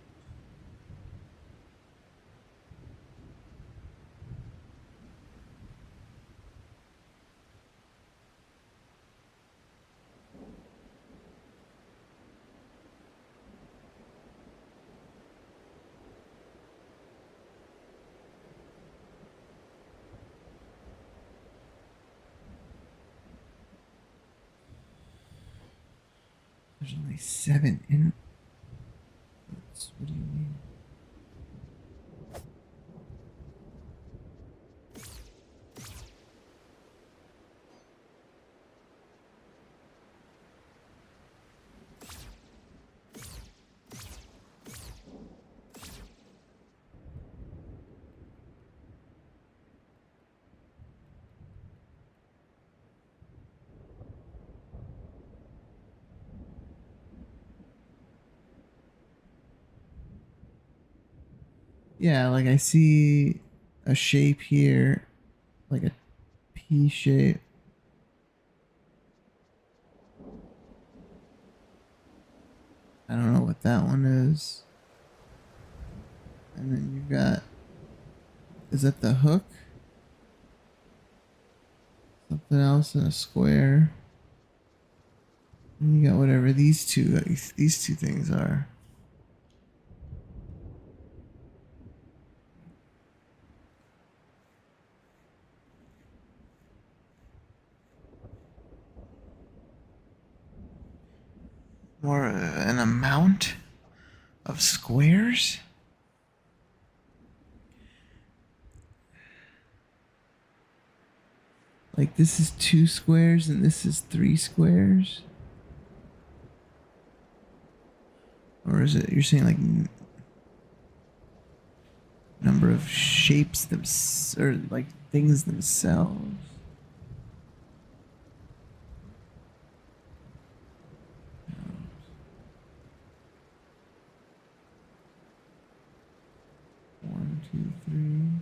There's only 7 in. What do you mean? Yeah, like I see a shape here, like a P shape. I don't know what that one is. And then you've got, is that the hook? Something else in a square. And you got whatever these two things are. More an amount of squares? Like this is 2 squares and this is 3 squares? Or is it, you're saying like number of shapes or like things themselves? One, two, three.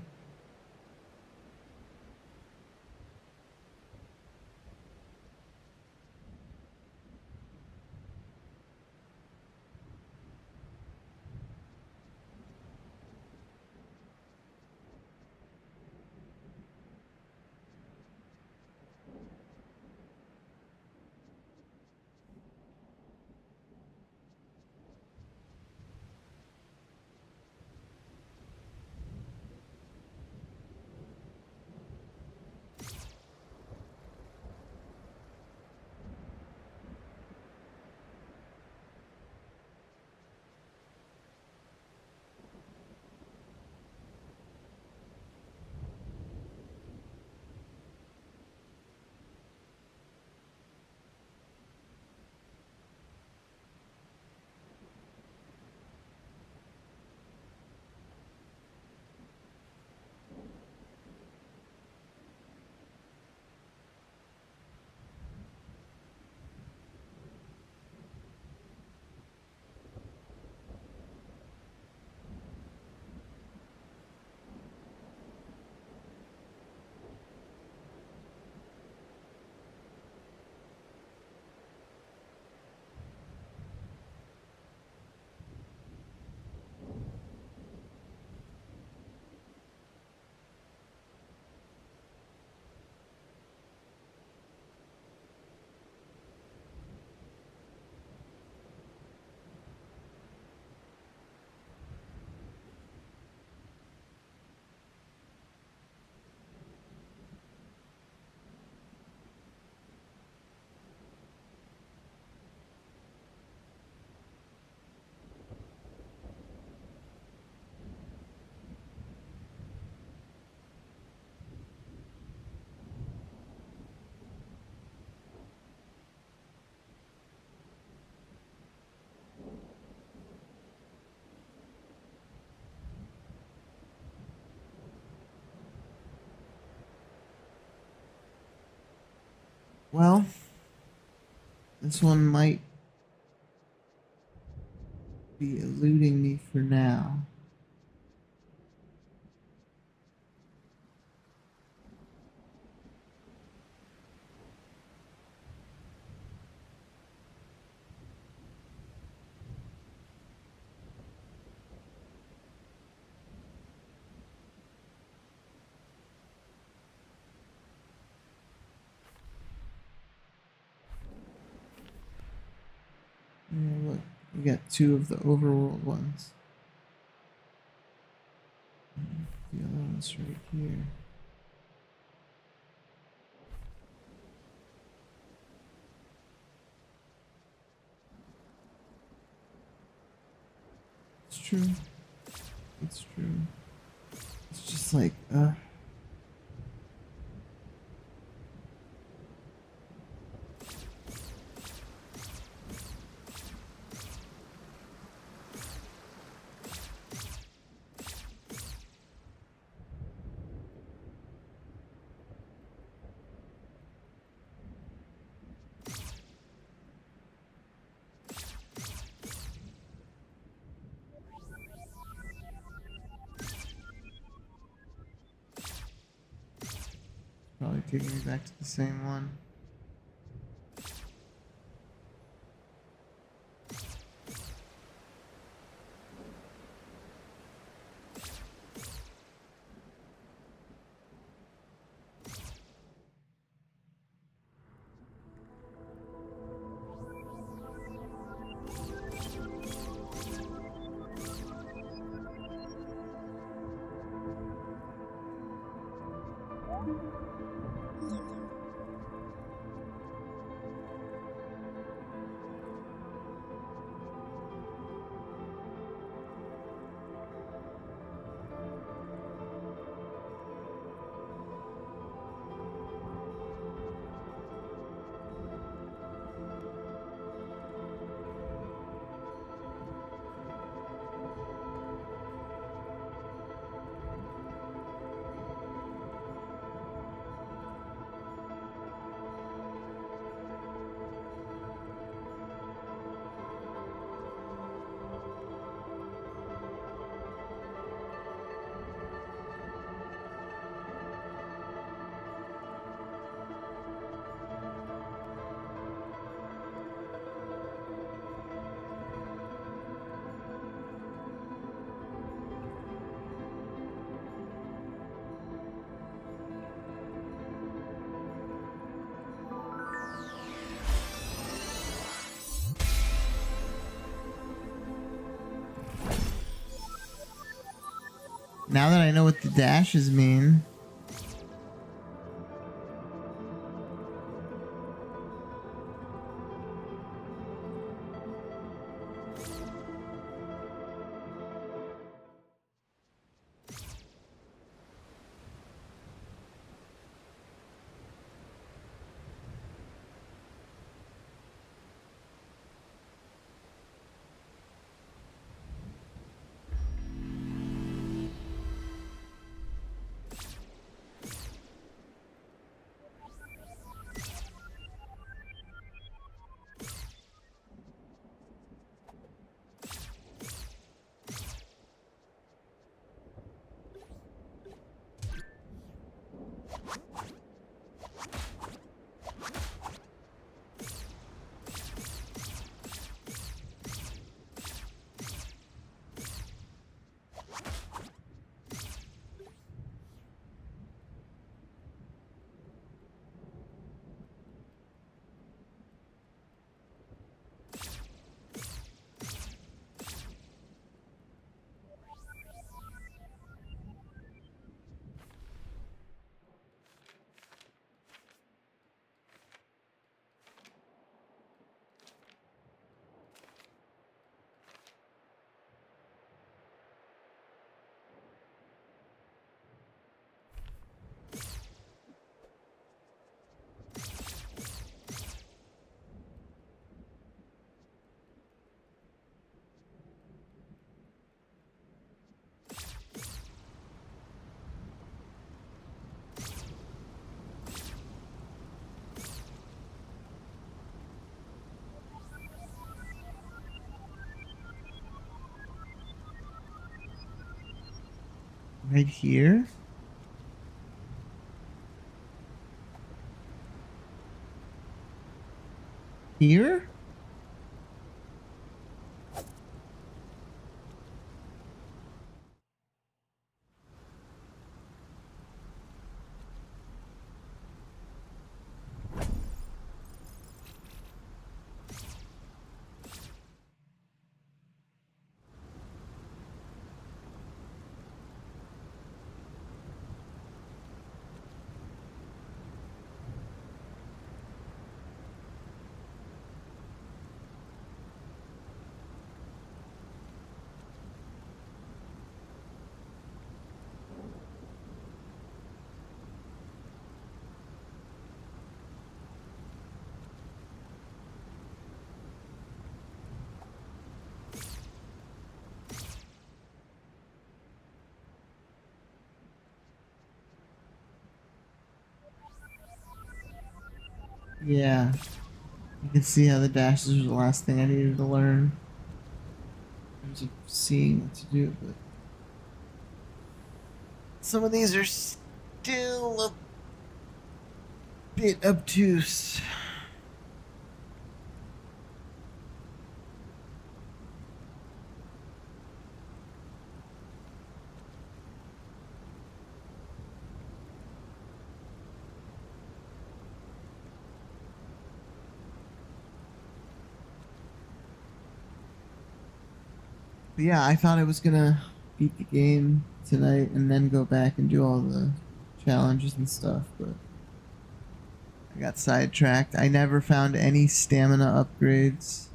Well, this one might be eluding me for now. Yeah, look, we got two of the overworld ones. The other one's right here. It's true. It's true. It's just like, probably taking me back to the same one. Now that I know what the dashes mean. Right here? Here? Yeah. You can see how the dashes were the last thing I needed to learn. In terms of seeing what to do, but some of these are still a bit obtuse. But yeah, I thought I was gonna beat the game tonight and then go back and do all the challenges and stuff, but I got sidetracked. I never found any stamina upgrades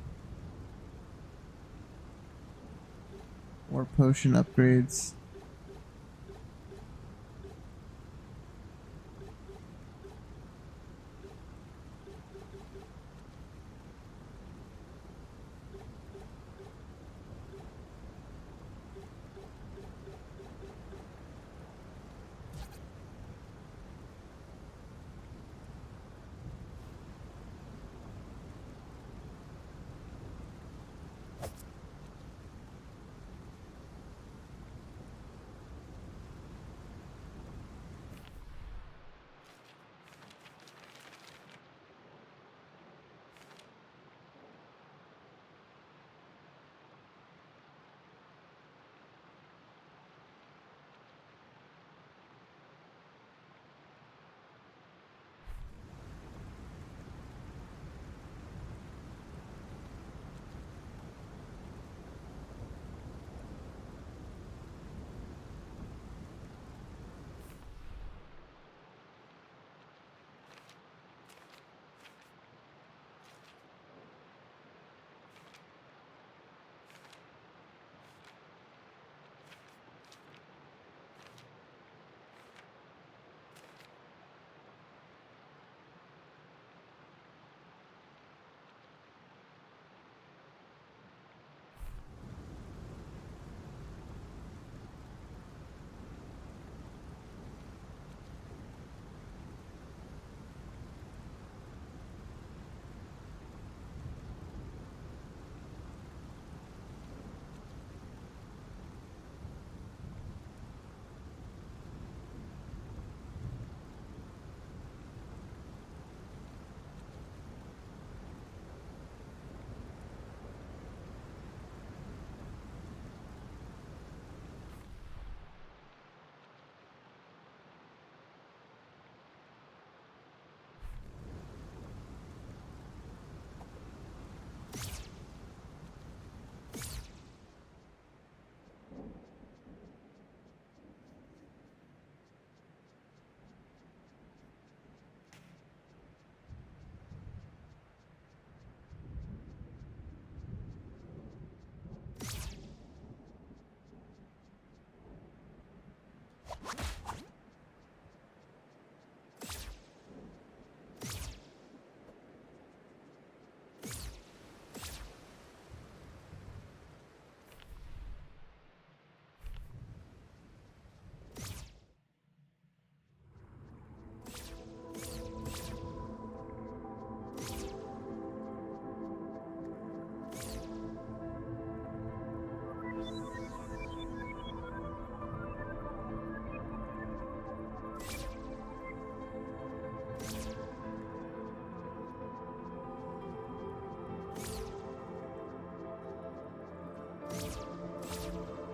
or potion upgrades.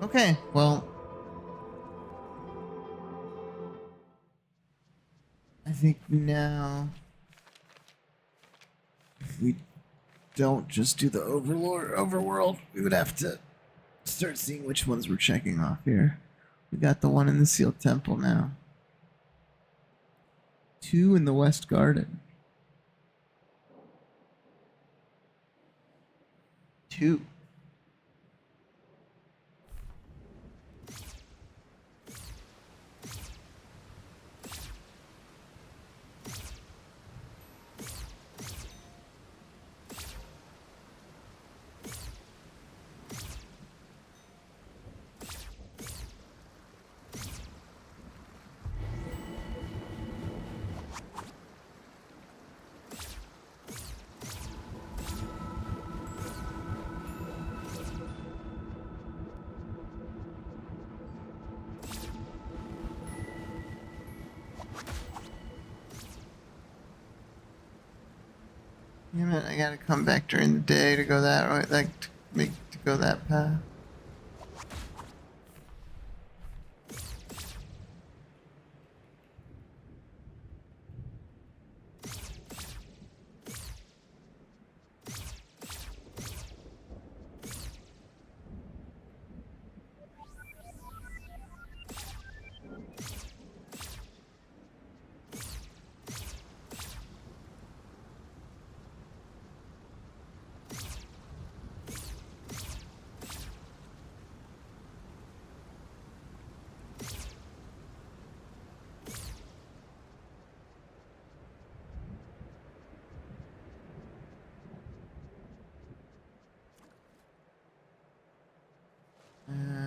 Okay, well, I think now, if we don't just do the overworld, we would have to start seeing which ones we're checking off here. We got the one in the sealed temple now. 2 in the West Garden. 2. Damn it, I gotta come back during the day to go that way, like, to go that path.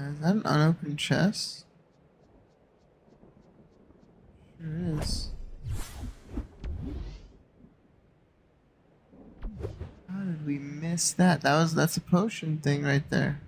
Is that an unopened chest? Sure is. How did we miss that? That's a potion thing right there.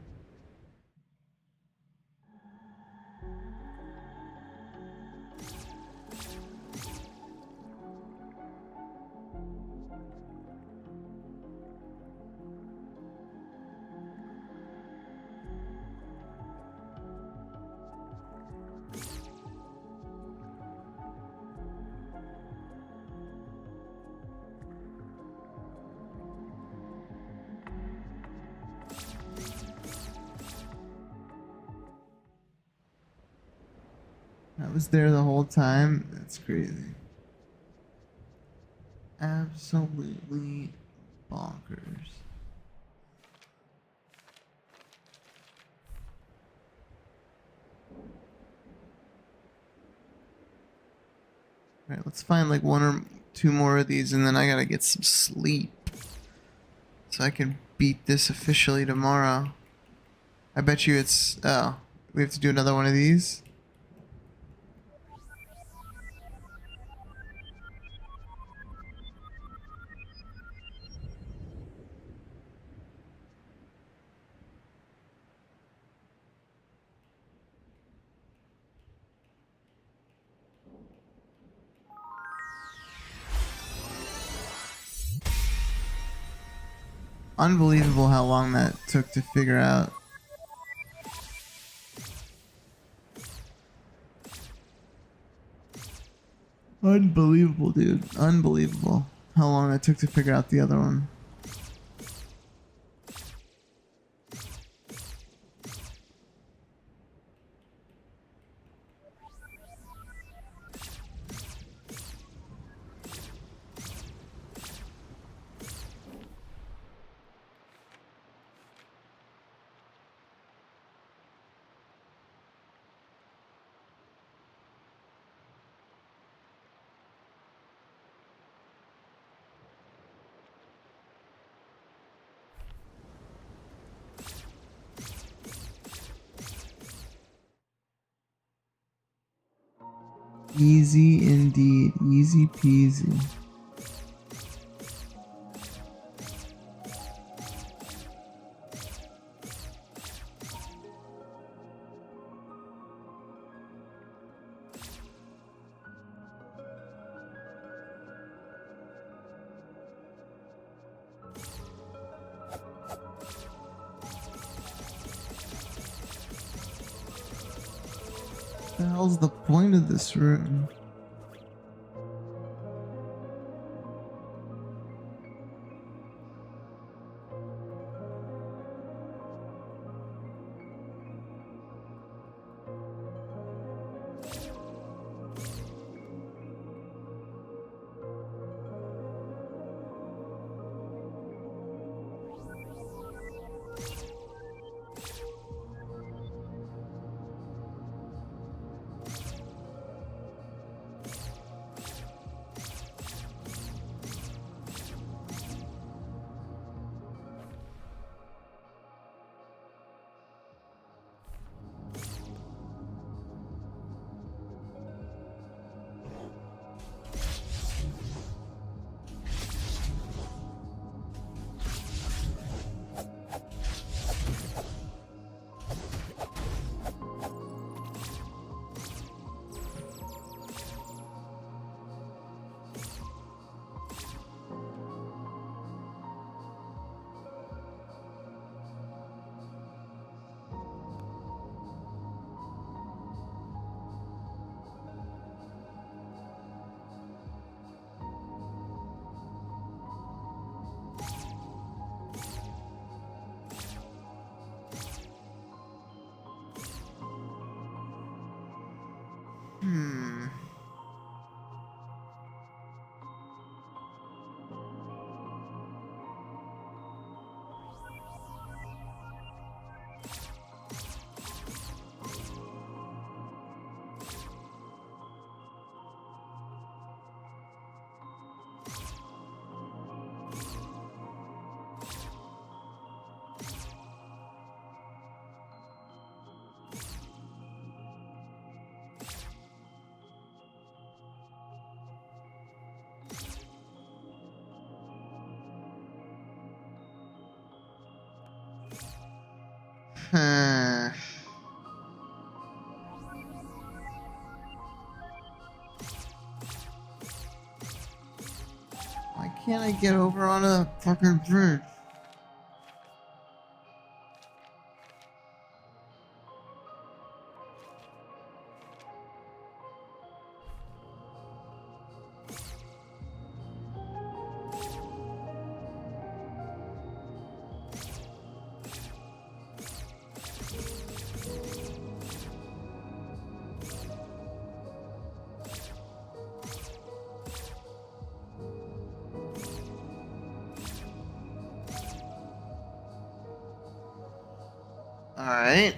That was there the whole time? That's crazy. Absolutely bonkers. Alright, let's find like 1 or 2 more of these and then I gotta get some sleep. So I can beat this officially tomorrow. I bet you it's... oh, we have to do another one of these? Unbelievable how long that took to figure out. Unbelievable, dude. Unbelievable how long that took to figure out the other one. Easy indeed. Easy peasy. The hell's the point of this room? Hmm. Why can't I get over on a fucking bridge? Alright.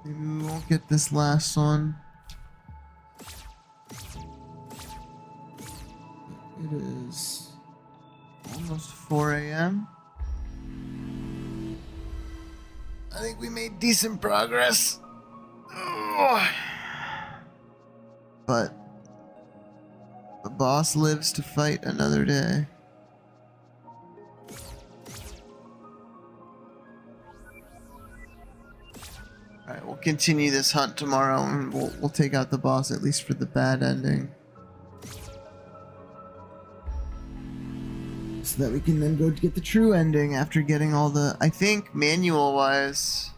Maybe we won't get this last one. It is almost 4 a.m. I think we made decent progress. Ugh. But the boss lives to fight another day. Alright, we'll continue this hunt tomorrow and we'll take out the boss, at least for the bad ending. So that we can then go to get the true ending after getting all the, I think, manual-wise.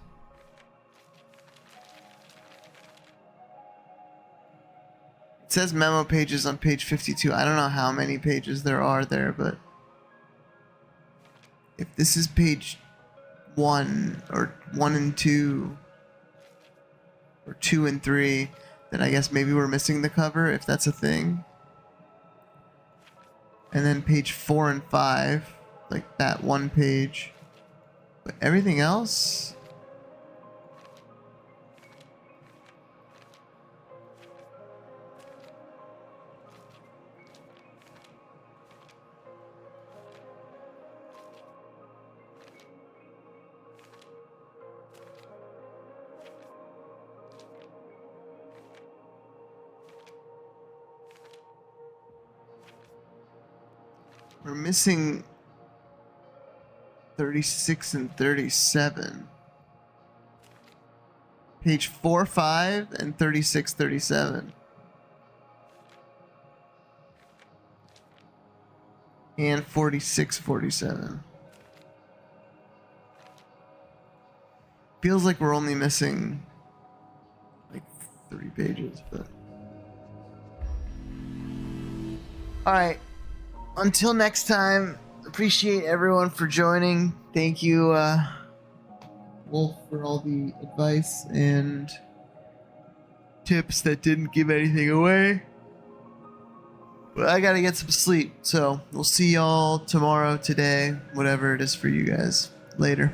It says memo pages on page 52. I don't know how many pages there are there, but if this is page 1 or 1 and 2 or 2 and 3, then I guess maybe we're missing the cover, if that's a thing. And then page 4 and 5, like that one page. But everything else? We're missing 36 and 37. Page 4, 5, and 36, 37. And 46, 47. Feels like we're only missing 3 pages, but. Alright. Until next time, appreciate everyone for joining. Thank you, Wolf, for all the advice and tips that didn't give anything away. But I gotta get some sleep, so we'll see y'all tomorrow, today, whatever it is for you guys. Later.